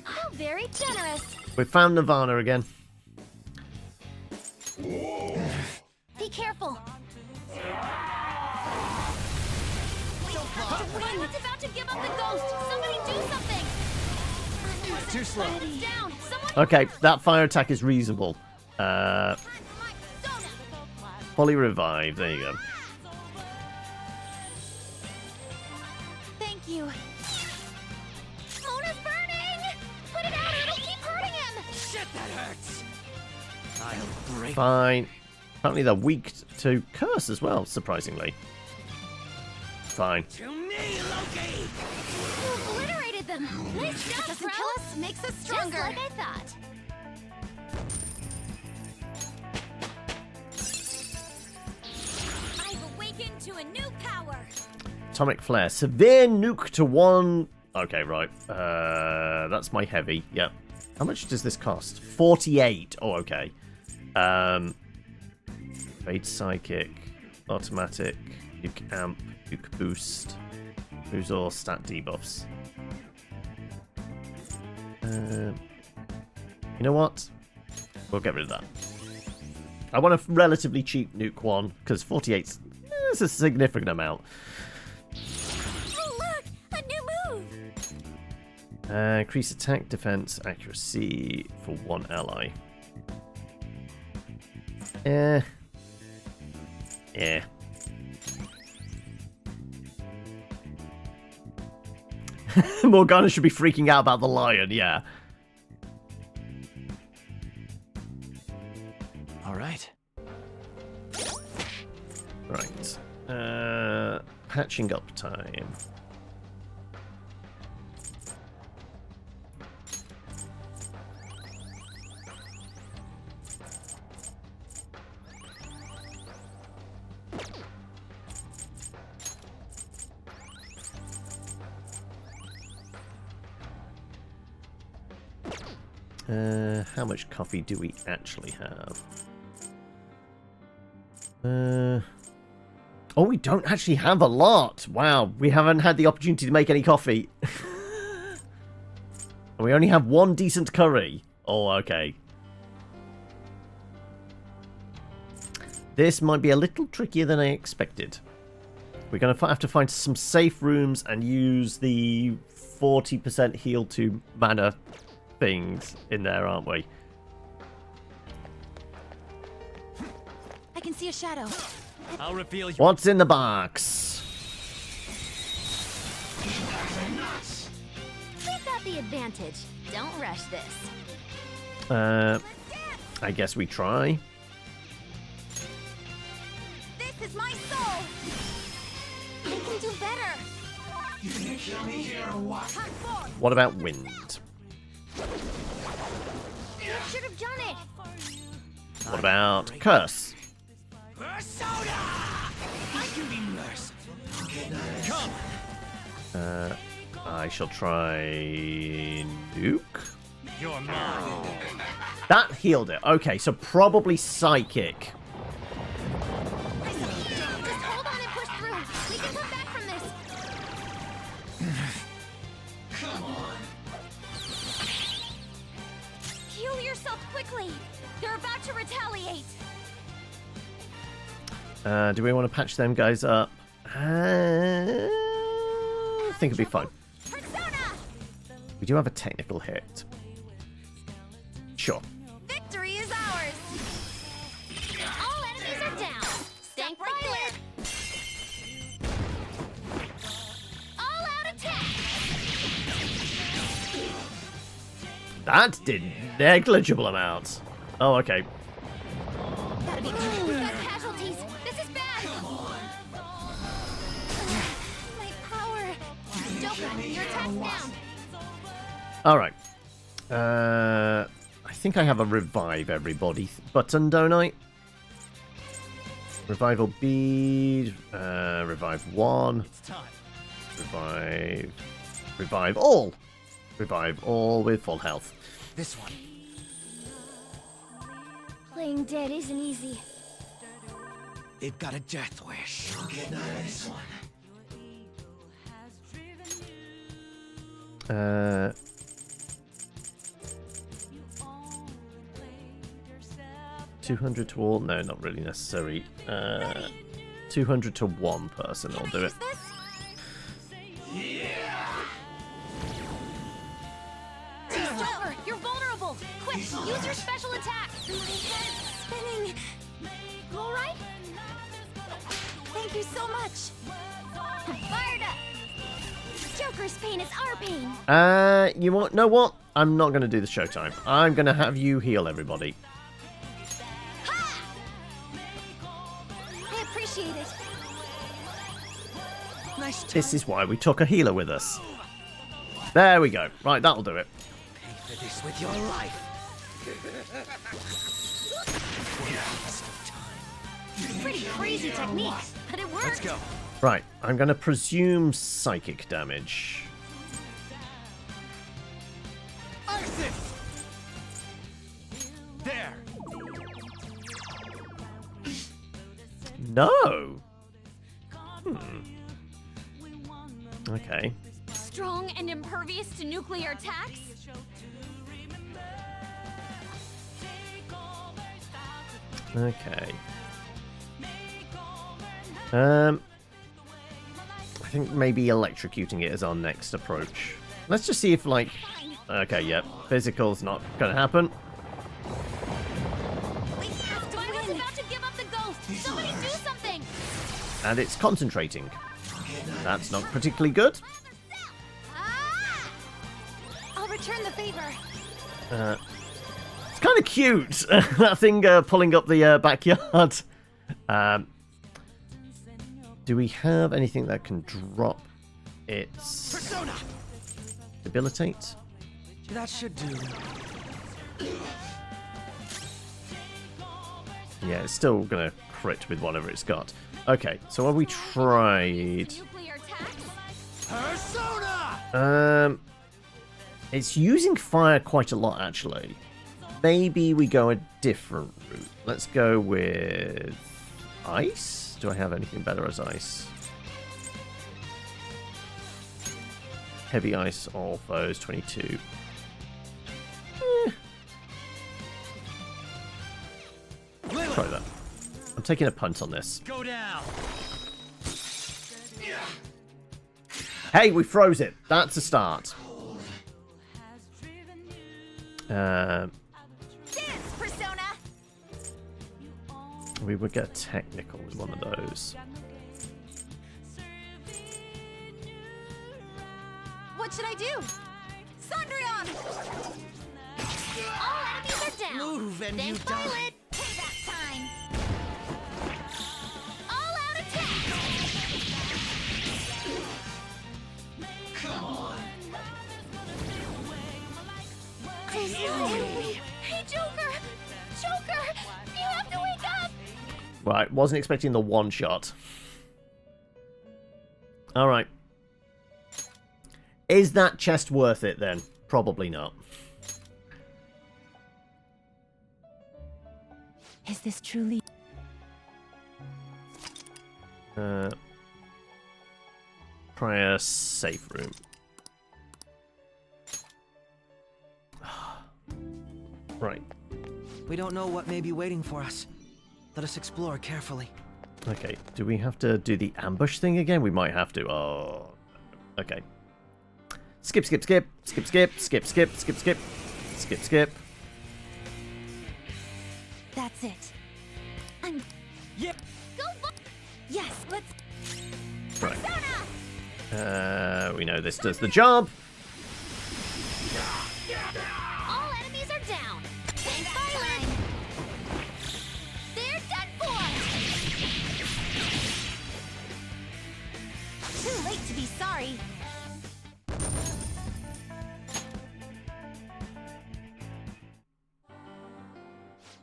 How very generous. We found Nirvana again. Be careful. Violet's about to give up the ghost. Somebody do something. Too slow. Down. Someone. Okay, that fire attack is reasonable. Fully revive. There you go. Thank you. Mona's burning. Put it out or it'll keep hurting him. Shit, that hurts. I'll break. Fine. Apparently they're weak to curse as well, surprisingly. Fine. To me, Loki. You obliterated them. Nice job, Doesn't kill us, makes us stronger. Just like I thought. I've awakened to a new power. Atomic flare. Severe nuke to one. Okay, right. That's my heavy. Yep. How much does this cost? 48. Oh, okay. Fade psychic. Automatic. Nuke amp. Nuke boost. Who's all stat debuffs? You know what? We'll get rid of that. I want a relatively cheap nuke one, because 48's a significant amount. Oh, look! A new move! Increase attack, defense, accuracy for one ally. Yeah. Morgana should be freaking out about the lion, yeah. All right. Right. patching up time. How much coffee do we actually have? Oh, we don't actually have a lot. Wow, we haven't had the opportunity to make any coffee. We only have one decent curry. Oh, okay. This might be a little trickier than I expected. We're going to have to find some safe rooms and use the 40% heal to mana things in there, aren't we? I can see a shadow. I'll reveal you. What's in the box? We've got the advantage. Don't rush this. I guess we try. This is my soul! I can do better! You gonna kill me here or what? What about wind? Should have done it. What about curse? Persona! I can be merciful. Come. I shall try nuke. You're mine. That healed it. Okay, so probably psychic. Just hold on and push through. We can come back from this. Come on. Heal yourself quickly! They're about to retaliate! Do we want to patch them guys up? I think it'll be fine. We do have a technical hit. Sure. Victory is ours! All enemies are down. Stank right there. All out attack. That did negligible amounts. Oh, okay. Gotta be careful. We've got casualties. This is bad. My power. Joker, your attack's down. Alright. I think I have a revive everybody button, don't I? Revival bead. Revive 1. Revive all. Revive all with full health. This one. Playing dead isn't easy. They've got a death wish. I'll get none of this one. 200 to all? No, not really necessary. 200 to one person. I'll do it. Joker, you're vulnerable. Quick, use your special attack. My head's spinning. All right? Thank you so much. Fired up. Joker's pain is our pain. You know what? I'm not going to do the showtime. I'm going to have you heal everybody. I appreciate it. Nice. This is why we took a healer with us. There we go. Right, that'll do it. Pay for this with your life. Pretty crazy technique, but it works. Let's go. Right, I'm going to presume psychic damage. Isis! There. No. Okay. Strong and impervious to nuclear attacks? Okay. I think maybe electrocuting it is our next approach. Let's just see if, like... Okay, yep. Physical's not gonna happen. Violet's about to give up the ghost. Somebody do something. And it's concentrating. That's not particularly good. I'll return the favor. It's kind of cute, that thing pulling up the backyard. Do we have anything that can drop its... Persona! Debilitate? That should do. Yeah, it's still gonna crit with whatever it's got. Okay, so have we tried... Persona! It's using fire quite a lot, actually. Maybe we go a different route. Let's go with... ice? Do I have anything better as ice? Heavy ice, all foes, 22. Try that. I'm taking a punt on this. Go down. Hey, we froze it. That's a start. Dance, Persona! We would get technical with one of those. What should I do? Cendrillon! All enemies are down! Move and Stay you silent! Payback time! All out attack! Come on. Hey, Joker! Joker! You have to wake up! Right, wasn't expecting the one shot. Alright. Is that chest worth it then? Probably not. Is this truly... Try a safe room. Right. We don't know what may be waiting for us. Let us explore carefully. Okay, do we have to do the ambush thing again? We might have to. Oh. Okay. Skip, skip, skip. Skip, skip, skip, skip, skip, skip. Skip, skip. That's it. I'm... Yeah. Go yes, let's... Right. We know this does the job. All enemies are down! Stay silent! They're done for! Too late to be sorry.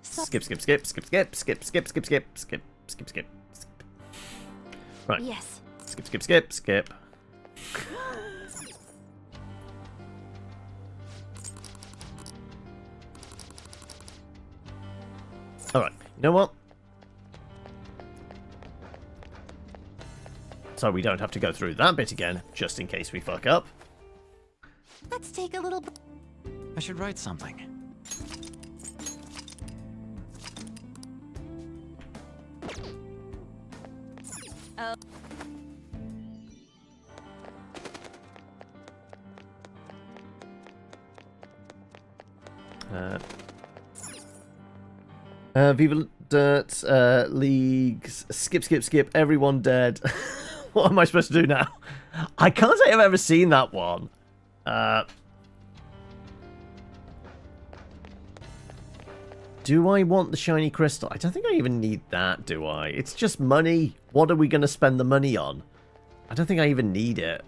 Skip, skip, skip, skip, skip, skip, skip, skip, skip, skip, skip, skip. Right. Yes. Skip, skip, skip, skip. Alright, you know what? So we don't have to go through that bit again, just in case we fuck up. Let's take a little... I should write something. Oh. Viva Dirt, Leagues, skip, skip, skip, everyone dead. What am I supposed to do now? I can't say I've ever seen that one. Do I want the shiny crystal? I don't think I even need that, do I? It's just money. What are we going to spend the money on? I don't think I even need it.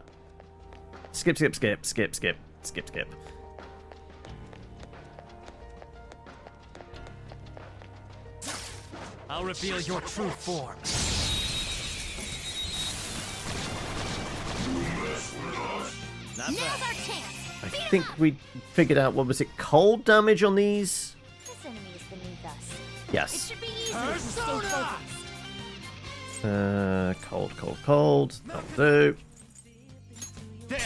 Skip, skip, skip, skip, skip, skip, skip. I'll reveal your true form. Now's our chance! I think we figured out, what was it, cold damage on these? This enemy is beneath us. Yes. It should be easy if we stay focused. Cold, cold, cold. That'll do. There!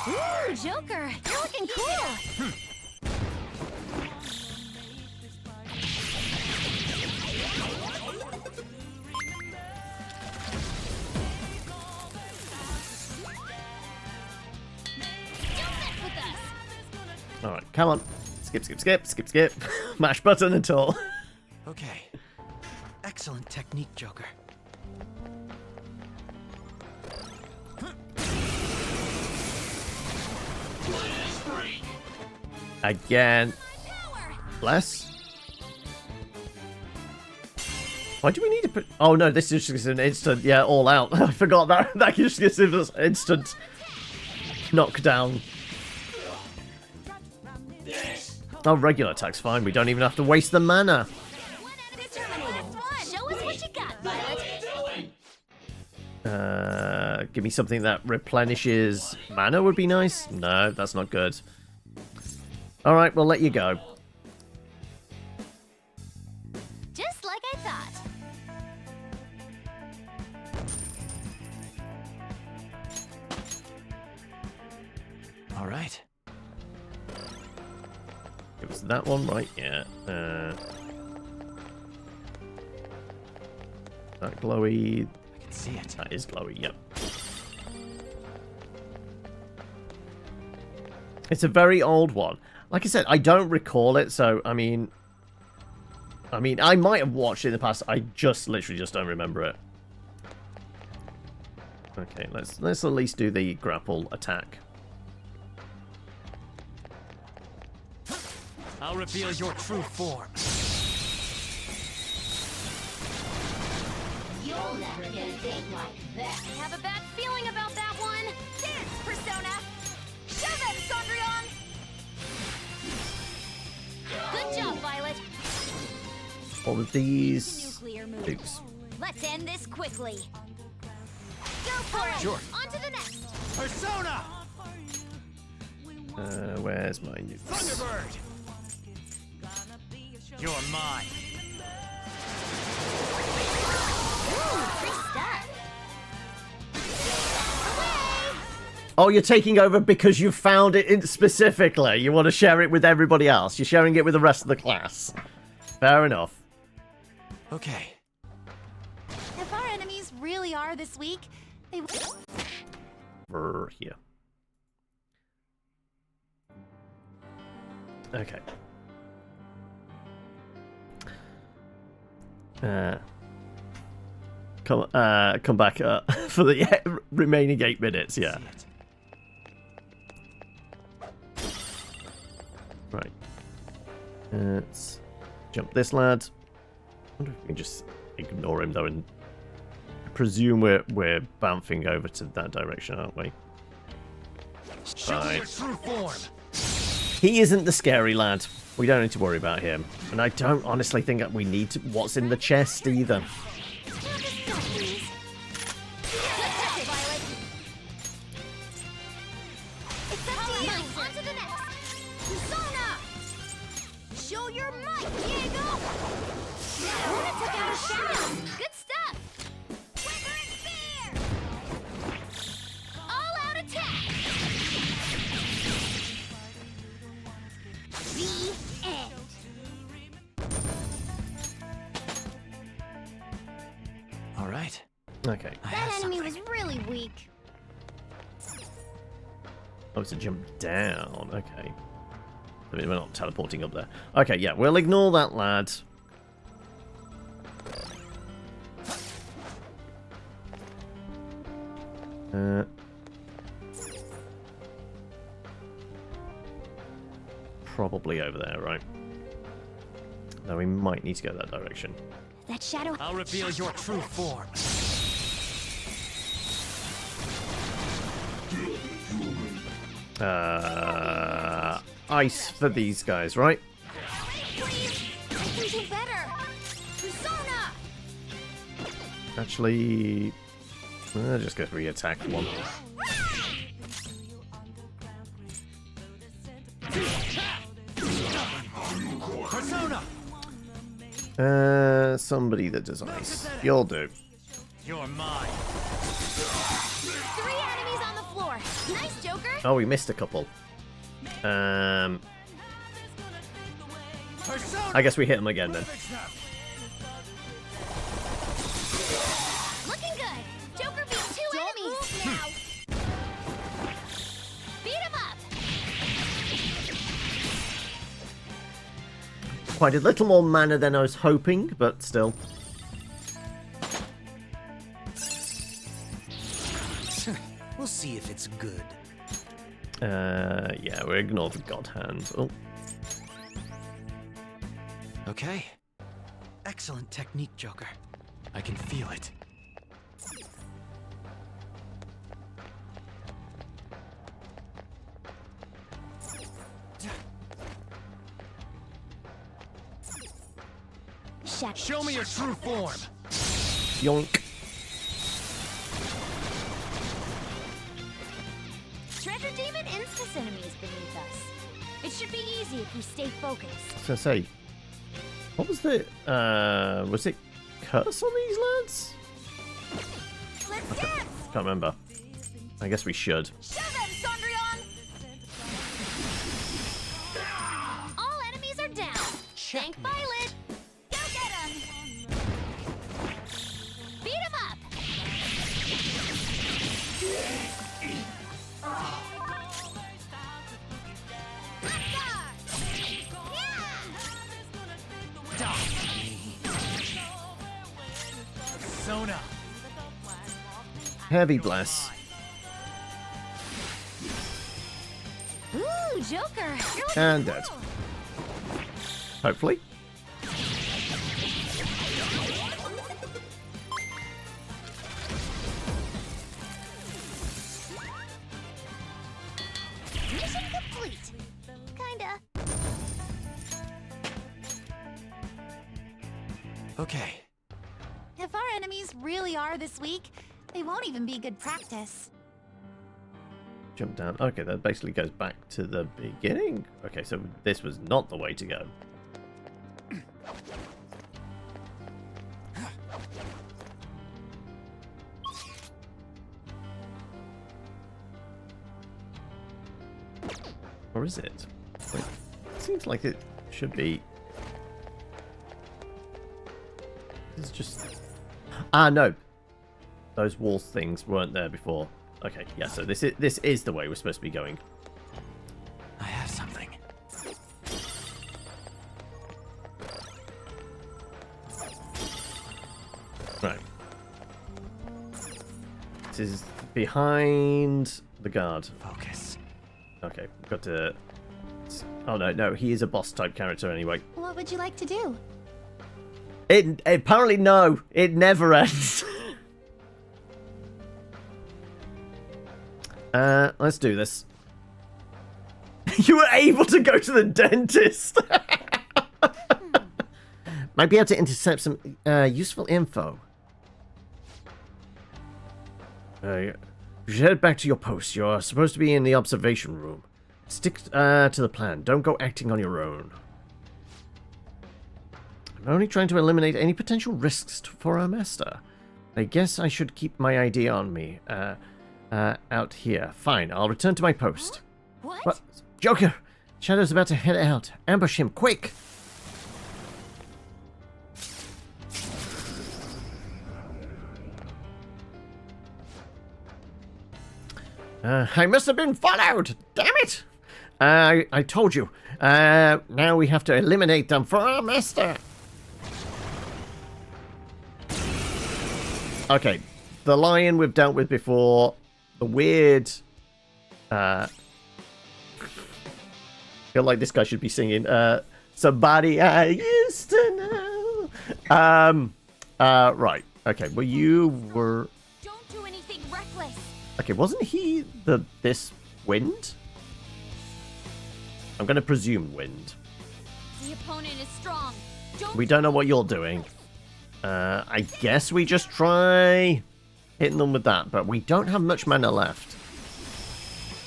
Ooh, Joker! You're looking cool! Alright, come on. Skip, skip, skip, skip, skip. Mash button until... Okay. Excellent technique, Joker. Again. Bless. Why do we need to put... Oh no, this is just an instant, yeah, all out. I forgot that. That just gives us instant knockdown. Oh, regular attack's fine. We don't even have to waste the mana. Show us what you got, Violet. Give me something that replenishes mana would be nice. No, that's not good. Alright, we'll let you go. Just like I thought. Alright. It was that one, right? Yeah. That glowy. I can see it. That is glowy, yep. It's a very old one. Like I said, I don't recall it, so I mean, I might have watched it in the past. I just literally just don't remember it. Okay, let's at least do the grapple attack. I'll reveal your true form. You'll never get a date like that. I have a bad feeling about that one. Dance, Persona. Show them, Sondrion. Good job, Violet. All of these. Nuclear move. Oops. Let's end this quickly. Go for it. Sure. On to the next. Persona! Where's my nukes? Thunderbird! You're mine. Ooh, free stuff. Oh, you're taking over because you found it specifically. You want to share it with everybody else. You're sharing it with the rest of the class. Fair enough. Okay. If our enemies really are this weak, they will. Here. Okay. Come back for the remaining 8 minutes. Yeah. Right. Let's jump this lad. I wonder if we can just ignore him though, and I presume we're bouncing over to that direction, aren't we? Right. He isn't the scary lad. We don't need to worry about him. And I don't honestly think that we need to... What's in the chest either. Show your might, Diego! Luna took out a shadow! Good stuff! Quiver and spear! All out attack! The end. Alright. Okay. That enemy was really weak. Oh, it's a jump down. Okay. I mean, we're not teleporting up there. Okay, yeah, we'll ignore that lad. Probably over there, right? Now we might need to go that direction. That shadow. I'll reveal your true form. Ice for these guys, right? Please! I can do better! Persona! Actually, just go for the attack one. Persona! Somebody that does ice. You'll do. You're mine. 3 enemies on the floor. Nice, Joker. Oh, we missed a couple. I guess we hit them again then. Looking good. Joker beat 2 enemies. Now. Beat him up. Quite a little more mana than I was hoping, but still. We'll see if it's good. Yeah, we ignore the God Hand. Oh. Okay. Excellent technique, Joker. I can feel it. Show me your true form. Yoink. Treasure Demon instance enemies beneath us. It should be easy if we stay focused. I was gonna say, what was the was it curse on these lads? Let's dance! Can't remember. I guess we should. Show them, Sondrion! All enemies are down. Thank Violet. Go get 'em! Beat 'em up! Sona. Heavy bless. Ooh, Joker! You're looking And dead. Hopefully. Mission complete. Kinda. Okay. If our enemies really are this weak, they won't even be good practice. Jump down. Okay, that basically goes back to the beginning. Okay, so this was not the way to go. Or is it? Wait, it seems like it should be. It's just. Ah, no. Those wall things weren't there before. Okay, yeah. So this is the way we're supposed to be going. I have something. Right. This is behind the guard. Focus. Okay, we've got to. Oh no, he is a boss type character anyway. What would you like to do? It apparently no, it never ends. Let's do this. You were able to go to the dentist. Might be able to intercept some useful info. You should head back to your post. You're supposed to be in the observation room. Stick to the plan. Don't go acting on your own. I'm only trying to eliminate any potential risks for our master. I guess I should keep my ID on me. Out here. Fine, I'll return to my post. What? Joker! Shadow's about to head out. Ambush him, quick! I must have been followed! Damn it! I told you. Now we have to eliminate them for our master. Okay, the lion we've dealt with before. The weird. Feel like this guy should be singing. Somebody I used to know. Right. Okay. Well, you were. Don't do anything reckless. Okay, wasn't he this wind? I'm gonna presume wind. The opponent is strong. We don't know what you're doing. I guess we just try hitting them with that, but we don't have much mana left.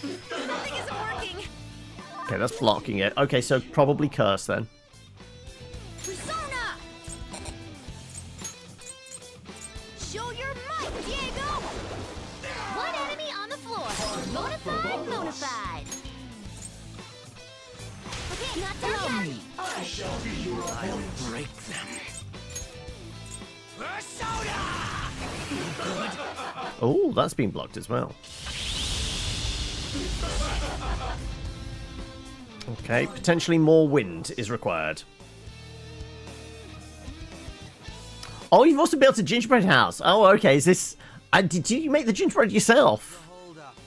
Nothing isn't working. Okay, that's blocking it. Okay, so probably curse then. Persona! Show your might, Diego! One enemy on the floor. Bonafide. Okay, not done yet. I shall be your I'll break them. Oh, that's been blocked as well. Okay, potentially more wind is required. Oh, you've also built a gingerbread house. Oh, okay. Is this... did you make the gingerbread yourself?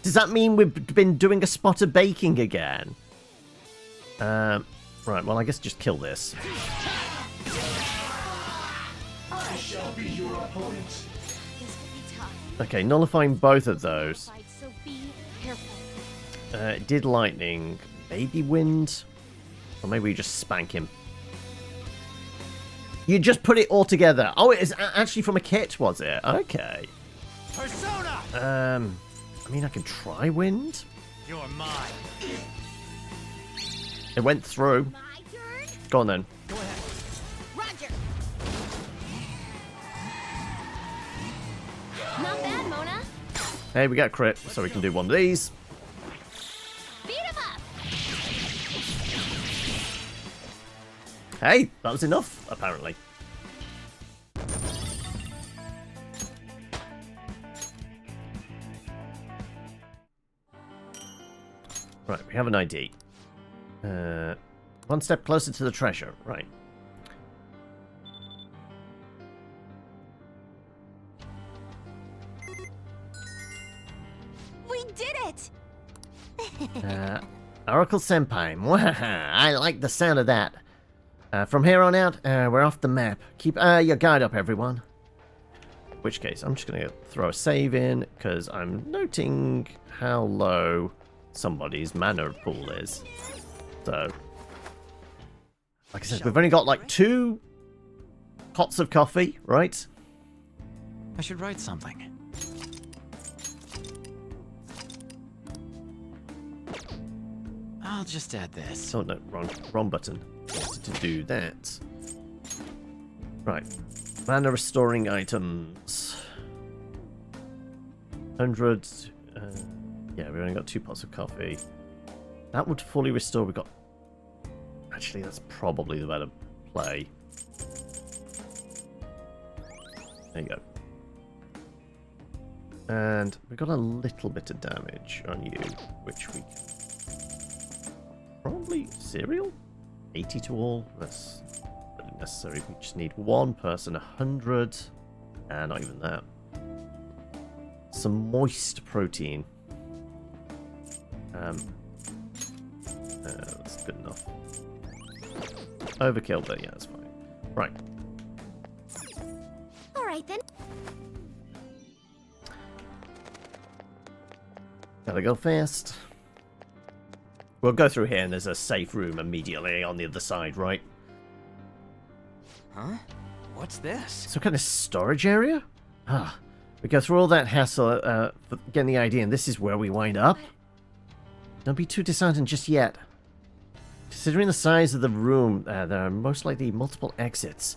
Does that mean we've been doing a spot of baking again? Right, well, I guess just kill this. shall be your opponent. This could be tough. Okay, nullifying both of those. So be careful. It did lightning. Maybe wind? Or maybe we just spank him. You just put it all together. Oh, it is actually from a kit, was it? Okay. Persona! I mean, I can try wind. You're mine. It went through. My turn. Go on then. Go ahead. Roger. Not bad, Mona. Hey, we got a crit, so we can do one of these. Beat him up. Hey, that was enough, apparently. Right, we have an ID. One step closer to the treasure. Right. We did it. Oracle Senpai. Mwahaha, I like the sound of that. From here on out, we're off the map. Keep your guard up, everyone. In which case, I'm just going to throw a save in, because I'm noting how low somebody's mana pool is. So, like I said, we've only got like 2 pots of coffee, right? I should write something. I'll just add this. Oh no, wrong button. Wanted to do that. Right. Mana restoring items. 100. Yeah, we've only got 2 pots of coffee. That would fully restore. We've got. Actually, that's probably the better play. There you go. And we've got a little bit of damage on you, which we can. Probably cereal? 80 to all? That's really necessary. We just need 1 person, 100. And not even that. Some moist protein. That's good enough. Overkill, but yeah, that's fine. Right. Alright then. Gotta go fast. We'll go through here and there's a safe room immediately on the other side, right? Huh? What's this? Some kind of storage area? Ah, we go through all that hassle for getting the idea, and this is where we wind up? Don't be too disheartened just yet. Considering the size of the room, there are most likely multiple exits.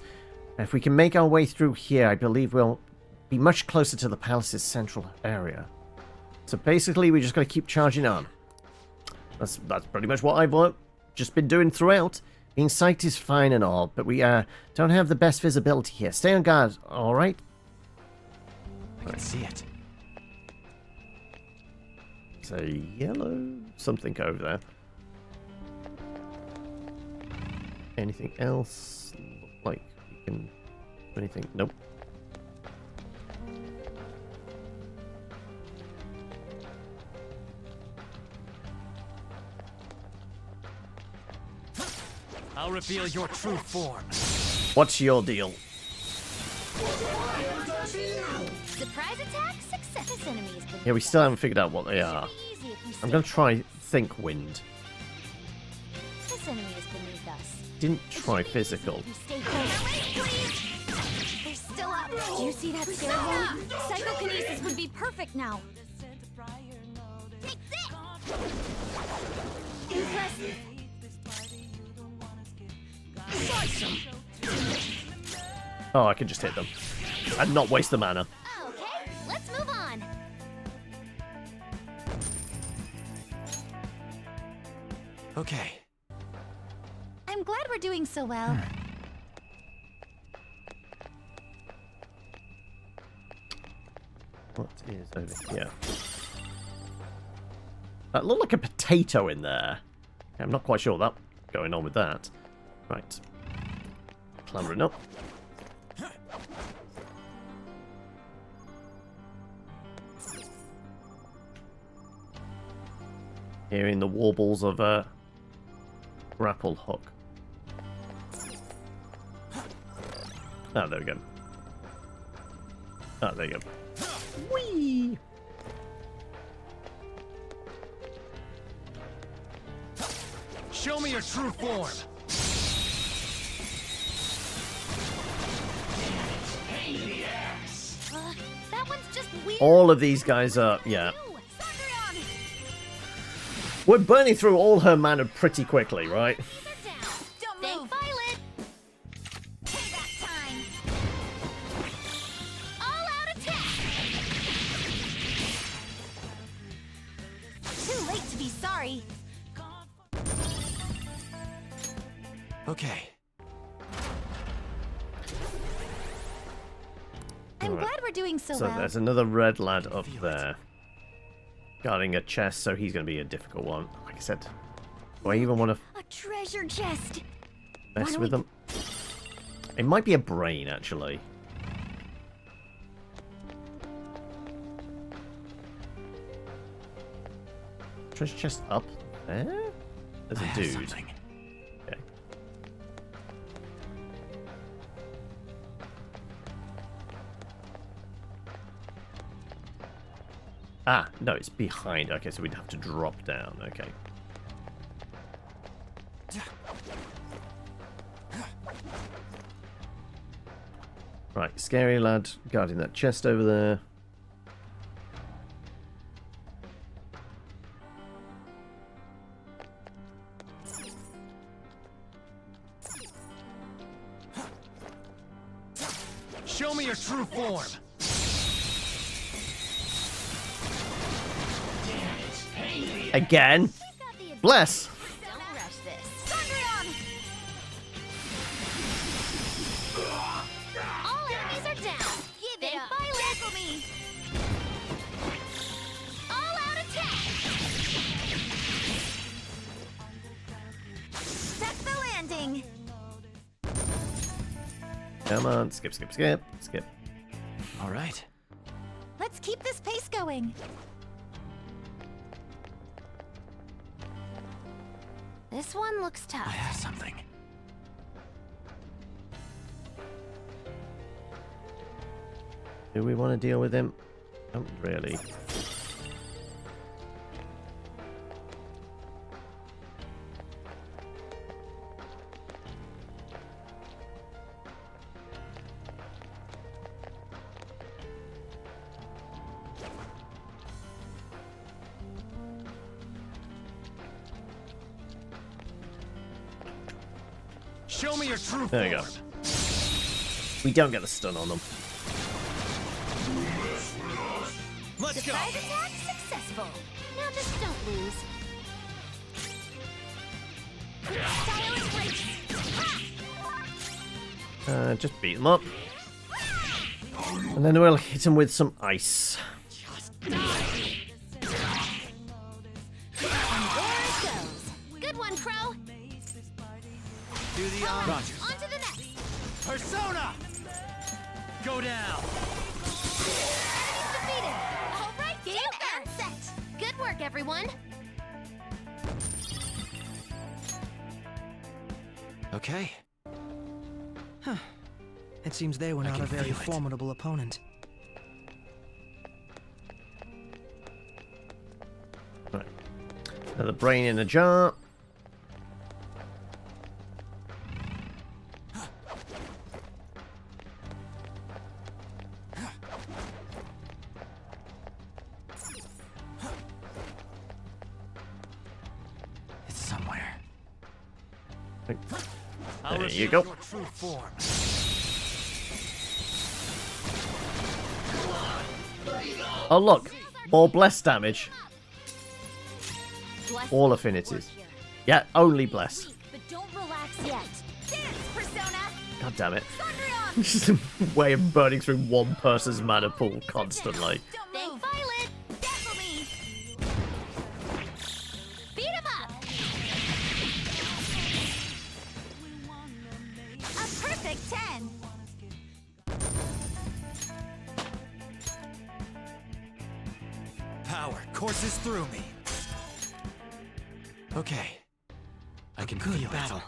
If we can make our way through here, I believe we'll be much closer to the palace's central area. So basically, we just got to keep charging on. That's pretty much what I've just been doing throughout. Being psyched is fine and all, but we don't have the best visibility here. Stay on guard, alright? I can see it. It's a yellow something over there. Anything else? Look like we can do anything? Nope. I'll reveal your true form. What's your deal? Surprise attack, success. This enemy is beneath Yeah, we still haven't figured out what they are. easy if you I'm going to try Think Wind. This enemy is beneath us. Didn't try Physical. You stay close. They're still up. Do you see that stairwell? Psychokinesis would be perfect now. Take this! Impressive. Oh, I can just hit them. And not waste the mana. Okay, let's move on. Okay. I'm glad we're doing so well. What is over here? That looked like a potato in there. I'm not quite sure what's going on with that. Right. Clambering up. Hearing the warbles of a grapple hook. Oh, there we go. Oh, there you go. Whee! Show me your true form. That one's just weird. All of these guys are, yeah. We're burning through all her mana pretty quickly, right? Don't move. Violet. Payback time. All out attack. Too late to be sorry. Okay. I'm glad we're doing so well. There's another red lad up there. Guarding a chest, so he's going to be a difficult one. Like I said, do I even want to A treasure chest. mess with them? It might be a brain, actually. Treasure chest up there? There's a dude. Okay. Ah, no, it's behind. Okay, so we'd have to drop down. Okay. Right, scary lad guarding that chest over there. Show me your true form. Again. Bless. Don't rush this. Thunderdon. All enemies are down. Give it up. Violet. Me. All out attack. Stuck the landing. Come on, skip, skip, skip, skip. All right. Let's keep this pace going. This one looks tough. I have something. Do we want to deal with him? Not really. Show me your true There you go. We don't get the stun on them. Let's go. Surprise attack successful. Now just don't lose. Silent race. Just beat them up. And then we'll hit them with some ice. And there it goes. Good one, Crow. Do the honors. On to the next. Persona! Go down. Enemies defeated. All right, game and set. Good work, everyone. Okay. Huh. It seems they were not a very formidable opponent. Right. Another brain in a jar. It's somewhere. There you go. Your true form. Oh look, more bless damage. Bless All affinities. Yeah, only bless. but don't relax yet. Dance, Persona. God damn it. Just a way of burning through one person's mana pool constantly. Thank Violet. Dazzle me. Beat him up. A perfect 10. Power courses through me. Okay. I can feel battle.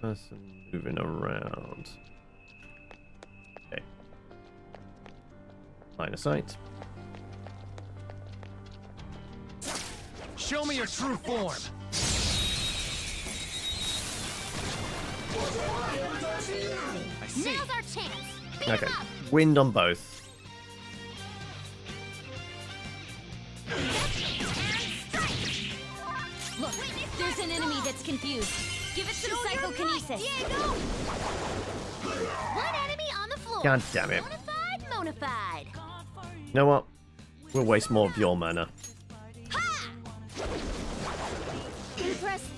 Person moving around. Okay. Line of sight. Show me your true form. I see. Now's our chance. Beat 'em Okay. up. Wind on both. Look, there's an enemy that's confused. Give it some psychokinesis. One enemy on the floor. God damn it. Monified. You know what? We'll waste more of your mana. Impressive.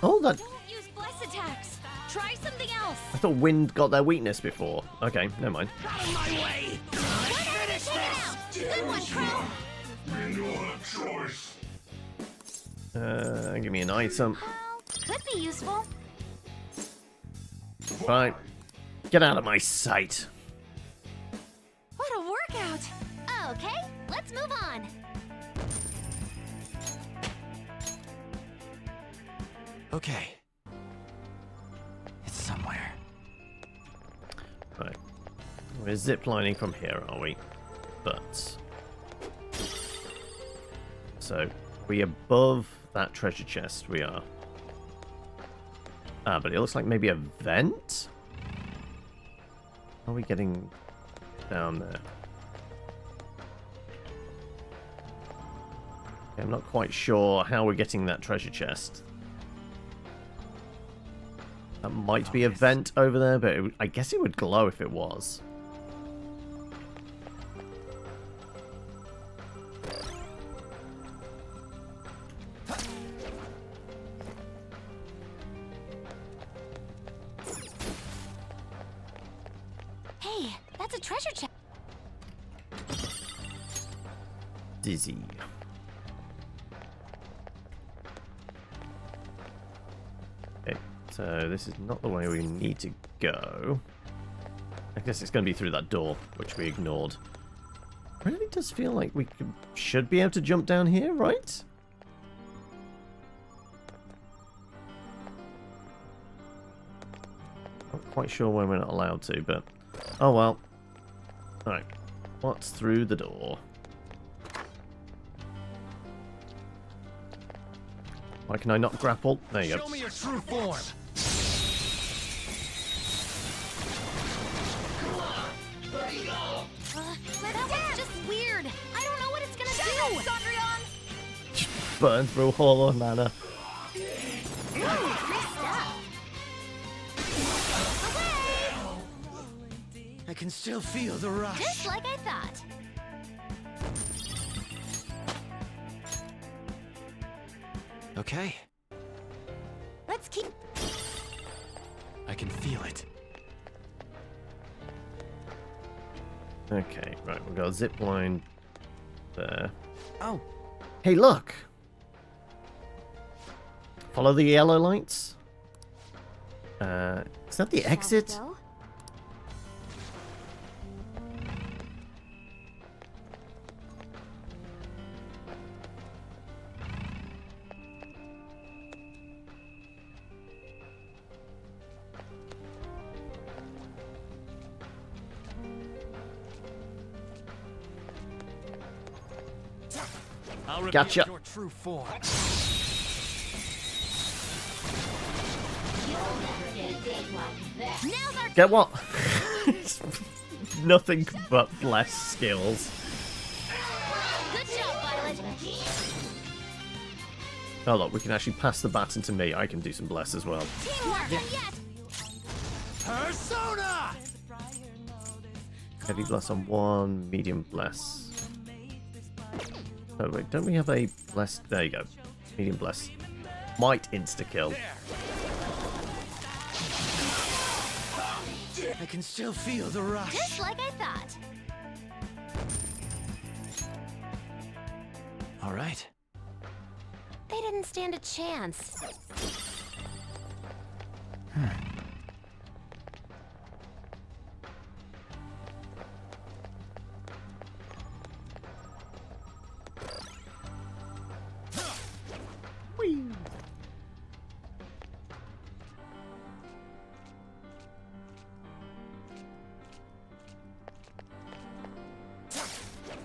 Oh, that. Use bless attacks. Try something else. I thought wind got their weakness before. Okay, never mind. Out of my way. Finish this. Good one, Crow. We don't have choice. Give me an item. Could be useful. Right. Get out of my sight. What a workout. Okay, let's move on. Okay. It's somewhere. Right. We're ziplining from here, are we? But. So, we above that treasure chest? We are. Ah, but it looks like maybe a vent? How are we getting down there? Okay, I'm not quite sure how we're getting that treasure chest. That might be a vent over there, but I guess it would glow if it was. Hey, that's a treasure chest. Dizzy. Okay, so this is not the way we need to go. I guess it's going to be through that door, which we ignored. Really does feel like we should be able to jump down here, right? Not quite sure why we're not allowed to, but... Oh well. Alright. What's through the door? Why can I not grapple? There you go. Show me your true form. That was just weird. I don't know what it's gonna do. Sondrion. Burn through all our mana. I can still feel the rush. Just like I thought. Okay. Let's keep. I can feel it. Okay, right, we've got a zip line there. Oh. Hey, look! Follow the yellow lights. Is that the exit? I'll reveal Gotcha. your true form. Now's our Get what? Nothing but bless skills. good job, Violet. Oh look, we can actually pass the baton to me. I can do some bless as well. Teamwork, and yet. Persona! Heavy bless on one, medium bless. Oh wait, don't we have a bless? There you go. Medium bless. Might insta-kill. I can still feel the rush. Just like I thought. All right. They didn't stand a chance.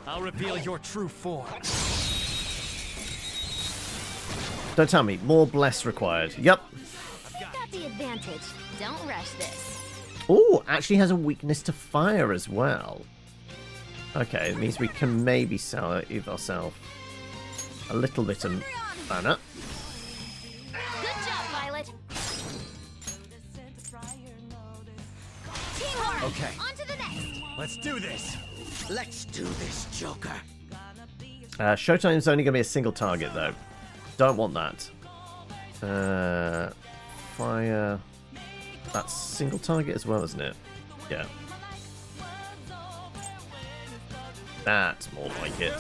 I'll reveal your true form. Don't tell me. More bless required. Yep. Got the advantage. Don't rush this. Oh, actually has a weakness to fire as well. Okay, it means we can maybe save ourselves a little bit of mana. Good job, Violet. Teamwork. Okay. On to the next. Let's do this. Let's do this, Joker. Showtime's only going to be a single target, though. Don't want that. Fire. That's single target as well, isn't it? Yeah. That's more like it.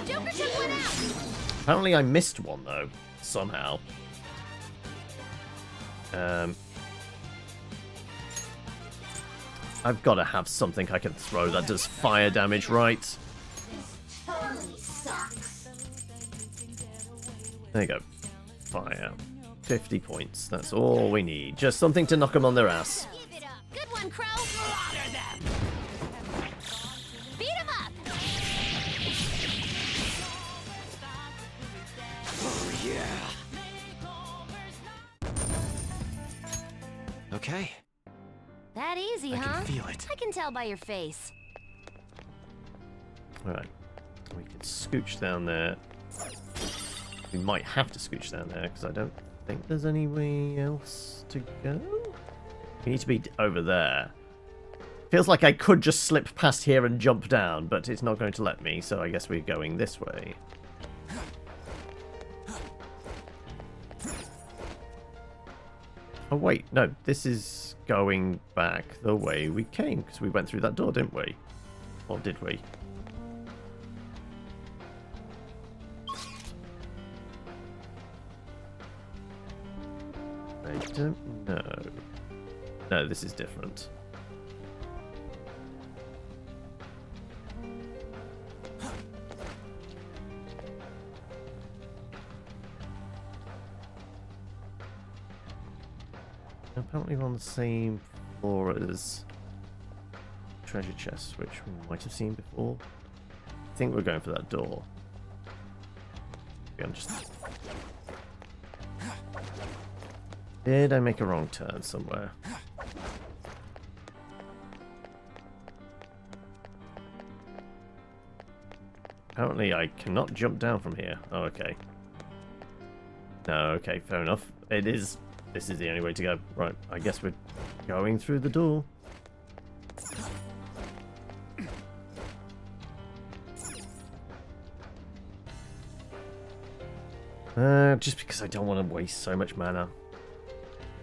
Joker took one out. Apparently I missed one, though. Somehow. I've got to have something I can throw that does fire damage, right? Totally sucks. There you go. Fire. 50 points. That's all we need. Just something to knock them on their ass. Give it up. Good one, Crow. Slaughter them. Beat him up. Oh, yeah. Okay. That easy, I can huh? feel it. I can tell by your face. Alright. We can scooch down there. We might have to scooch down there because I don't think there's anywhere else to go. We need to be over there. Feels like I could just slip past here and jump down, but it's not going to let me, so I guess we're going this way. Oh wait, no, this is going back the way we came, because we went through that door, didn't we? Or did we? I don't know. No, this is different. Apparently we're on the same floor as treasure chests, which we might have seen before. I think we're going for that door. I'm just... Did I make a wrong turn somewhere? Apparently I cannot jump down from here. Oh, okay. No, okay, fair enough. It is... This is the only way to go. Right, I guess we're going through the door. Just because I don't want to waste so much mana.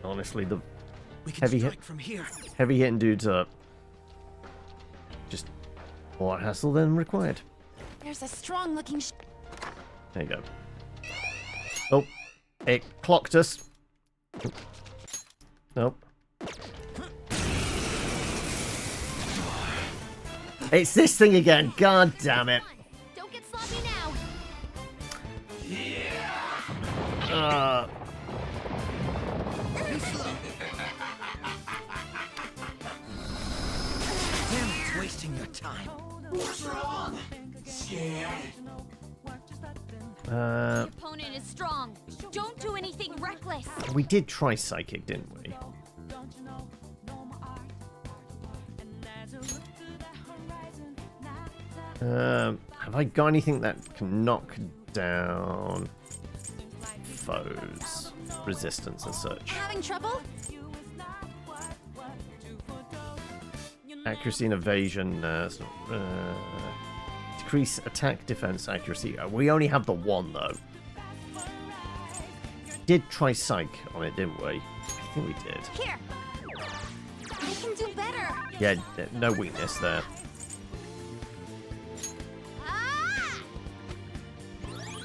Honestly, the heavy hitting dudes are just more hassle than required. There's a strong-looking. There you go. Oh, it clocked us. Nope. It's this thing again. God damn it. Don't get sloppy now. Damn, it's wasting your time. What's wrong? Scared? Your opponent is strong. Don't do anything reckless. We did try psychic, didn't we? Have I got anything that can knock down foes, resistance and such? Having trouble? Accuracy and evasion. Decrease attack, defense, accuracy. We only have the one though. Did try psych on it, didn't we? I think we did. Here. I can do better. Yeah, no weakness there.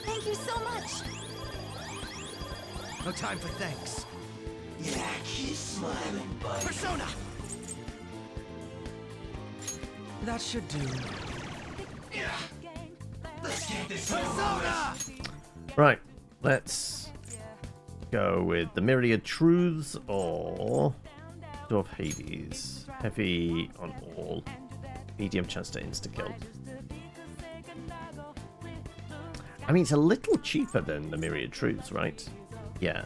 Thank you so much. No time for thanks. Yeah, keep smiling, buddy. Persona! That should do. Yeah. Let's get this Persona! Right, let's go with the Myriad Truths or Door of Hades. Heavy on all. Medium chance to insta-kill. I mean, it's a little cheaper than the Myriad Truths, right? Yeah.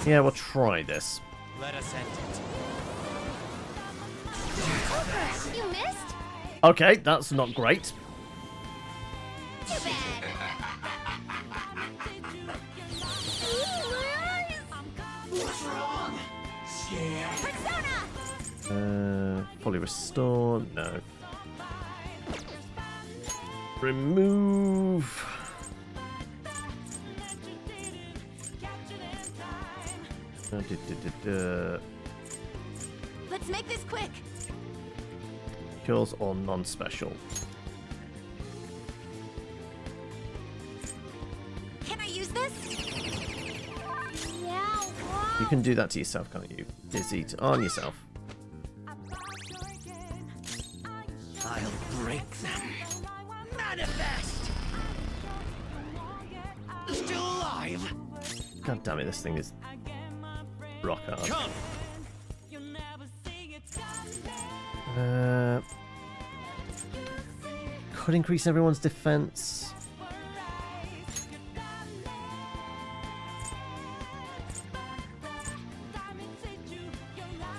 Yeah, we'll try this. Let us end it. You missed? Okay, that's not great. Too bad. What's wrong? Scared? Persona! Fully restore. No. Remove. Let's make this quick. Cures or non-special. Can I use this? Yeah. You can do that to yourself, can't you? Dizzy on yourself. I'll break them. Manifest! Still alive! God damn it, this thing is rock hard. Come! Could increase everyone's defense.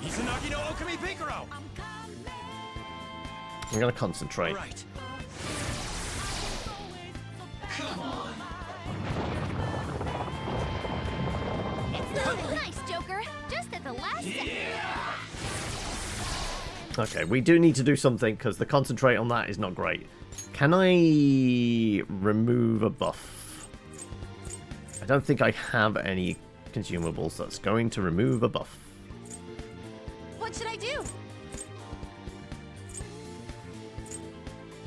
Izanagi no Okami Pikaro! I'm gonna concentrate. Right. Come on! It's not nice, Joker. Just at the last second. Okay, we do need to do something because the concentrate on that is not great. Can I remove a buff? I don't think I have any consumables that's going to remove a buff. What should I do?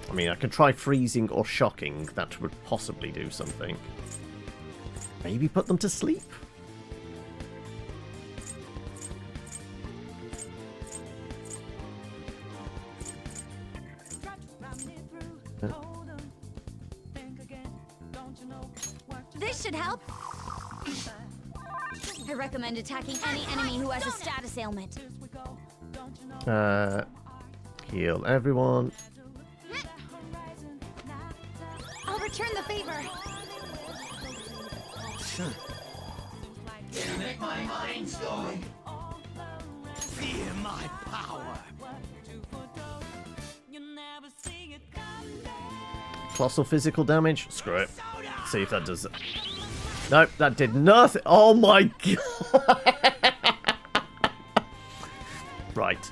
I mean, I could try freezing or shocking. That would possibly do something. Maybe put them to sleep? This should help. I recommend attacking any enemy who has a status ailment. Heal everyone. I'll return the favor. You make my mind's going. Fear my power. Colossal physical damage? Screw it. See if that does it. Nope, that did nothing. Oh my god. Right.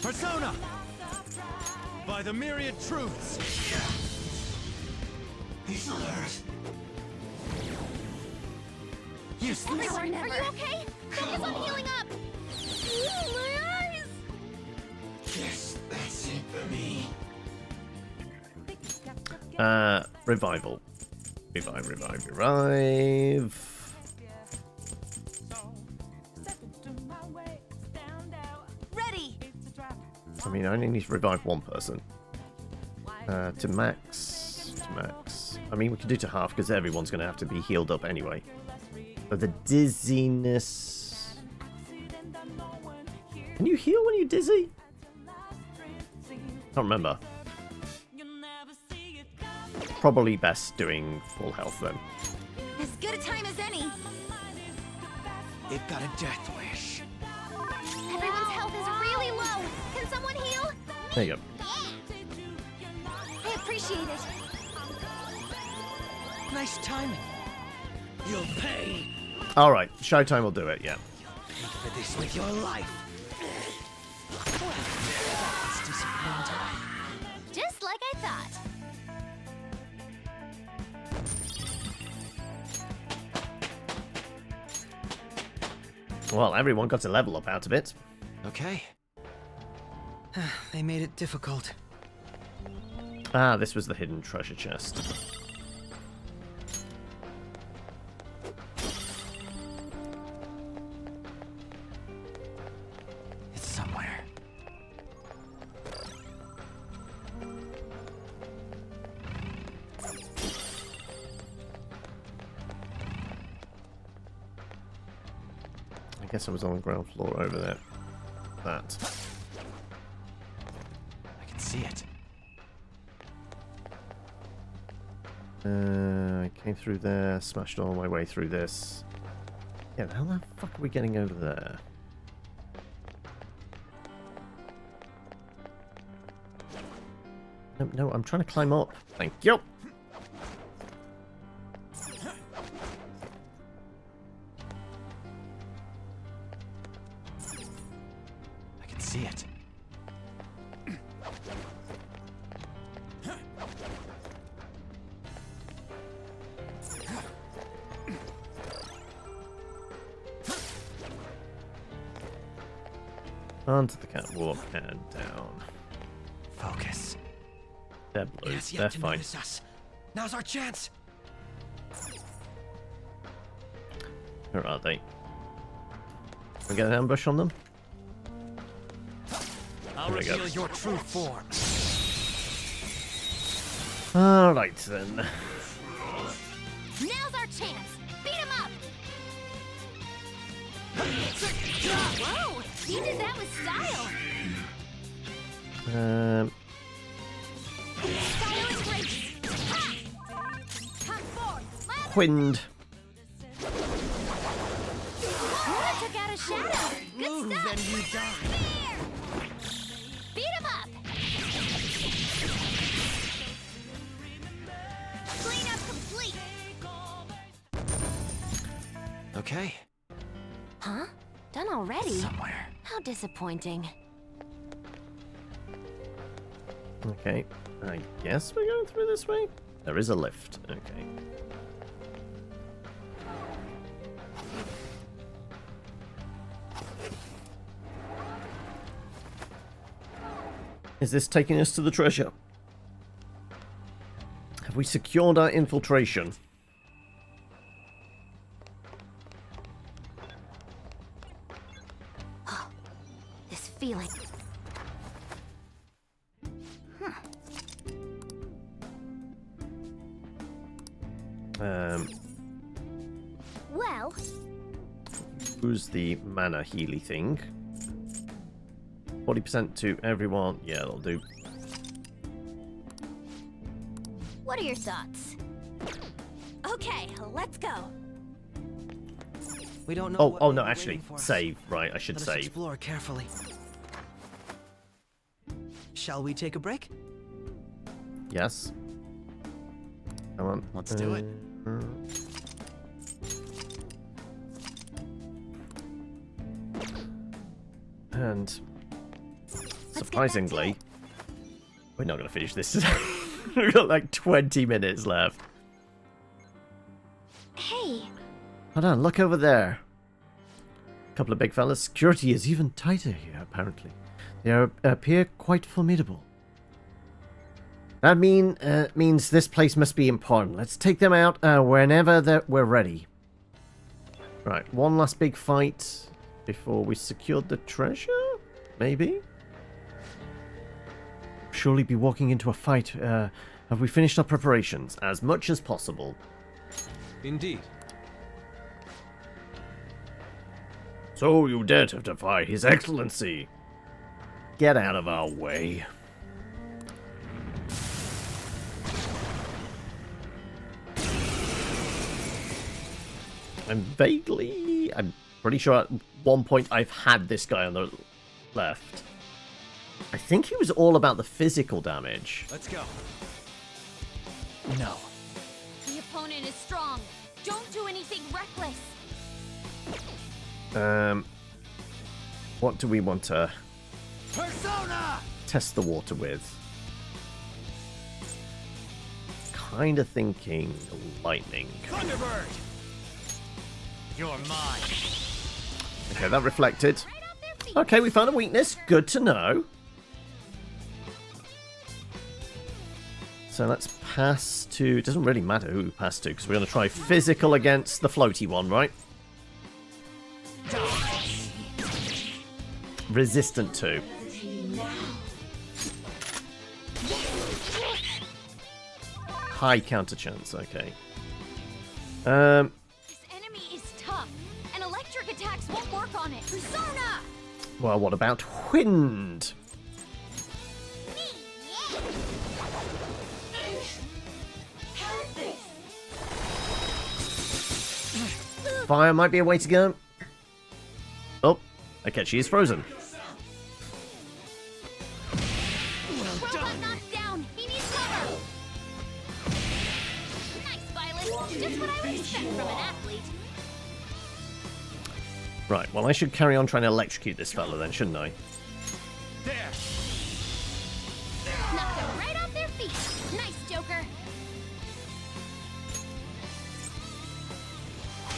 Persona! By the myriad truths! He's alert. Everyone, are you okay? Focus on healing up. Ooh, my eyes. Yes, that's it for me. Revival. Revive. Ready. I mean, I only need to revive one person. To max. I mean, we can do to half because everyone's going to have to be healed up anyway. But the dizziness... Can you heal when you're dizzy? Can't remember. Probably best doing full health then. As good a time as any. They've got a death wish. Everyone's health is really low. Can someone heal? There you go. I appreciate it. Nice timing. You'll pay. Alright, Showtime will do it, yeah. Pay for this with your life. That's disappointing. Just like I thought. Well, everyone got a level up out of it. Okay. They made it difficult. Ah, this was the hidden treasure chest. It's somewhere. guess I was on the ground floor over there. That. I can see it. I came through there, smashed all my way through this. Yeah, how the fuck are we getting over there? No, no, I'm trying to climb up. Thank you. I can see it. Onto the catwalk and down. Focus. They're blue. He has They're yet to fine. notice us. Now's our chance. Where are they? Can we get an ambush on them? I'll There we go. reveal your true form. Alright then. Now's our chance! Beat him up! Whoa! He did that with style! Style is great! Ha! Come forth! Lather! Wind. Oh, took out a shadow! Good Move stuff! and you die. Here! Beat him up! Cleanup complete! Okay. Huh? Done already? Somewhere. How disappointing. Okay. I guess we're going through this way? There is a lift. Okay. Is this taking us to the treasure? Have we secured our infiltration? This feeling. Well, Who's the mana healy thing? 40% to everyone. Yeah, that'll do. what are your thoughts? Okay, let's go. We don't know. Oh, what oh may no, be actually, waiting for us. save. Right, I should Let us save. explore carefully. Shall we take a break? Yes. Come on. Let's do it. And that surprisingly, we're not going to finish this today. We've got like 20 minutes left. Hey, Hold on, look over there. A couple of big fellas. Security is even tighter here, apparently. They appear quite formidable. That means this place must be important. Let's take them out whenever we're ready. Right, one last big fight before we secured the treasure? Maybe? Surely be walking into a fight. Have we finished our preparations? As much as possible. Indeed. So you dare to defy His Excellency? Get out of our way. I'm pretty sure at one point I've had this guy on the left. I think he was all about the physical damage. Let's go. No. the opponent is strong. Don't do anything reckless. What do we want to Persona! test the water with? Kind of thinking lightning. Thunderbird! You're mine. Okay, that reflected. Okay, we found a weakness. Good to know. So let's pass to... It doesn't really matter who we pass to, because we're going to try physical against the floaty one, right? Resistant to. High counter chance, okay. This enemy is tough, and electric attacks won't work on on it. Persona! Well, what about wind? Fire might be a way to go. Oh, okay, she is frozen. Robot knocked down. He needs cover. Nice, Violet. Just what I would expect from an athlete. Right, well, I should carry on trying to electrocute this fella then, shouldn't I? Knocked them right off their feet. Nice, Joker.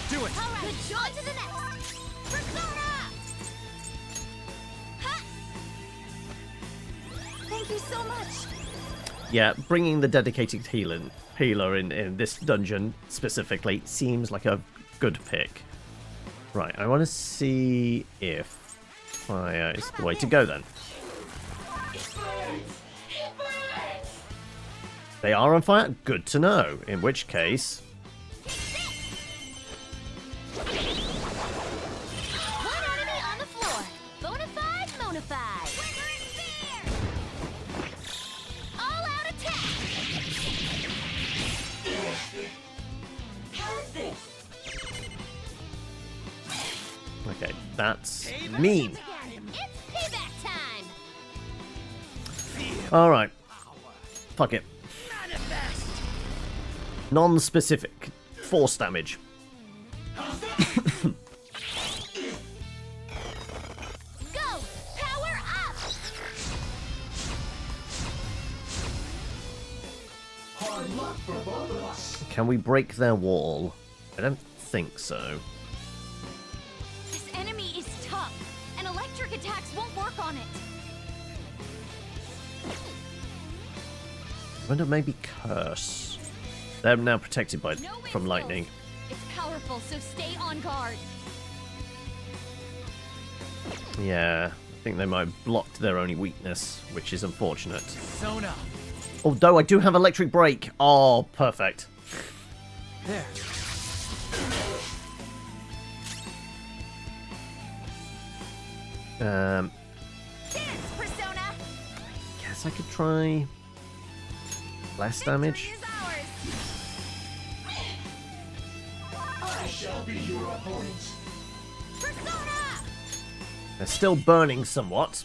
Do it. All right, good job. On to the next. Persona! Ha! Thank you so much. Yeah, bringing the dedicated healer in this dungeon specifically seems like a good pick. Right, I want to see if fire is the way to go then. They are on fire? Good to know. In which case... One enemy on the floor. Bonafide, monafide. All out attack. Okay, that's mean. It's payback time. Alright. Fuck it. Non-specific. Force damage. Go! Power up! Can we break their wall? I don't think so. This enemy is tough, and electric attacks won't work on it. I wonder maybe curse. They're now protected by from lightning. It's powerful, so stay on guard. Yeah, I think they might have blocked their only weakness, which is unfortunate. Persona. Although I do have electric break. Oh, perfect. There. Dance, Persona! Guess I could try less damage. I shall be your opponent. Persona! They're still burning somewhat.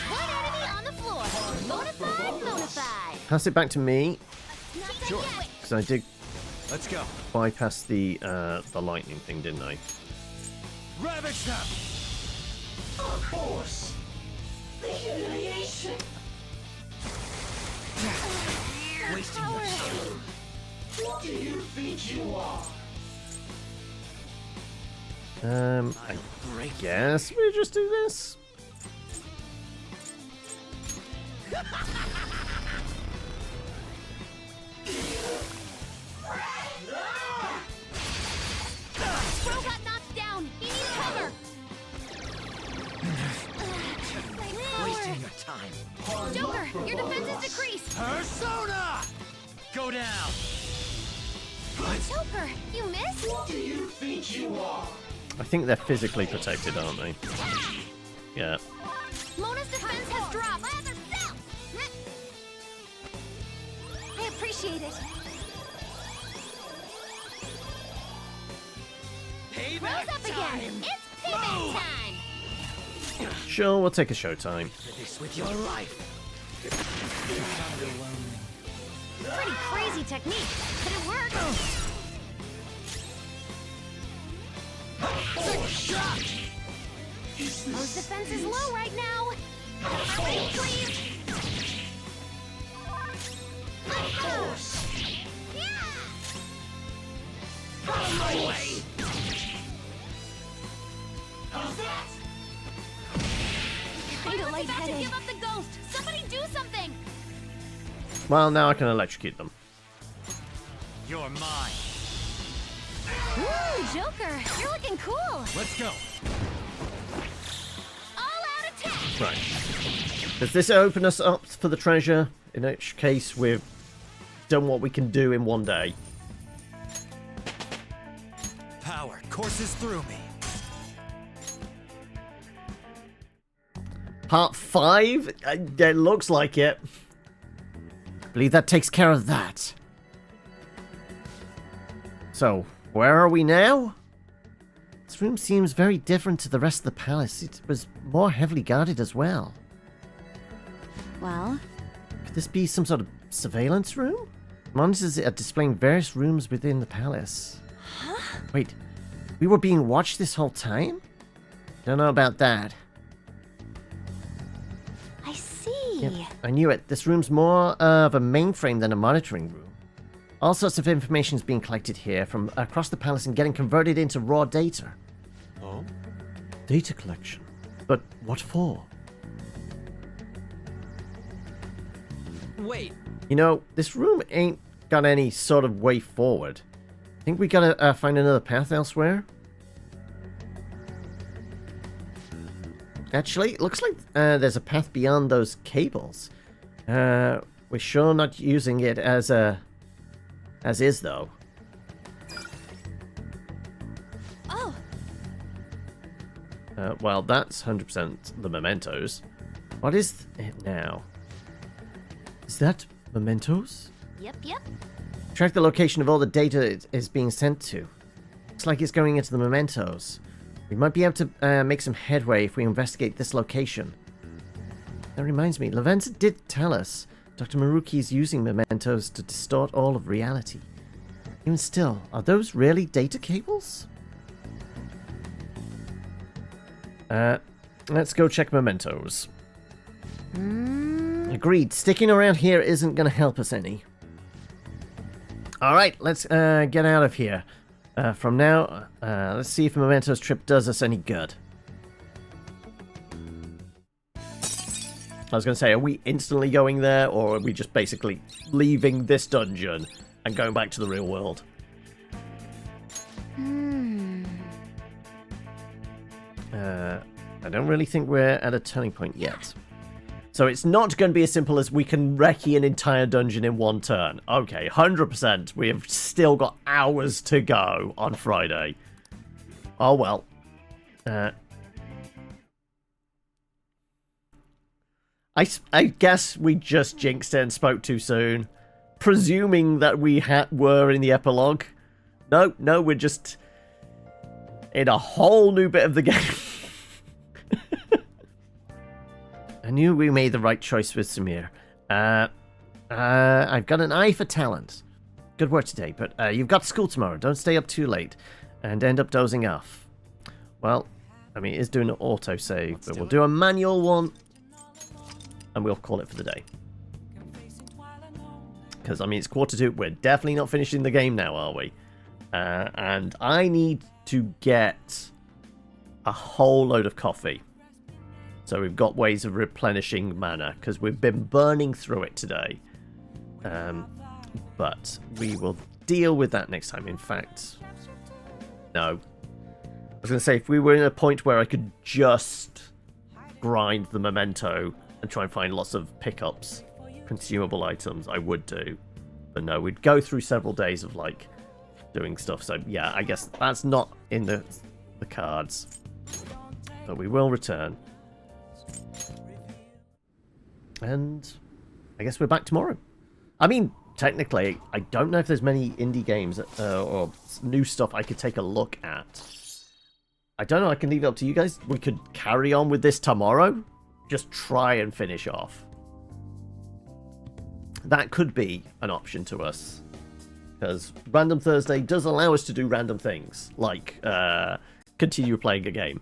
One enemy on the floor. Bonafide, bonafide. Pass it back to me, Sure. because I did Let's go. bypass the lightning thing, didn't I? Ravage them. Of course. The humiliation. Wasting your time. What do you think you are? I guess we just do this. Bro got knocked down. He needs cover. Wasting your time. Joker, your defense is decreased. Persona! Go down. Joker, you missed? What do you think you are? I think they're physically protected, aren't they? Yeah. Mona's defense has dropped. I appreciate it. Rose up again. It's payback time. Sure, we'll take a showtime. This with your life. Pretty crazy technique, but it worked. Mo's defense is low right now. Hurry, please. Of course. Out of my way. How's that? Kinda lightheaded. Give up the ghost. Somebody do something. Well, now I can electrocute them. You're mine. Ooh, Joker, you're looking cool. Let's go. All out attack. Right. Does this open us up for the treasure? In which case, we've done what we can do in one day. Power courses through me. Part 5? It looks like it. I believe that takes care of that. So, where are we now? This room seems very different to the rest of the palace. It was more heavily guarded as well. Well? Could this be some sort of surveillance room? Monitors are displaying various rooms within the palace. Huh? Wait, we were being watched this whole time? Don't know about that. I see. Yep, I knew it. This room's more of a mainframe than a monitoring room. All sorts of information is being collected here from across the palace and getting converted into raw data. Oh? Data collection? But what for? Wait. You know, this room ain't got any sort of way forward. Think we gotta find another path elsewhere? Actually, it looks like there's a path beyond those cables. We're sure not using it as is, though. Oh. Well, that's 100% the mementos. What is it now? Is that mementos? Yep. Track the location of all the data it is being sent to. Looks like it's going into the mementos. We might be able to make some headway if we investigate this location. That reminds me, Lavenza did tell us Dr. Maruki is using mementos to distort all of reality. Even still, are those really data cables? Let's go check mementos. Agreed. Sticking around here isn't going to help us any. Alright, let's get out of here. From now, let's see if Memento's trip does us any good. I was going to say, are we instantly going there, or are we just basically leaving this dungeon and going back to the real world? I don't really think we're at a turning point yet. So it's not going to be as simple as we can recce an entire dungeon in one turn. Okay, 100%. We have still got hours to go on Friday. Oh well. I guess we just jinxed it and spoke too soon. Presuming that we were in the epilogue. No, we're just in a whole new bit of the game. I knew we made the right choice with Samir. I've got an eye for talent. Good work today, but you've got school tomorrow. Don't stay up too late and end up dozing off. Well, I mean, it is doing an autosave, but we'll do a manual one and we'll call it for the day. Because, I mean, it's 1:45. We're definitely not finishing the game now, are we? And I need to get a whole load of coffee. So we've got ways of replenishing mana, because we've been burning through it today. But we will deal with that next time. In fact, no. I was going to say, if we were in a point where I could just grind the memento and try and find lots of pickups, consumable items, I would do. But no, we'd go through several days of, like, doing stuff. So, yeah, I guess that's not in the cards. But we will return. And I guess we're back tomorrow. I mean, technically, I don't know if there's many indie games or new stuff I could take a look at. I don't know, I can leave it up to you guys. We could carry on with this tomorrow. Just try and finish off. That could be an option to us. Because Random Thursday does allow us to do random things. Like, continue playing a game.